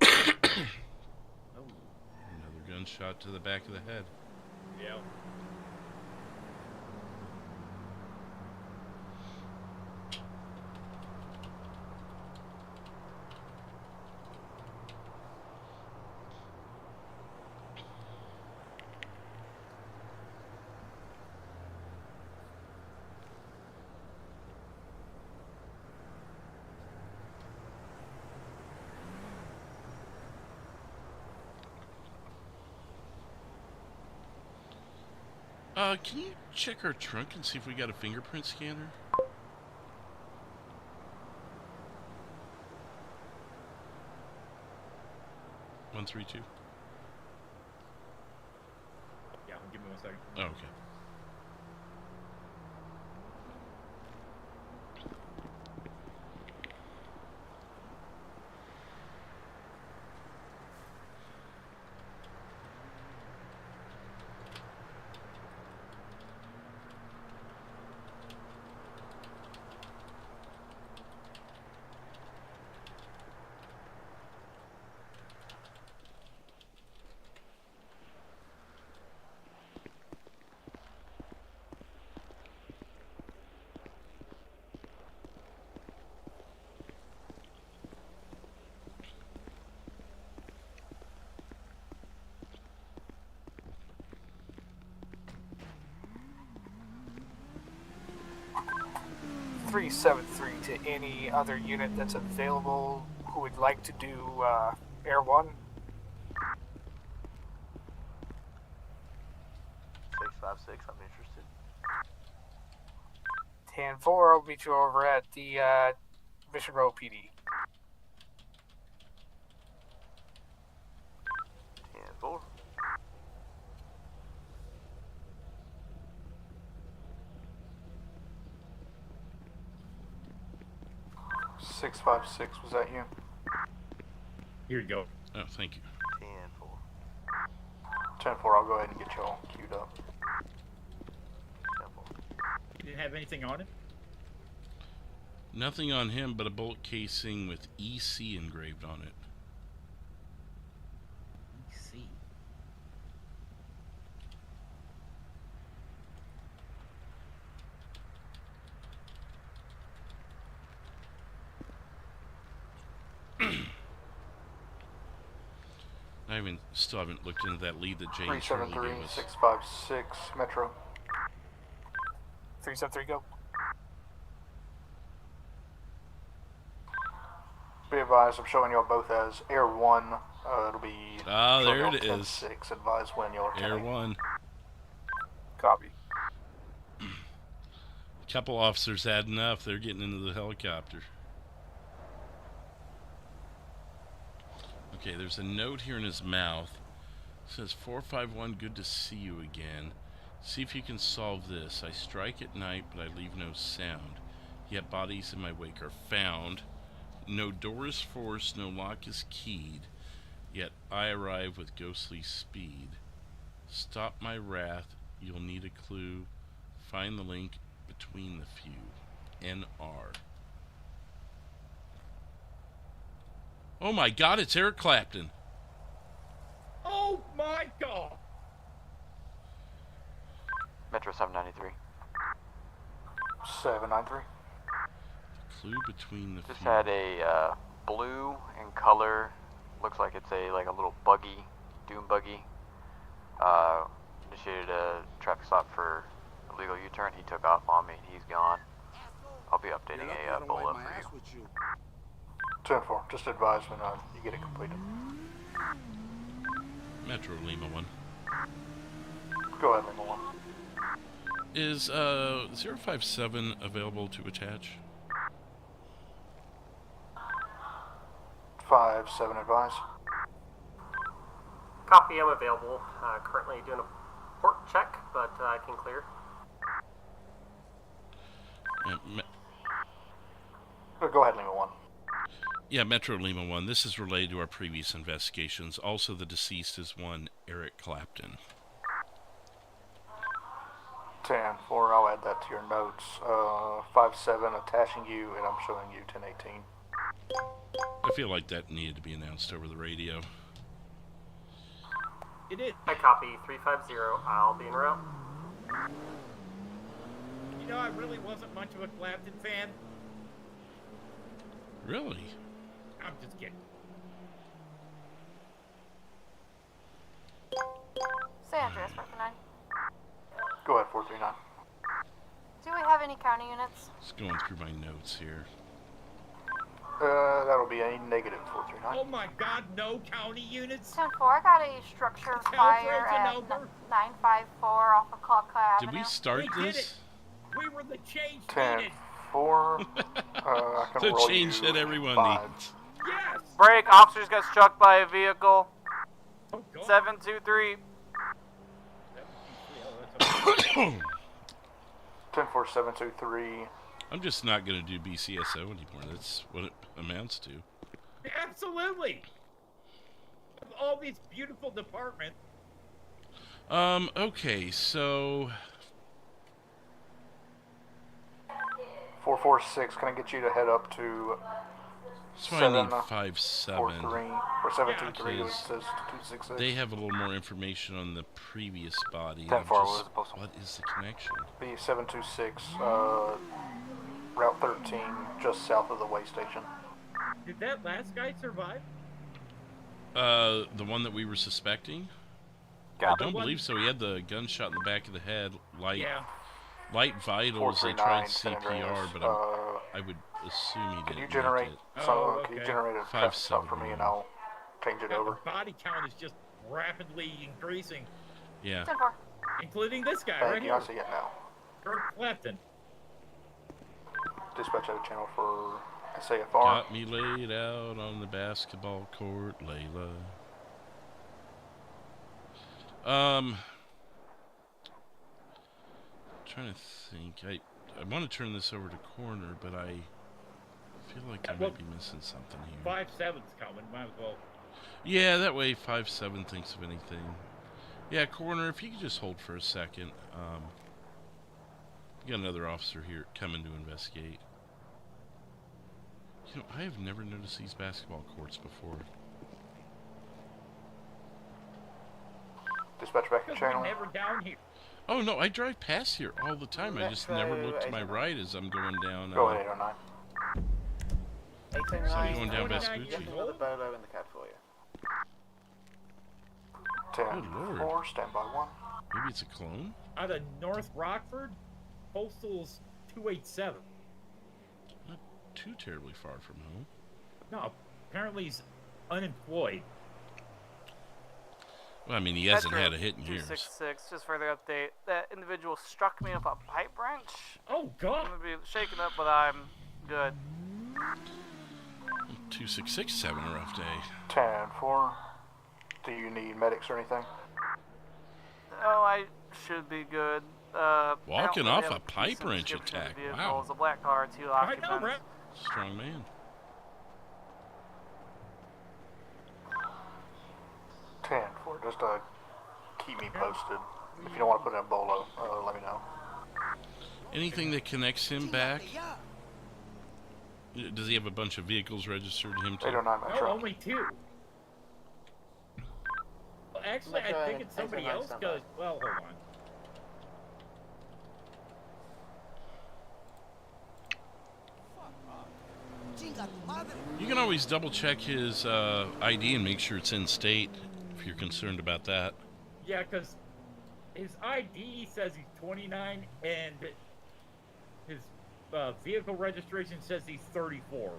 Another gunshot to the back of the head. Yeah. Can you check our trunk and see if we got a fingerprint scanner? One, 3, 2. Yeah, give me 1 second. Oh, okay. 373 to any other unit that's available who would like to do Air 1. 656, I'm interested. 10-4, I'll meet you over at the Mission Row PD. 10-4. 656, was that you? Here you go. Oh, thank you. 10-4, I'll go ahead and get y'all queued up. You didn't have anything on it? Nothing on him but a bullet casing with EC engraved on it. EC. Still haven't looked into that lead that James Shirley gave us. 656 Metro. 373, go. Be advised, I'm showing y'all both as Air 1. It'll be. Ah, there it is. 6. Advise when y'all are Air 1. Copy. A couple officers had enough. They're getting into the helicopter. Okay, there's a note here in his mouth. It says 451, good to see you again. See if you can solve this. I strike at night, but I leave no sound. Yet bodies in my wake are found. No door is forced, no lock is keyed. Yet I arrive with ghostly speed. Stop my wrath, you'll need a clue. Find the link between the few. NR. Oh my God, it's Eric Clapton. Oh my God. Metro 793. 793. Clue between the Just few. had a blue in color. Looks like it's a little buggy, doom buggy. Initiated a traffic stop for illegal U-turn. He took off on me. He's gone. I'll be updating a BOLA for you. 10-4, just advise when you get it completed. Metro Lima 1. Go ahead, Lima 1. Is 057 available to attach? 57, advise. Copy, I'm available. Currently doing a port check, but I can clear. Go ahead, Lima 1. Yeah, Metro Lima 1. This is related to our previous investigations. Also, the deceased is one Eric Clapton. 10-4, I'll add that to your notes. 57 attaching you, and I'm showing you 1018. I feel like that needed to be announced over the radio. It is. I copy 350. I'll be en route. You know, I really wasn't much of a Clapton fan. Really? I'm just kidding. San Andreas, 439. Go ahead, 439. Do we have any county units? Just going through my notes here. That'll be a negative 439. Oh my God, no county units? 10-4, I got a structure fire at 954 off of Clock Avenue. Did we start this? We were the change 10-4. I can the roll change you that everyone 5. needs. Yes! Break, officers got struck by a vehicle. 723. 10-4, 723. I'm just not going to do BCSO anymore. That's what it amounts to. Absolutely. Of all these beautiful departments. Okay, so 446, can I get you to head up to that's why I need 57. 43 or 723? Yeah, It says 266. They have a little more information on the previous body. 10-4 was postal. What is the connection? The 726, Route 13, just south of the way station. Did that last guy survive? The one that we were suspecting? I don't believe so. He had the gunshot in the back of the head. Light vitals. They tried CPR, but I would assume he didn't. Can you generate Can you generate a traffic stop for me, and I'll change it over? The body count is just rapidly increasing. Yeah. Including this guy Thank right you, here. I see it now. Kirk Clapton. Dispatch out of channel for SAFR. Got me laid out on the basketball court, Layla. Trying to think. I want to turn this over to Coroner, but I feel like I might be missing something here. 5-7's coming. Might as well. Yeah, that way 5-7 thinks of anything. Yeah, Coroner, if you could just hold for a second. We got another officer here coming to investigate. You know, I have never noticed these basketball courts before. Dispatch back in channel. Never down here. Oh no, I drive past here all the time. I just never look to my right as I'm going down. Go ahead, 809. So I'm going down Vespucci. Another Bolo in the cab for you. 10-4, stand by 1. Maybe it's a clone? Out of North Rockford, Postal's 287. Not too terribly far from home. No, apparently he's unemployed. Well, I mean, he hasn't had a hit in years. 266, just further update. That individual struck me with a pipe wrench. Oh, God. I'm going to be shaken up, but I'm good. 266 having a rough day. 10-4. Do you need medics or anything? Oh, I should be good. Walking off a pipe wrench attack. Wow. A black car, 2 occupants. Strong man. 10-4, just keep me posted. If you don't want to put in a bolo, let me know. Anything that connects him back? Does he have a bunch of vehicles registered to him too? 809 No, Metro. only 2. Well, actually, I think it's somebody else because, well, hold on. You can always double check his ID and make sure it's in state if you're concerned about that. Yeah, because his ID says he's 29 and his vehicle registration says he's 34.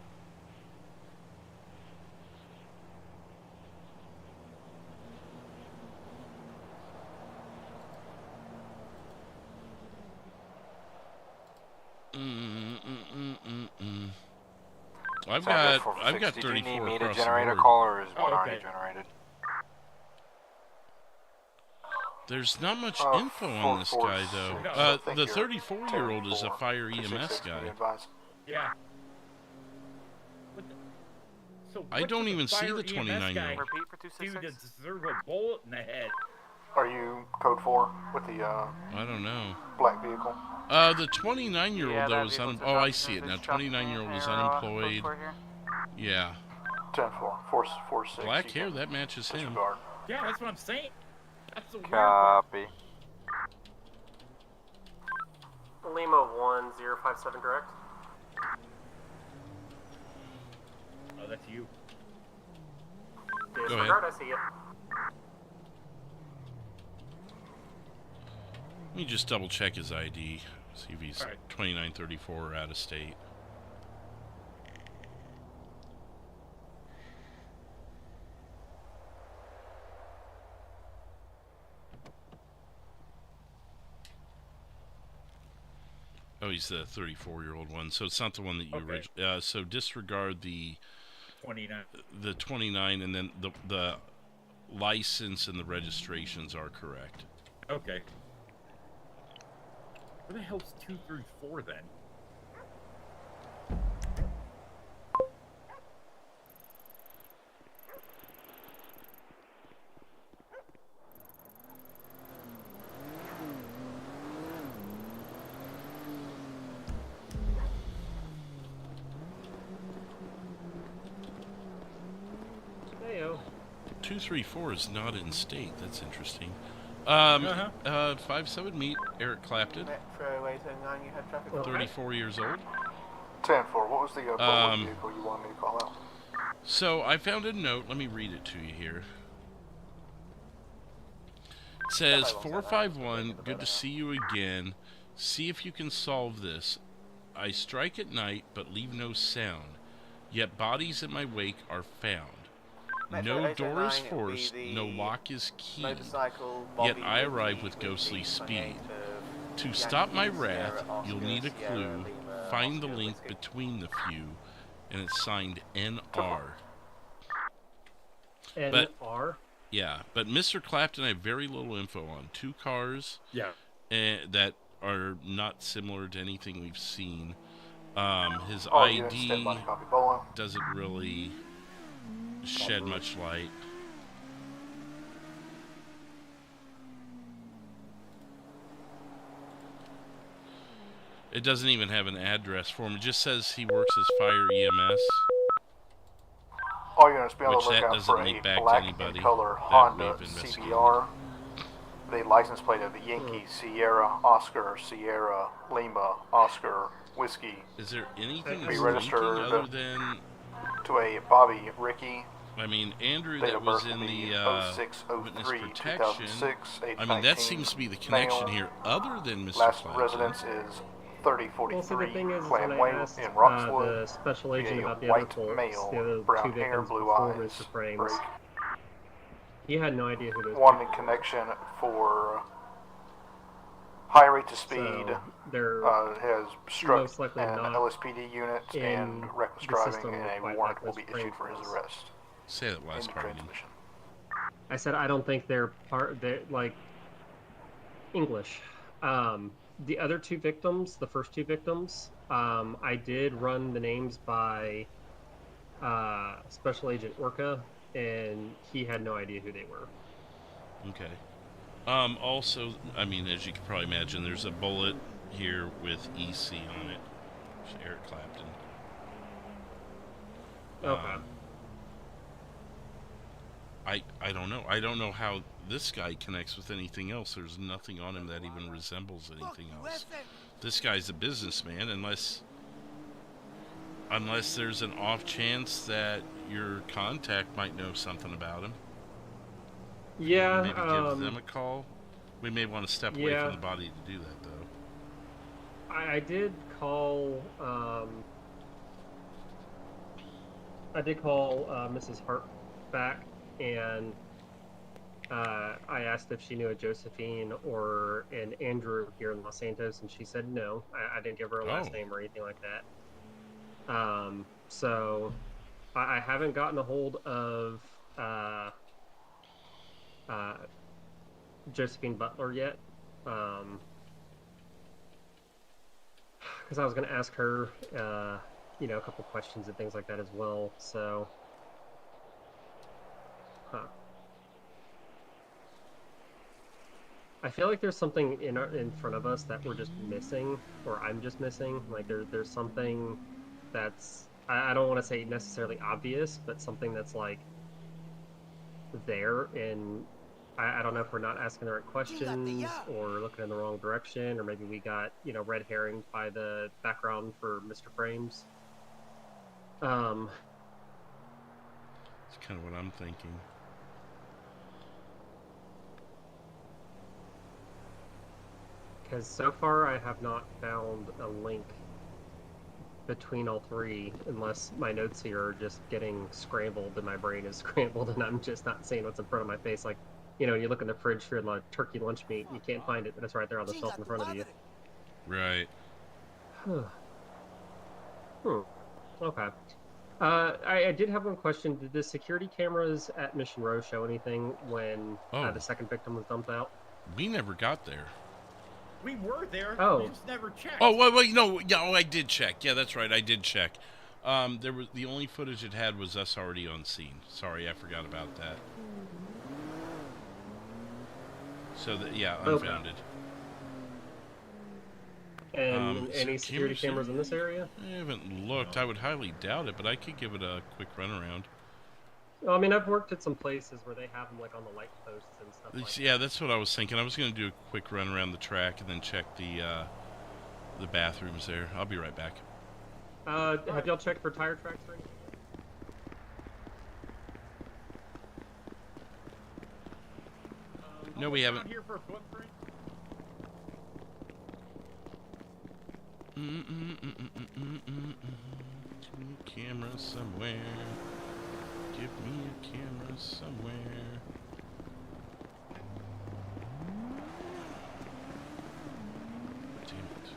I've got 34 Do you need me across to generate the a board. call, or is one already generated? There's not much info on this guy, though. The 34-year-old is a fire EMS guy. Yeah. So I don't even see the 29-year-old. Repeat for 266. Dude deserve a bullet in the head. Are you code 4 with the I don't know. black vehicle? The 29-year-old though is oh, I see it now. 29-year-old is unemployed. Yeah. 10-4, 4-6. Black hair, that matches him. Yeah, that's what I'm saying. That's the weird Copy. Lima 1057 direct. Oh, that's you. Disregard, I see you. Let me just double check his ID. See if he's 2934 or out of state. Oh, he's the 34-year-old one. So it's not the one that you originally. So disregard the 29. The 29, and then the license and the registrations are correct. Okay. Where the hell's 234 then? Heyo. 234 is not in state. That's interesting. 5-7 meet Eric Clapton. Metro 809, you had traffic. 34 years old. 10-4, what was the vehicle you wanted me to call out? So I found a note. Let me read it to you here. It says 451. Good to see you again. See if you can solve this. I strike at night, but leave no sound. Yet bodies in my wake are found. No door is forced, no lock is keyed. Yet I arrive with ghostly speed. To stop my wrath, you'll need a clue. Find the link between the few, and it's signed NR. NR? Yeah, but Mr. Clapton I have very little info on. 2 cars that are not similar to anything we've seen. His ID doesn't really shed much light. It doesn't even have an address for him. It just says he works as fire EMS. All units be on the Which that lookout doesn't for a lead back to black anybody in color that Honda we've investigated. CBR. The license plate of the Yankee Sierra Oscar Sierra Lima Oscar Whiskey. Is there anything Be that's registered linking other than to a Bobby Ricky. I mean, Andrew Date that of was birth in will be the 0603 witness protection. 2006, age I mean, that 19, seems to be the connection male. here, other than Mr. Last Clapton. residence is 3043 Well, see, the thing is, Clan when Way I asked in Roxwood. the special agent Be a about the other white folks, male, the other brown two hair, victims blue before eyes, Mr. Frames, break. he had no idea who those Wanting people connection for high rate to speed. So they're has struck most likely an not LSPD unit and reckless the driving, system and a quite warrant like will be those issued for his Frames. arrest. Say that last part again. I said I don't think they're like English. The other 2 victims, the first 2 victims, I did run the names by Special Agent Orca, and he had no idea who they were. Okay. Also, I mean, as you can probably imagine, there's a bullet here with EC on it. It's Eric Clapton. Okay. I don't know. I don't know how this guy connects with anything else. There's nothing on him that even resembles anything else. This guy's a businessman, unless there's an off chance that your contact might know something about him. Yeah. Maybe give them a call. We may want to step away from the body to do that, though. I did call. Mrs. Hart back, and I asked if she knew a Josephine or an Andrew here in Los Santos, and she said no. I didn't give her a last name or anything like that. So I haven't gotten a hold of Josephine Butler yet. Because I was going to ask her, a couple questions and things like that as well. So, I feel like there's something in front of us that we're just missing, or I'm just missing. Like there's something that's I don't want to say necessarily obvious, but something that's like there, and I don't know if we're not asking the right questions or looking in the wrong direction, or maybe we got red herring by the background for Mr. Frames. That's kind of what I'm thinking. Because so far I have not found a link between all 3, unless my notes here are just getting scrambled and my brain is scrambled and I'm just not seeing what's in front of my face. Like, you look in the fridge for like turkey lunch meat, you can't find it, but it's right there on the shelf in front of you. Right. Okay. I did have one question. Did the security cameras at Mission Row show anything when the second victim was dumped out? We never got there. We were there. Oh. We just never checked. Oh, wait, no. Yeah, I did check. Yeah, that's right. I did check. There was the only footage it had was us already on scene. Sorry, I forgot about that. So unfounded. And any security cameras in this area? I haven't looked. I would highly doubt it, but I could give it a quick run around. Well, I mean, I've worked at some places where they have them like on the light posts and stuff like that. Yeah, that's what I was thinking. I was going to do a quick run around the track and then check the bathrooms there. I'll be right back. Have y'all checked for tire tracks or anything? No, we haven't. Here for a footprint? Give me a camera somewhere. Give me a camera somewhere. Damn it.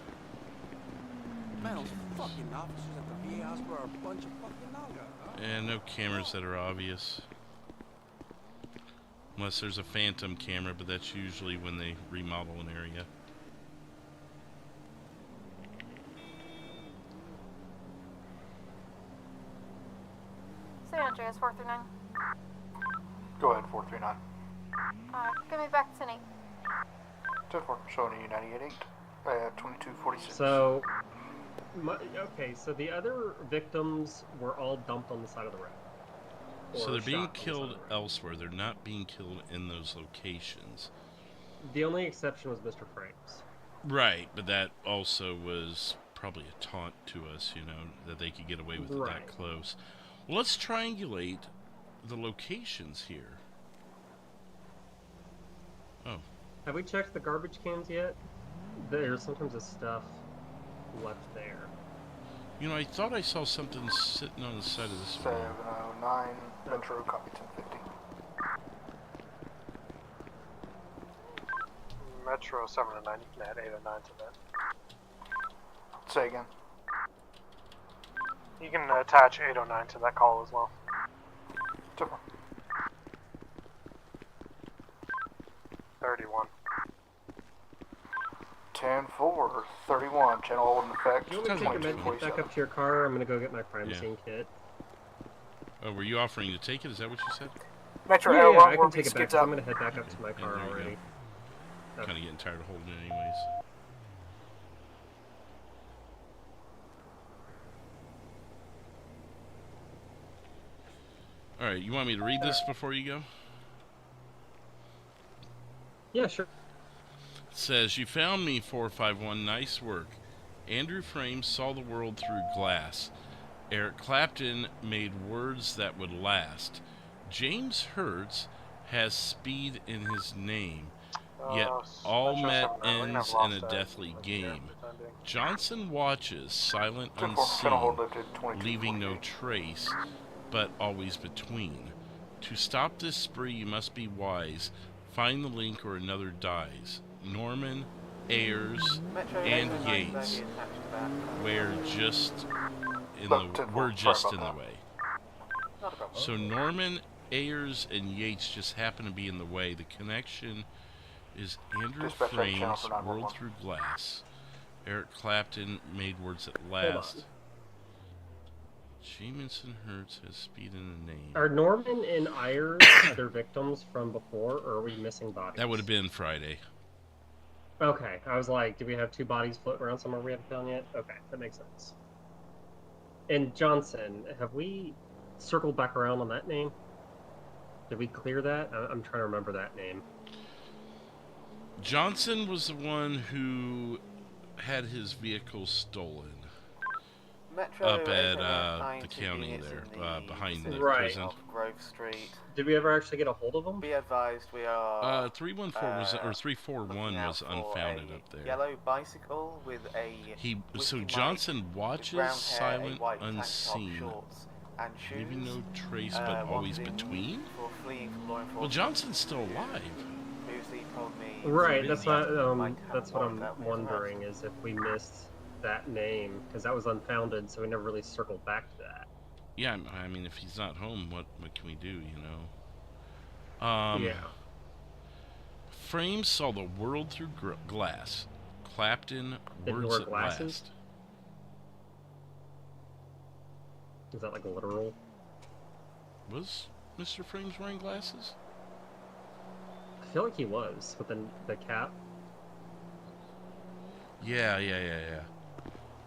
Man, those fucking officers at the VA hospital are a bunch of fucking naga. And no cameras that are obvious. Unless there's a phantom camera, but that's usually when they remodel an area. San Andreas 439. Go ahead, 439. Give me back to Nate. 10-4, showing you 98.8 at 2246. So, okay, so the other victims were all dumped on the side of the road. So they're being killed elsewhere. They're not being killed in those locations. The only exception was Mr. Frames. Right, but that also was probably a taunt to us, you know, that they could get away with it that close. Well, let's triangulate the locations here. Oh. Have we checked the garbage cans yet? There's sometimes a stuff left there. You know, I thought I saw something sitting on the side of this road. 709, Metro, copy 1050. Metro 709, you can add 809 to that. Say again. You can attach 809 to that call as well. 31. 10-4, 31, channel holding effect. You want me to take a med kit back up to your car? I'm going to go get my crime scene kit. Oh, were you offering to take it? Is that what you said? Metro, yeah, I can take it back. So I'm going to head back up to my car already. Kind of getting tired of holding it anyways. Alright, you want me to read this before you go? Yeah, sure. It says, you found me, 451. Nice work. Andrew Frames saw the world through glass. Eric Clapton made words that would last. James Hertz has speed in his name. Yet all met ends in a deathly game. Johnson watches, silent, unseen, leaving no trace, but always between. To stop this spree, you must be wise. Find the link or another dies. Norman, Ayers, and Yates. We're just in the way. So Norman, Ayers, and Yates just happen to be in the way. The connection is Andrew Frames, World Through Glass. Eric Clapton made words that last. Jamison Hertz has speed in the name. Are Norman and Ayers their victims from before, or are we missing bodies? That would have been Friday. Okay, I was like, do we have two bodies floating around somewhere we haven't found yet? Okay, that makes sense. And Johnson, have we circled back around on that name? Did we clear that? I'm trying to remember that name. Johnson was the one who had his vehicle stolen. Metro up at the county there, behind the prison. Grove Street. Did we ever actually get a hold of them? Be advised, we are. 314 was, or 341 was unfounded up there. Yellow bicycle with a. So Johnson watches, silent, unseen, leaving no trace but always between. Well, Johnson's still alive. Right. That's what I'm wondering is if we missed that name, because that was unfounded, so we never really circled back to that. Yeah, I mean, if he's not home, what can we do, you know? Yeah. Frames saw the world through glass. Clapton, words at last. Is that like a literal? Was Mr. Frames wearing glasses? I feel like he was, with the cap. Yeah.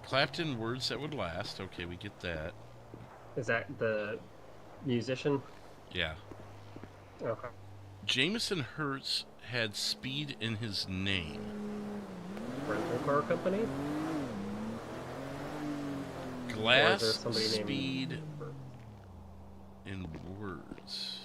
Clapton, words that would last. Okay, we get that. Is that the musician? Yeah. Okay. Jamison Hertz had speed in his name. Rental car company? Glass, speed, in words.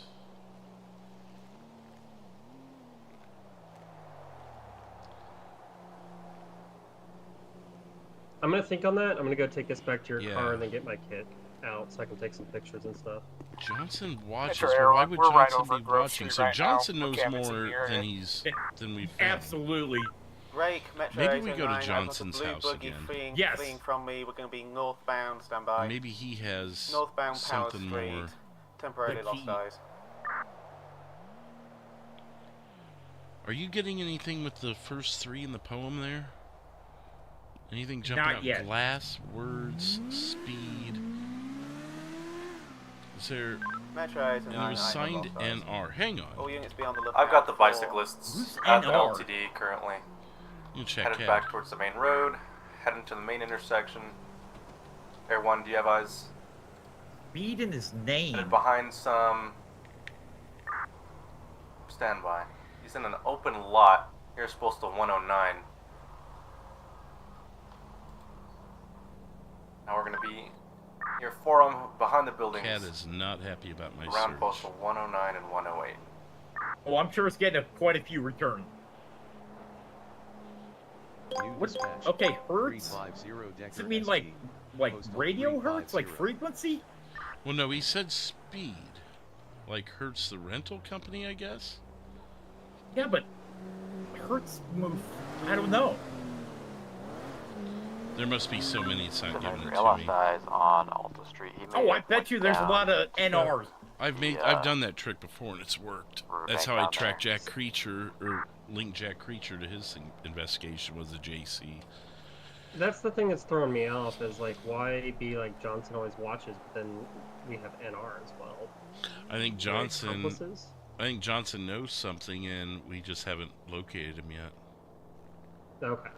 I'm gonna think on that. I'm gonna go take this back to your car and then get my kit out so I can take some pictures and stuff. Johnson watches. Metro Why Air, would we're right Johnson over be Grove watching? Street So right Johnson now. knows Okay, I'm in more the than we've found. Absolutely. Rake, Metro Maybe we go to 809, Johnson's blue house buggy again. fleeing from me. We're going to be northbound, stand by. Maybe he has northbound Power something Street, more. temporarily lost eyes. Are you getting anything with the first three in the poem there? Anything jumping Not out? yet. Glass, words, speed. Is there? Metro And there's signed NR. Hang on. All units be on the lookout. I've got the bicyclists at the NR? LTD currently. You check Headed back towards the main road, heading to the main intersection. Air 1, do you have eyes? Speed in his name. Headed behind some... Standby. He's in an open lot. You're supposed to 109. Now we're going to be near Forum, behind the buildings. Cat is not happy about my around search. postal 109 and 108. Oh, I'm sure it's getting quite a few returns. What? Okay, hertz? Does it mean like radio hertz? Like frequency? Well, no, he said speed. Like Hertz, the rental company, I guess? Yeah, but hertz move. I don't know. There must be so many it's not giving it I to lost me. eyes on Alta Street. He Oh, I bet you there's a lot of NRs. I've done that trick before and it's worked. That's how I tracked Jack Creature, or linked Jack Creature to his investigation, was a JC. That's the thing that's throwing me off, is like, why be like Johnson always watches, but then we have NR as well. I think Johnson accomplices? I think Johnson knows something and we just haven't located him yet. Okay.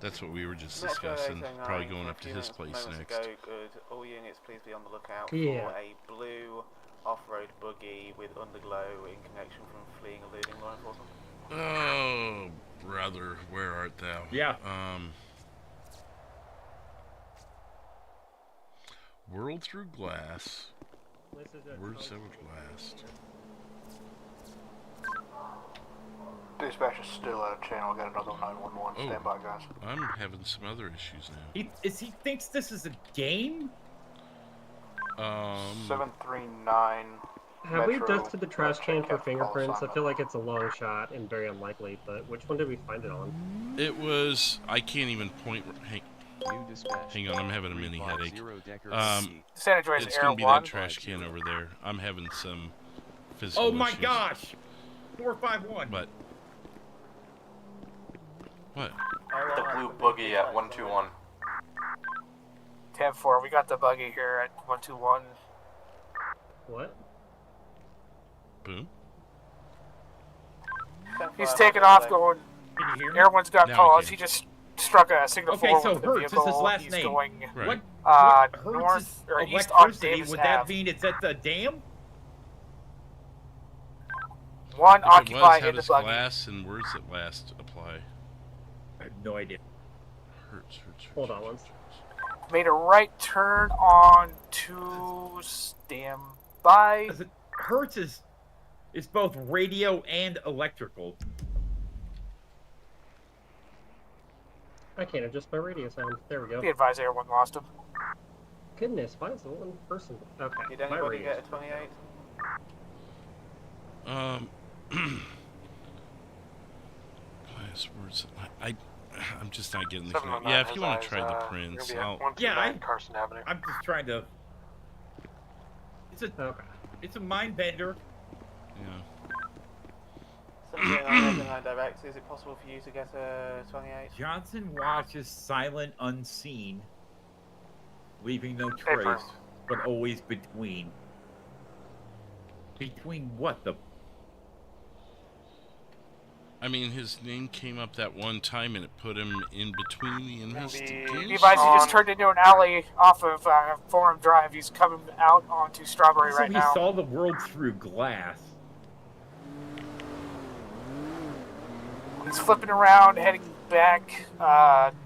That's what we were just Metro discussing. 809, Probably going up to few his moments place ago, next. Good. All units, please be on the lookout Yeah. for a blue off-road buggy with underglow in connection from fleeing eluding law enforcement. Oh, brother, where art thou? Yeah. World through glass. Words that would last. Dispatch is still out of channel. Got another 911. Oh, Stand by, guys. I'm having some other issues now. He thinks this is a game? 739. Have we Metro, dusted the trash can for Captain call fingerprints? I assignment. feel like it's a long shot and very unlikely, but which one did we find it on? It was. I can't even point. Hang on, I'm having a mini headache. San Andreas It's Air gonna be 1. that trash can over there. I'm having some physical Oh my issues. gosh! 451. What? What? The blue boogie at 121. 10-4, we got the buggy here at 121. What? Boom. He's taking off going. Can you hear me? Air 1's got Now I calls. can. He just struck a signal Okay, forward so with the Hertz is vehicle. his last He's name. going Right. What Hertz north is or east on electricity? Davis Would that Ave. mean it's at the dam? One If it was, occupy how in the does buggy. glass and words that last apply? I have no idea. Hertz. Hold on once. Made a right turn on to standby. Hertz is both radio and electrical. I can't adjust my radio sound. There we go. Be advised, Air 1 lost him. Goodness, why is the one person? Okay. Did my anybody radio. get a 28? Glass words. I'm just not getting the 719 connection. Yeah, if you want has to try the eyes, prints, you're gonna be at I'll. 129 Carson Avenue. I'm just trying to. It's a mind bender. Yeah. 709 direct. Is it possible for you to get a 28? Johnson watches silent, unseen, leaving no trace, but always between. Between what? The I mean, his name came up that one time, and it put him in between the investigation. Be advised, he just turned into an alley off of Forum Drive. He's coming out onto Strawberry so right he now. saw the world through glass. He's flipping around, heading back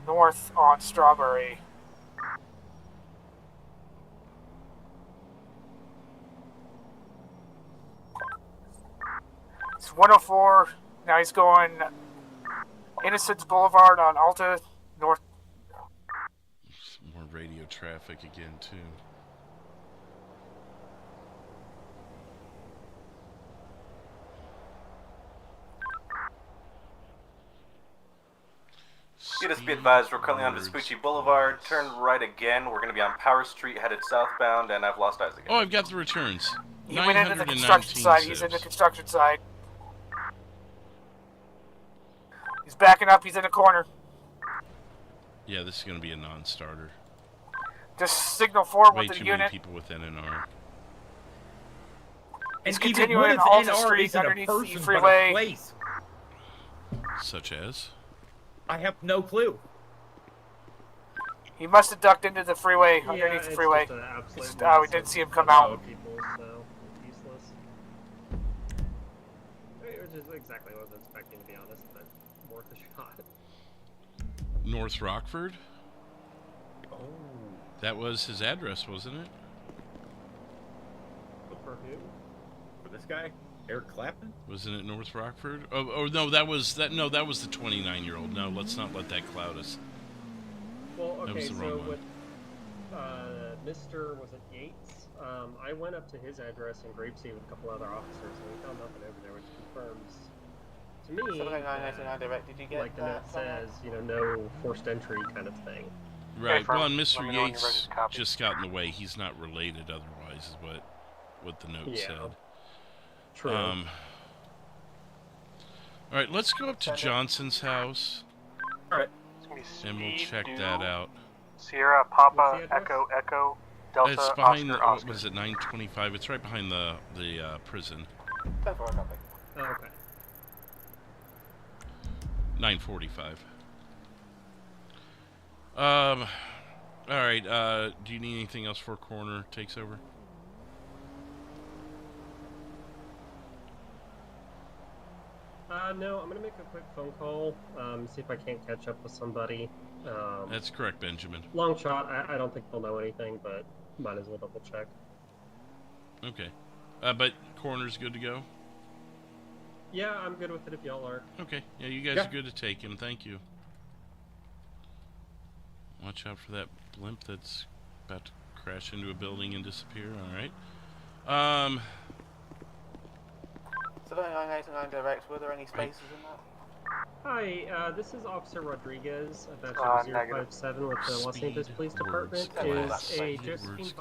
north on Strawberry. It's 104. Now he's going Innocence Boulevard on Alta, of traffic again, too. Just be advised, we're currently on Vespucci Boulevard. Turn right again. We're going to be on Power Street, headed southbound, and I've lost eyes again. Oh, I've got the returns. He went into the construction site. He's in the construction site. He's backing up. He's in the corner. Yeah, this is going to be a non-starter. Just signal forward Way with the too unit. many people with NR. He's continuing all the streets underneath the freeway. Such as? I have no clue. He must have ducked into the freeway, underneath the freeway. We didn't see him come out. People, so useless. Which is exactly what I was expecting, to be honest, but worth a shot. North Rockford? Oh. That was his address, wasn't it? For who? For this guy? Eric Clapton? Wasn't it North Rockford? Oh no, that was the 29-year-old. No, let's not let that cloud us. Well, okay, that was the so wrong one. with Mr. was it Yates? I went up to his address in Grapeseed with a couple other officers, and we found nothing over there, which confirms to me like the note says, no forced entry kind of thing. Right. Well, and Mr. Yates just got in the way. He's not related, otherwise, is what the note said. True. All right, let's go up to Johnson's house. All right. And we'll check that out. Sierra Papa Echo Echo Delta It's behind Oscar the, Oscar. what was it, 925? It's right behind the prison. Oh, okay. 945. All right. Do you need anything else for Coroner takes over? No, I'm gonna make a quick phone call, see if I can't catch up with somebody. That's correct, Benjamin. Long shot, I don't think they'll know anything, but might as well double check. Okay. But Coroner's good to go? Yeah, I'm good with it if y'all are. Okay. Yeah, you guys are good to take him. Thank you. Watch out for that blimp that's about to crash into a building and disappear. All right. 799 direct, were there any spaces in that? Hi, this is Officer Rodriguez, Badge 057 with the Los Santos Police Department. Is a Josephine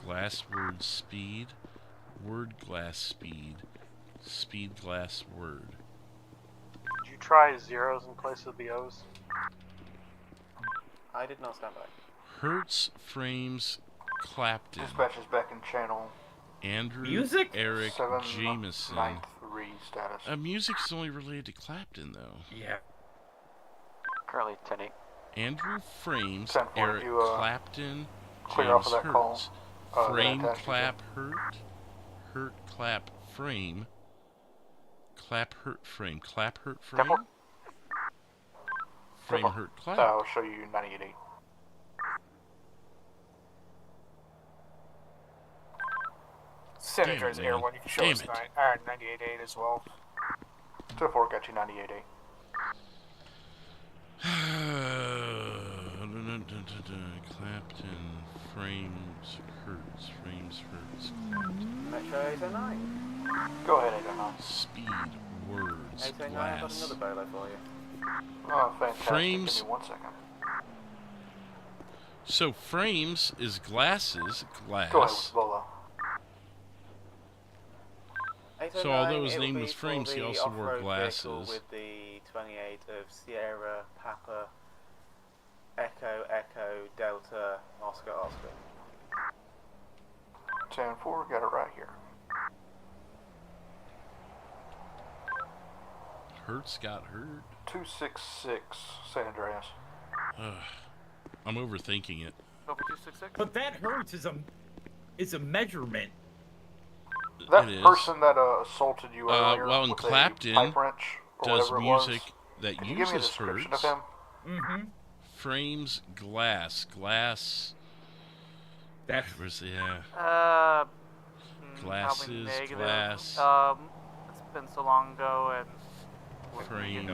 glass word speed, word glass speed, speed glass word. Did you try zeros in place of the O's? I did not stand by. Hertz frames Clapton. Dispatch is back in channel. Andrew Eric Jameson. 793 status. Music's only related to Clapton, though. Yeah. Currently 10-8. Andrew Frames, 10-4, Eric you, Clapton, clear James off of that call. Hertz. Frame clap hurt. Hurt clap frame. Clap hurt frame. Clap hurt frame. Frame hurt clap. I'll show you 98. Senator's Air 1, you can show us 98.8 as well. 2-4, got you 98.8. Clapton, frames, Hertz, Clapton. Metro 809. Go ahead, 809. Speed, words, 809, I've got glass. another bolo for you. Oh, fantastic. Frames. Give me 1 second. So frames is glasses, glass. Go ahead with Bolo. So although his name was Frames, he also wore glasses. With the 28 of Sierra Papa Echo Echo Delta Oscar Oscar. 10-4, got it right here. Hertz got hurt. 266, San Andreas. I'm overthinking it. Over 266. But that Hertz is a measurement. That it is. person that assaulted you earlier well, in with Clapton a pipe wrench or does whatever music it was, that could you give me a uses description Hertz. of him? Mm-hmm. Frames glass. That's where's the Glasses, glasses, glass. It's been so long ago, and frames.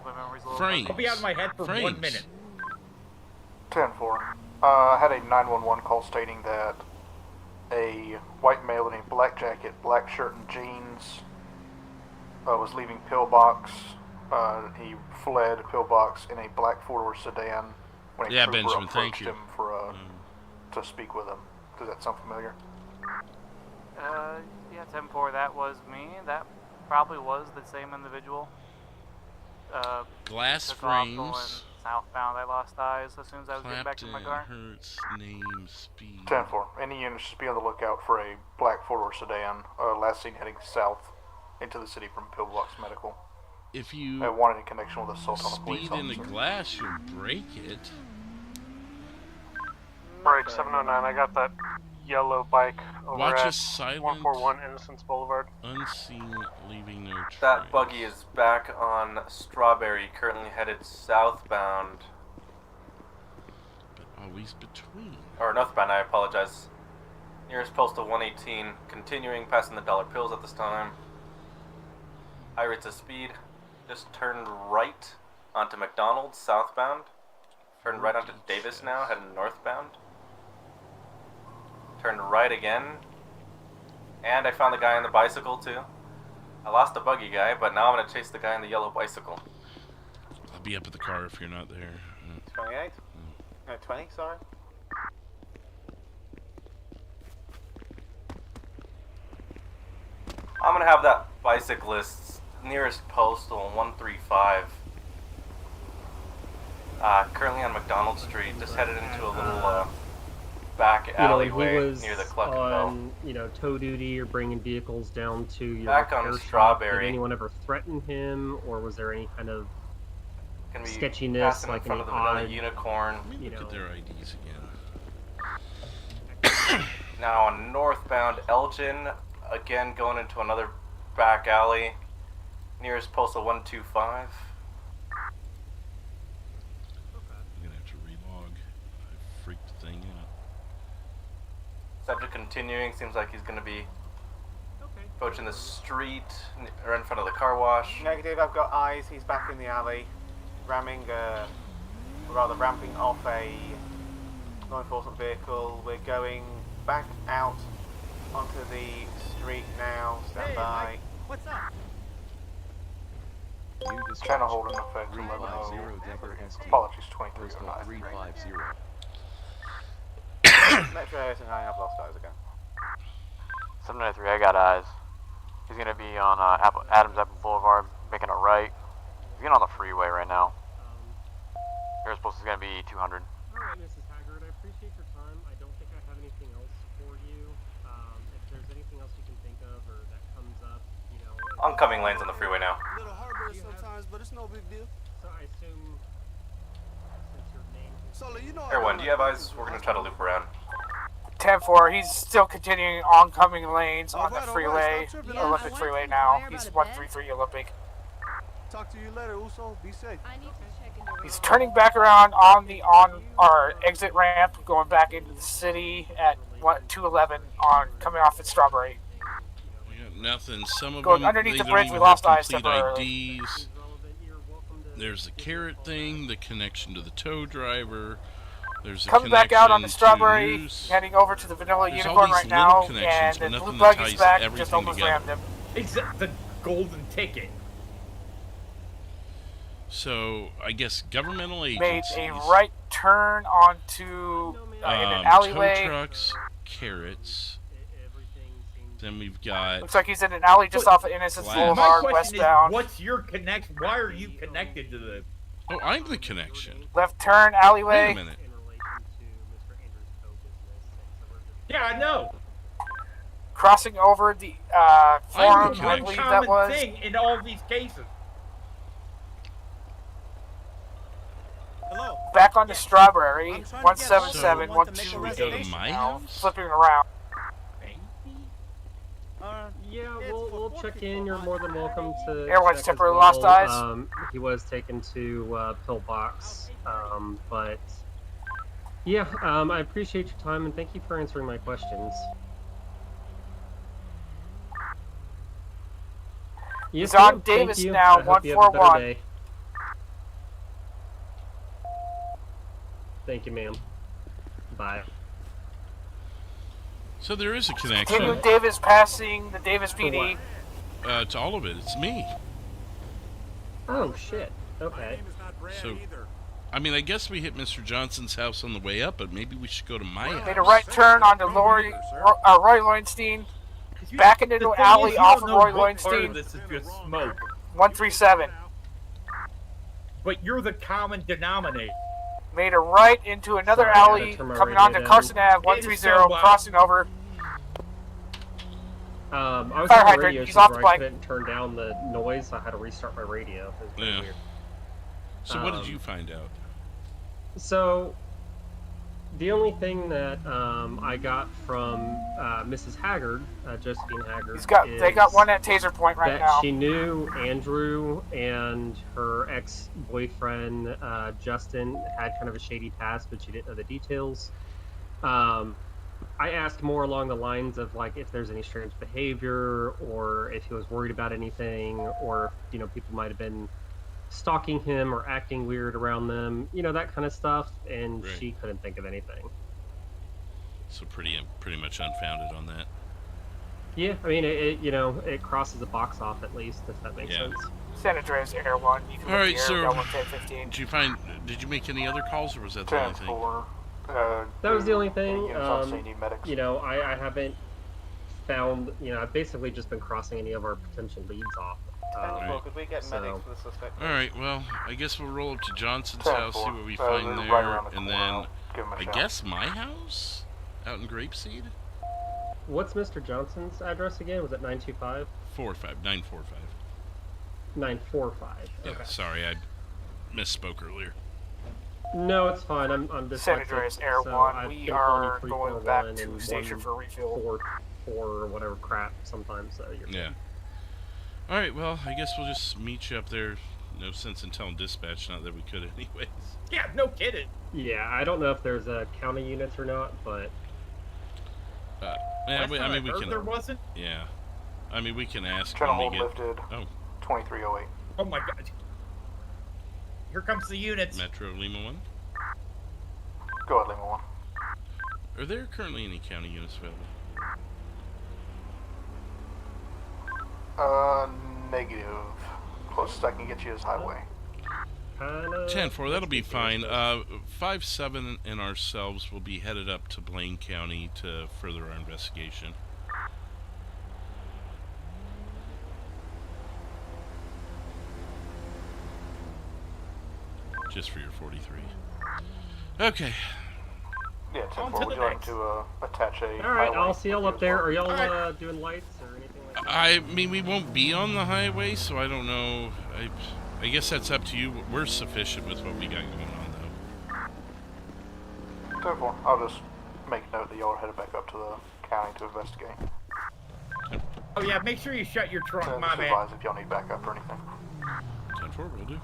my memory's a little Frames. I'll be out of my head for Frames. 1 minute. 10-4. I had a 911 call stating that a white male in a black jacket, black shirt and jeans was leaving Pillbox. He fled Pillbox in a black four-door sedan when a trooper approached him for to speak with him. Does that sound familiar? Yeah, 10-4, that was me. That probably was the same individual. Glass frames. Southbound, I lost eyes as soon as I was getting back to my car. Hertz, name, speed. 10-4. Any units just be on the lookout for a black four-door sedan. Last seen heading south into the city from Pillbox Medical. If you wanted in connection with assault on a police speed in officer. the glass, you'll break it. Right, 709, I got that yellow bike over Watch a at silent 141 Innocence Boulevard. Unseen, leaving no trace. That buggy is back on Strawberry, currently headed southbound. But always between. Or northbound, I apologize. Nearest postal 118, continuing passing the dollar pills at this time. High rates of speed. Just turned right onto McDonald's southbound. Turned right onto Davis now, heading northbound. Turned right again. And I found the guy on the bicycle too. I lost the buggy guy, but now I'm gonna chase the guy on the yellow bicycle. I'll be up at the car if you're not there. 28? No, 20, sorry. I'm gonna have that bicyclist's nearest postal 135. Currently on McDonald Street, just headed into a little back alleyway near the Cluck and Bell. Tow duty or bringing vehicles down to your Back on repair shop. Strawberry. Did anyone ever threaten him, or was there any kind of Gonna be sketchiness, passing like in front an of the Vanilla odd, Unicorn. Look at their IDs again. Now on northbound Elgin, again going into another back alley. Nearest postal 125. I'm gonna have to relog. I freaked the thing out. Subject continuing, seems like he's gonna be approaching the street or in front of the car wash. Negative, I've got eyes. He's back in the alley, ramping off a law enforcement vehicle. We're going back out onto the street now. Stand by. What's up? Channel hold in effect 11-0. Apologies, 2309. 350. Metro 89, I've lost eyes again. 793, I got eyes. He's gonna be on Adams Apple Boulevard, making a right. He's getting on the freeway right now. Nearest post is gonna be 200. Alright, Mrs. Haggard, I appreciate your time. I don't think I have anything else for you. If there's anything else you can think of or that comes up, Oncoming lanes on the freeway now. A little heartburn sometimes, but it's no big deal. So I assume since your name Everyone, do you have eyes? We're gonna try to loop around. 10-4, he's still continuing oncoming lanes on the freeway, Olympic freeway now. He's 133 Olympic. Talk to you later, Uso. Be safe. He's turning back around on our exit ramp, going back into the city at 211 on coming off at Strawberry. We got nothing. Some of Going them, underneath they the don't bridge, even we lost have eyes complete temporarily. IDs. There's the carrot thing, the connection to the tow driver. There's a Coming back out on the connection to Strawberry, news. heading over to the Vanilla There's all Unicorn these right now, little and connections, the but blue nothing buggy's ties back, everything just almost together. rammed him. Except the golden ticket. So, I guess governmental Made agencies. a right turn onto in an alleyway. Tow trucks, carrots. Then we've got. Looks like he's in an alley just off of Innocence Boulevard, My question westbound. is, what's your connection? Why are you connected to the... Oh, I'm the connection. Left turn alleyway. Wait a minute. Yeah, I know. Crossing over the forum, I believe that was. Thing in all these cases. Hello. Back onto Strawberry, 177, So, 128. should we go to my house? Flipping around. Yeah, we'll check in. You're more than welcome to. Everyone's check as temporarily well. lost eyes? He was taken to Pillbox, but yeah, I appreciate your time and thank you for answering my questions. He's on Davis now, 141. Thank you, ma'am. Bye. So there is a connection. Continue Davis passing the Davis PD. To all of it. It's me. Oh, shit. Okay. So, I mean, I guess we hit Mr. Johnson's house on the way up, but maybe we should go to my house. Made a right turn onto Roy Lowenstein. Back into the alley off of Roy Lowenstein. This is just smoke. 137. But you're the common denominator. Made a right into another alley coming onto Carson Ave. 130 crossing over. I was Fire on hydrant, radio he's so off the I bike. couldn't turn down the noise, so I had to restart my radio. It was very weird. So what did you find out? So, the only thing that I got from Mrs. Haggard, Josephine Haggard, they got one at Taser Point right that now. she knew Andrew and her ex-boyfriend Justin had kind of a shady past, but she didn't know the details. I asked more along the lines of like if there's any strange behavior, or if he was worried about anything, or if people might have been stalking him or acting weird around them, that kind of stuff, and she couldn't think of anything. So pretty much unfounded on that. Yeah, I mean it crosses a box off at least, if that makes sense. San Andreas Air 1. You can All right, so 1015. did you make any other calls, or was that the only thing? That was the only thing. medics. I haven't found. I've basically just been crossing any of our potential leads off. Could we get medics for the suspect? All right, well, I guess we'll roll up to Johnson's house, see what we find there, and then I guess my house out in Grapeseed. What's Mr. Johnson's address again? Was it 925? 945. 945. Yeah, Okay. sorry, I misspoke earlier. No, it's fine. I'm dyslexic. San Andreas Air so 1. I've We been are calling going back 341 to and station for refuel. 4 or whatever crap sometimes. So you're Yeah. All right, well, I guess we'll just meet you up there. No sense in telling dispatch, not that we could anyways. Yeah, no kidding. Yeah, I don't know if there's county units or not, but Yeah, I mean, we can. There wasn't. Yeah, I mean, we can ask Channel when we get. lifted. Oh. 2308. Oh my God. Here comes the units. Metro Lima 1. Go ahead, Lima 1. Are there currently any county units available? Negative. Closest I can get you is highway. 10-4, that'll be fine. 5-7 and ourselves will be headed up to Blaine County to further our investigation. Just for your 43. Okay. Yeah, 10-4. Would you like to attach a Alright, highway? I'll see y'all up there. Are y'all doing lights or anything like that? I mean, we won't be on the highway, so I don't know. I guess that's up to you. We're sufficient with what we got going on, though. 10-4. I'll just make note that y'all are headed back up to the county to investigate. Oh yeah, make sure you shut your trunk, my man. Advise if y'all need backup or anything. 10-4, will do.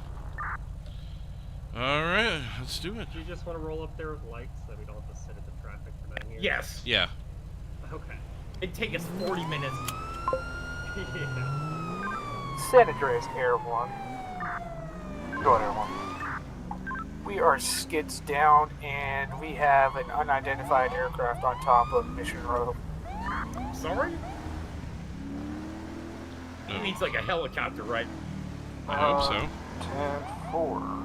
Alright, let's do it. Do you just want to roll up there with lights so we don't have to sit at the traffic for 9 years? Yes. Yeah. Okay. It'd take us 40 minutes. San Andreas Air 1. Go ahead, Air 1. We are skids down, and we have an unidentified aircraft on top of Mission Road. Sorry? It means like a helicopter, right? I hope so. 10-4.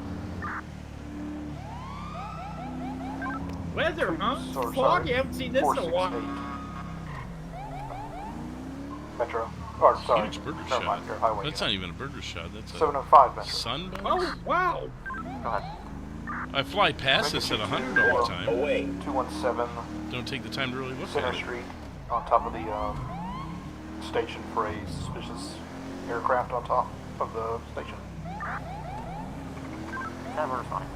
Weather, huh? Sorry, Foggy, I haven't seen this in a while. 468. Metro. Or, sorry. Huge burger Never mind, shot. your highway That's not even a burger shot. That's a 705 Metro. sunbug. Oh, wow. Go ahead. I fly past this at 100 all the time. Away. 217. Don't take the time to really look Center at it. Street, on top of the station for a suspicious aircraft on top of the station. Never fine.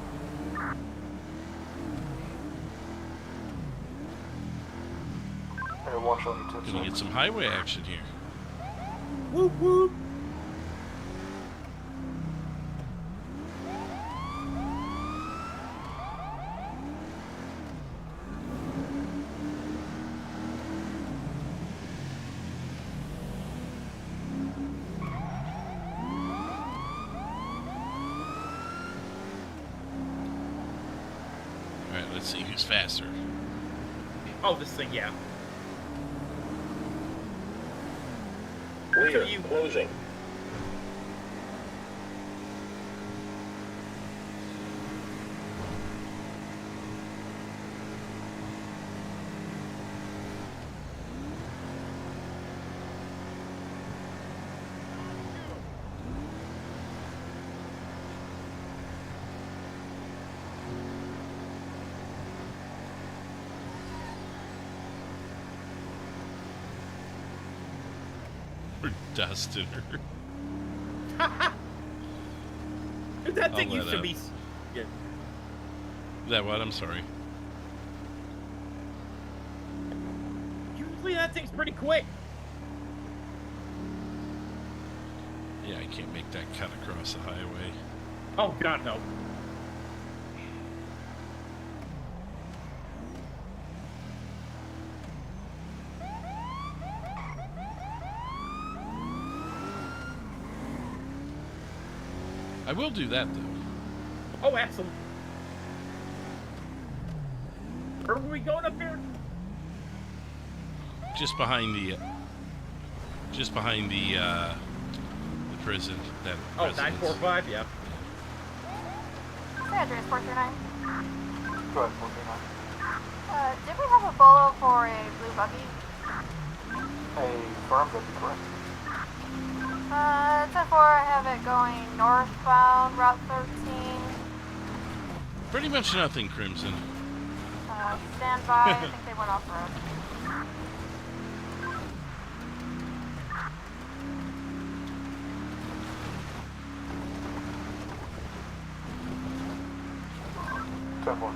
Air 1 showing you Gonna get some highway action here. Whoop whoop. Alright, let's see who's faster. Oh, this thing, yeah. Clear. Closing. Dusted her. That thing used to be. Yeah. That what? I'm sorry. Usually that thing's pretty quick. Yeah, I can't make that cut across the highway. Oh God, no. I will do that though. Oh, absolutely. Where were we going up here? Just behind the prison. That oh, residence. 945, yeah. Say address 439. Go ahead, 439. Did we have a bolo for a blue buggy? A firm, that'd be correct. 10-4, I have it going northbound, Route 13. Pretty much nothing, Crimson. Stand by, I think they went off road.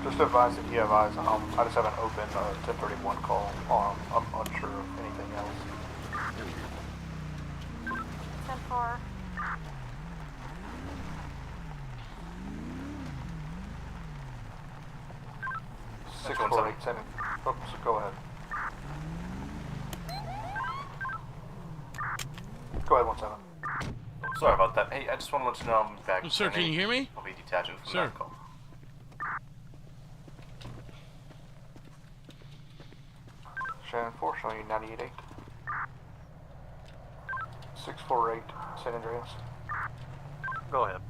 Just advise if you have eyes. I just have an open 1031 call. I'm unsure of anything else. 10-4. Six, 4, 8, 10. Oops, go ahead. Go ahead, 17. Sorry about that. Hey, I just want to let you know I'm back. Oh, sir, can you hear me? I'll be detaching from Sir. that call. Shannon 4, showing you 98.8. 648, San Andreas. Go ahead.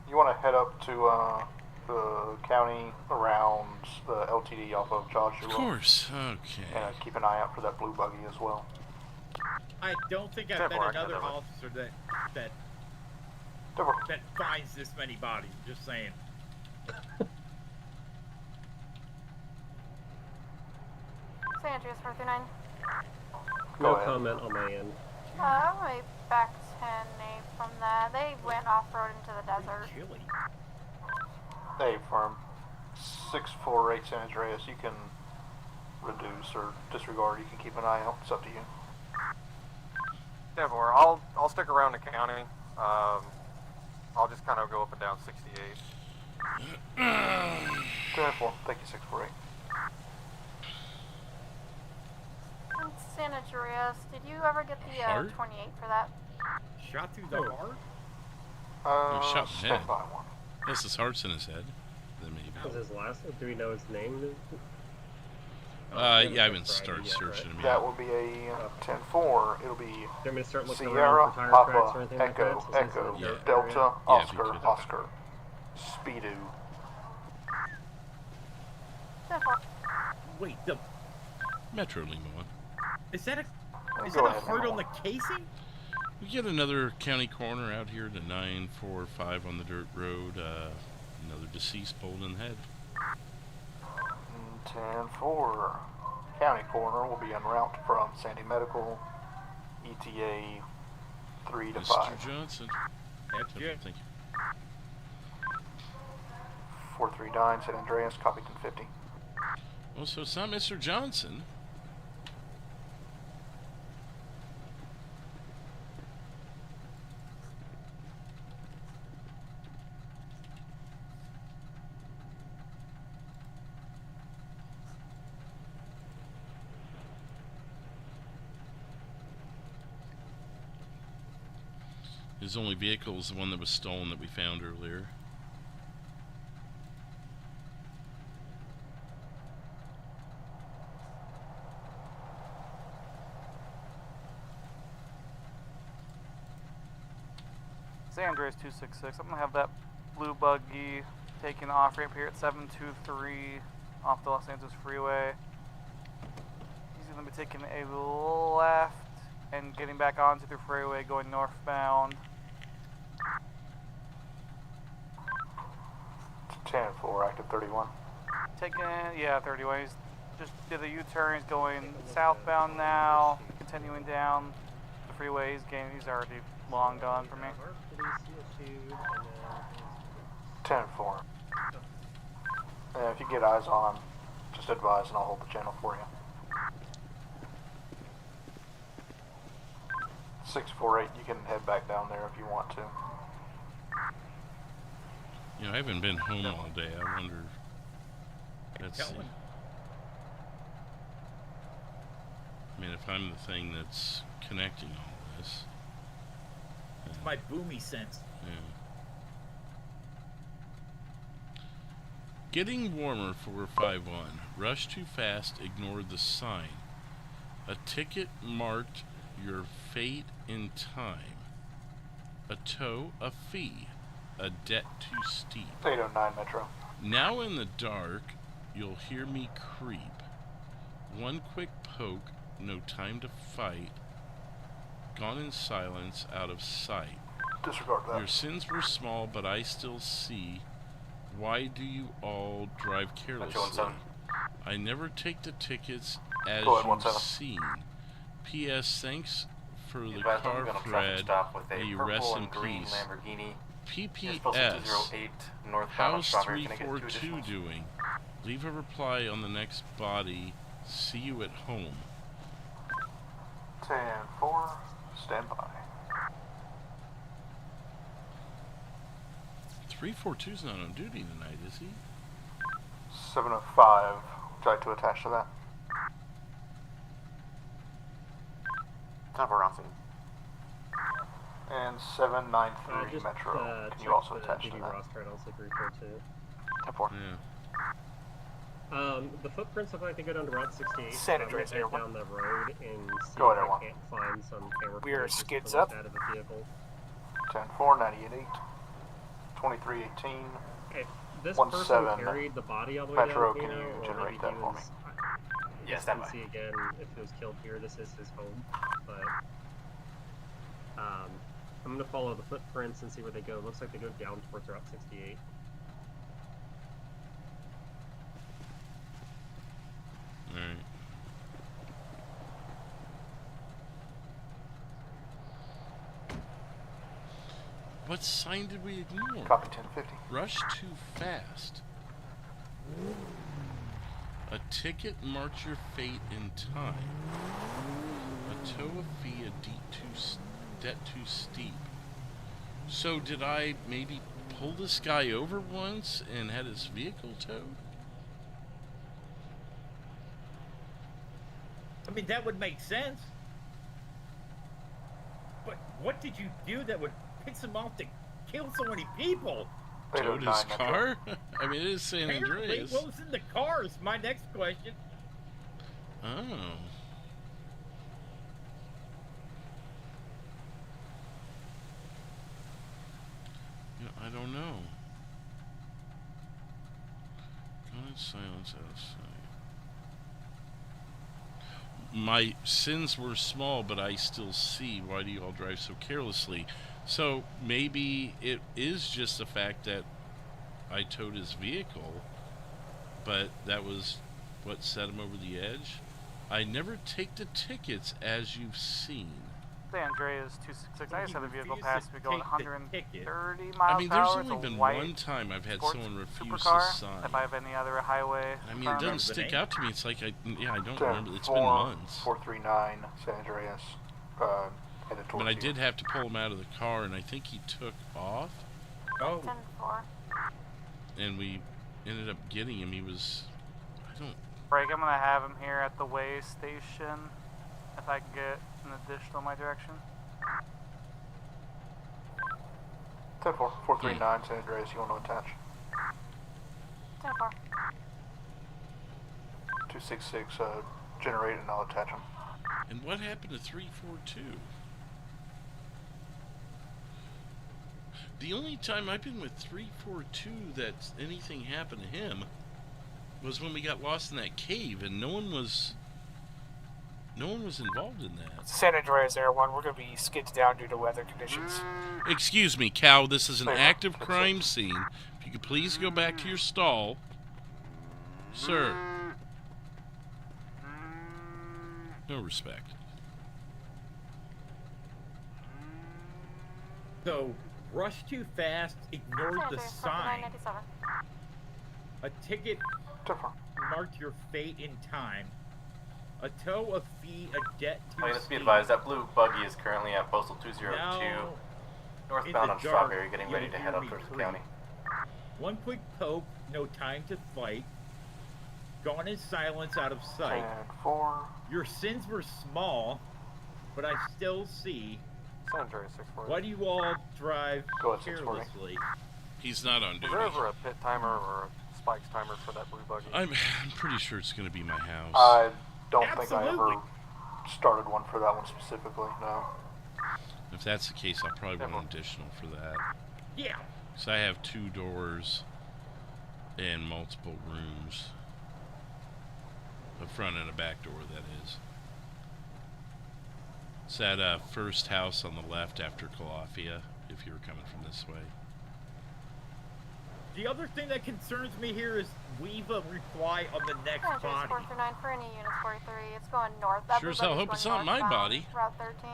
You want to head up to the county around the LTD off of Joshua. Of course, okay. And keep an eye out for that blue buggy as well. I don't think I've met another officer that finds this many bodies. Just saying. San Andreas 439. No comment on my end. I'm gonna be back 10-8 from that. They went off-road into the desert. Hey, firm. 648 San Andreas. You can reduce or disregard. You can keep an eye out. It's up to you. Therefore, I'll stick around the county. I'll just kind of go up and down 68. 10-4. Thank you, 648. San Andreas, did you ever get the 28 for that? Shot through the heart? Shot in the head. Stand by one. Unless his heart's in his head, then maybe. Was his last? Do we know his name? Yeah, I haven't started searching him yet. That will be a 10-4. It'll be start looking Sierra, around for tire Papa, tracks or anything like Echo, that, Echo, yeah. Delta, Yeah, Oscar, Oscar, Speedo. Wait, the Metro Lima 1. is that a Go ahead, heart Lima on the casing? We get another county coroner out here to 945 on the dirt road. Another deceased pulled in the head. 10-4. County coroner will be en route from Sandy Medical, ETA 3 to 5. Mr. Johnson. That's good. Thank you. 439 San Andreas, copy 1050. Well, so it's not Mr. Johnson. His only vehicle is the one that was stolen that we found earlier. San Andreas 266. I'm gonna have that blue buggy taking off right here at 723 off the Los Santos Freeway. He's gonna be taking a left and getting back onto the freeway going northbound. 10-4, active 31. Taking, yeah, 31. He's just did a U-turn. He's going southbound now, continuing down the freeway. He's already long gone for me. 10-4. If you get eyes on him, just advise and I'll hold the channel for you. 648, you can head back down there if you want to. You know, I haven't been home all day. I wonder. Let's see. I mean, if I'm the thing that's connecting all this. It's my boomy sense. Yeah. Getting warmer for 5-1. Rush too fast, ignored the sign. A ticket marked your fate in time. A tow, a fee. A debt too steep. 809 Metro. Now in the dark, you'll hear me creep. One quick poke, no time to fight. Gone in silence, out of sight. Disregard that. Your sins were small, but I still see. Why do you all drive carelessly? I never take the tickets as you've seen. P.S. Thanks for the car, Fred. May you rest in peace. PPS. How's 342 doing? Leave a reply on the next body. See you at home. 10-4, stand by. 342's not on duty tonight, is he? 705, would you like to attach to that? Time for round scene. And 793 Metro, can you also attach to that? Roster, also 342. 10-4. Yeah. The footprints look like they go down to Route 68. San Andreas I'm gonna head down the road and see Go if ahead, I can't find some camera We're footage skids out up. of the vehicle. 10-4, 98, 2318. Hey, this 17 person carried the body all the way Metro, down can here, you or generate maybe that he for was, me? Yes, stand by. See again if he was killed here. This is his home, but I'm gonna follow the footprints and see where they go. Looks like they go down towards Route 68. Alright. What sign did we ignore? Copy 1050. Rush too fast. A ticket marks your fate in time. A tow, a fee, a debt too steep. So did I maybe pull this guy over once and had his vehicle towed? I mean, that would make sense. But what did you do that would piss him off to kill so many people? Towed his car? I mean, it is San Andreas. What was in the car is my next question. Oh. Yeah, I don't know. Gone in silence outside. My sins were small, but I still see. Why do you all drive so carelessly? So maybe it is just the fact that I towed his vehicle, but that was what set him over the edge. I never take the tickets, as you've seen. San Andreas 266. I just had a vehicle pass me going 130 miles per hour. I mean, there's only been one time I've had someone refuse to sign. If I have any other highway. I mean, it doesn't stick out to me. It's like I don't remember. It's been months. 439 San Andreas. Headed towards but I did have to pull him out of the car, and I think he took off. Oh. 10-4. And we ended up getting him. He was, I don't. Break. I'm gonna have him here at the way station. If I can get an additional in my direction. 10-4, 439 San Andreas. You want to attach? 10-4. 266. Generate and I'll attach him. And what happened to 342? The only time I've been with 342 that anything happened to him was when we got lost in that cave, and no one was involved in that. San Andreas Air 1, we're going to be skidded down due to weather conditions. Excuse me, Cal, this is an active crime scene. If you could please go back to your stall. Sir. No respect. So, rush too fast, ignored the sign. A ticket marked your fate in time. A tow, a fee, a debt to Let's be advised, that blue buggy is currently at Postal 202, northbound on Strawberry, getting ready to head up towards the county. One quick poke, no time to fight. Gone in silence, out of sight. Your sins were small, but I still see. Why do you all drive carelessly? He's not on duty. Is there ever a pit timer or a spikes timer for that blue buggy? I'm pretty sure it's going to be my house. I don't think I ever started one for that one specifically, no. If that's the case, I'll probably want an additional for that. Yeah. So I have 2 doors and multiple rooms. A front and a back door, that is. It's that first house on the left after Calafia, if you were coming from this way. The other thing that concerns me here is leave a reply on the next body. 439 for any units 43. It's going north. Sure as hell hope it's not my body. Route 13.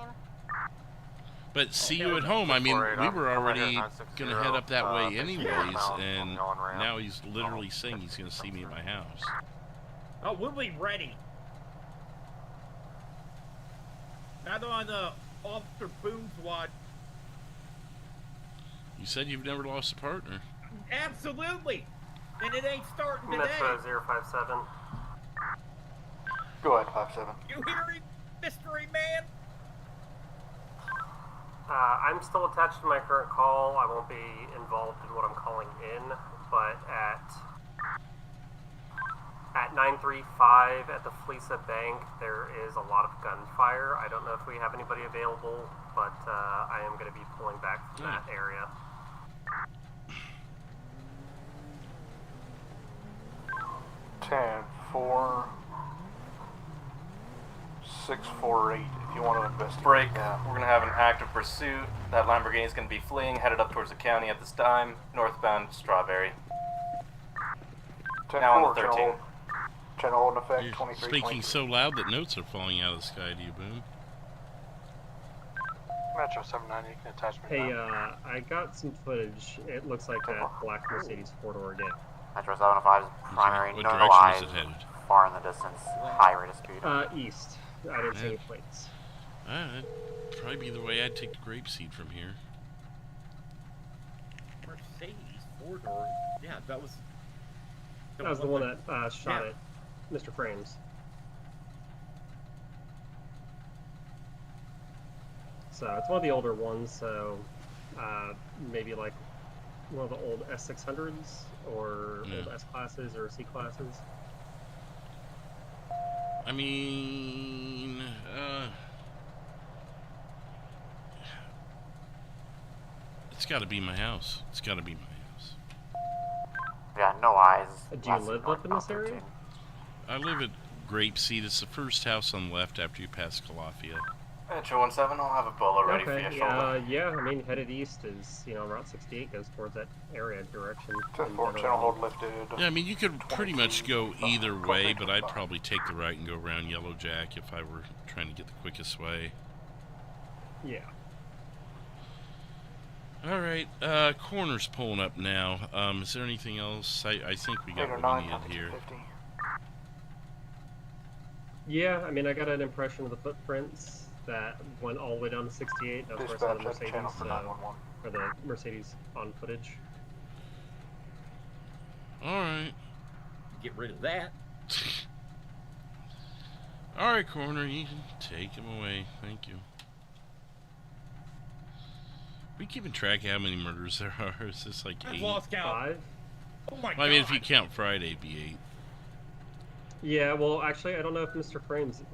But see you at home. I mean, we were already going to head up that way anyways, and now he's literally saying he's going to see me at my house. Oh, we'll be ready. Not on Officer Boone's watch. You said you've never lost a partner. Absolutely. And it ain't starting today. Metro 057. Go ahead, 57. You hear me, mystery man? I'm still attached to my current call. I won't be involved in what I'm calling in, but at 935 at the Fleesa Bank, there is a lot of gunfire. I don't know if we have anybody available, but I am going to be pulling back from that area. Ten, 4, 648. If you want to investigate. Break. We're going to have an active pursuit. That Lamborghini is going to be fleeing, headed up towards the county at this time, northbound Strawberry. 10, now on the 13. Channel in effect. You're 23. speaking so loud that notes are falling out of the sky to you, Boone. Metro 79, you can attach me. Hey, I got some footage. It looks like that black Mercedes 4-door again. Metro 705's primary, What no direction is eyes, it headed? far in the distance, high rate of speed. East. I didn't see any plates. That'd probably be the way I'd take the grapeseed from here. Mercedes 4-door. Yeah, that was. That was the one that shot at Mr. Frames. So it's one of the older ones. So maybe like one of the old S600s or old S classes or C classes. I mean, it's got to be my house. It's got to be my house. Yeah, no eyes. Do you live up in this area? I live at Grapeseed. It's the first house on the left after you pass Calafia. Metro 17, I'll have a bolo ready for you. Yeah, I mean, headed east is, Route 68 goes towards that area direction. 10-4, channel hold lifted. Yeah, I mean, you could pretty much go either way, but I'd probably take the right and go around Yellow Jack if I were trying to get the quickest way. Yeah. Alright, corner's pulling up now. Is there anything else? I think we got what we needed here. Yeah, I mean, I got an impression of the footprints that went all the way down to 68. That's where I saw the Mercedes, or the Mercedes on footage. Alright. Get rid of that. Alright, corner, you can take him away. Thank you. We keeping track of how many murders there are? Is this like 8? I've lost count. 5? Oh my god. I mean, if you count Friday, it'd be 8. Yeah, well, actually, I don't know if Mr. Frames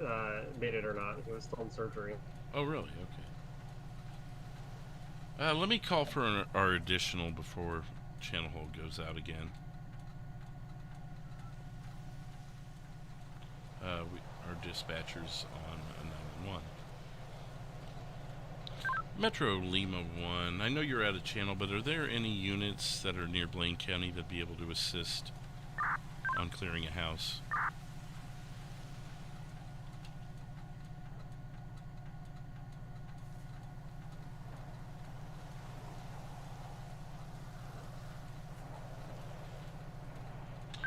made it or not. He was still in surgery. Oh, really? Okay. Let me call for our additional before channel hold goes out again. Our dispatchers on 911. Metro Lima 1, I know you're out of channel, but are there any units that are near Blaine County that'd be able to assist on clearing a house?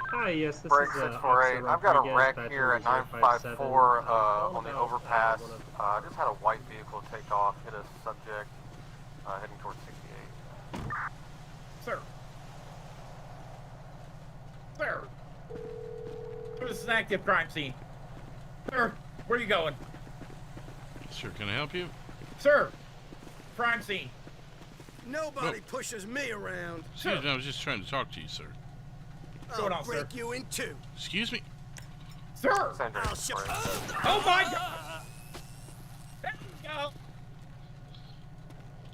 Hi, yes, this Break is 648. I've got a wreck here at 954 on the overpass. I just had a white vehicle take off, hit a subject heading towards 68. Sir. Sir. This is an active crime scene. Sir, where are you going? Sure, can I help you? Sir, crime scene. Nobody pushes me around. Excuse me, I was just trying to talk to you, sir. I'll break you in two. Excuse me? Sir! I'll show. Oh my God! There you go!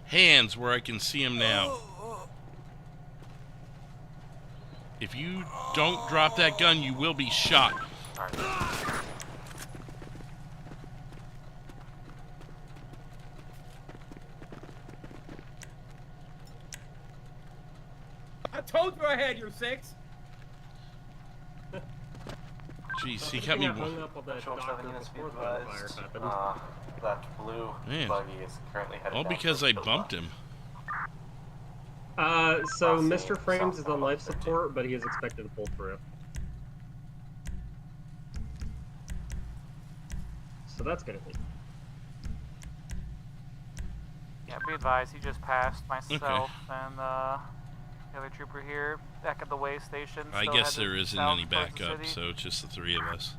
Hands where I can see him now. If you don't drop that gun, you will be shot. I told you I had your 6. Jeez, he got me. That blue buggy is currently headed all because I bumped him. So Mr. Frames is on life support, but he is expected to pull through. So that's gonna be. Yeah, be advised, he just passed myself and the other trooper here back at the way station. I guess there isn't any backup, so it's just the 3 of us.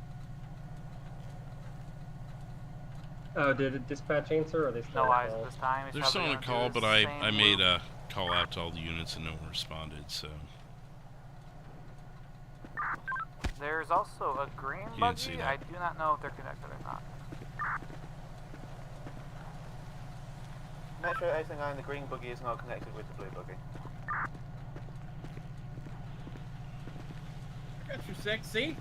Oh, did it dispatch answer, or are they still no on eyes call? this time? They're still on a call, but I made a call out to all the units and no one responded, so. There's also a green buggy. I do not know if they're connected or not. Metro 809, the green buggy is not connected with the blue buggy. I got your 6, see?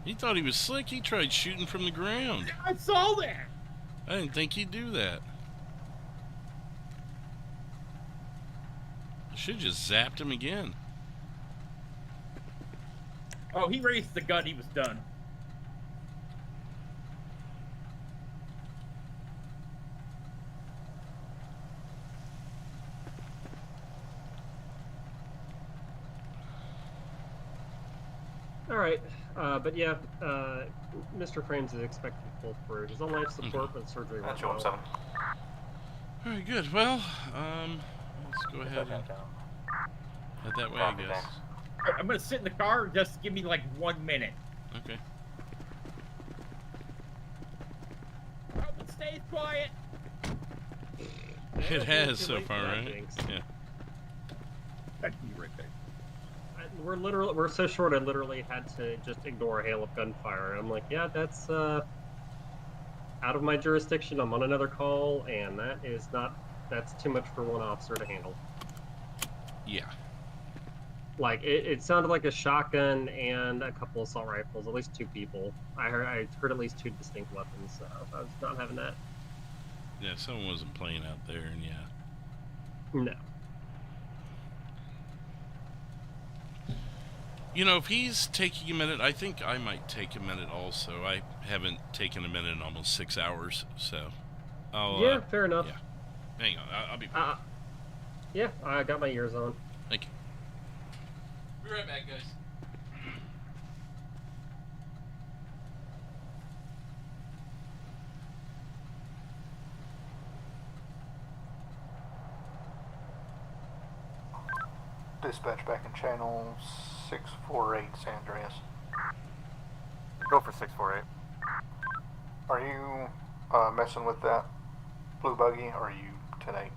He thought he was slick. He tried shooting from the ground. I saw that. I didn't think he'd do that. I should have just zapped him again. Oh, he raised the gun. He was done. Alright, but yeah, Mr. Frames is expected to pull through. He's on life support, but surgery went well. 7. Alright, good. Well, let's go ahead and head that way, I guess. I'm gonna sit in the car. Just give me like 1 minute. Okay. Hope it stays quiet. It has so far, right? Yeah. I'd be right back. We're so short. I literally had to just ignore a hail of gunfire. I'm like, yeah, that's out of my jurisdiction. I'm on another call, and that's too much for one officer to handle. Yeah. Like it sounded like a shotgun and a couple assault rifles, at least 2 people. I heard at least 2 distinct weapons, so I was not having that. Yeah, someone wasn't playing out there, and yeah. No. You know, if he's taking a minute, I think I might take a minute also. I haven't taken a minute in almost 6 hours, so I'll... Yeah, fair enough. Yeah. Hang on, I'll be back. Yeah, I got my ears on. Thank you. Be right back, guys. Dispatch back in channel 648 San Andreas. Go for 648. Are you messing with that blue buggy, or are you 10-8?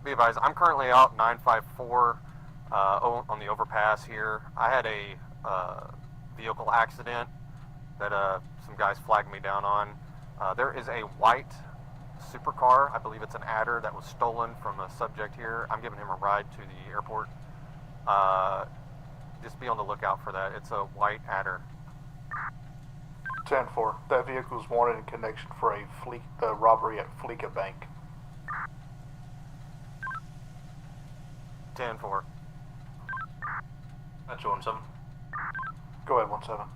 Be advised, I'm currently out 954 on the overpass here. I had a vehicle accident that some guys flagged me down on. There is a white supercar. I believe it's an adder that was stolen from a subject here. I'm giving him a ride to the airport. Just be on the lookout for that. It's a white adder. 10-4. That vehicle is wanted in connection for a robbery at Fleeka Bank. 10-4. That's 1-7. Go ahead, 1-7.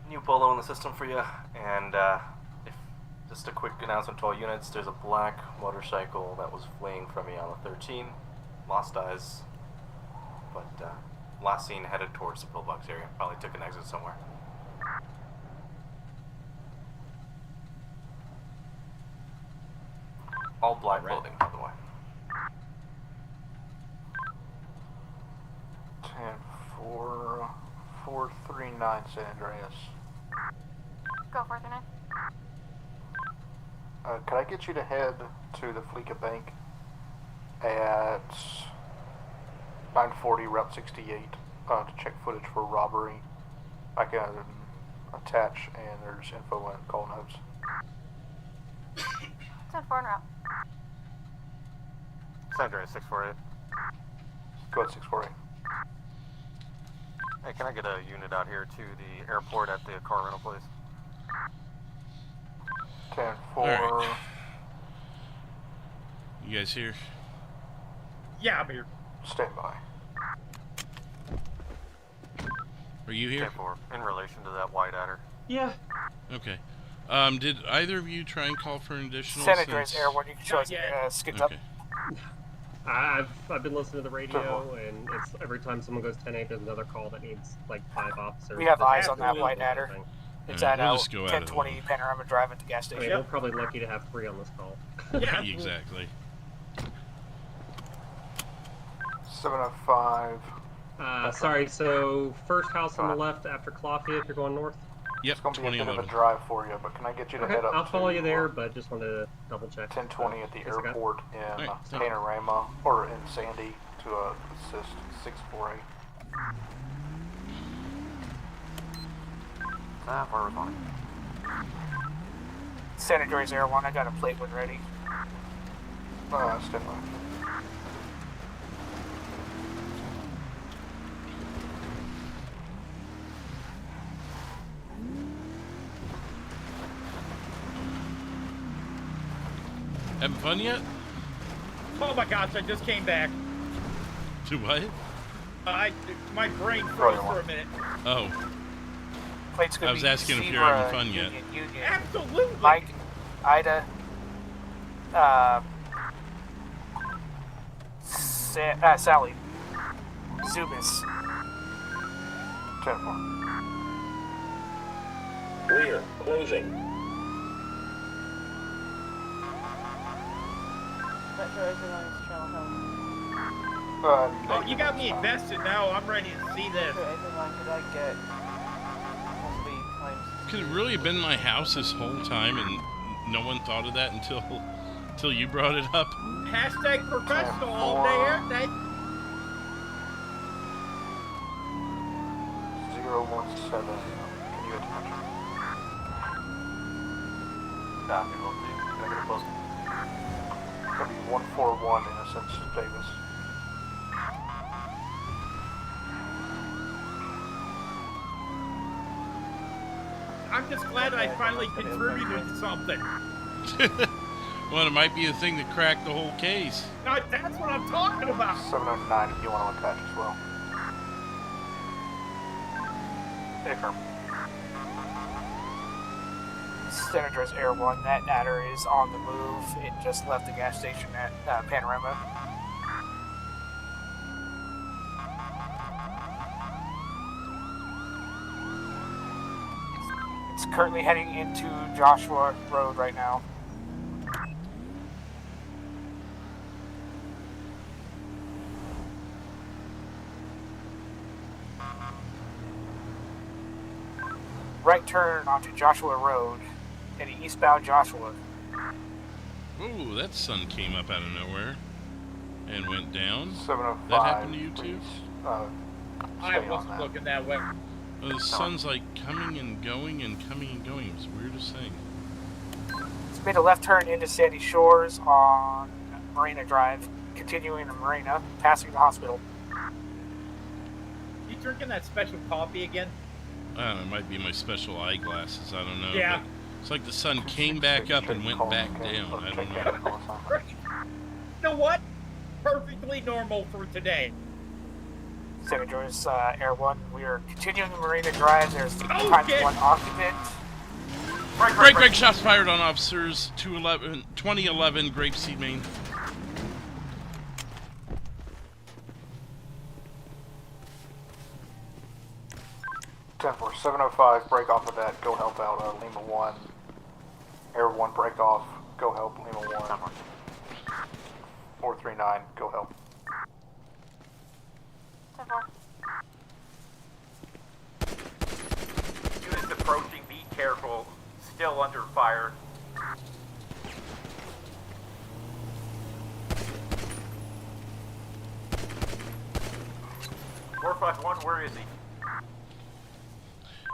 New Polo in the system for you, and just a quick announcement to all units, there's a black motorcycle that was fleeing from you on the 13. Lost eyes, but last seen headed towards the pillbox area. Probably took an exit somewhere. All black clothing, by the way. 10-4, 439 San Andreas. Go 439. Could I get you to head to the Fleeka Bank at 940 Route 68 to check footage for robbery? I can attach, and there's info and call notes. 10-4 en route. San Andreas 648. Go ahead, 648. Hey, can I get a unit out here to the airport at the car rental place? 10-4. Right. You guys here? Yeah, I'm here. Stand by. Are you here? 10-4. In relation to that white adder. Yeah. Okay. Did either of you try and call for an additional? San Andreas Air, when you can show us skid up. I've been listening to the radio, and it's every time someone goes 10-8, there's another call that needs like 5 officers. We have eyes on that white adder. It's at we'll just go 1020 Panorama Drive at the gas station. I mean, we're probably lucky to have 3 on this call. Yeah, exactly. 705. Sorry, so first house on the left after Calafia if you're going north? Yep, it's going to be a bit of a drive for you, but can I get you to head up I'll follow you there, but just wanted to double check. 1020 at the airport in Panorama, or in Sandy, to assist 648. Where we're going. San Andreas Air 1, I got a plate when ready. Stand by. Having fun yet? Oh my gosh, I just came back. To what? My brain froze for a minute. Oh. Plate's I was asking if you're having fun yet. Absolutely. Mike, Ida, Sally, Zubis. 10-4. Rear, closing. Oh, you got me invested now. I'm ready to see this. Could it really have been my house this whole time and no one thought of that until you brought it up? Hashtag professional all day, every day. 017. Can you attach? Copy, will do. Can I get a post? It's going to be 141 Innocence Davis. I'm just glad I finally contributed to something. Well, it might be the thing that cracked the whole case. That's what I'm talking about. 709 if you want to attach as well. Affirm. San Andreas Air 1, that adder is on the move. It just left the gas station at Panorama. It's currently heading into Joshua Road right now. Right turn onto Joshua Road, heading eastbound Joshua. Ooh, that sun came up out of nowhere and went down. 705. That happened to you too? I wasn't looking that way. Well, the sun's like coming and going and coming and going. It's the weirdest thing. It's made a left turn into Sandy Shores on Marina Drive, continuing to Marina, passing the hospital. You drinking that special coffee again? I don't know, it might be my special eyeglasses, I don't know. Yeah. It's like the sun came back up and went back down, I don't know. Right. You know what? Perfectly normal for today. San Andreas Air 1, we are continuing Marina Drive. There's one occupant. Break, shots fired on officers, 2011 Grapeseed, Maine. 10-4, 705, break off of that, go help out Lima 1. Air 1, break off, go help Lima 1. 439, go help. 10-4. Units approaching, be careful, still under fire. 451, where is he?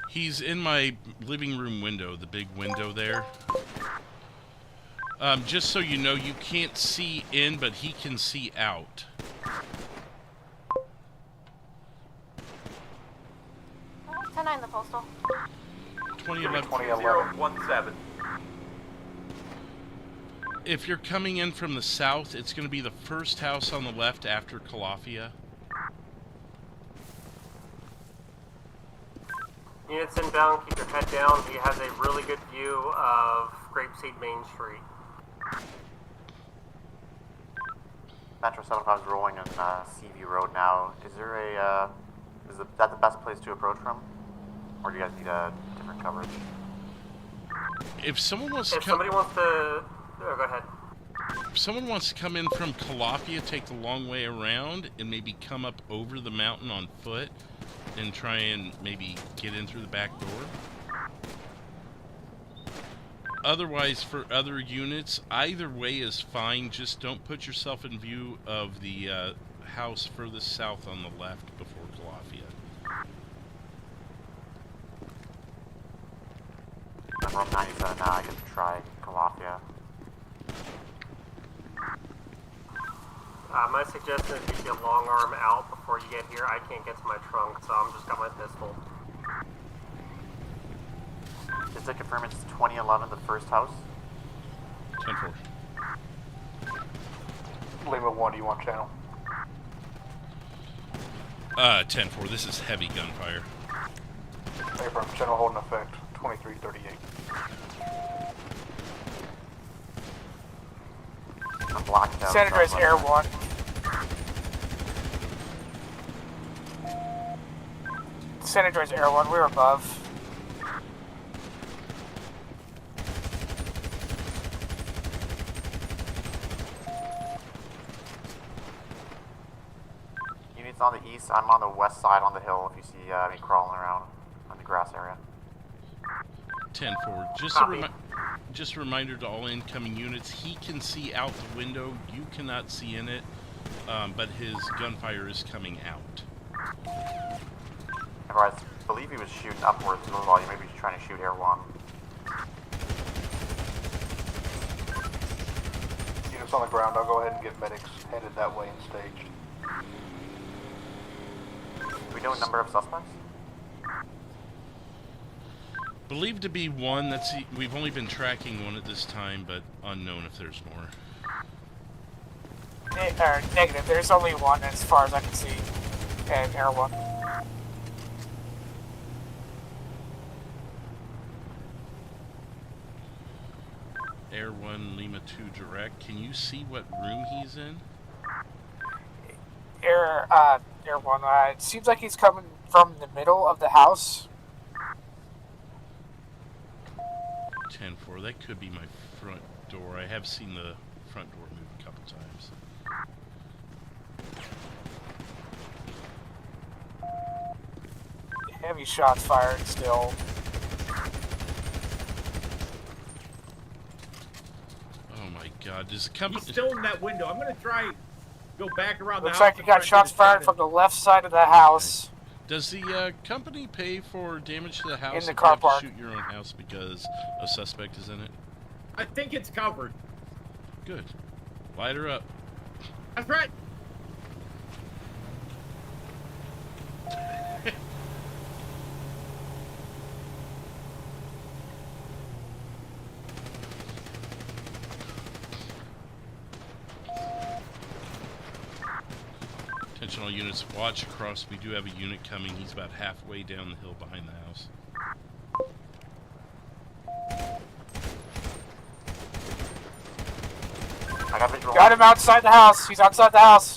He's in my living room window, the big window there. Just so you know, you can't see in, but he can see out. Oh, 10-9 the postal. 2011. If you're coming in from the south, it's going to be the first house on the left after Calafia. Units inbound, keep your head down. He has a really good view of Grapeseed Main Street. Metro 75 is rolling on CV Road now. Is there a, is that the best place to approach from? Or do you guys need a different coverage? If someone wants to somebody wants to... Oh, go ahead. If someone wants to come in from Calafia, take the long way around, and maybe come up over the mountain on foot, and try and maybe get in through the back door. Otherwise, for other units, either way is fine. Just don't put yourself in view of the house furthest south on the left before Calafia. I'm on 97 now, I can try Calafia. My suggestion is you get long arm out before you get here. I can't get to my trunk, so I'm just got my pistol. Just to confirm, it's 2011, the first house? 10-4. Lima 1, do you want channel? 10-4, this is heavy gunfire. Abram, channel holding effect, 2338. I'm blocked out. San Andreas Air 1. San Andreas Air 1, we're above. Units on the east, I'm on the west side on the hill if you see me crawling around on the grass area. 10-4, just a reminder to all incoming units, he can see out the window, you cannot see in it, but his gunfire is coming out. I believe he was shooting upwards as well, you may be trying to shoot Air 1. Units on the ground, I'll go ahead and get medics headed that way and staged. Do we know a number of suspects? Believed to be one. We've only been tracking one at this time, but unknown if there's more. Negative. There's only one as far as I can see. And Air 1. Air 1, Lima 2 direct. Can you see what room he's in? Air 1. It seems like he's coming from the middle of the house. 10-4, that could be my front door. I have seen the front door move a couple times. Heavy shots fired still. Oh my god, does the company... He's still in that window. I'm gonna try go back around the house. Looks like you got shots fired from the left side of the house. Does the company pay for damage to the house in the if car you have park. to shoot your own house because a suspect is in it? I think it's covered. Good. Light her up. That's right. Attention all units, watch across. We do have a unit coming. He's about halfway down the hill behind the house. Got him outside the house. He's outside the house.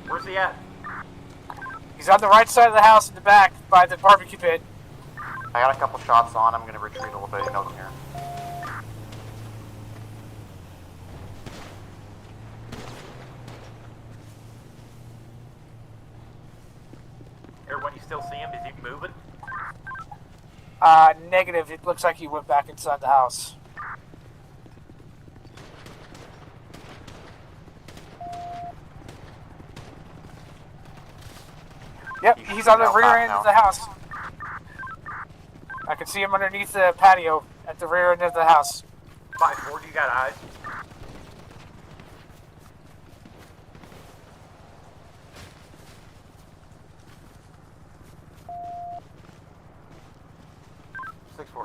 Where's he at? He's on the right side of the house in the back by the barbecue pit. I got a couple shots on. I'm gonna retreat a little bit. You know them here. Everyone, you still see him? Is he moving? Negative. It looks like he went back inside the house. Yep, he's on the rear end of the house. I can see him underneath the patio at the rear end of the house. 5-4, do you got eyes?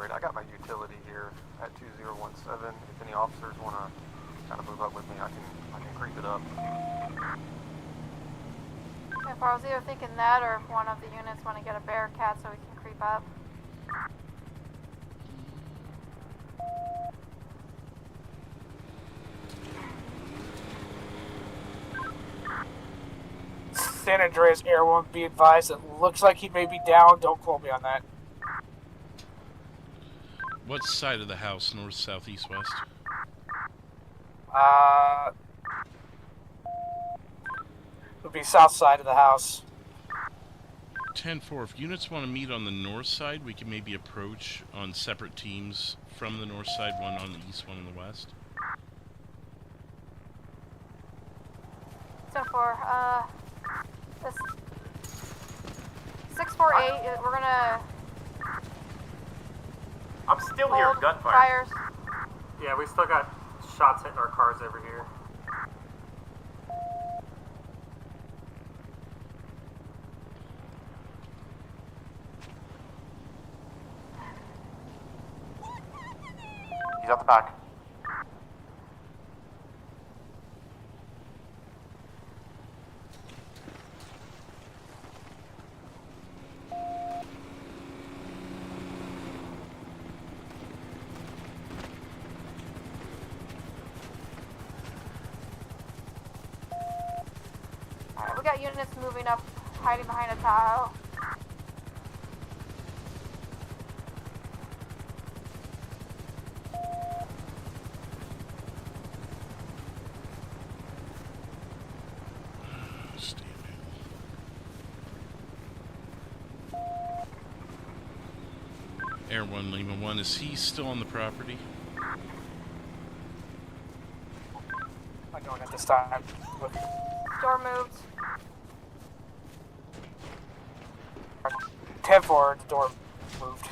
I got my utility here at 2017. If any officers want to kind of move up with me, I can creep it up. If I was either thinking that or if one of the units want to get a Bearcat so we can creep up. San Andreas Air 1, be advised, it looks like he may be down. Don't quote me on that. What side of the house? North, south, east, west? Would be south side of the house. 10-4, if units want to meet on the north side, we can maybe approach on separate teams from the north side, one on the east, one on the west. 10-4, this 648, we're gonna... I'm still hearing gunfire. Fires. Yeah, we still got shots hitting our cars over here. He's at the back. Alright, we got units moving up, hiding behind a Tahoe. Air 1, Lima 1, is he still on the property? I'm going at this time. Door moved. 10-4, the door moved.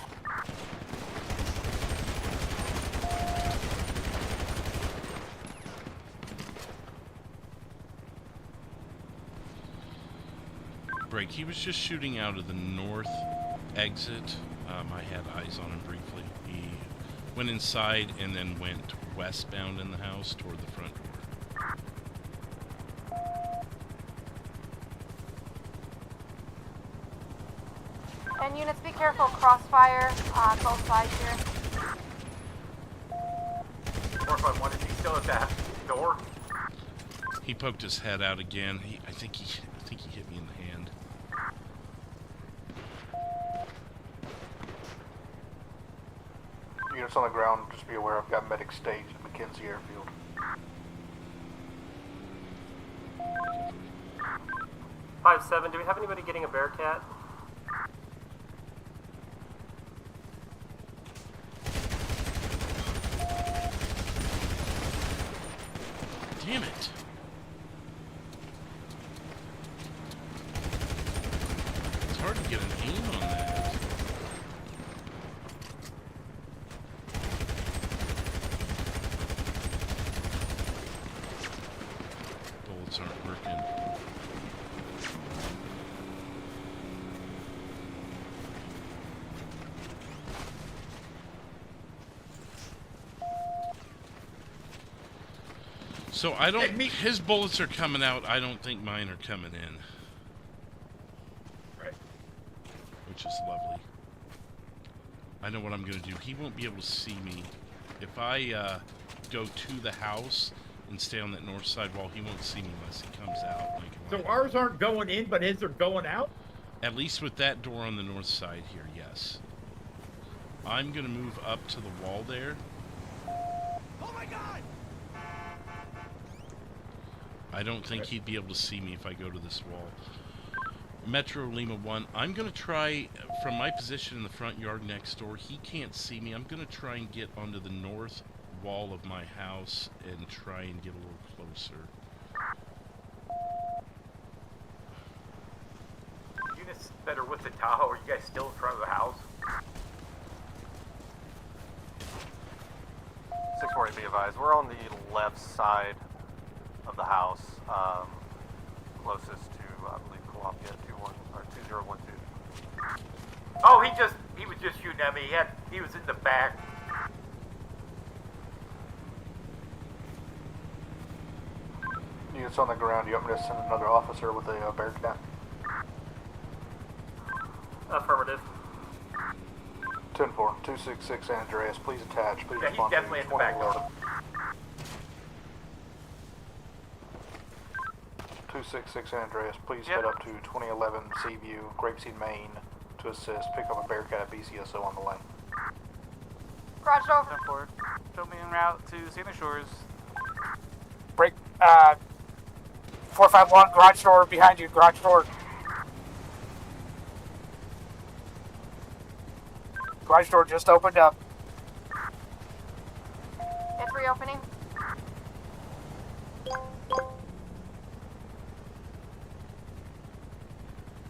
Break, he was just shooting out of the north exit. I had eyes on him briefly. He went inside and then went westbound in the house toward the front door. And units, be careful, crossfire on both sides here. 451, is he still at that door? He poked his head out again. I think he hit me in the hand. Units on the ground, just be aware I've got medic staged at McKenzie Airfield. $5-7, do we have anybody getting a Bearcat? Damn it. It's hard to get an aim on that. So I don't... His bullets are coming out. I don't think mine are coming in. Right. Which is lovely. I know what I'm going to do. He won't be able to see me. If I go to the house and stay on that north side wall, he won't see me unless he comes out. So ours aren't going in, but his are going out? At least with that door on the north side here, yes. I'm going to move up to the wall there. Oh my god! I don't think he'd be able to see me if I go to this wall. Metro Lima 1, I'm going to try, from my position in the front yard next door, he can't see me. I'm going to try and get onto the north wall of my house and try and get a little closer. Units that are with the Tahoe, are you guys still in front of the house? 640 be advised. We're on the left side of the house, closest to, I believe, Columbia 2012. Oh, he was just shooting at me. He was in the back. Units on the ground, you want me to send another officer with a Bearcat? Affirmative. 10-4, 266 Andreas, please attach. Please Yeah, respond he's definitely to in the back door. 266 Andreas, please head up to 2011 Seaview, Grapeseed, Maine, to assist. Pick up a Bearcat at BCSO on the lane. Garage door. 10 forward. Show me en route to Santa Shores. Break, 451, garage door behind you, garage door. Garage door just opened up. It's reopening.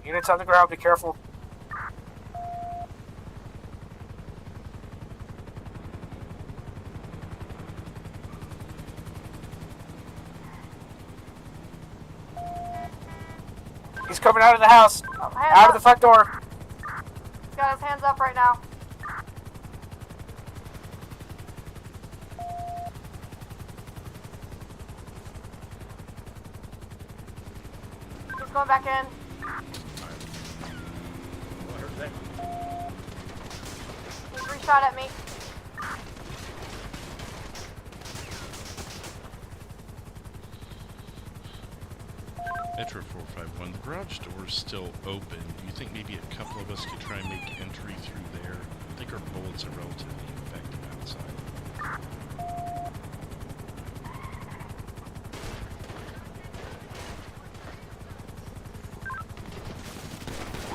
Units on the ground, be careful. He's coming out of the house. Out of the front door. He's got his hands up right now. He's going back in. He's reshot at me. Metro 451, the garage door is still open. Do you think maybe a couple of us could try and make entry through there? I think our bullets are relatively effective outside.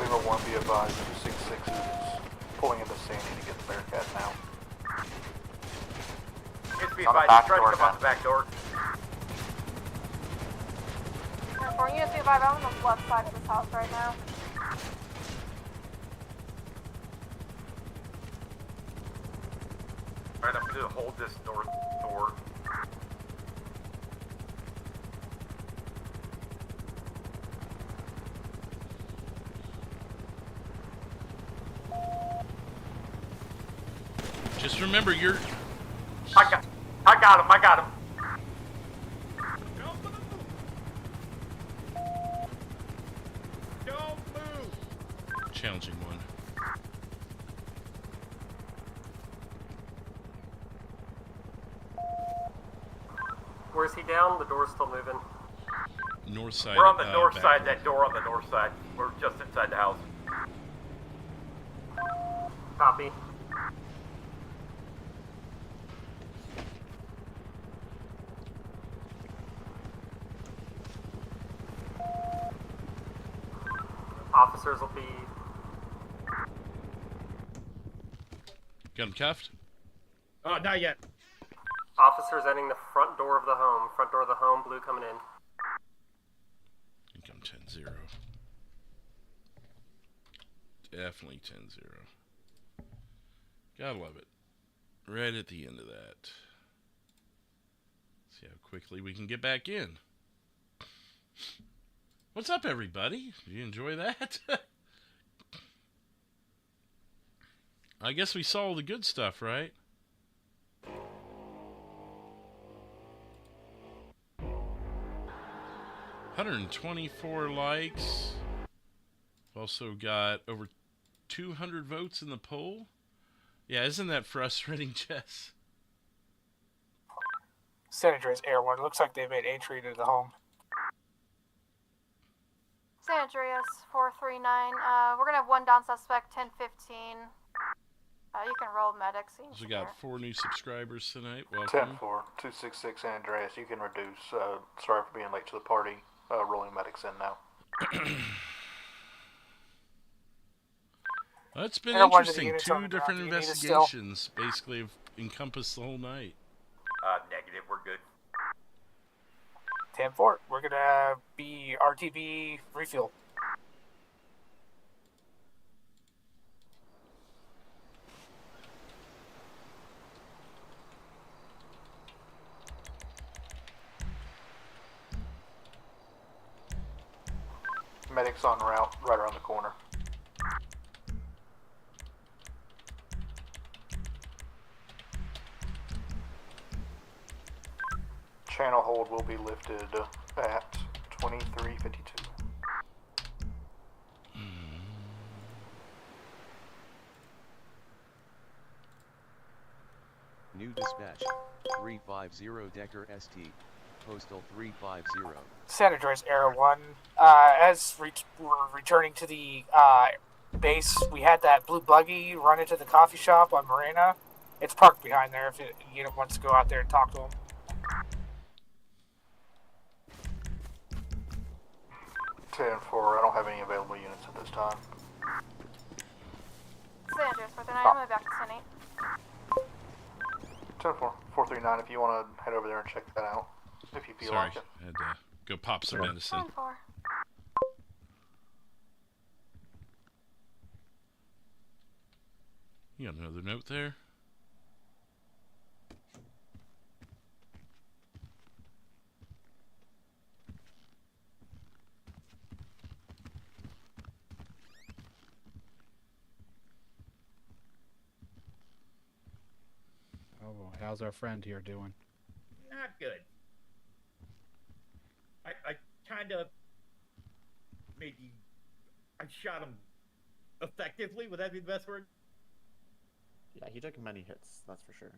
Lima 1, be advised, 266 is pulling into Sandy to get the Bearcat now. It's be advised, he's trying to come out the back door. For units be advised, I'm on the left side of this house right now. Alright, I'm going to hold this north door. Just remember, you're... I got him. Challenging one. Where's he down? The door's still moving. North side. We're on the north side, that door on the north side. We're just inside the house. Copy. Officers will be... Got him cuffed? Oh, not yet. Officers entering the front door of the home. Front door of the home, blue coming in. Income 10-0. Definitely 10-0. Gotta love it. Right at the end of that. See how quickly we can get back in. What's up, everybody? Did you enjoy that? I guess we saw all the good stuff, right? 124 likes. Also got over 200 votes in the poll. Yeah, isn't that frustrating, Jess? San Andreas Air 1. Looks like they made entry into the home. San Andreas 439. We're gonna have one down suspect, 1015. You can roll medics. So we got 4 new subscribers tonight. 10-4, Welcome. 266 San Andreas. You can reduce. Sorry for being late to the party. Rolling medics in now. Well, it's been interesting. 2 different investigations basically have encompassed the whole night. Negative. We're good. 10-4. We're gonna be RTB refuel. Medics en route, right around the corner. Channel hold will be lifted at 2352. New dispatch, 350 Decker ST, Postal 350. San Andreas Air 1. As we're returning to the base, we had that blue buggy run into the coffee shop on Marina. It's parked behind there if you wants to go out there and talk to him. I don't have any available units at this time. San Andreas 439. I'm going back to Senate. 10-4, 439. If you want to head over there and check that out, if you feel like it. I had to go pop some medicine. 10-4. You got another note there? Oh, how's our friend here doing? Not good. I kind of maybe I shot him effectively. Would that be the best word? Yeah, he took many hits, that's for sure.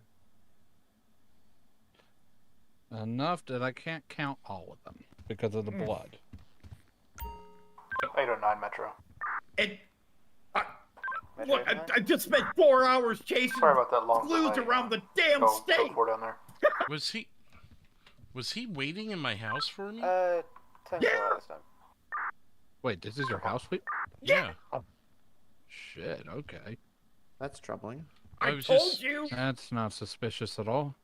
Enough that I can't count all of them because of the blood. 809 Metro. And look, I just spent 4 hours chasing clues around the damn state. Go down there. Was he waiting in my house for me? 10-4 last time. Wait, this is your house sweep? Yeah. Shit, okay. That's troubling. I told you! That's not suspicious at all.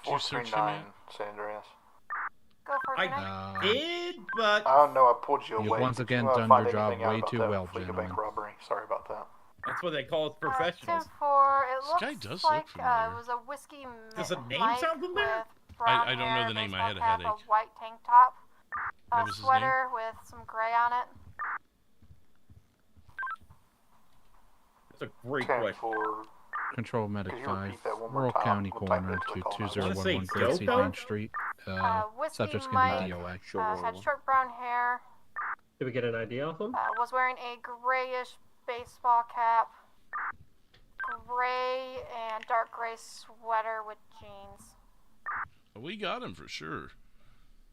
439 San Andreas. Go for it. I did, but I don't know. I pulled you away. You've once again Did you, done find your job anything out way about too that well, Fleet gentlemen. Bank robbery. Sorry about that. that's what they call us professionals. 10-4. It This guy looks does like look familiar. it was a whiskey Does the name Mike sound familiar? with brown I don't know hair, the name. I had a baseball cap, headache. A white tank top, What a was his sweater with some gray on it. That's a great 10-4. question. Control Medic Could you 5, repeat that one more Rural time? County We'll type it Coroner into to the call notes. 2011 Wanna say Gracie Dope? Main Street. Whiskey Subject's Mike gonna be DOA. had short brown hair, Did we get an ID off him? was wearing a grayish baseball cap, gray and dark gray sweater with jeans. We got him for sure.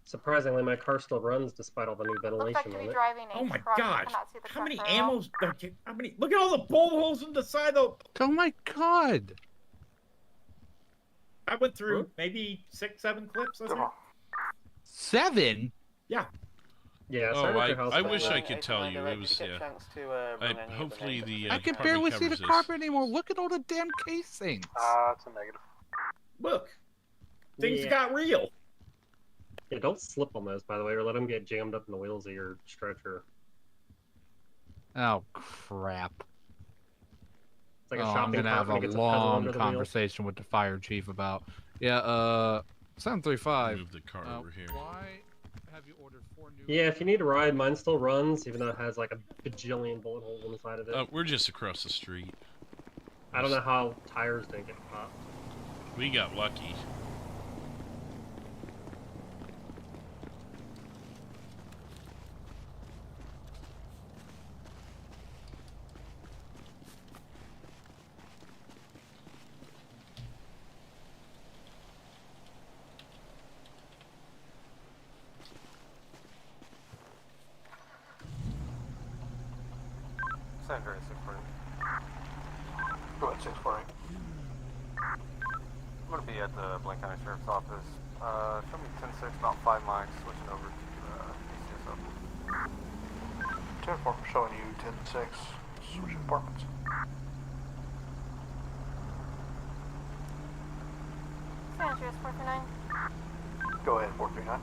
Surprisingly, my car still runs despite all the new Looks ventilation like to on be it. driving a Oh my truck. You gosh! cannot see the How truck many very well. ammos? How many? Look at all the bullet holes in the side of. Oh my god! I went through maybe 6-7 clips. I think. 7? Yeah. Yeah, Oh, sorry for I wish I could tell you. It was, yeah. Hopefully the I can carbon barely see the covers this. carpet anymore. Look at all the damn casings. It's a negative. Look, things Yeah. got real. Yeah, don't slip on those, by the way, or let them get jammed up in the wheels of your stretcher. Oh crap! It's like a I'm shopping gonna cart have when a it gets a pedal long under the wheel. conversation with the fire chief about. Yeah, 735. Move the car over here. Why have you ordered 4 new? Yeah, if you need a ride, mine still runs, even though it has like a bajillion bullet holes inside of it. We're just across the street. I don't know how tires didn't get popped. We got lucky. San Andreas 648. Go ahead, 648. I'm going to be at the Blaine County Sheriff's Office. Show me 10-6, about 5 miles, switching over to PCSO. 10-4 showing you 10-6, switching departments. San Andreas 439. Go ahead, 439.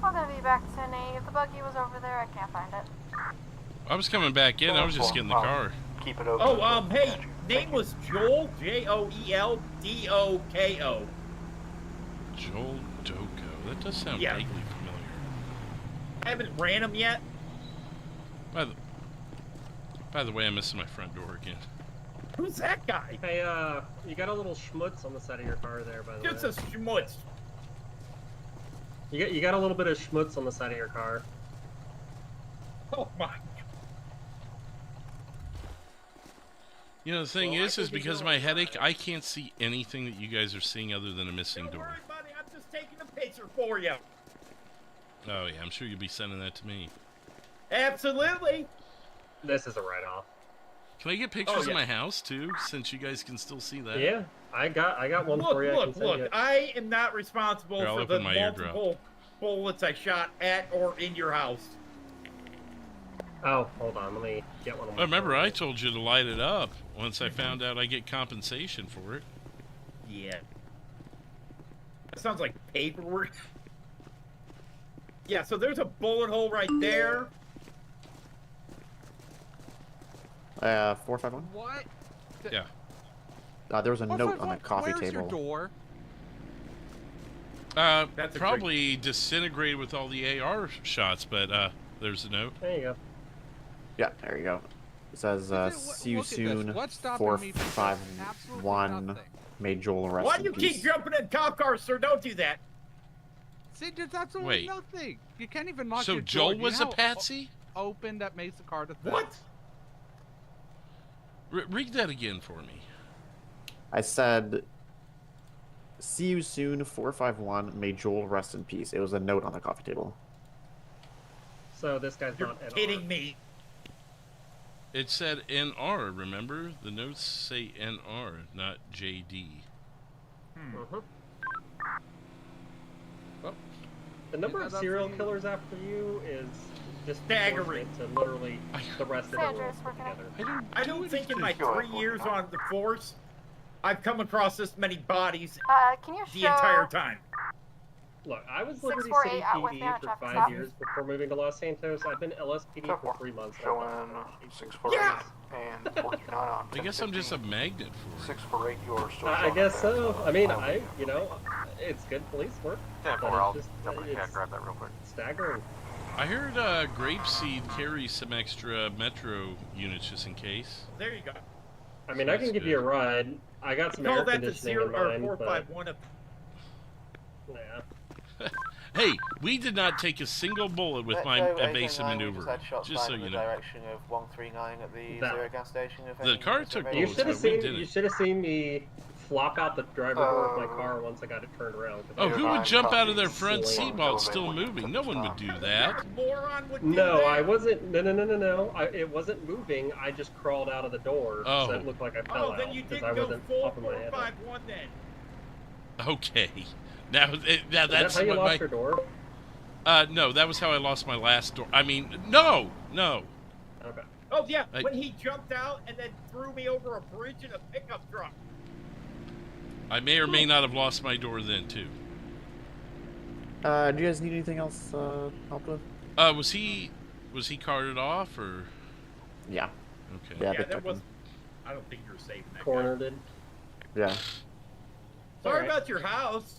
I'm gonna be back 10-8. If the buggy was over there, I can't find it. I was coming back in. I was just getting the car. Keep it open. Oh, hey, name was Joel, Joeldoko. Joel Doko. That does sound vaguely familiar. I haven't ran him yet. By the way, I'm missing my front door again. Who's that guy? Hey, you got a little schmutz on the side of your car there, by the way. Just a schmutz. You got a little bit of schmutz on the side of your car. Oh my. You know, the thing is because of my headache, I can't see anything that you guys are seeing other than a missing door. Don't worry, buddy. I'm just taking a picture for you. Oh, yeah, I'm sure you'll be sending that to me. Absolutely. This is a write-off. Can I get pictures of my house, too, since you guys can still see that? Yeah, I got one for you. Look, I am not responsible Here, for the multiple bullets I shot at or in your house. Oh, hold on. Let me get one of my Remember, I told you to light it up once I found out I get compensation for it. Yeah. That sounds like paperwork. Yeah, so there's a bullet hole right there. 451? What? Yeah. There was a note on the coffee Where's table. your door? Probably disintegrated with all the AR shots, but there's a note. There you go. Yeah, there you go. It says, see you soon, 451, made Joel arrest Why in do you peace. keep jumping in cop cars, sir? Don't do that. See, there's absolutely Wait. nothing. You can't even lock So your door. Joel You was know a patsy? Open that makes the car to theft. What? Read that again for me. I said, see you soon, 451, may Joel rest in peace. It was a note on the coffee table. So this guy's not NR. Kidding me. It said NR, remember? The notes say NR, not JD. Well, the number of serial killers after you is just staggering to literally the rest of the world put together. I don't think in my 3 years on the force, I've come across this many bodies Can you the show entire time. Look, I was Liberty 648 City out with me on a PD for traffic 5 stop. years before moving to Los Santos. I've been LSPD for 3 months. Showing 648 and 49 on. I guess I'm just a magnet for it. 648, you are still. I guess so. I mean, it's good police work. Yeah, but I'll it's just, jump in the cab, grab that real quick. staggering. I heard Grapeseed carries some extra Metro units just in case. There you go. I mean, I can give you a ride. I got some air Call that the conditioning in mind, but 451 yeah. Hey, we did not take a single bullet with my evasive maneuver. Just so you know. Direction of 139 at the That- Zero gas station. If The car took You bullets, should have but we seen. did You it. should have seen me flop out the driver door of my car once I got it turned around. Oh, who would jump out of their front seat while it's still moving? No one would do that. Moron would do No, that. I wasn't. No. It wasn't moving. I just crawled out of the door, Oh. so it looked like I fell Oh, then out you because didn't I go wasn't full popping my head up. 451 then. Okay. Now Is that's that how you what lost my. your door? No, that was how I lost my last door. I mean, no. Okay. Oh yeah, when he jumped out and then threw me over a bridge in a pickup truck. I may or may not have lost my door then too. Do you guys need anything else help with? Was he carted off or? Yeah. Okay. Yeah, Yeah, they that took was. him. I don't think you're saving that. Cornered it. Yeah. Sorry Alright. about your house.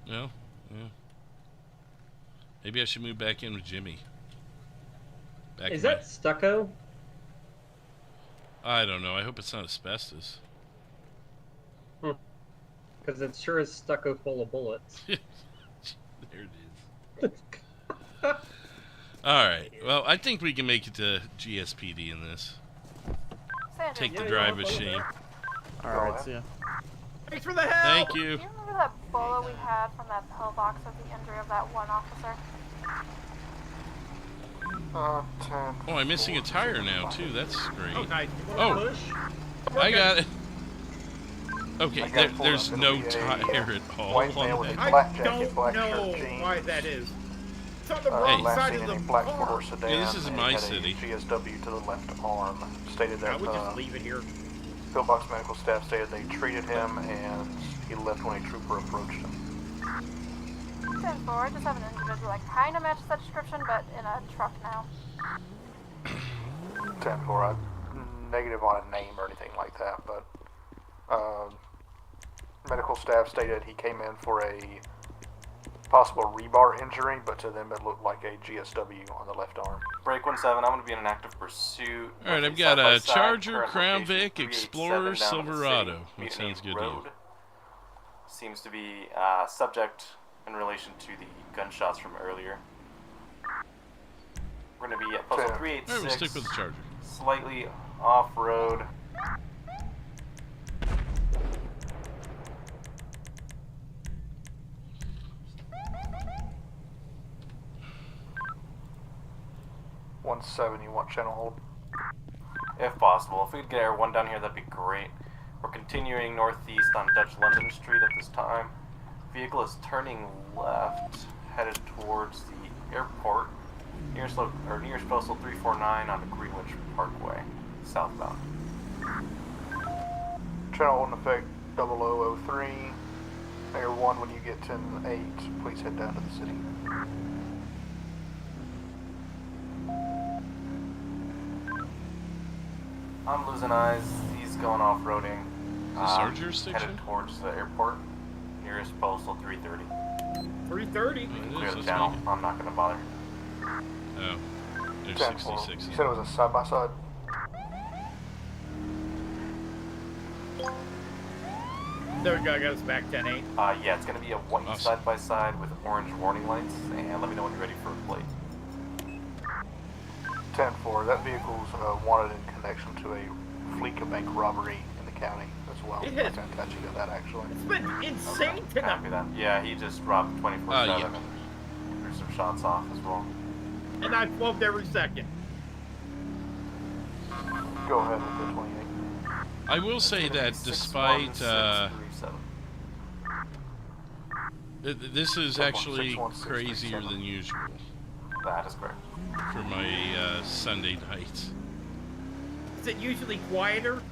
No. Yeah. Maybe I should move back in with Jimmy. Is that stucco? I don't know. I hope it's not asbestos. Because it sure is stucco full of bullets. There it is. All right. Well, I think we can make it to GSPD in this. Sandra, Take the yeah, drive yeah, with shame. Alright, see ya. Thanks for the help. Thank you. Do you remember that bullet we had from that pillbox with the injury of that one officer? 10. Oh, I'm missing a tire now too. That's great. Oh, nice. Oh, Push. I got it. Okay, there's no tire at all. White man with a I black don't jacket, black know shirt, jeans. why that is. It's on the wrong last side seen of in the a black car. four-door sedan. Yeah, this is and my had city. A GSW to the left arm. Stated that I would just leave it here. Pillbox medical staff stated they treated him and he left when a trooper approached him. 10-4, I just have an individual that kind of matches that description, but in a truck now. 10-4, I'm negative on a name or anything like that, but medical staff stated he came in for a possible rebar injury, but to them it looked like a GSW on the left arm. Break 17, I'm going to be in an active pursuit. Alright, I've got a Charger, Crown Vic, Explorer, Silverado. That sounds good to you. Seems to be subject in relation to the gunshots from earlier. We're going to be at postal 386. Alright, we'll stick with the Charger. Slightly off-road. You want channel hold? If possible. If we could get everyone down here, that'd be great. We're continuing northeast on Dutch London Street at this time. Vehicle is turning left, headed towards the airport. Nearest postal 349 on the Greenwich Parkway, southbound. Channel hold in effect 0003. Air 1, when you get 10-8, please head down to the city. I'm losing eyes. He's going off-roading. Is this our jurisdiction? Headed towards the airport. Nearest postal 330. 330? Clear the channel. I'm not going to bother. Oh. There's 66. You said it was a side-by-side? There we go, I got us back 10-8. Yeah, it's going to be a white side-by-side with orange warning lights, and let me know when you're ready for a plate. 10-4, that vehicle's wanted in connection to a Fleeca Bank robbery in the county as well. It has. I can catch you of that, actually. It's been insane tonight. Copy that. Yeah, he just robbed 24/7 yeah. and threw some shots off as well. And I flubbed every second. Go ahead with the 28. I will say that despite this is actually crazier than usual. That is correct. For my Sunday night. Is it usually quieter?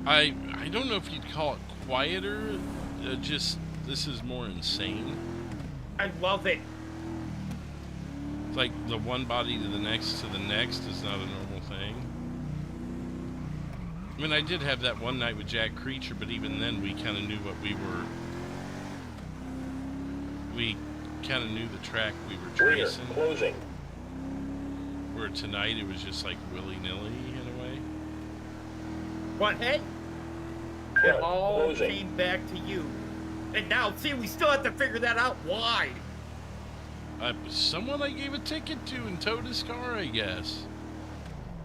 I don't know if you'd call it quieter. Just this is more insane. I love it. It's like the one body to the next is not a normal thing. I mean, I did have that one night with Jack Creature, but even then we kind of knew what we were. We kind of knew the track we were tracing. Closing. Where tonight it was just like willy-nilly in a way. But hey, it all came back to you. And now, see, we still have to figure that out. Why? Someone I gave a ticket to and towed his car, I guess.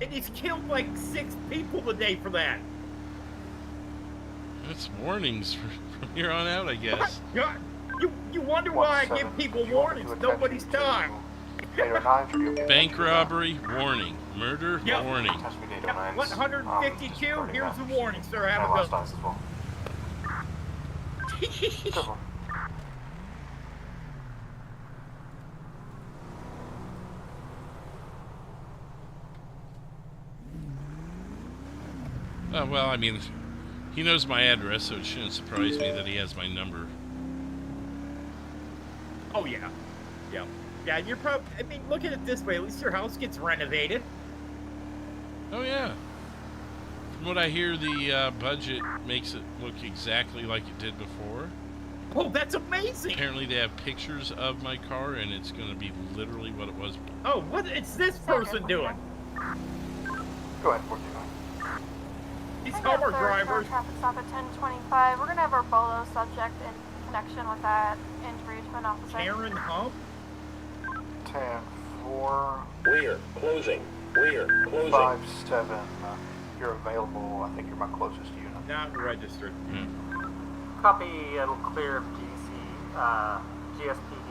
And he's killed like 6 people today for that. That's warnings from here on out, I guess. You wonder why I give people warnings. Nobody's time. Bank robbery, warning. Murder, warning. 152, here's the warning, sir. Have a good one. Well, I mean, he knows my address, so it shouldn't surprise me that he has my number. Oh, yeah. Yeah. Yeah, you're probably, I mean, look at it this way. At least your house gets renovated. Oh, yeah. From what I hear, the budget makes it look exactly like it did before. Oh, that's amazing. Apparently they have pictures of my car, and it's going to be literally what it was before. Oh, what is this person doing? Go ahead, 14. These Hummer drivers. Traffic stop at 1025. We're going to have our Bolo subject in connection with that injury to an officer. Karen Hump? 10-4. Clear. Closing. Clear. Closing. 5-7. You're available. I think you're my closest unit. Not registered. Copy. It'll clear GSPD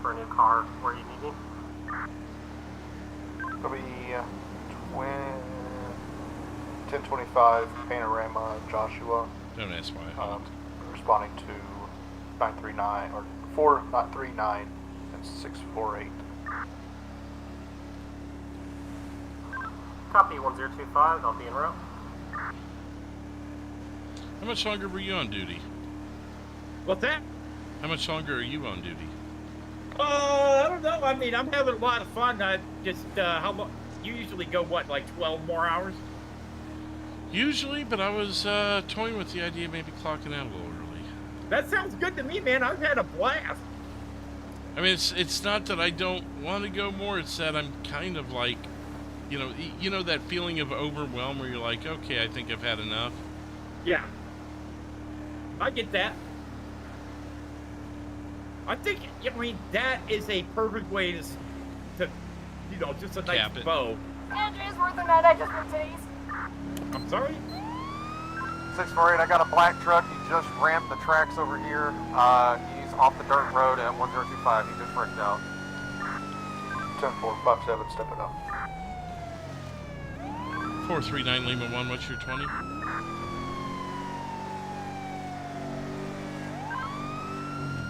for a new car. Where you need me? The 1025 Panorama Joshua. Don't ask why. Responding to 939 or 439 and 648. Copy 1025. I'll be en route. How much longer were you on duty? What's that? How much longer are you on duty? I don't know. I mean, I'm having a lot of fun. How long? You usually go, what, like 12 more hours? Usually, but I was toying with the idea of maybe clocking out a little early. That sounds good to me, man. I've had a blast. I mean, it's not that I don't want to go more. It's that I'm kind of like, you know that feeling of overwhelm where you're like, okay, I think I've had enough. Yeah. I get that. I think, I mean, that is a perfect way to just a nice bow. Andrew's worth a night. I just worked today's. I'm sorry? 648, I got a black truck. He just ramped the tracks over here. He's off the dirt road at 1025. He just wrecked out. 10-4-5-7, step it up. 439 Lima 1, what's your 20?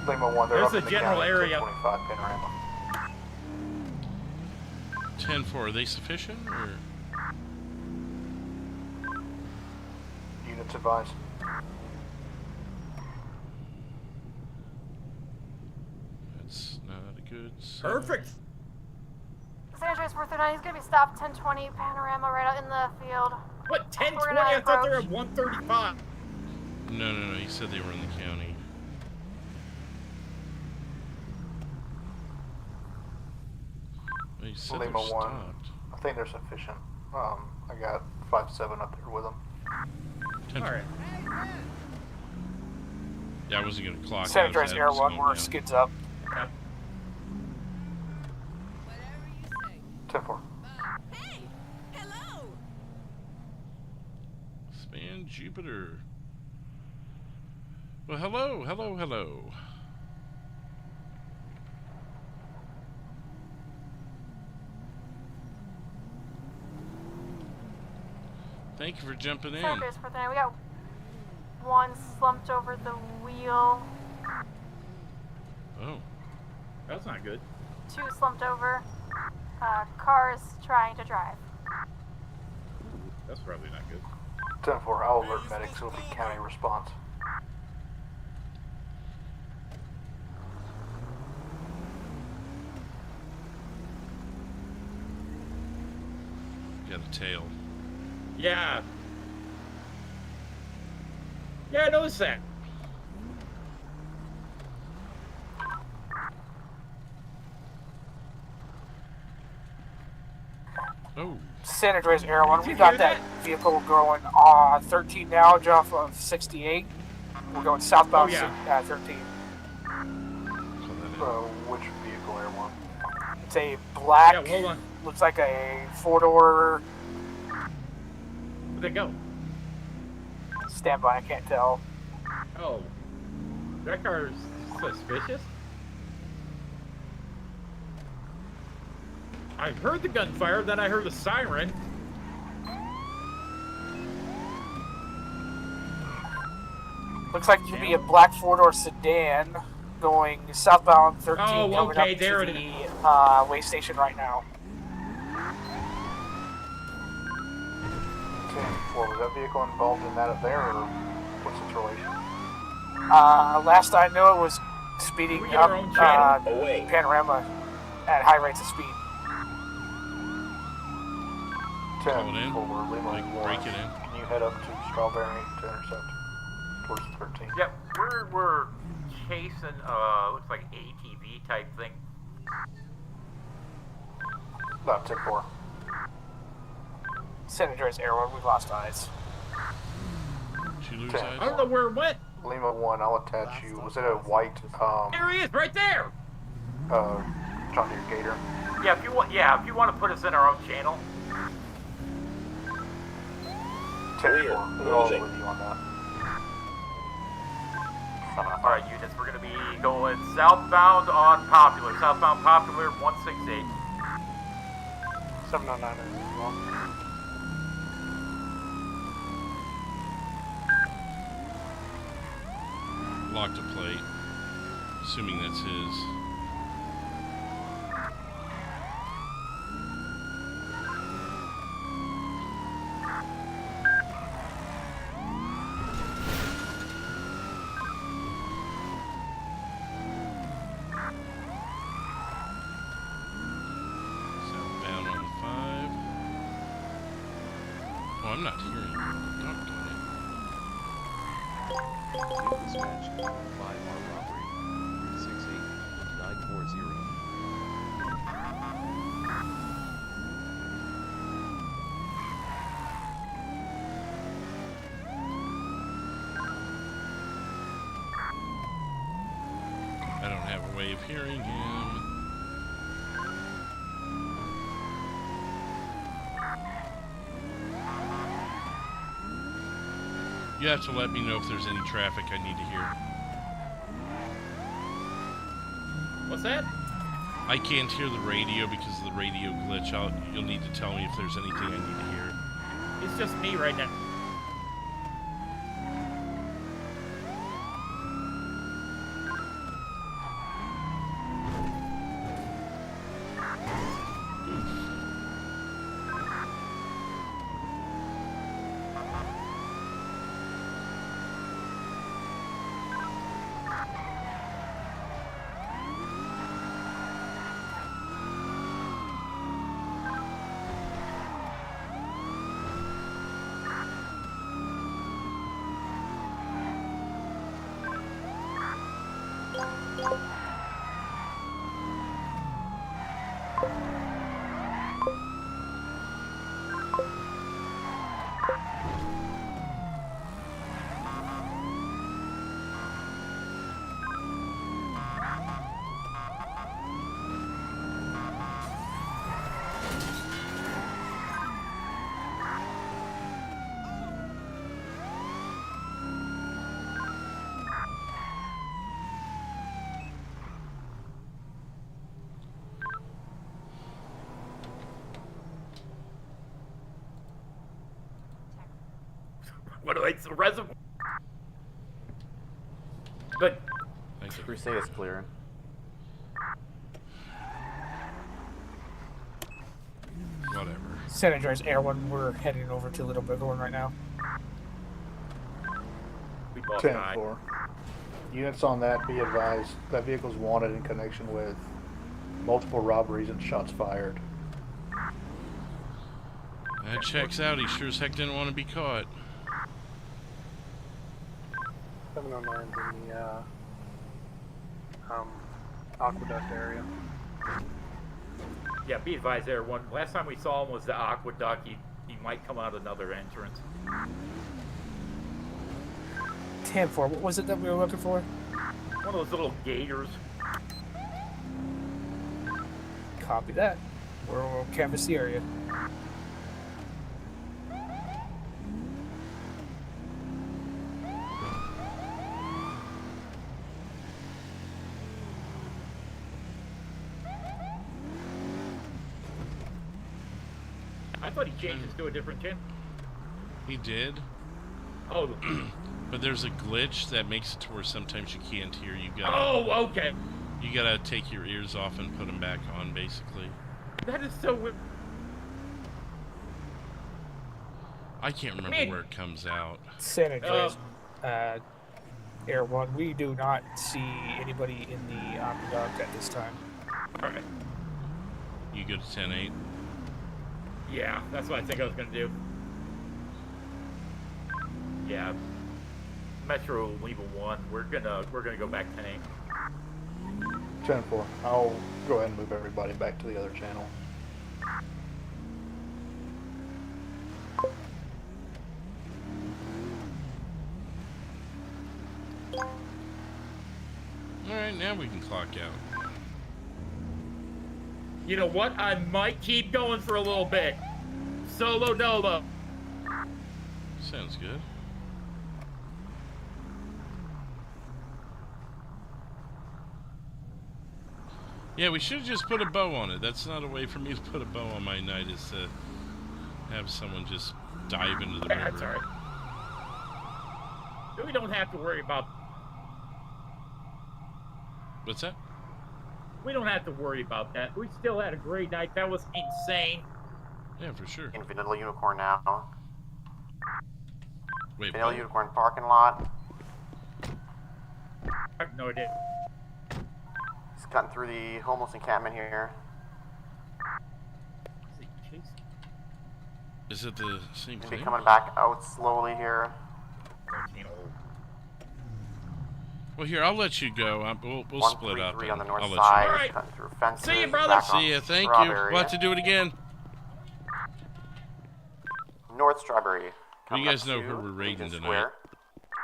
Lima 1, they're There's up a in the general county, area. 1025 Panorama. 10-4, are they sufficient, or? Units advised. That's not a good sign. Perfect. San Andreas 439. He's gonna be stopped 1020 Panorama right out in the field. What, 1020? I thought they were at 135. No, he said they were in the county. He said Lima 1, stopped. I think they're sufficient. I got 5-7 up there with them. Alright. Yeah, I wasn't gonna clock San out. Andreas Air 1, we're skids up. 10-4. Span Jupiter. Well, hello. Thank you for jumping in. San Andreas 439. We got one slumped over the wheel. Oh. That's not good. 2 slumped over. Cars trying to drive. That's probably not good. 10-4, I'll alert medics. It'll be county response. Got a tail. Yeah. Yeah, I noticed that. Oh. San Andreas Air 1, we got that vehicle going 13 now, off of 68. We're going southbound 13. Which vehicle, Air 1? It's a black, Yeah, hold on. looks like a 4-door. Where'd they go? Standby, I can't tell. Oh. That car is suspicious? I heard the gunfire, then I heard the siren. Looks like it could be a black 4-door sedan going southbound 13 coming up there to it the way station right now. 10-4, was that vehicle involved in that up there, or what's its relation? Last I know, it was speeding up Away. Panorama at high rates of speed. 10-4, Lima 1. break it in. Can you head up to Strawberry to intercept towards the 13? Yep, we're chasing looks like ATV type thing. About 10-4. San Andreas Air 1, we've lost eyes. Did you lose 10-4. eyes? I don't know where it went. Lima 1, I'll attach you. Was it a white, There he is, right there. John Deere Gator? Yeah, if you want to put us in our own channel. 10-4, we're all with you on that. Alright, units, we're going to be going southbound on Popular. Southbound Popular, 168. 709 as well. Locked a plate. Assuming that's his. Southbound on 5. Oh, I'm not hearing you. Doggone it. Dispatch, 5R robbery, Route 68940. I don't have a way of hearing him. You have to let me know if there's any traffic I need to hear. What's that? I can't hear the radio because of the radio glitch. You'll need to tell me if there's anything I need to hear. It's just me right now. What do I say? Reservoir? Good. Thank you. Crusade is clearing. Whatever. San Andreas Air 1, we're heading over to Little Bighorn right now. 10-4. Units on that, be advised, that vehicle's wanted in connection with multiple robberies and shots fired. That checks out. He sure as heck didn't want to be caught. 709's in the aqueduct area. Yeah, be advised there. Last time we saw him was the aqueduct. He might come out another entrance. 10-4, what was it that we were looking for? One of those little gators. Copy that. We'll canvass the area. I thought he changed this to a different channel. He did. Oh. But there's a glitch that makes it to where sometimes you can't hear. Oh, okay. You gotta take your ears off and put them back on, basically. That is so weird. I can't remember where it comes out. San Andreas Air 1, we do not see anybody in the aqueduct at this time. Alright. You go to 10-8? Yeah, that's what I think I was gonna do. Yeah. Metro leave a 1. We're gonna go back 10-8. 10-4. I'll go ahead and move everybody back to the other channel. Alright, now we can clock out. You know what? I might keep going for a little bit. Solo dolo. Sounds good. Yeah, we should have just put a bow on it. That's not a way for me to put a bow on my night, is to have someone just dive into the river. That's alright. We don't have to worry about... What's that? We don't have to worry about that. We still had a great night. That was insane. Yeah, for sure. In Vanilla Unicorn now. Wait, Vanilla what? Unicorn parking lot. I have no idea. He's cutting through the homeless encampment here. Is it the same He'll thing? be coming back out slowly here. Well, here, I'll let you go. We'll split up. On the north I'll side. let you go. Cutting through fences. See you, brother. See ya. Thank you. We'll have to do it again. North Strawberry. You guys know who we're raiding tonight.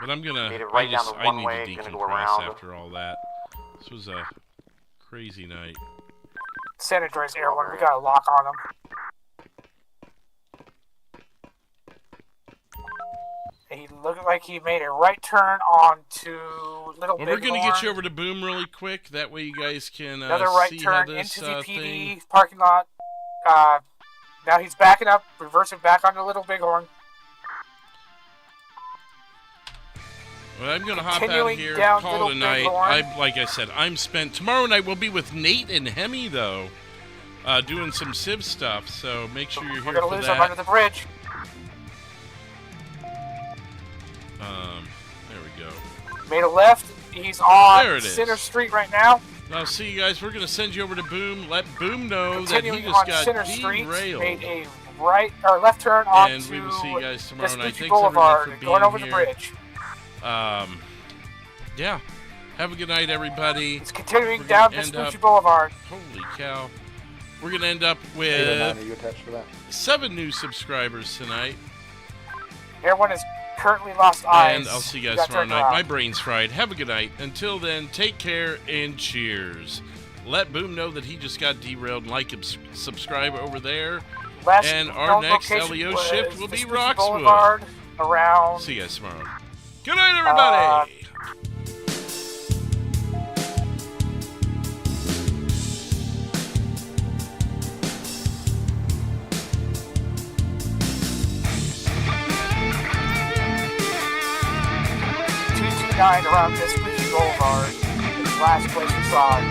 But I'm gonna. Made it right down the I one need way, to gonna decompress go around. after all that. This was a crazy night. San Andreas Air One, we got a lock on him. He looked like he made a right turn onto Little Bighorn. We're gonna get you over to Boom really quick. That way you guys can Another right see turn how this into the PD thing... parking lot. Now he's backing up, reversing back onto Little Bighorn. Well, I'm gonna hop out of Continuing here, down call Little tonight. Bighorn. Like I said, I'm spent. Tomorrow night we'll be with Nate and Hemi though, doing some Civ stuff. So make sure you're here We're gonna for lose that. him under the bridge. There we go. Made a left. He's on There it is. Center Street right now. Now, see you guys. We're gonna send you over to Boom. Let Boom know Continuing that he on just Center got Street, derailed. made a right or left turn onto And we will see you guys tomorrow night. Vespucci Thanks Boulevard, everyone for going being over here. the bridge. Yeah. Have a good night, everybody. It's continuing We're down gonna end Vespucci up- Boulevard. Holy cow. We're gonna end up with 809, are you attached to that? 7 new subscribers tonight. Everyone has currently lost eyes. And I'll see you You guys got tomorrow turned night. around. My brain's fried. Have a good night. Until then, take care and cheers. Let Boom know that he just got derailed and like and subscribe over there. Last And our known next location LEO was shift will be Vespucci Roxwood. Boulevard around. See you guys tomorrow. Good night, everybody. Around Vespucci Boulevard. It's the last place we saw him.